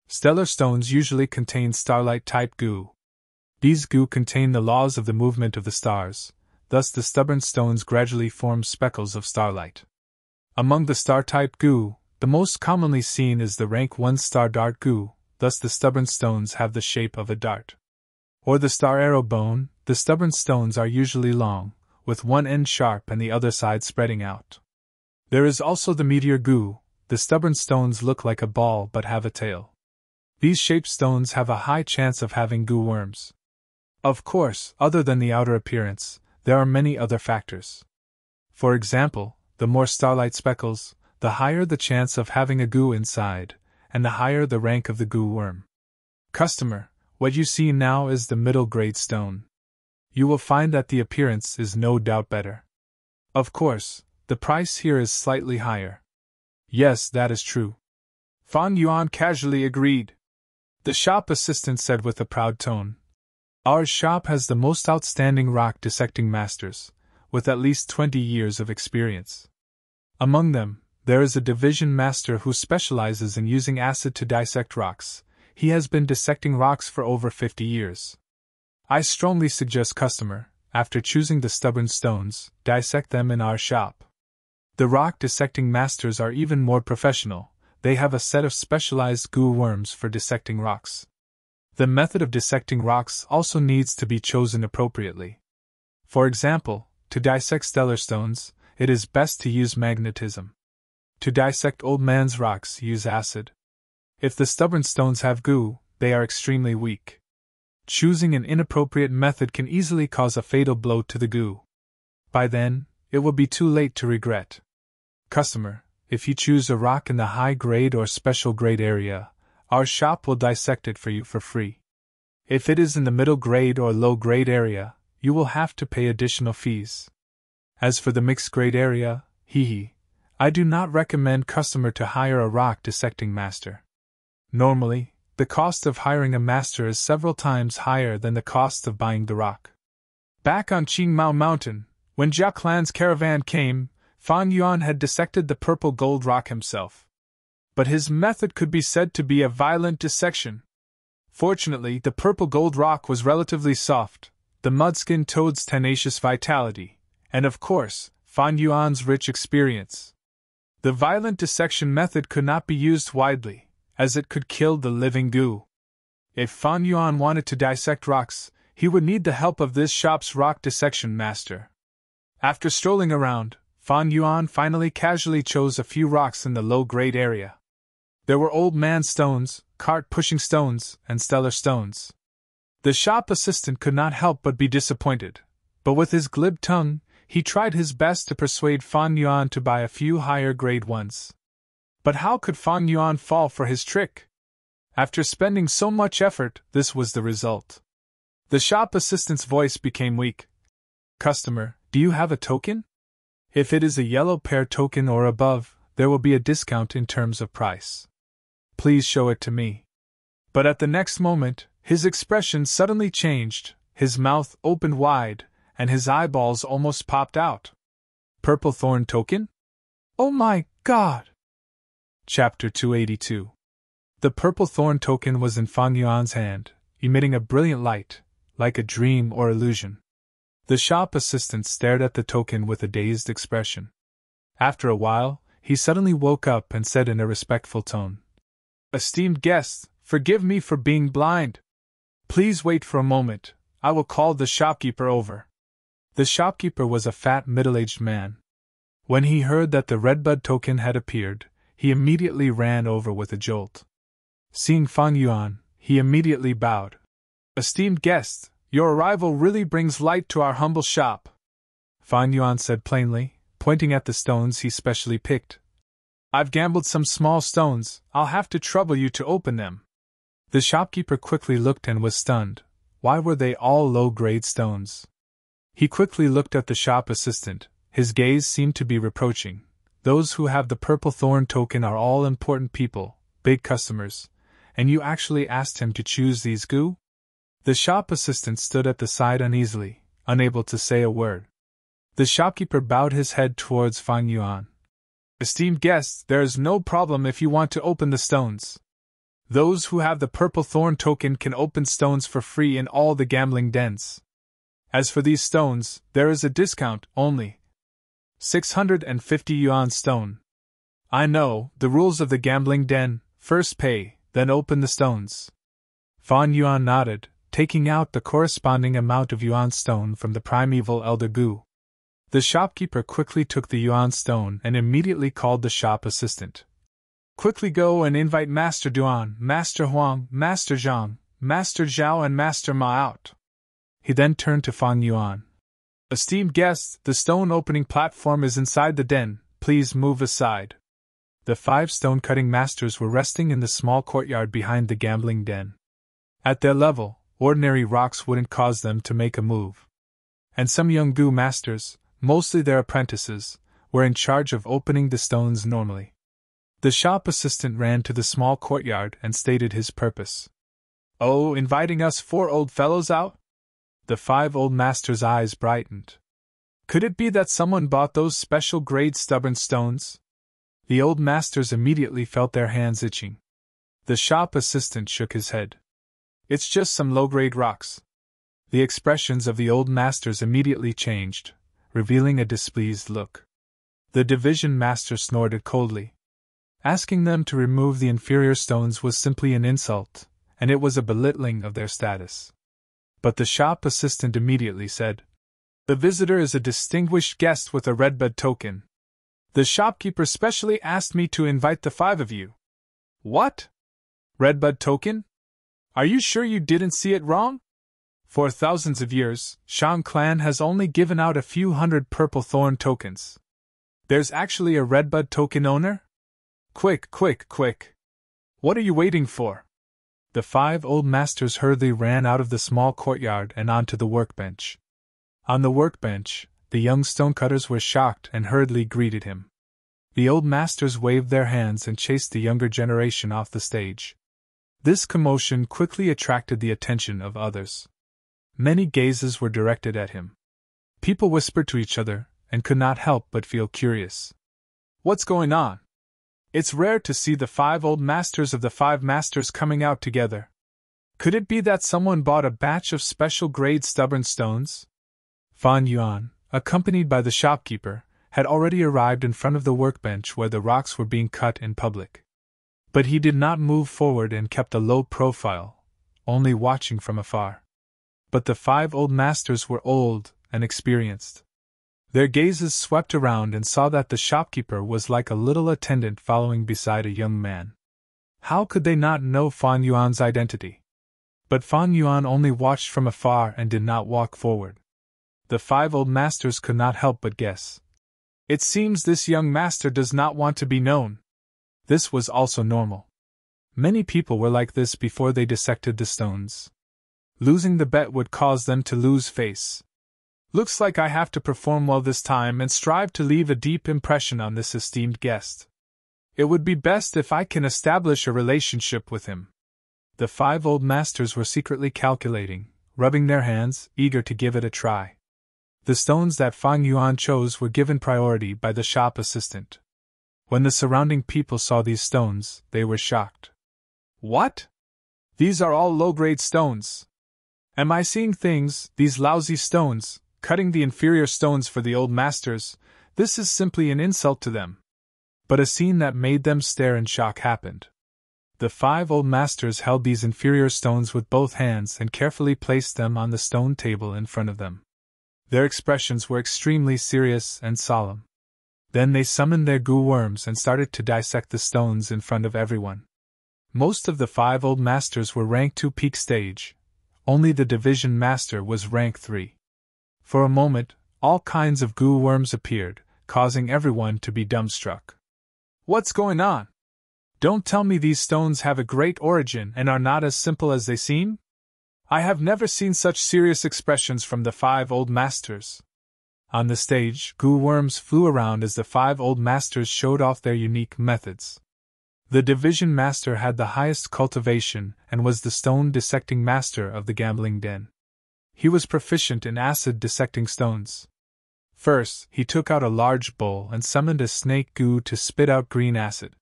Stellar stones usually contain starlight-type goo. These goo contain the laws of the movement of the stars, thus the stubborn stones gradually form speckles of starlight. Among the star-type goo, the most commonly seen is the rank 1 star dart goo, thus the stubborn stones have the shape of a dart. Or the star arrow bone, the stubborn stones are usually long, with one end sharp and the other side spreading out. There is also the meteor goo. The stubborn stones look like a ball but have a tail. These shaped stones have a high chance of having goo worms. Of course, other than the outer appearance, there are many other factors. For example, the more starlight speckles, the higher the chance of having a goo inside, and the higher the rank of the goo worm. Customer, what you see now is the middle grade stone. You will find that the appearance is no doubt better. Of course, the price here is slightly higher. Yes, that is true. Fan Yuan casually agreed. The shop assistant said with a proud tone, "Our shop has the most outstanding rock dissecting masters, with at least 20 years of experience. Among them, there is a division master who specializes in using acid to dissect rocks. He has been dissecting rocks for over 50 years. I strongly suggest customer, after choosing the stubborn stones, dissect them in our shop. The rock dissecting masters are even more professional. They have a set of specialized goo worms for dissecting rocks. The method of dissecting rocks also needs to be chosen appropriately. For example, to dissect stellar stones, it is best to use magnetism. To dissect old man's rocks, use acid. If the stubborn stones have goo, they are extremely weak. Choosing an inappropriate method can easily cause a fatal blow to the goo. By then, it will be too late to regret. Customer, if you choose a rock in the high grade or special grade area, our shop will dissect it for you for free. If it is in the middle grade or low grade area, you will have to pay additional fees. As for the mixed grade area, I do not recommend customer to hire a rock dissecting master. Normally, the cost of hiring a master is several times higher than the cost of buying the rock." Back on Qingmao Mountain, when Jia Clan's caravan came, Fan Yuan had dissected the purple gold rock himself. But his method could be said to be a violent dissection. Fortunately, the purple gold rock was relatively soft, the mudskin toad's tenacious vitality, and of course, Fan Yuan's rich experience. The violent dissection method could not be used widely, as it could kill the living goo. If Fan Yuan wanted to dissect rocks, he would need the help of this shop's rock dissection master. After strolling around, Fan Yuan finally casually chose a few rocks in the low-grade area. There were old man stones, cart-pushing stones, and stellar stones. The shop assistant could not help but be disappointed, but with his glib tongue, he tried his best to persuade Fan Yuan to buy a few higher-grade ones. But how could Fan Yuan fall for his trick? After spending so much effort, this was the result. The shop assistant's voice became weak. "Customer, do you have a token? If it is a yellow pair token or above, there will be a discount in terms of price. Please show it to me." But at the next moment, his expression suddenly changed, his mouth opened wide, and his eyeballs almost popped out. "Purple thorn token? Oh my God!" Chapter 282. The purple thorn token was in Fan Yuan's hand, emitting a brilliant light, like a dream or illusion. The shop assistant stared at the token with a dazed expression. After a while, he suddenly woke up and said in a respectful tone, "Esteemed guests, forgive me for being blind. Please wait for a moment, I will call the shopkeeper over." The shopkeeper was a fat middle-aged man. When he heard that the redbud token had appeared, he immediately ran over with a jolt. Seeing Fan Yuan, he immediately bowed. "Esteemed guests, your arrival really brings light to our humble shop," Fan Yuan said plainly, pointing at the stones he specially picked. "I've gambled some small stones, I'll have to trouble you to open them." The shopkeeper quickly looked and was stunned. Why were they all low-grade stones? He quickly looked at the shop assistant, his gaze seemed to be reproaching. "Those who have the purple thorn token are all important people, big customers, and you actually asked him to choose these goo?" The shop assistant stood at the side uneasily, unable to say a word. The shopkeeper bowed his head towards Fang Yuan. Esteemed guests, there is no problem if you want to open the stones. Those who have the purple thorn token can open stones for free in all the gambling dens. As for these stones, there is a discount, only 650 yuan stone. I know, the rules of the gambling den: first pay, then open the stones. Fan Yuan nodded, taking out the corresponding amount of yuan stone from the primeval elder Gu. The shopkeeper quickly took the yuan stone and immediately called the shop assistant. Quickly go and invite Master Duan, Master Huang, Master Zhang, Master Zhao and Master Ma out. He then turned to Fang Yuan. Esteemed guests, the stone opening platform is inside the den, please move aside. The 5 stone-cutting masters were resting in the small courtyard behind the gambling den. At their level, ordinary rocks wouldn't cause them to make a move. And some young Gu masters, mostly their apprentices, were in charge of opening the stones normally. The shop assistant ran to the small courtyard and stated his purpose. Oh, inviting us 4 old fellows out? The 5 old masters' eyes brightened. Could it be that someone bought those special grade stubborn stones? The old masters immediately felt their hands itching. The shop assistant shook his head. It's just some low-grade rocks. The expressions of the old masters immediately changed, revealing a displeased look. The division master snorted coldly. Asking them to remove the inferior stones was simply an insult, and it was a belittling of their status. But the shop assistant immediately said, The visitor is a distinguished guest with a redbud token. The shopkeeper specially asked me to invite the 5 of you. What? Redbud token? Are you sure you didn't see it wrong? For thousands of years, Shang clan has only given out a few hundred purple thorn tokens. There's actually a redbud token owner? Quick, quick, quick! What are you waiting for? The 5 old masters hurriedly ran out of the small courtyard and onto the workbench. On the workbench, the young stonecutters were shocked and hurriedly greeted him. The old masters waved their hands and chased the younger generation off the stage. This commotion quickly attracted the attention of others. Many gazes were directed at him. People whispered to each other and could not help but feel curious. What's going on? It's rare to see the 5 old masters of the 5 masters coming out together. Could it be that someone bought a batch of special grade stubborn stones? Fan Yuan, accompanied by the shopkeeper, had already arrived in front of the workbench where the rocks were being cut in public. But he did not move forward and kept a low profile, only watching from afar. But the 5 old masters were old and experienced. Their gazes swept around and saw that the shopkeeper was like a little attendant following beside a young man. How could they not know Fan Yuan's identity? But Fan Yuan only watched from afar and did not walk forward. The 5 old masters could not help but guess. It seems this young master does not want to be known. This was also normal. Many people were like this before they dissected the stones. Losing the bet would cause them to lose face. Looks like I have to perform well this time and strive to leave a deep impression on this esteemed guest. It would be best if I can establish a relationship with him. The 5 old masters were secretly calculating, rubbing their hands, eager to give it a try. The stones that Fang Yuan chose were given priority by the shop assistant. When the surrounding people saw these stones, they were shocked. What? These are all low-grade stones. Am I seeing things, these lousy stones, cutting the inferior stones for the old masters? This is simply an insult to them. But a scene that made them stare in shock happened. The 5 old masters held these inferior stones with both hands and carefully placed them on the stone table in front of them. Their expressions were extremely serious and solemn. Then they summoned their goo worms and started to dissect the stones in front of everyone. Most of the 5 old masters were rank 2 peak stage. Only the division master was rank 3. For a moment, all kinds of goo worms appeared, causing everyone to be dumbstruck. What's going on? Don't tell me these stones have a great origin and are not as simple as they seem? I have never seen such serious expressions from the 5 old masters. On the stage, goo worms flew around as the 5 old masters showed off their unique methods. The division master had the highest cultivation and was the stone dissecting master of the gambling den. He was proficient in acid dissecting stones. First, he took out a large bowl and summoned a snake goo to spit out green acid.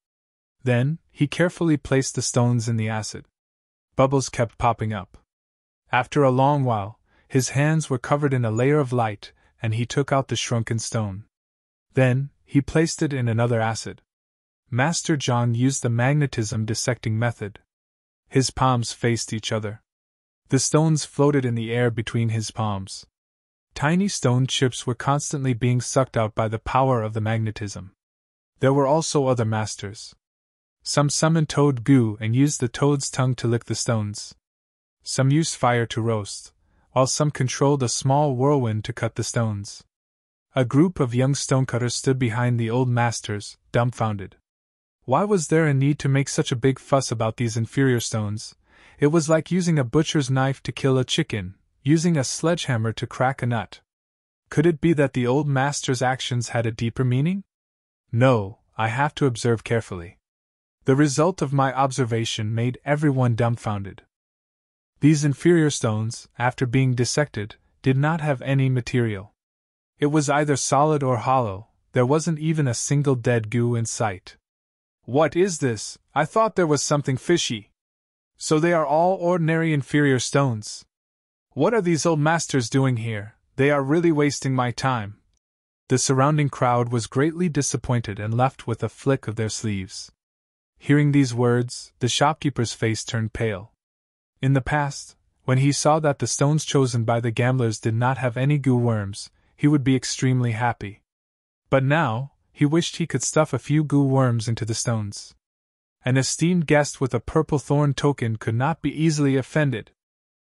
Then, he carefully placed the stones in the acid. Bubbles kept popping up. After a long while, his hands were covered in a layer of light, and he took out the shrunken stone. Then, he placed it in another acid. Master John used the magnetism dissecting method. His palms faced each other. The stones floated in the air between his palms. Tiny stone chips were constantly being sucked out by the power of the magnetism. There were also other masters. Some summoned toad goo and used the toad's tongue to lick the stones. Some used fire to roast, while some controlled a small whirlwind to cut the stones. A group of young stonecutters stood behind the old masters, dumbfounded. Why was there a need to make such a big fuss about these inferior stones? It was like using a butcher's knife to kill a chicken, using a sledgehammer to crack a nut. Could it be that the old master's actions had a deeper meaning? No, I have to observe carefully. The result of my observation made everyone dumbfounded. These inferior stones, after being dissected, did not have any material. It was either solid or hollow, there wasn't even a single dead goo in sight. What is this? I thought there was something fishy. So they are all ordinary inferior stones. What are these old masters doing here? They are really wasting my time. The surrounding crowd was greatly disappointed and left with a flick of their sleeves. Hearing these words, the shopkeeper's face turned pale. In the past, when he saw that the stones chosen by the gamblers did not have any goo worms, he would be extremely happy. But now, he wished he could stuff a few goo worms into the stones. An esteemed guest with a purple thorn token could not be easily offended.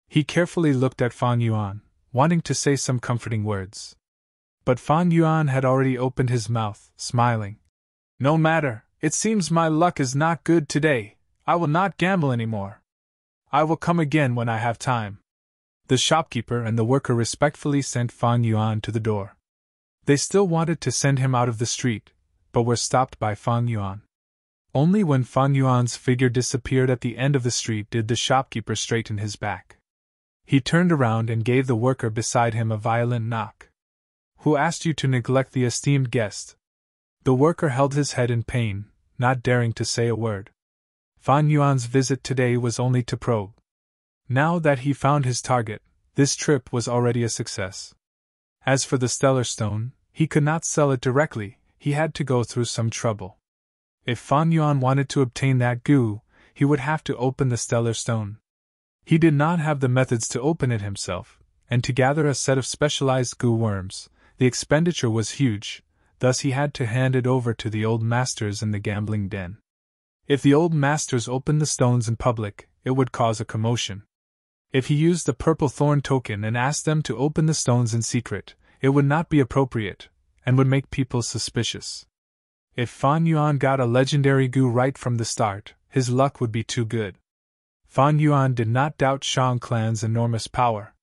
He carefully looked at Fan Yuan, wanting to say some comforting words. But Fan Yuan had already opened his mouth, smiling. No matter, it seems my luck is not good today. I will not gamble any more. I will come again when I have time. The shopkeeper and the worker respectfully sent Fan Yuan to the door. They still wanted to send him out of the street, but were stopped by Fan Yuan. Only when Fan Yuan's figure disappeared at the end of the street did the shopkeeper straighten his back. He turned around and gave the worker beside him a violent knock. Who asked you to neglect the esteemed guest? The worker held his head in pain, not daring to say a word. Fan Yuan's visit today was only to probe. Now that he found his target, this trip was already a success. As for the stellar stone, he could not sell it directly, he had to go through some trouble. If Fan Yuan wanted to obtain that goo, he would have to open the stellar stone. He did not have the methods to open it himself, and to gather a set of specialized goo worms, the expenditure was huge, thus he had to hand it over to the old masters in the gambling den. If the old masters opened the stones in public, it would cause a commotion. If he used the purple thorn token and asked them to open the stones in secret, it would not be appropriate, and would make people suspicious. If Fan Yuan got a legendary goo right from the start, his luck would be too good. Fan Yuan did not doubt Shang Clan's enormous power.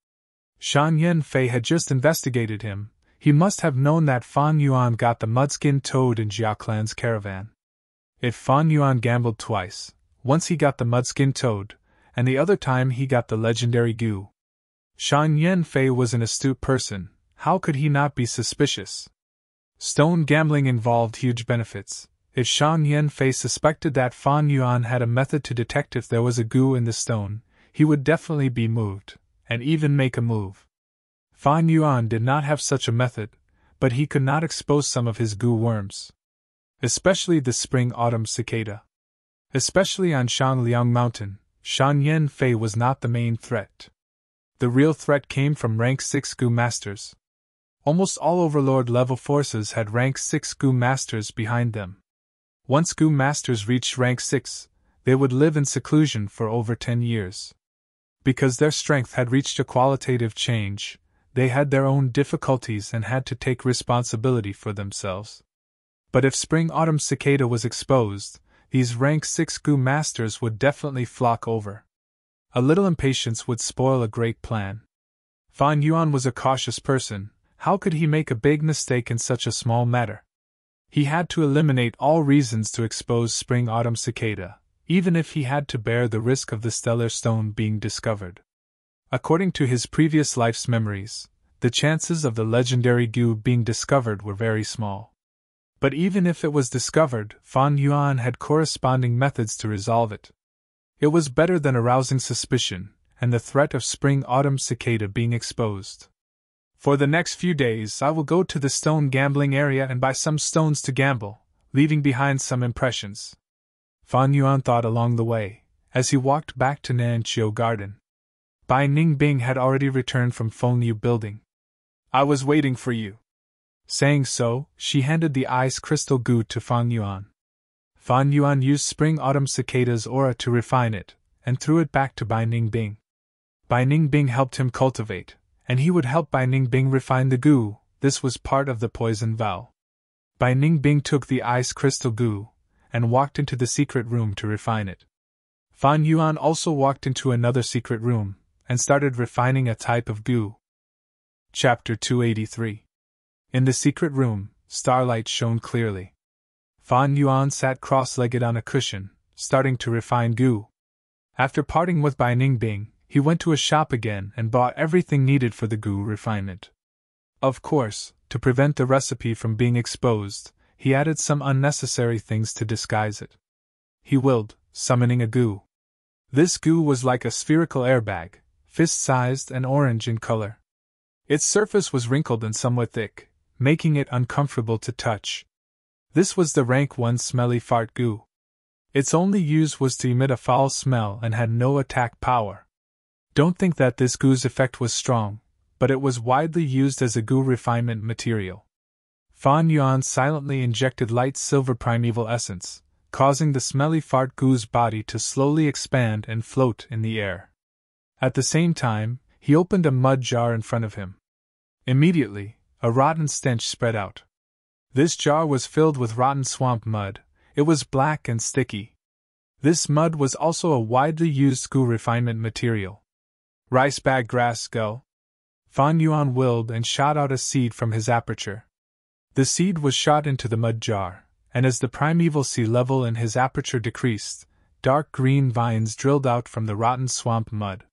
Shan Yanfei had just investigated him. He must have known that Fan Yuan got the Mudskin Toad in Jia Clan's caravan. If Fan Yuan gambled twice, once he got the Mudskin Toad, and the other time he got the legendary goo. Shan Yanfei was an astute person, how could he not be suspicious? Stone gambling involved huge benefits. If Shan Yanfei suspected that Fan Yuan had a method to detect if there was a goo in the stone, he would definitely be moved, and even make a move. Fan Yuan did not have such a method, but he could not expose some of his goo worms. Especially the spring-autumn cicada. Especially on Shangliang Mountain, Shan Yanfei was not the main threat. The real threat came from rank 6 goo masters. Almost all Overlord-level forces had rank 6 goo masters behind them. Once goo masters reached rank 6, they would live in seclusion for over 10 years. Because their strength had reached a qualitative change, they had their own difficulties and had to take responsibility for themselves. But if Spring-Autumn Cicada was exposed, these rank 6 goo masters would definitely flock over. A little impatience would spoil a great plan. Fan Yuan was a cautious person. How could he make a big mistake in such a small matter? He had to eliminate all reasons to expose Spring-Autumn Cicada, even if he had to bear the risk of the stellar stone being discovered. According to his previous life's memories, the chances of the legendary goo being discovered were very small. But even if it was discovered, Fan Yuan had corresponding methods to resolve it. It was better than arousing suspicion, and the threat of spring-autumn cicada being exposed. For the next few days I will go to the stone gambling area and buy some stones to gamble, leaving behind some impressions. Fan Yuan thought along the way, as he walked back to Nanqiu Garden. Bai Ningbing had already returned from Fengyu Building. I was waiting for you. Saying so, she handed the ice crystal goo to Fan Yuan. Fan Yuan used spring-autumn cicada's aura to refine it, and threw it back to Bai Ningbing. Bai Ningbing helped him cultivate, and he would help Bai Ningbing refine the goo. This was part of the poison vow. Bai Ningbing took the ice crystal goo, and walked into the secret room to refine it. Fan Yuan also walked into another secret room, and started refining a type of goo. Chapter 283. In the secret room, starlight shone clearly. Fan Yuan sat cross-legged on a cushion, starting to refine goo. After parting with Bai Ningbing, he went to a shop again and bought everything needed for the goo refinement. Of course, to prevent the recipe from being exposed, he added some unnecessary things to disguise it. He willed, summoning a goo. This goo was like a spherical airbag, fist-sized and orange in color. Its surface was wrinkled and somewhat thick, making it uncomfortable to touch. This was the rank 1 smelly fart goo. Its only use was to emit a foul smell and had no attack power. Don't think that this goo's effect was strong, but it was widely used as a goo refinement material. Fan Yuan silently injected light silver primeval essence, causing the smelly fart goo's body to slowly expand and float in the air. At the same time, he opened a mud jar in front of him. Immediately, a rotten stench spread out. This jar was filled with rotten swamp mud. It was black and sticky. This mud was also a widely used goo refinement material. Rice bag grass, go. Fan Yuan willed and shot out a seed from his aperture. The seed was shot into the mud jar, and as the primeval sea level in his aperture decreased, dark green vines drilled out from the rotten swamp mud.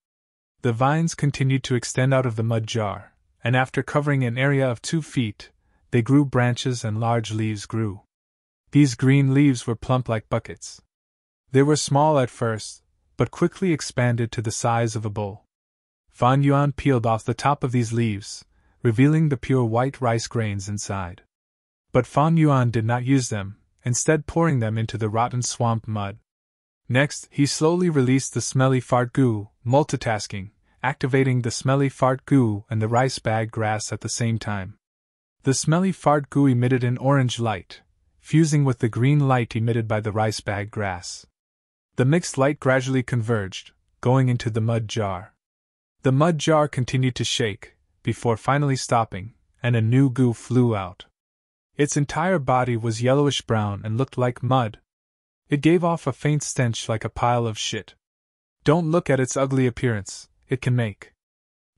The vines continued to extend out of the mud jar, and after covering an area of 2 feet, they grew branches and large leaves grew. These green leaves were plump like buckets. They were small at first, but quickly expanded to the size of a bowl. Fan Yuan peeled off the top of these leaves, revealing the pure white rice grains inside. But Fan Yuan did not use them, instead pouring them into the rotten swamp mud. Next, he slowly released the smelly fart goo, multitasking, activating the smelly fart goo and the rice bag grass at the same time. The smelly fart goo emitted an orange light, fusing with the green light emitted by the rice bag grass. The mixed light gradually converged, going into the mud jar. The mud jar continued to shake, before finally stopping, and a new goo flew out. Its entire body was yellowish-brown and looked like mud. It gave off a faint stench like a pile of shit. Don't look at its ugly appearance, it can make.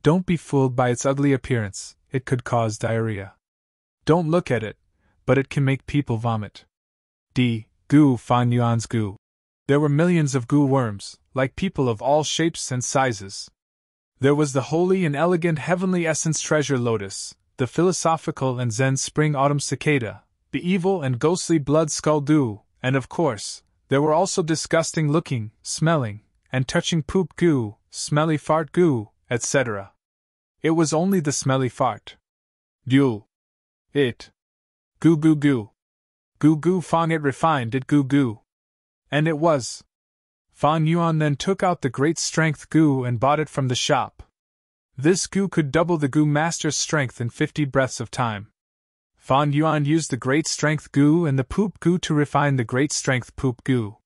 Don't be fooled by its ugly appearance, it could cause diarrhea. Don't look at it, but it can make people vomit. Goo, Fan Yuan's goo. There were millions of goo worms, like people of all shapes and sizes. There was the holy and elegant heavenly essence treasure lotus, the philosophical and zen spring-autumn cicada, the evil and ghostly blood skull goo, and of course, there were also disgusting-looking, smelling, and touching poop goo, smelly fart goo, etc. It was only the smelly fart. Goo. It. Goo goo goo. Goo goo Fang it refined it goo goo. And it was. Fan Yuan then took out the great strength goo and bought it from the shop. This goo could double the goo master's strength in 50 breaths of time. Fan Yuan used the great strength goo and the poop goo to refine the great strength poop goo.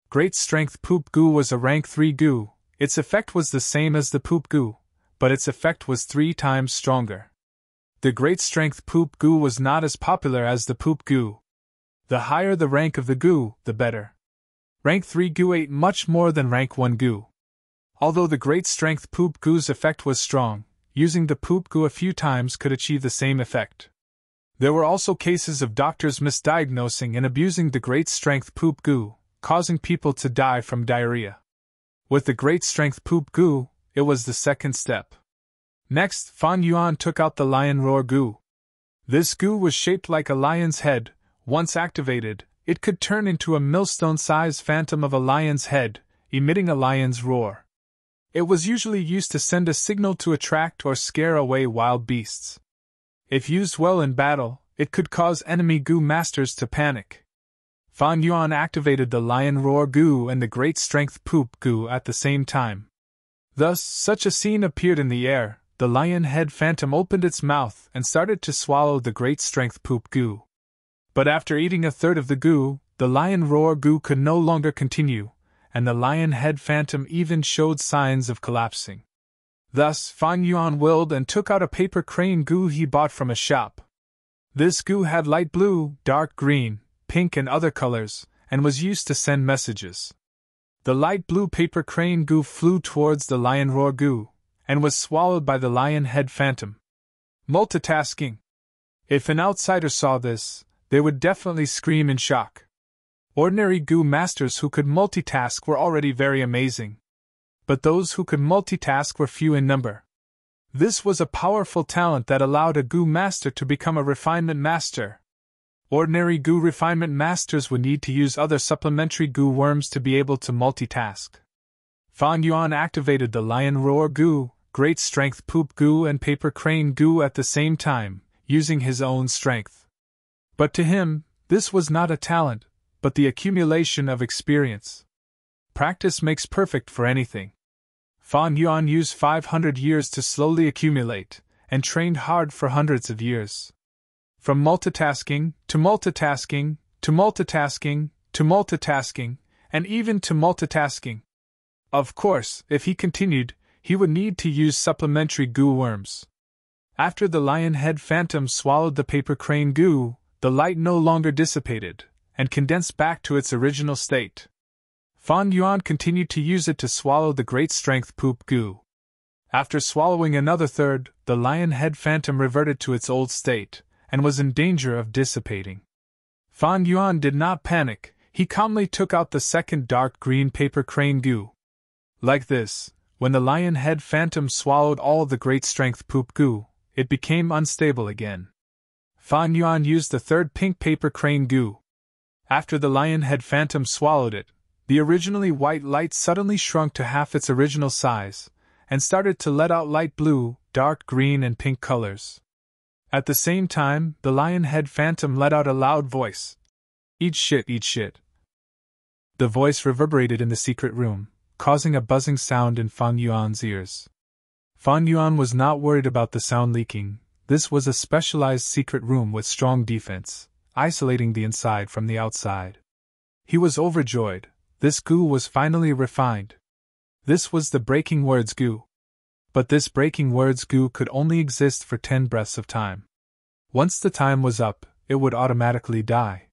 Great strength poop goo was a rank 3 goo. Its effect was the same as the poop goo, but its effect was 3 times stronger. The great strength poop goo was not as popular as the poop goo. The higher the rank of the goo, the better. Rank 3 goo ate much more than rank 1 goo. Although the great strength poop goo's effect was strong, using the poop goo a few times could achieve the same effect. There were also cases of doctors misdiagnosing and abusing the great strength poop goo, causing people to die from diarrhea. With the great strength poop goo, it was the second step. Next, Fan Yuan took out the lion roar goo. This goo was shaped like a lion's head. Once activated, it could turn into a millstone-sized phantom of a lion's head, emitting a lion's roar. It was usually used to send a signal to attract or scare away wild beasts. If used well in battle, it could cause enemy goo masters to panic. Fan Yuan activated the lion roar goo and the great strength poop goo at the same time. Thus, such a scene appeared in the air. The lion head phantom opened its mouth and started to swallow the great strength poop goo. But after eating a third of the goo, the lion roar goo could no longer continue, and the lion head phantom even showed signs of collapsing. Thus, Fan Yuan willed and took out a paper crane goo he bought from a shop. This goo had light blue, dark green, pink and other colors, and was used to send messages. The light blue paper crane goo flew towards the lion roar goo, and was swallowed by the lion head phantom. Multitasking. If an outsider saw this, they would definitely scream in shock. Ordinary goo masters who could multitask were already very amazing. But those who could multitask were few in number. This was a powerful talent that allowed a goo master to become a refinement master. Ordinary goo refinement masters would need to use other supplementary goo worms to be able to multitask. Fan Yuan activated the lion roar goo, great strength poop goo and paper crane goo at the same time, using his own strength. But to him, this was not a talent, but the accumulation of experience. Practice makes perfect for anything. Fan Yuan used 500 years to slowly accumulate, and trained hard for hundreds of years. From multitasking, to multitasking, to multitasking, to multitasking, and even to multitasking. Of course, if he continued, he would need to use supplementary goo worms. After the lion head phantom swallowed the paper crane goo, the light no longer dissipated, and condensed back to its original state. Fan Yuan continued to use it to swallow the great strength poop goo. After swallowing another third, the lion head phantom reverted to its old state, and was in danger of dissipating. Fan Yuan did not panic, he calmly took out the second dark green paper crane goo. Like this, when the lion head phantom swallowed all the great strength poop goo, it became unstable again. Fan Yuan used the third pink paper crane goo. After the lion head phantom swallowed it, the originally white light suddenly shrunk to half its original size, and started to let out light blue, dark green and pink colors. At the same time, the lion head phantom let out a loud voice. Eat shit, eat shit. The voice reverberated in the secret room, causing a buzzing sound in Fan Yuan's ears. Fan Yuan was not worried about the sound leaking. This was a specialized secret room with strong defense, isolating the inside from the outside. He was overjoyed. This goo was finally refined. This was the breaking words goo. But this breaking words goo could only exist for 10 breaths of time. Once the time was up, it would automatically die.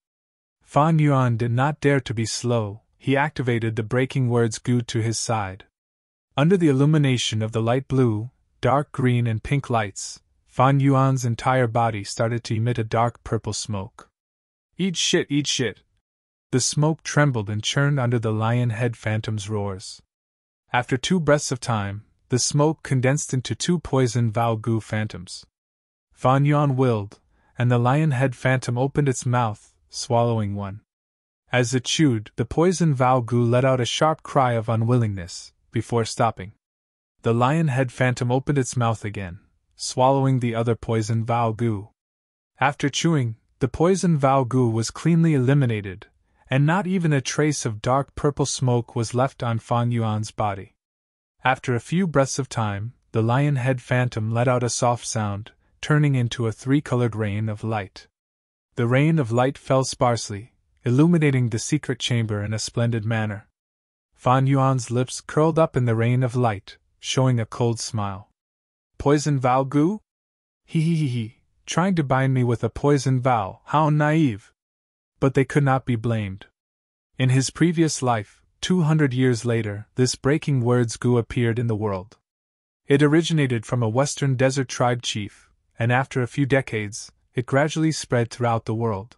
Fan Yuan did not dare to be slow. He activated the breaking words goo to his side. Under the illumination of the light blue, dark green and pink lights, Fan Yuan's entire body started to emit a dark purple smoke. Eat shit, eat shit. The smoke trembled and churned under the lion head phantom's roars. After 2 breaths of time, the smoke condensed into 2 poison vow goo phantoms. Fan Yuan willed, and the lion head phantom opened its mouth, swallowing one. As it chewed, the poison vow goo let out a sharp cry of unwillingness, before stopping. The lion head phantom opened its mouth again, swallowing the other poison vow goo. After chewing, the poison vow goo was cleanly eliminated, and not even a trace of dark purple smoke was left on Fan Yuan's body. After a few breaths of time, the lion head phantom let out a soft sound, turning into a 3-colored rain of light. The rain of light fell sparsely, illuminating the secret chamber in a splendid manner. Fan Yuan's lips curled up in the rain of light, showing a cold smile. Poison vow goo? He, trying to bind me with a poison vow, how naive! But they could not be blamed. In his previous life, 200 years later, this breaking words goo appeared in the world. It originated from a western desert tribe chief, and after a few decades, it gradually spread throughout the world.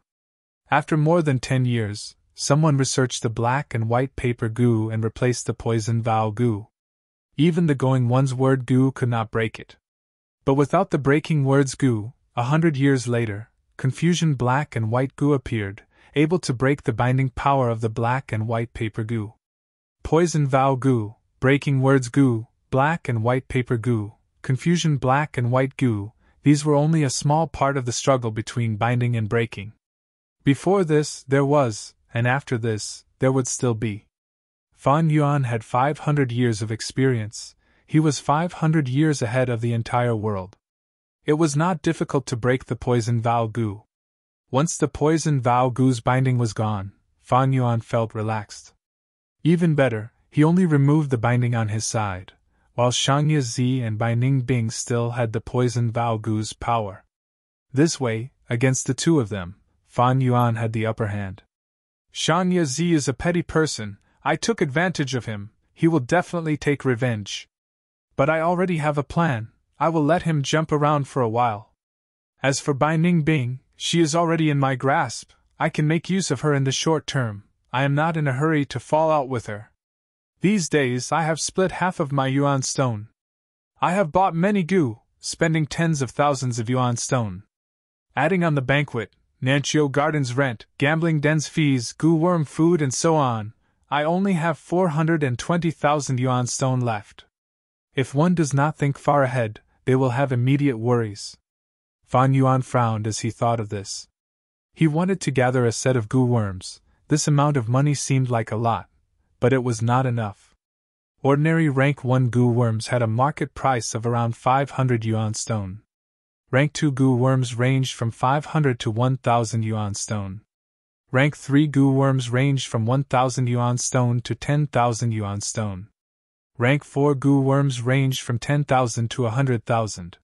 After more than 10 years, someone researched the black and white paper goo and replaced the poison vow goo. Even the going one's word goo could not break it. But without the breaking words Gu, 100 years later, confusion black and white Gu appeared, able to break the binding power of the black and white paper Gu. Poison vow Gu, breaking words Gu, black and white paper Gu, confusion black and white Gu, these were only a small part of the struggle between binding and breaking. Before this, there was, and after this, there would still be. Fan Yuan had 500 years of experience. He was 500 years ahead of the entire world. It was not difficult to break the poison vow Gu. Once the poison vow Gu's binding was gone, Fan Yuan felt relaxed. Even better, he only removed the binding on his side, while Shangye Zi and Bai Ningbing still had the poison vow Gu's power. This way, against the two of them, Fan Yuan had the upper hand. Shangye Zi is a petty person. I took advantage of him. He will definitely take revenge. But I already have a plan. I will let him jump around for a while. As for Bai Ningbing, she is already in my grasp. I can make use of her in the short term. I am not in a hurry to fall out with her. These days I have split half of my yuan stone. I have bought many Gu, spending tens of thousands of yuan stone. Adding on the banquet, Nanchio Gardens rent, gambling dens fees, Gu worm food and so on, I only have 420,000 yuan stone left. If one does not think far ahead, they will have immediate worries. Fan Yuan frowned as he thought of this. He wanted to gather a set of Gu worms. This amount of money seemed like a lot, but it was not enough. Ordinary rank 1 Gu worms had a market price of around 500 yuan stone. Rank 2 Gu worms ranged from 500 to 1,000 yuan stone. Rank 3 Gu worms ranged from 1,000 yuan stone to 10,000 yuan stone. Rank 4 Gu worms ranged from 10,000 to 100,000.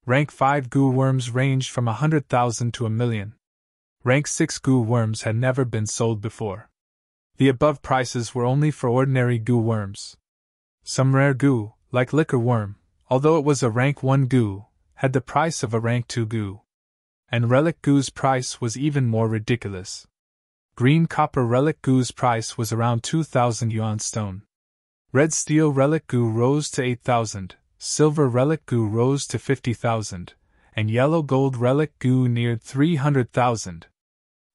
Rank 5 Gu worms ranged from 100,000 to 1,000,000. Rank 6 Gu worms had never been sold before. The above prices were only for ordinary Gu worms. Some rare Gu, like liquor worm, although it was a rank 1 Gu, had the price of a rank 2 Gu. And relic Gu's price was even more ridiculous. Green copper relic Gu's price was around 2,000 yuan stone. Red steel relic Gu rose to 8,000, silver relic Gu rose to 50,000, and yellow gold relic Gu neared 300,000.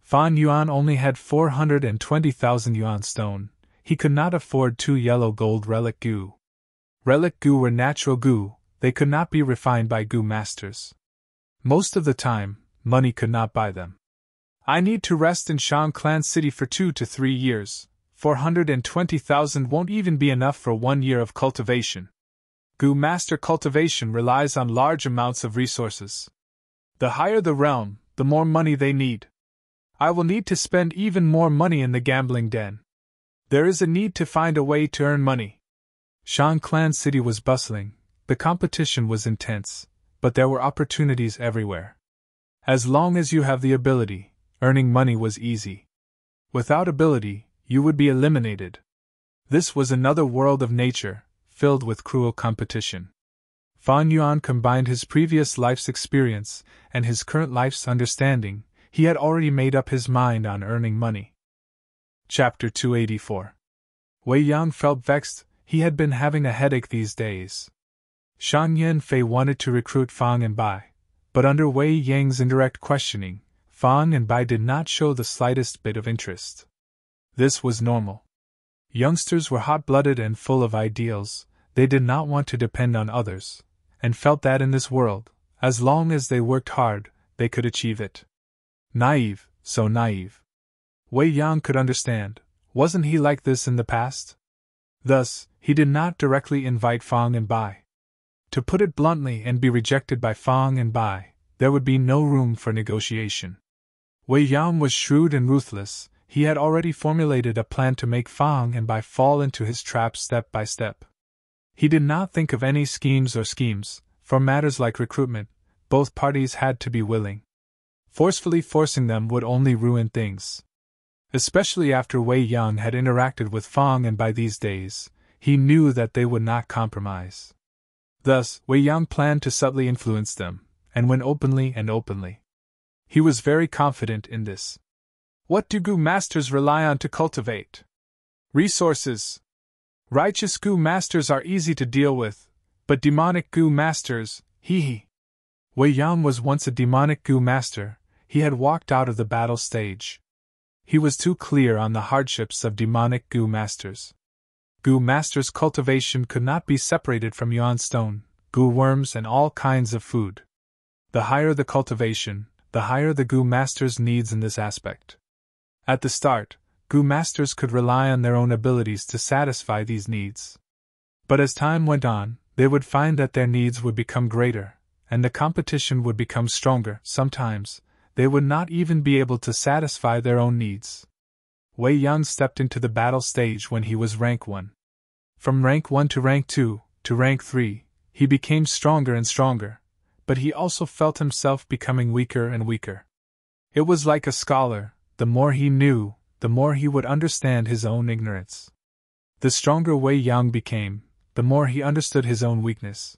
Fan Yuan only had 420,000 yuan stone. He could not afford 2 yellow gold relic Gu. Relic Gu were natural Gu, they could not be refined by Gu masters. Most of the time, money could not buy them. I need to rest in Shang Clan City for 2 to 3 years. 420,000 won't even be enough for 1 year of cultivation. Gu master cultivation relies on large amounts of resources. The higher the realm, the more money they need. I will need to spend even more money in the gambling den. There is a need to find a way to earn money. Shang Clan City was bustling, the competition was intense, but there were opportunities everywhere. As long as you have the ability, earning money was easy. Without ability, you would be eliminated. This was another world of nature, filled with cruel competition. Fan Yuan combined his previous life's experience and his current life's understanding. He had already made up his mind on earning money. Chapter 284. Wei Yang felt vexed. He had been having a headache these days. Shan Yanfei wanted to recruit Fang and Bai, but under Wei Yang's indirect questioning, Fang and Bai did not show the slightest bit of interest. This was normal. Youngsters were hot-blooded and full of ideals. They did not want to depend on others, and felt that in this world, as long as they worked hard, they could achieve it. Naive, so naive. Wei Yang could understand. Wasn't he like this in the past? Thus, he did not directly invite Fang and Bai. To put it bluntly and be rejected by Fang and Bai, there would be no room for negotiation. Wei Yang was shrewd and ruthless. He had already formulated a plan to make Fang and Bai fall into his trap step by step. He did not think of any schemes. For matters like recruitment, both parties had to be willing. Forcefully forcing them would only ruin things. Especially after Wei Yang had interacted with Fang and Bai these days, he knew that they would not compromise. Thus, Wei Yang planned to subtly influence them, and win openly. He was very confident in this. What do Gu masters rely on to cultivate? Resources. Righteous Gu masters are easy to deal with, but demonic Gu masters, Hee. Wei Yan was once a demonic Gu master. He had walked out of the battle stage. He was too clear on the hardships of demonic Gu masters. Gu masters' cultivation could not be separated from yuan stone, Gu worms, and all kinds of food. The higher the cultivation, the higher the Gu master's needs in this aspect. At the start, Gu masters could rely on their own abilities to satisfy these needs. But as time went on, they would find that their needs would become greater, and the competition would become stronger. Sometimes, they would not even be able to satisfy their own needs. Wei Yan stepped into the battle stage when he was rank 1. From rank 1 to rank 2, to rank 3, he became stronger and stronger, but he also felt himself becoming weaker and weaker. It was like a scholar, the more he knew, the more he would understand his own ignorance. The stronger Wei Yan became, the more he understood his own weakness.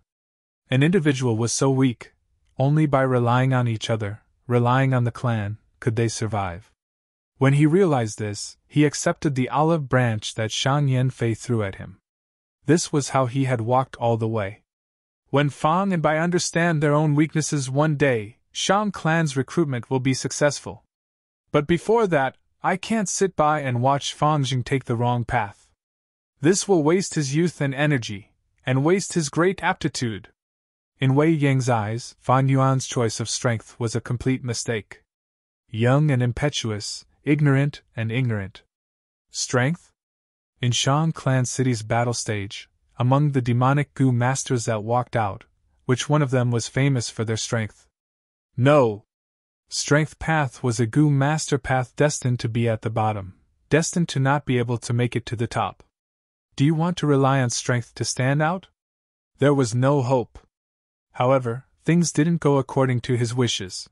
An individual was so weak, only by relying on each other, relying on the clan, could they survive. When he realized this, he accepted the olive branch that Shan Yanfei threw at him. This was how he had walked all the way. When Fang and Bai understand their own weaknesses one day, Shang clan's recruitment will be successful. But before that, I can't sit by and watch Fang Jing take the wrong path. This will waste his youth and energy, and waste his great aptitude. In Wei Yang's eyes, Fan Yuan's choice of strength was a complete mistake. Young and impetuous, ignorant and ignorant. Strength? In Shang Clan City's battle stage, among the demonic Gu masters that walked out, which one of them was famous for their strength? No! Strength path was a Gu master path destined to be at the bottom, destined to not be able to make it to the top. Do you want to rely on strength to stand out? There was no hope. However, things didn't go according to his wishes.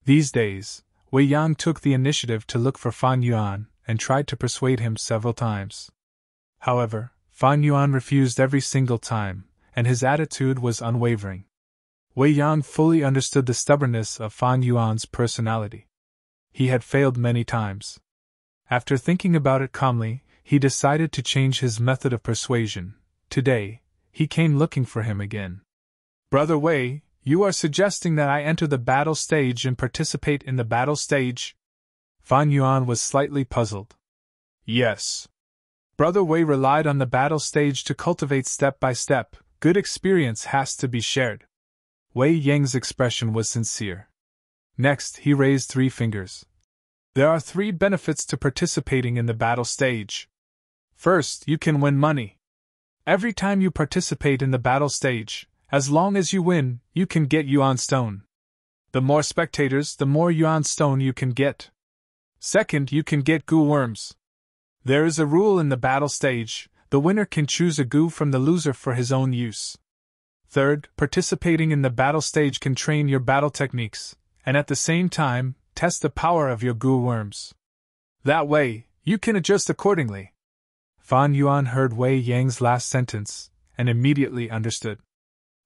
These days, Wei Yan took the initiative to look for Fan Yuan and tried to persuade him several times. However, Fan Yuan refused every single time, and his attitude was unwavering. Wei Yan fully understood the stubbornness of Fan Yuan's personality. He had failed many times. After thinking about it calmly, he decided to change his method of persuasion. Today, he came looking for him again. Brother Wei, you are suggesting that I enter the battle stage and participate in the battle stage? Fan Yuan was slightly puzzled. Yes. Brother Wei relied on the battle stage to cultivate step by step. Good experience has to be shared. Wei Yang's expression was sincere. Next, he raised 3 fingers. There are 3 benefits to participating in the battle stage. First, you can win money. Every time you participate in the battle stage, as long as you win, you can get yuan stone. The more spectators, the more yuan stone you can get. Second, you can get Gu worms. There is a rule in the battle stage: the winner can choose a Gu from the loser for his own use. Third, participating in the battle stage can train your battle techniques, and at the same time, test the power of your Gu worms. That way, you can adjust accordingly. Fan Yuan heard Wei Yang's last sentence, and immediately understood.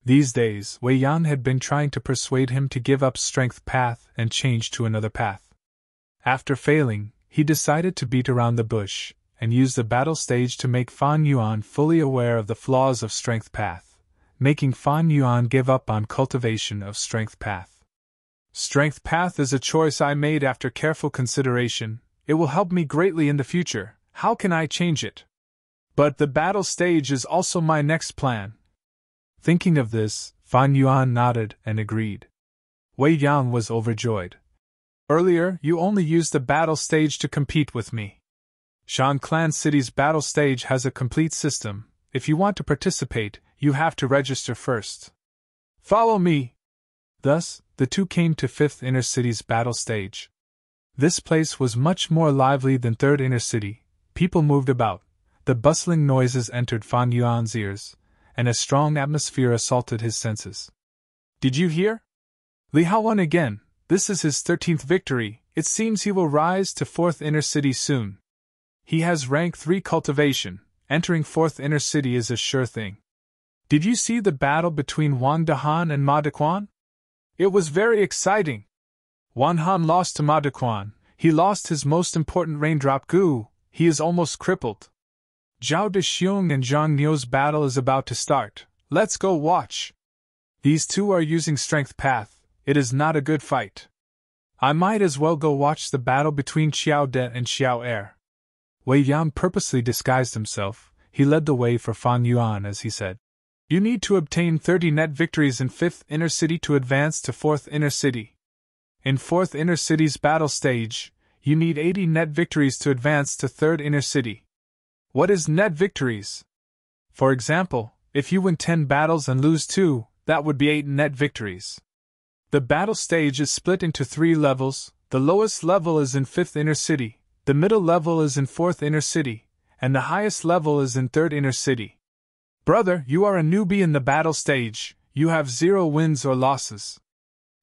These days, Wei Yan had been trying to persuade him to give up strength path and change to another path. After failing, he decided to beat around the bush, and use the battle stage to make Fan Yuan fully aware of the flaws of strength path, making Fan Yuan give up on cultivation of strength path. Strength path is a choice I made after careful consideration. It will help me greatly in the future. How can I change it? But the battle stage is also my next plan. Thinking of this, Fan Yuan nodded and agreed. Wei Yan was overjoyed. Earlier, you only used the battle stage to compete with me. Shan Clan City's battle stage has a complete system. If you want to participate, you have to register first. Follow me! Thus, the two came to 5th Inner City's battle stage. This place was much more lively than 3rd Inner City. People moved about. The bustling noises entered Fan Yuan's ears, and a strong atmosphere assaulted his senses. Did you hear? Li Hao won again. This is his 13th victory. It seems he will rise to 4th Inner City soon. He has rank 3 cultivation. Entering 4th Inner City is a sure thing. Did you see the battle between Wang Dehan and Ma Dequan? It was very exciting. Wang Han lost to Ma Dequan. He lost his most important raindrop Gu. He is almost crippled. Zhao Dexiong and Zhang Niu's battle is about to start. Let's go watch. These two are using strength path, it is not a good fight. I might as well go watch the battle between Xiao De and Xiao Er. Wei Yang purposely disguised himself. He led the way for Fan Yuan as he said, "You need to obtain 30 net victories in 5th Inner City to advance to 4th Inner City. In 4th Inner City's battle stage, you need 80 net victories to advance to 3rd Inner City." What is net victories? For example, if you win 10 battles and lose 2, that would be 8 net victories. The battle stage is split into 3 levels. The lowest level is in 5th Inner City, the middle level is in 4th Inner City, and the highest level is in 3rd Inner City. Brother, you are a newbie in the battle stage, you have 0 wins or losses.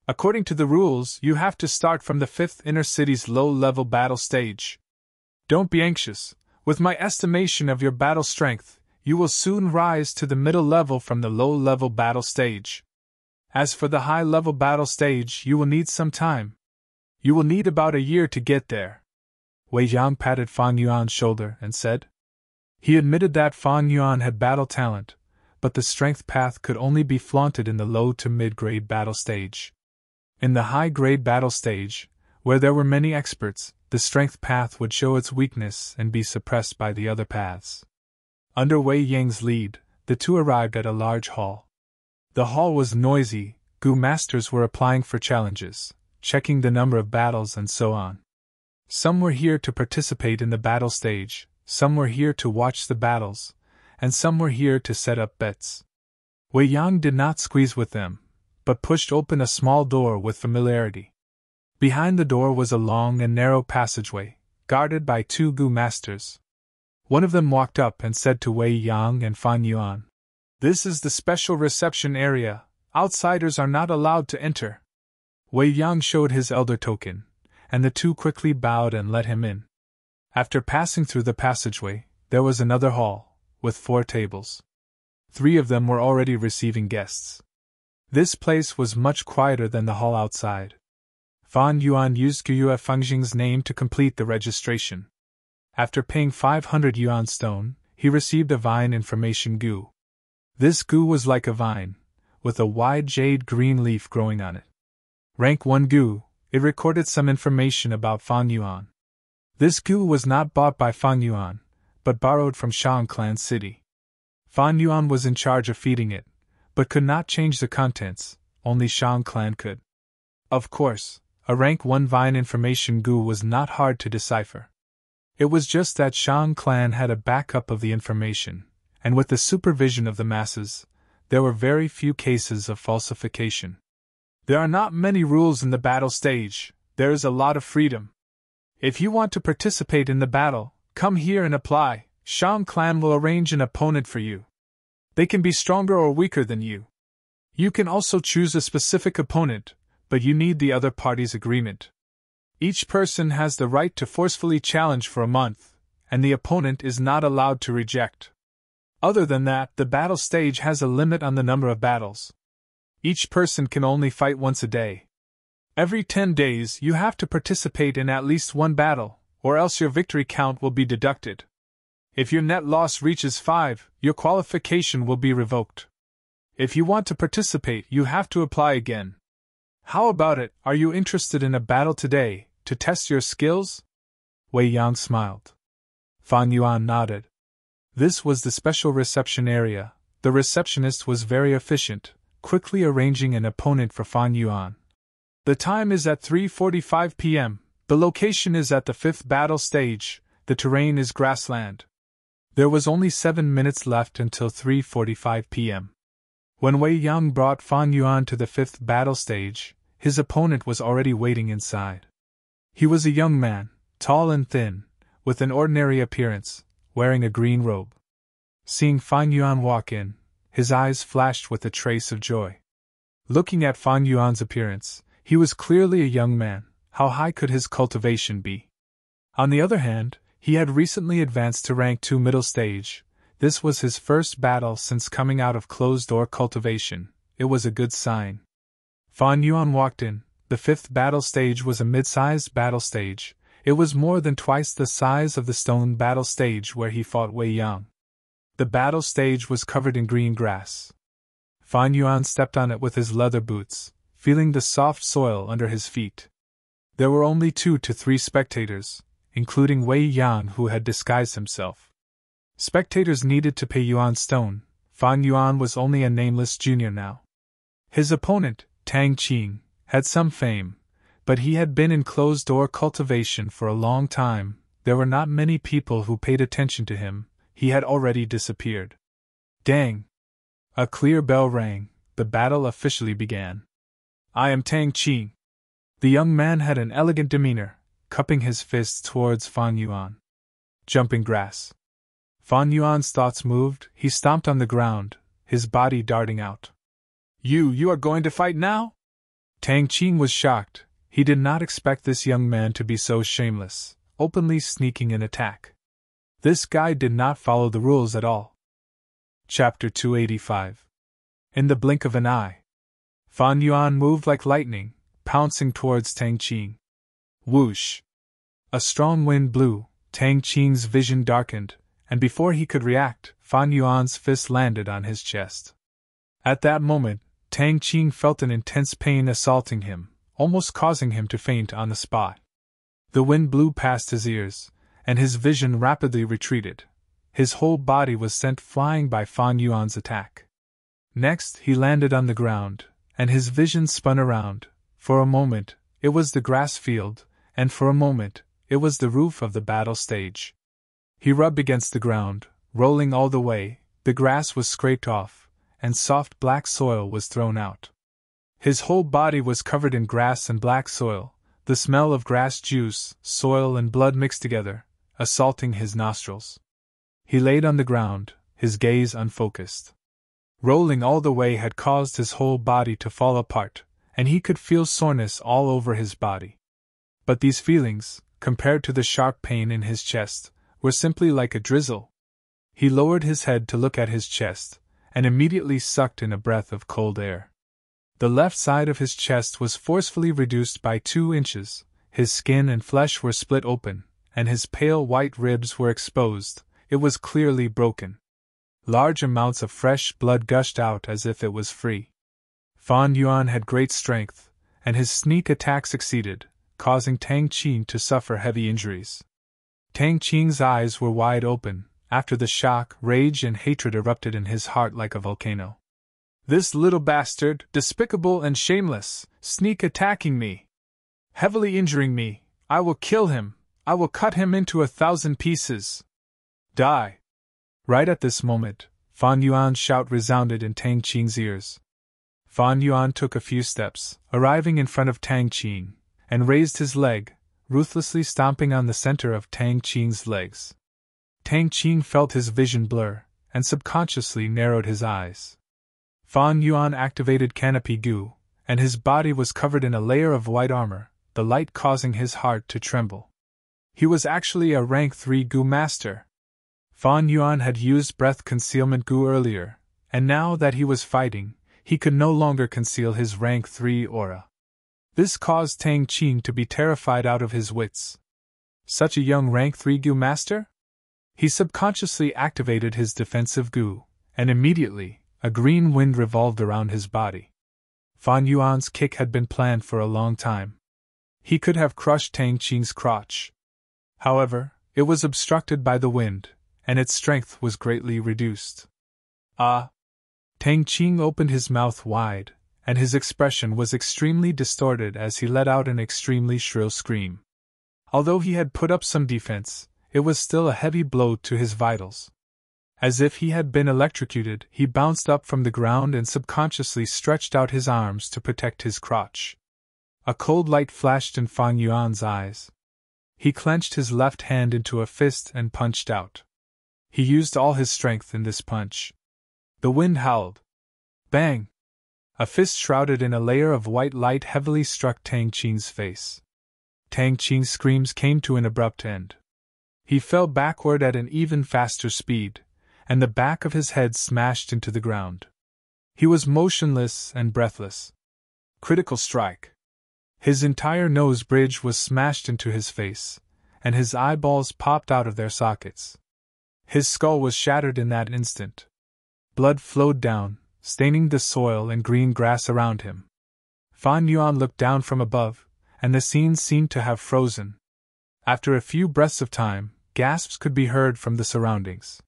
According to the rules, you have to start from the 5th Inner City's low-level battle stage. Don't be anxious. With my estimation of your battle strength, you will soon rise to the middle level from the low-level battle stage. As for the high-level battle stage, you will need some time. You will need about a year to get there. Wei Yang patted Fan Yuan's shoulder and said. He admitted that Fan Yuan had battle talent, but the strength path could only be flaunted in the low to mid-grade battle stage. In the high-grade battle stage, where there were many experts, the strength path would show its weakness and be suppressed by the other paths. Under Wei Yang's lead, the two arrived at a large hall. The hall was noisy. Gu masters were applying for challenges, checking the number of battles and so on. Some were here to participate in the battle stage, some were here to watch the battles, and some were here to set up bets. Wei Yang did not squeeze with them, but pushed open a small door with familiarity. Behind the door was a long and narrow passageway, guarded by 2 Gu masters. One of them walked up and said to Wei Yang and Fan Yuan, "This is the special reception area. Outsiders are not allowed to enter." Wei Yang showed his elder token, and the two quickly bowed and let him in. After passing through the passageway, there was another hall, with 4 tables. 3 of them were already receiving guests. This place was much quieter than the hall outside. Fan Yuan used Guyue Fengjing's name to complete the registration. After paying 500 yuan stone, he received a vine information gu. This gu was like a vine, with a wide jade green leaf growing on it. Rank 1 gu, it recorded some information about Fan Yuan. This gu was not bought by Fan Yuan, but borrowed from Shang Clan City. Fan Yuan was in charge of feeding it, but could not change the contents, only Shang Clan could. Of course, a rank 1 vine information gu was not hard to decipher. It was just that Shang Clan had a backup of the information, and with the supervision of the masses, there were very few cases of falsification. There are not many rules in the battle stage, there is a lot of freedom. If you want to participate in the battle, come here and apply. Shang Clan will arrange an opponent for you. They can be stronger or weaker than you. You can also choose a specific opponent, but you need the other party's agreement. Each person has the right to forcefully challenge for a month, and the opponent is not allowed to reject. Other than that, the battle stage has a limit on the number of battles. Each person can only fight once a day. Every 10 days you have to participate in at least 1 battle, or else your victory count will be deducted. If your net loss reaches 5, your qualification will be revoked. If you want to participate, you have to apply again. How about it, are you interested in a battle today, to test your skills? Wei Yang smiled. Fan Yuan nodded. This was the special reception area. The receptionist was very efficient, quickly arranging an opponent for Fan Yuan. The time is at 3:45 p.m., the location is at the 5th battle stage, the terrain is grassland. There was only 7 minutes left until 3:45 p.m. When Wei Yang brought Fan Yuan to the 5th battle stage, his opponent was already waiting inside. He was a young man, tall and thin, with an ordinary appearance, wearing a green robe. Seeing Fan Yuan walk in, his eyes flashed with a trace of joy. Looking at Fan Yuan's appearance, he was clearly a young man. How high could his cultivation be? On the other hand, he had recently advanced to rank 2 middle stage. This was his first battle since coming out of closed-door cultivation. It was a good sign. Fan Yuan walked in. The 5th battle stage was a mid-sized battle stage. It was more than twice the size of the stone battle stage where he fought Wei Yang. The battle stage was covered in green grass. Fan Yuan stepped on it with his leather boots, feeling the soft soil under his feet. There were only 2 to 3 spectators, including Wei Yan, who had disguised himself. Spectators needed to pay yuan stone. Fan Yuan was only a nameless junior now. His opponent, Tang Qing, had some fame, but he had been in closed-door cultivation for a long time. There were not many people who paid attention to him. He had already disappeared. Dang! A clear bell rang. The battle officially began. I am Tang Qing. The young man had an elegant demeanor, cupping his fists towards Fan Yuan. Jumping grass. Fan Yuan's thoughts moved. He stomped on the ground, his body darting out. You are going to fight now? Tang Qing was shocked. He did not expect this young man to be so shameless, openly sneaking an attack. This guy did not follow the rules at all. Chapter 285. In the blink of an eye, Fan Yuan moved like lightning, pouncing towards Tang Qing. Whoosh! A strong wind blew, Tang Qing's vision darkened, and before he could react, Fan Yuan's fist landed on his chest. At that moment, Tang Qing felt an intense pain assaulting him, almost causing him to faint on the spot. The wind blew past his ears, and his vision rapidly retreated. His whole body was sent flying by Fan Yuan's attack. Next, he landed on the ground, and his vision spun around. For a moment, it was the grass field, and for a moment, it was the roof of the battle stage. He rubbed against the ground, rolling all the way. The grass was scraped off, and soft black soil was thrown out. His whole body was covered in grass and black soil, the smell of grass juice, soil and blood mixed together, assaulting his nostrils. He laid on the ground, his gaze unfocused. Rolling all the way had caused his whole body to fall apart, and he could feel soreness all over his body. But these feelings, compared to the sharp pain in his chest, were simply like a drizzle. He lowered his head to look at his chest, and immediately sucked in a breath of cold air. The left side of his chest was forcefully reduced by 2 inches, his skin and flesh were split open, and his pale white ribs were exposed. It was clearly broken. Large amounts of fresh blood gushed out as if it was free. Fan Yuan had great strength, and his sneak attack succeeded, causing Tang Qing to suffer heavy injuries. Tang Qing's eyes were wide open. After the shock, rage and hatred erupted in his heart like a volcano. This little bastard, despicable and shameless, sneak attacking me, heavily injuring me. I will kill him. I will cut him into 1,000 pieces. Die! Right at this moment, Fan Yuan's shout resounded in Tang Qing's ears. Fan Yuan took a few steps, arriving in front of Tang Qing, and raised his leg, ruthlessly stomping on the center of Tang Qing's legs. Tang Qing felt his vision blur, and subconsciously narrowed his eyes. Fan Yuan activated Canopy Gu, and his body was covered in a layer of white armor, the light causing his heart to tremble. He was actually a rank 3 Gu master. Fan Yuan had used breath concealment Gu earlier, and now that he was fighting, he could no longer conceal his rank 3 aura. This caused Tang Qing to be terrified out of his wits. Such a young rank 3 Gu master? He subconsciously activated his defensive Gu, and immediately, a green wind revolved around his body. Fan Yuan's kick had been planned for a long time. He could have crushed Tang Qing's crotch. However, it was obstructed by the wind, and its strength was greatly reduced. Ah! Tang Qing opened his mouth wide, and his expression was extremely distorted as he let out an extremely shrill scream. Although he had put up some defense, it was still a heavy blow to his vitals. As if he had been electrocuted, he bounced up from the ground and subconsciously stretched out his arms to protect his crotch. A cold light flashed in Fan Yuan's eyes. He clenched his left hand into a fist and punched out. He used all his strength in this punch. The wind howled. Bang! A fist shrouded in a layer of white light heavily struck Tang Qing's face. Tang Qing's screams came to an abrupt end. He fell backward at an even faster speed, and the back of his head smashed into the ground. He was motionless and breathless. Critical strike. His entire nose bridge was smashed into his face, and his eyeballs popped out of their sockets. His skull was shattered in that instant. Blood flowed down, staining the soil and green grass around him. Fan Yuan looked down from above, and the scene seemed to have frozen. After a few breaths of time, gasps could be heard from the surroundings.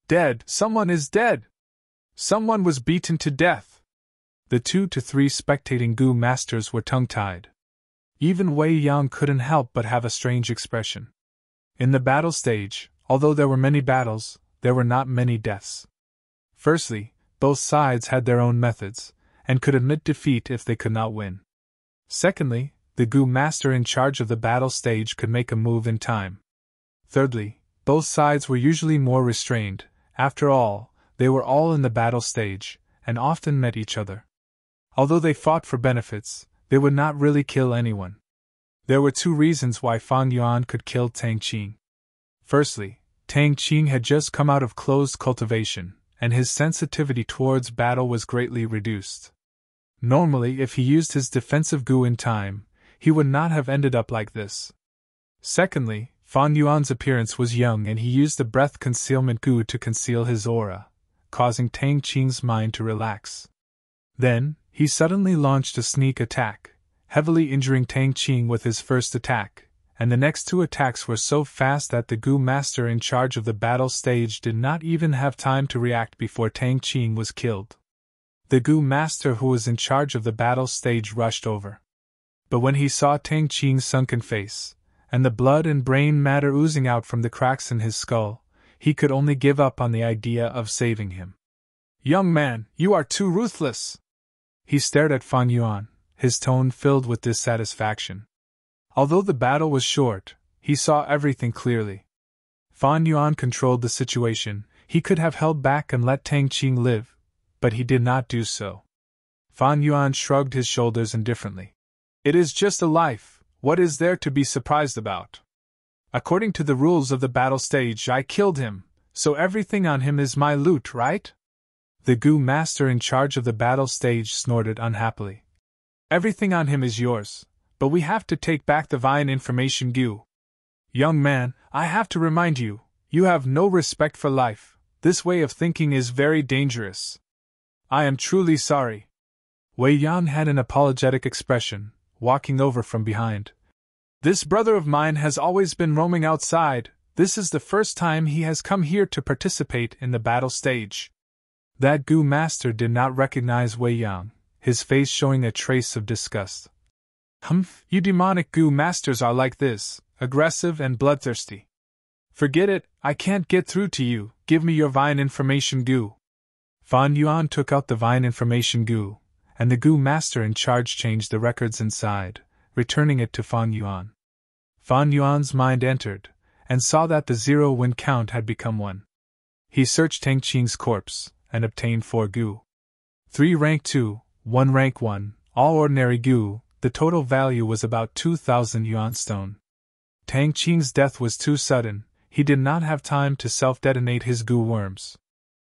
Dead! Someone is dead! Someone was beaten to death! The 2 to 3 spectating Gu masters were tongue-tied. Even Wei Yang couldn't help but have a strange expression. In the battle stage, although there were many battles, there were not many deaths. Firstly, both sides had their own methods, and could admit defeat if they could not win. Secondly, the Gu master in charge of the battle stage could make a move in time. Thirdly, both sides were usually more restrained. After all, they were all in the battle stage, and often met each other. Although they fought for benefits, they would not really kill anyone. There were 2 reasons why Fan Yuan could kill Tang Qing. Firstly, Tang Qing had just come out of closed cultivation, and his sensitivity towards battle was greatly reduced. Normally, if he used his defensive Gu in time, he would not have ended up like this. Secondly, Fan Yuan's appearance was young and he used the breath concealment Gu to conceal his aura, causing Tang Qing's mind to relax. Then, he suddenly launched a sneak attack, heavily injuring Tang Qing with his first attack, and the next 2 attacks were so fast that the Gu master in charge of the battle stage did not even have time to react before Tang Qing was killed. The Gu master who was in charge of the battle stage rushed over. But when he saw Tang Qing's sunken face, and the blood and brain matter oozing out from the cracks in his skull, he could only give up on the idea of saving him. "Young man, you are too ruthless!" He stared at Fan Yuan, his tone filled with dissatisfaction. Although the battle was short, he saw everything clearly. Fan Yuan controlled the situation. He could have held back and let Tang Qing live, but he did not do so. Fan Yuan shrugged his shoulders indifferently. "It is just a life, what is there to be surprised about? According to the rules of the battle stage, I killed him, so everything on him is my loot, right?" The Gu master in charge of the battle stage snorted unhappily. "Everything on him is yours, but we have to take back the Vine information Gu. Young man, I have to remind you, you have no respect for life. This way of thinking is very dangerous. I am truly sorry." Wei Yang had an apologetic expression, walking over from behind. "This brother of mine has always been roaming outside. This is the first time he has come here to participate in the battle stage." That Gu master did not recognize Wei Yang, his face showing a trace of disgust. "Humph, you demonic Gu masters are like this, aggressive and bloodthirsty. Forget it, I can't get through to you, give me your Vine information Gu." Fan Yuan took out the Vine information Gu, and the Gu master in charge changed the records inside, returning it to Fan Yuan. Fan Yuan's mind entered, and saw that the 0 win count had become 1. He searched Tang Qing's corpse, and obtained 4 Gu. 3 rank 2, 1 rank 1, all ordinary Gu. The total value was about 2,000 yuan stone. Tang Qing's death was too sudden, he did not have time to self-detonate his Gu worms.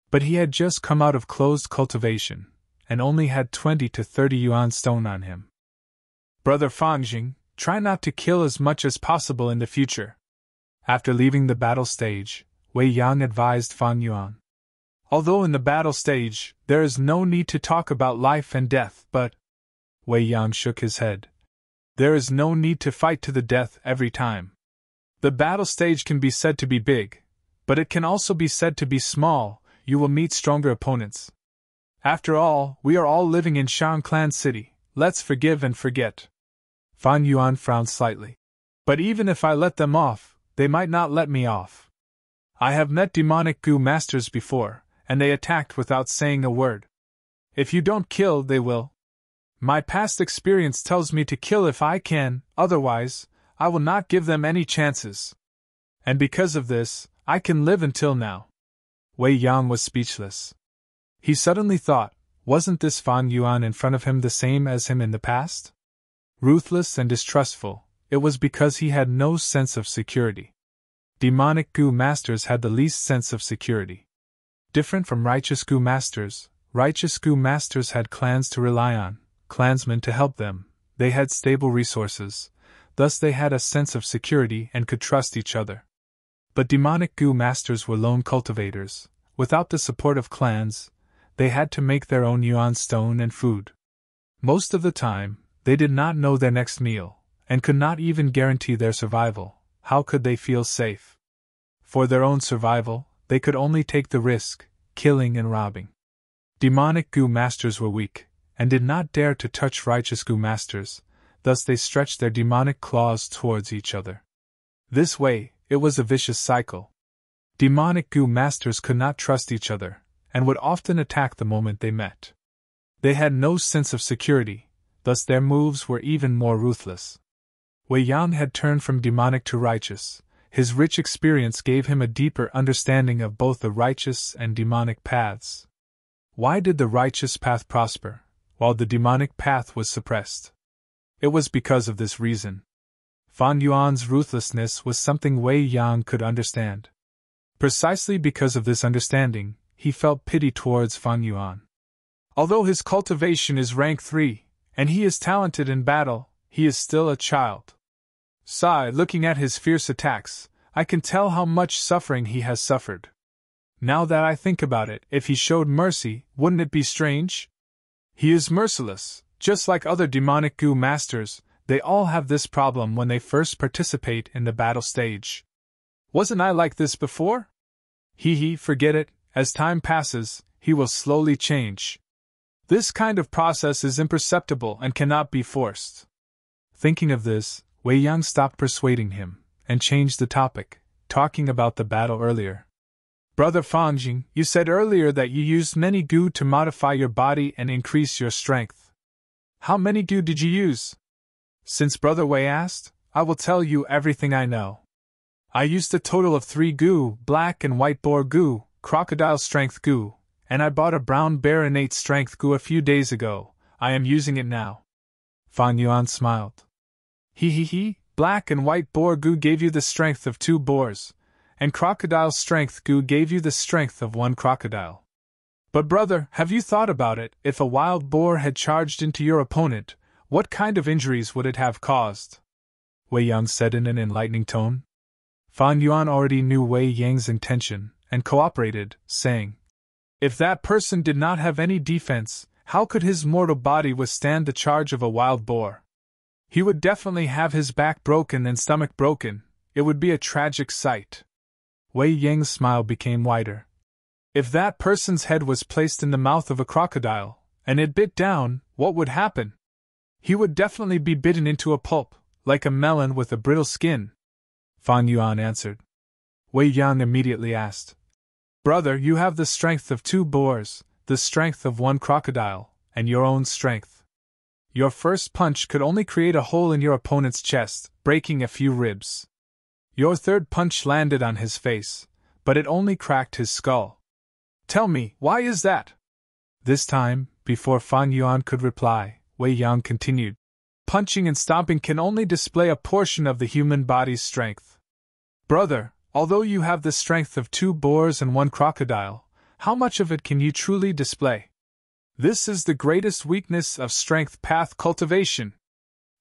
But he had just come out of closed cultivation, and only had 20 to 30 yuan stone on him. "Brother Fangjing, try not to kill as much as possible in the future." After leaving the battle stage, Wei Yang advised Fan Yuan. "Although in the battle stage, there is no need to talk about life and death, but—" Wei Yang shook his head. "There is no need to fight to the death every time. The battle stage can be said to be big, but it can also be said to be small. You will meet stronger opponents. After all, we are all living in Shang Clan City, let's forgive and forget." Fan Yuan frowned slightly. "But even if I let them off, they might not let me off. I have met demonic Gu masters before, and they attacked without saying a word. If you don't kill, they will. My past experience tells me to kill if I can, otherwise, I will not give them any chances. And because of this, I can live until now." Wei Yang was speechless. He suddenly thought, wasn't this Fan Yuan in front of him the same as him in the past? Ruthless and distrustful, it was because he had no sense of security. Demonic Gu masters had the least sense of security. Different from righteous Gu masters had clans to rely on, clansmen to help them, they had stable resources, thus they had a sense of security and could trust each other. But demonic Gu masters were lone cultivators, without the support of clans. they had to make their own yuan stone and food. Most of the time, they did not know their next meal, and could not even guarantee their survival. How could they feel safe? For their own survival, they could only take the risk, killing and robbing. Demonic Gu masters were weak, and did not dare to touch righteous Gu masters, thus they stretched their demonic claws towards each other. This way, it was a vicious cycle. Demonic Gu masters could not trust each other, and would often attack the moment they met. They had no sense of security, thus their moves were even more ruthless. Wei Yang had turned from demonic to righteous. His rich experience gave him a deeper understanding of both the righteous and demonic paths. Why did the righteous path prosper, while the demonic path was suppressed? It was because of this reason. Fan Yuan's ruthlessness was something Wei Yang could understand. Precisely because of this understanding, he felt pity towards Fan Yuan. Although his cultivation is rank 3, and he is talented in battle, he is still a child. Sigh, looking at his fierce attacks, I can tell how much suffering he has suffered. Now that I think about it, if he showed mercy, wouldn't it be strange? He is merciless, just like other demonic Gu masters. They all have this problem when they first participate in the battle stage. Wasn't I like this before? Forget it, as time passes, he will slowly change. This kind of process is imperceptible and cannot be forced. Thinking of this, Wei Yang stopped persuading him, and changed the topic, talking about the battle earlier. Brother Fanjing, you said earlier that you used many Gu to modify your body and increase your strength. How many Gu did you use? Since Brother Wei asked, I will tell you everything I know. I used a total of 3 Gu, black and white boar Gu, crocodile strength Gu, and I bought a brown bear innate strength Gu a few days ago. I am using it now. Fan Yuan smiled. Black and white boar Gu gave you the strength of 2 boars, and crocodile strength Gu gave you the strength of 1 crocodile. But brother, have you thought about it? If a wild boar had charged into your opponent, what kind of injuries would it have caused? Wei Yang said in an enlightening tone. Fan Yuan already knew Wei Yang's intention, and cooperated, saying, if that person did not have any defense, how could his mortal body withstand the charge of a wild boar? He would definitely have his back broken and stomach broken. It would be a tragic sight. Wei Yang's smile became wider. If that person's head was placed in the mouth of a crocodile, and it bit down, what would happen? He would definitely be bitten into a pulp, like a melon with a brittle skin. Fan Yuan answered. Wei Yang immediately asked, brother, you have the strength of 2 boars, the strength of 1 crocodile, and your own strength. Your first punch could only create a hole in your opponent's chest, breaking a few ribs. Your third punch landed on his face, but it only cracked his skull. Tell me, why is that? This time, before Fan Yuan could reply, Wei Yang continued. Punching and stomping can only display a portion of the human body's strength. Brother, although you have the strength of 2 boars and 1 crocodile, how much of it can you truly display? This is the greatest weakness of strength path cultivation.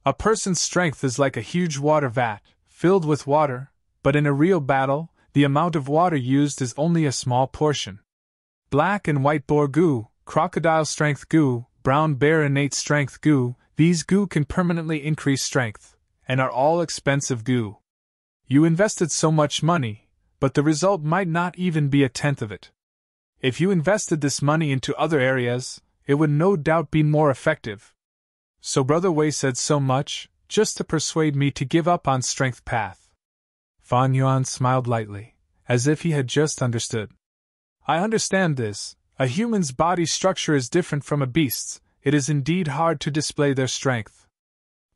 A person's strength is like a huge water vat, filled with water, but in a real battle, the amount of water used is only a small portion. Black and white boar Gu, crocodile strength Gu, brown bear innate strength Gu, these Gu can permanently increase strength, and are all expensive Gu. You invested so much money, but the result might not even be a tenth of it. If you invested this money into other areas, it would no doubt be more effective. So Brother Wei said so much, just to persuade me to give up on strength path. Fan Yuan smiled lightly, as if he had just understood. I understand this. A human's body structure is different from a beast's. It is indeed hard to display their strength.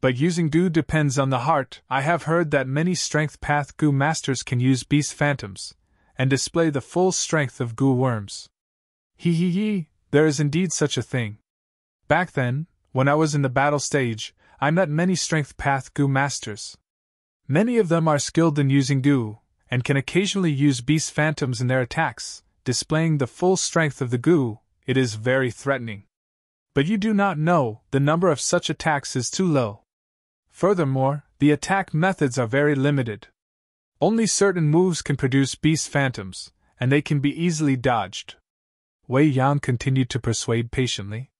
But using Gu depends on the heart. I have heard that many strength path Gu masters can use beast phantoms, and display the full strength of Gu worms. There is indeed such a thing. Back then, when I was in the battle stage, I met many strength path Gu masters. Many of them are skilled in using Gu, and can occasionally use beast phantoms in their attacks, displaying the full strength of the Gu. It is very threatening. But you do not know, the number of such attacks is too low. Furthermore, the attack methods are very limited. Only certain moves can produce beast phantoms, and they can be easily dodged. Wei Yang continued to persuade patiently.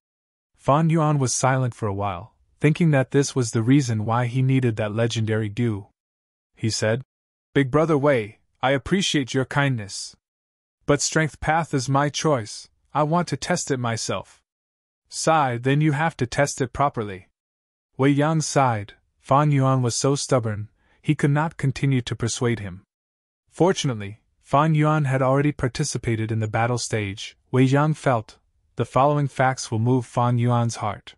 Fan Yuan was silent for a while, thinking that this was the reason why he needed that legendary goo. He said, "Big brother Wei, I appreciate your kindness. But strength path is my choice, I want to test it myself." "Sigh, then you have to test it properly." Wei Yang sighed. Fan Yuan was so stubborn, he could not continue to persuade him. Fortunately, Fan Yuan had already participated in the battle stage. Wei Yang felt, the following facts will move Fan Yuan's heart.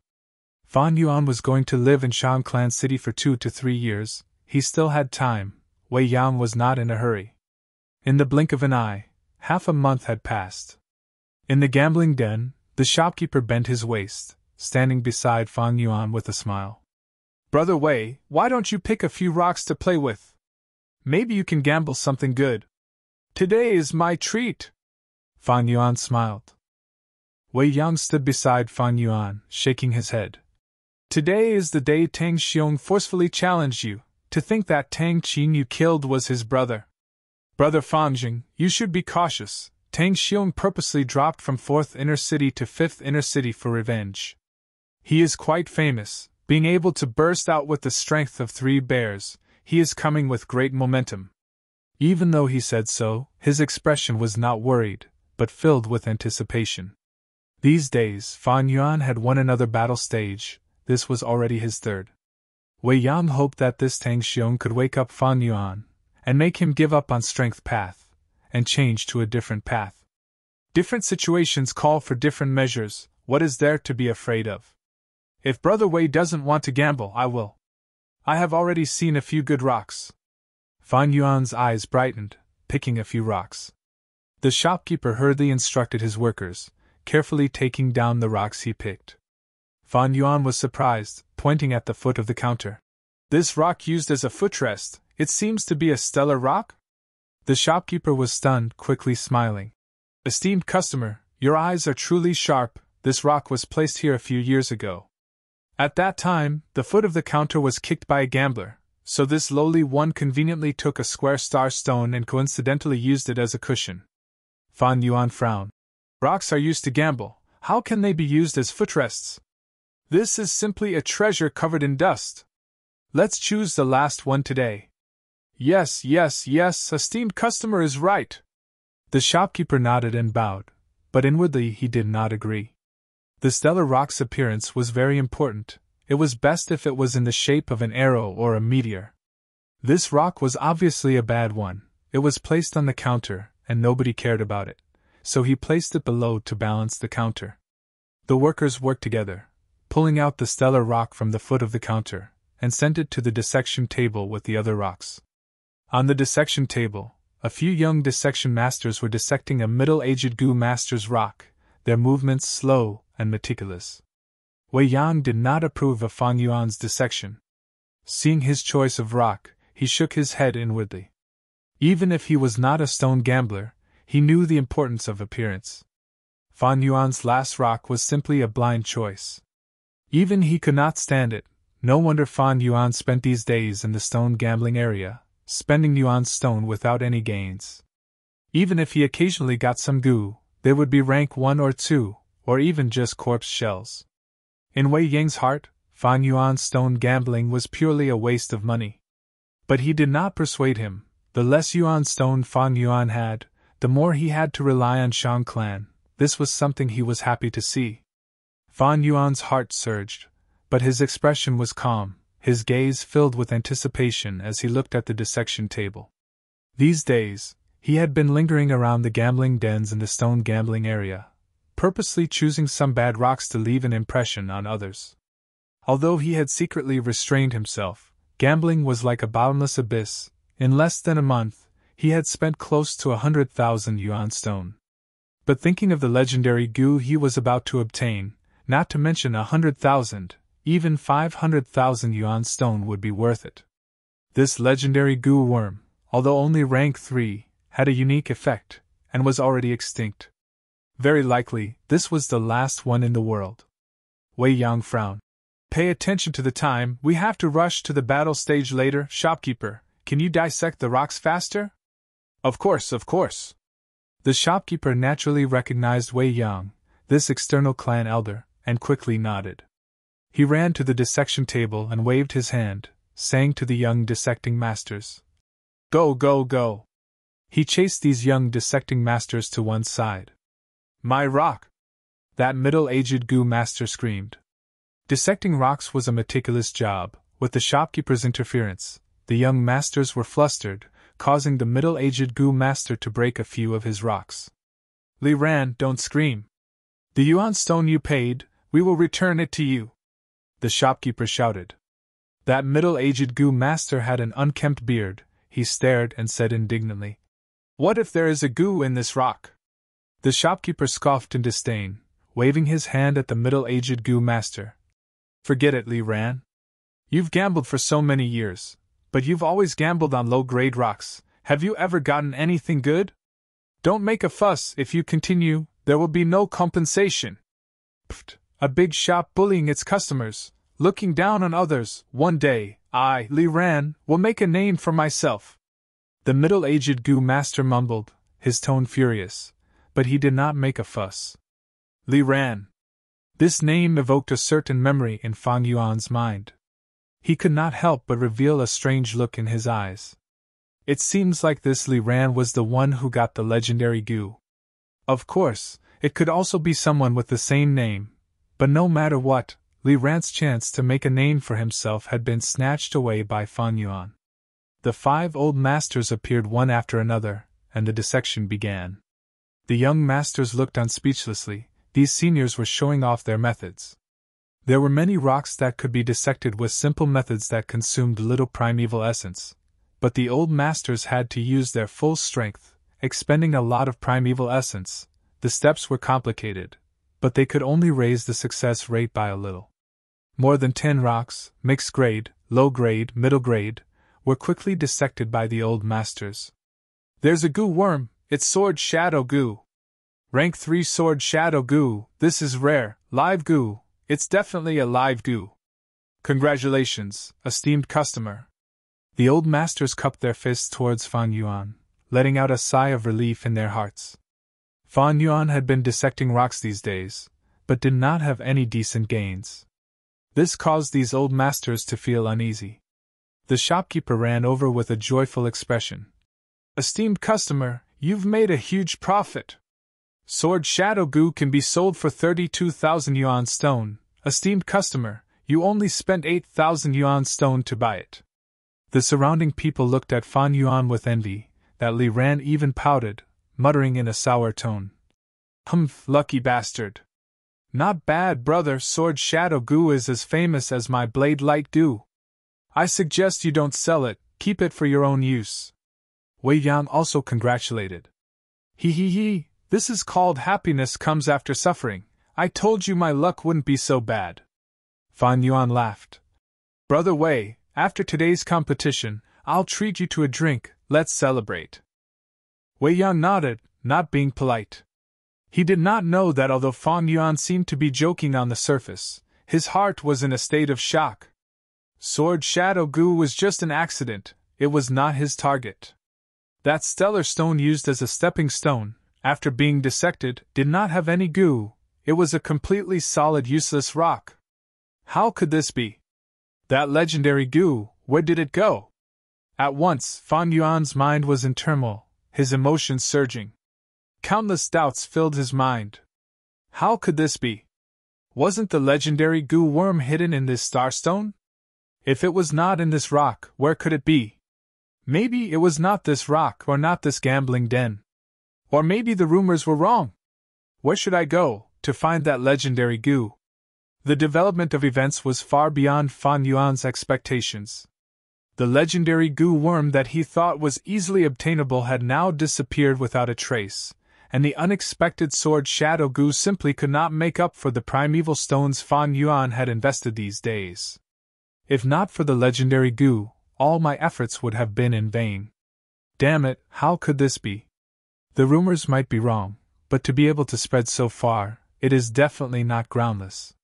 Fan Yuan was going to live in Shan Clan City for 2 to 3 years, he still had time. Wei Yang was not in a hurry. In the blink of an eye, half a month had passed. In the gambling den, the shopkeeper bent his waist, standing beside Fan Yuan with a smile. "Brother Wei, why don't you pick a few rocks to play with? Maybe you can gamble something good. Today is my treat." Fan Yuan smiled. Wei Yang stood beside Fan Yuan, shaking his head. "Today is the day Tang Xiong forcefully challenged you. To think that Tang Qin you killed was his brother. Brother Fanjing, you should be cautious. Tang Xiong purposely dropped from 4th inner city to 5th inner city for revenge. He is quite famous, being able to burst out with the strength of 3 bears. He is coming with great momentum." Even though he said so, his expression was not worried, but filled with anticipation. These days, Fan Yuan had won another battle stage. This was already his 3rd. Wei Yang hoped that this Tang Xiong could wake up Fan Yuan, and make him give up on strength path, and change to a different path. Different situations call for different measures. What is there to be afraid of? If Brother Wei doesn't want to gamble, I will. I have already seen a few good rocks. Fan Yuan's eyes brightened, picking a few rocks. The shopkeeper hurriedly instructed his workers, carefully taking down the rocks he picked. Fan Yuan was surprised, pointing at the foot of the counter. "This rock used as a footrest, it seems to be a stellar rock?" The shopkeeper was stunned, quickly smiling. "Esteemed customer, your eyes are truly sharp. This rock was placed here a few years ago. At that time, the foot of the counter was kicked by a gambler, so this lowly one conveniently took a square star stone and coincidentally used it as a cushion." Fan Yuan frowned. "Rocks are used to gamble, how can they be used as footrests? This is simply a treasure covered in dust. Let's choose the last one today." Yes, esteemed customer is right." The shopkeeper nodded and bowed, but inwardly he did not agree. The stellar rock's appearance was very important. It was best if it was in the shape of an arrow or a meteor. This rock was obviously a bad one. It was placed on the counter, and nobody cared about it, so he placed it below to balance the counter. The workers worked together, pulling out the stellar rock from the foot of the counter, and sent it to the dissection table with the other rocks. On the dissection table, a few young dissection masters were dissecting a middle-aged Gu master's rock, their movements slow and meticulous. Wei Yang did not approve of Fan Yuan's dissection. Seeing his choice of rock, he shook his head inwardly. Even if he was not a stone gambler, he knew the importance of appearance. Fan Yuan's last rock was simply a blind choice. Even he could not stand it. No wonder Fan Yuan spent these days in the stone gambling area, spending Yuan's stone without any gains. Even if he occasionally got some Gu, they would be rank 1 or 2, or even just corpse shells. In Wei Yang's heart, Fan Yuan's stone gambling was purely a waste of money. But he did not persuade him. The less Yuan stone Fan Yuan had, the more he had to rely on Shang Clan. This was something he was happy to see. Fan Yuan's heart surged, but his expression was calm, his gaze filled with anticipation as he looked at the dissection table. These days, he had been lingering around the gambling dens in the stone gambling area, purposely choosing some bad rocks to leave an impression on others. Although he had secretly restrained himself, gambling was like a bottomless abyss. In less than a month, he had spent close to 100,000 Yuan stone. But thinking of the legendary Gu he was about to obtain, not to mention 100,000, even 500,000 Yuan stone would be worth it. This legendary Gu worm, although only rank 3, had a unique effect, and was already extinct. Very likely, this was the last one in the world. Wei Yang frowned. "Pay attention to the time, we have to rush to the battle stage later. Shopkeeper, can you dissect the rocks faster?" Of course. The shopkeeper naturally recognized Wei Yang, this external clan elder, and quickly nodded. He ran to the dissection table and waved his hand, saying to the young dissecting masters, "Go, go, go!" He chased these young dissecting masters to one side. "My rock!" that middle-aged Gu master screamed. Dissecting rocks was a meticulous job. With the shopkeeper's interference, the young masters were flustered, causing the middle-aged Gu master to break a few of his rocks. "Li Ran, don't scream. The yuan stone you paid, we will return it to you," the shopkeeper shouted. That middle-aged Gu master had an unkempt beard. He stared and said indignantly, "What if there is a Gu in this rock?" The shopkeeper scoffed in disdain, waving his hand at the middle-aged Gu master. "Forget it, Li Ran. You've gambled for so many years, but you've always gambled on low-grade rocks. Have you ever gotten anything good? Don't make a fuss. If you continue, there will be no compensation." Pfft, a big shop bullying its customers, looking down on others. "One day, I, Li Ran, will make a name for myself," the middle-aged Gu master mumbled, his tone furious, but he did not make a fuss. Li Ran. This name evoked a certain memory in Fang Yuan's mind. He could not help but reveal a strange look in his eyes. It seems like this Li Ran was the one who got the legendary Gu. Of course, it could also be someone with the same name, but no matter what, Li Ran's chance to make a name for himself had been snatched away by Fang Yuan. The 5 old masters appeared one after another, and the dissection began. The young masters looked on speechlessly. These seniors were showing off their methods. There were many rocks that could be dissected with simple methods that consumed little primeval essence, but the old masters had to use their full strength, expending a lot of primeval essence. The steps were complicated, but they could only raise the success rate by a little. More than 10 rocks, mixed grade, low grade, middle grade, were quickly dissected by the old masters. "There's a Gu worm, it's Sword Shadow Gu. Rank 3 Sword Shadow Gu, this is rare, live Gu, it's definitely a live Gu. Congratulations, esteemed customer." The old masters cupped their fists towards Fang Yuan, letting out a sigh of relief in their hearts. Fang Yuan had been dissecting rocks these days, but did not have any decent gains. This caused these old masters to feel uneasy. The shopkeeper ran over with a joyful expression. "Esteemed customer, you've made a huge profit. Sword Shadow Gu can be sold for 32,000 yuan stone. Esteemed customer, you only spent 8,000 yuan stone to buy it." The surrounding people looked at Fang Yuan with envy. That Li Ran even pouted, muttering in a sour tone, "Humph, lucky bastard. Not bad, brother. Sword Shadow Gu is as famous as my Blade Light Gu. I suggest you don't sell it, keep it for your own use." Wei Yang also congratulated. He, this is called happiness comes after suffering. I told you my luck wouldn't be so bad." Fang Yuan laughed. "Brother Wei, after today's competition, I'll treat you to a drink, let's celebrate." Wei Yang nodded, not being polite. He did not know that although Fang Yuan seemed to be joking on the surface, his heart was in a state of shock. Sword Shadow Gu was just an accident, it was not his target. That stellar stone used as a stepping stone, after being dissected, did not have any Gu, it was a completely solid useless rock. How could this be? That legendary Gu, where did it go? At once, Fang Yuan's mind was in turmoil, his emotions surging. Countless doubts filled his mind. How could this be? Wasn't the legendary Gu worm hidden in this starstone? If it was not in this rock, where could it be? Maybe it was not this rock or not this gambling den. Or maybe the rumors were wrong. Where should I go to find that legendary Gu? The development of events was far beyond Fang Yuan's expectations. The legendary Gu worm that he thought was easily obtainable had now disappeared without a trace, and the unexpected Sword Shadow Gu simply could not make up for the primeval stones Fang Yuan had invested these days. If not for the legendary Gu, all my efforts would have been in vain. Damn it, how could this be? The rumors might be wrong, but to be able to spread so far, it is definitely not groundless.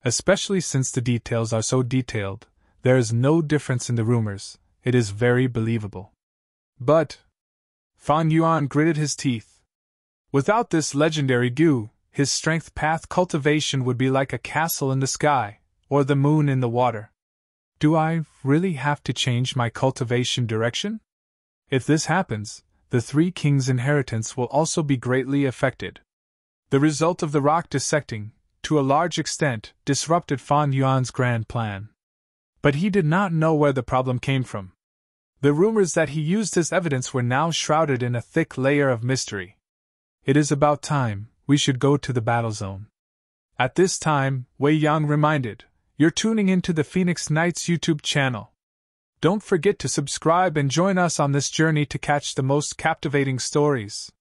Especially since the details are so detailed, there is no difference in the rumors, it is very believable. But Fang Yuan gritted his teeth. Without this legendary goo, his strength path cultivation would be like a castle in the sky, or the moon in the water. Do I really have to change my cultivation direction? If this happens, the Three Kings' inheritance will also be greatly affected. The result of the rock dissecting, to a large extent, disrupted Fan Yuan's grand plan. But he did not know where the problem came from. The rumors that he used as evidence were now shrouded in a thick layer of mystery. It is about time we should go to the battle zone. At this time, Wei Yang reminded, you're tuning into the Phoenix Knights YouTube channel. Don't forget to subscribe and join us on this journey to catch the most captivating stories.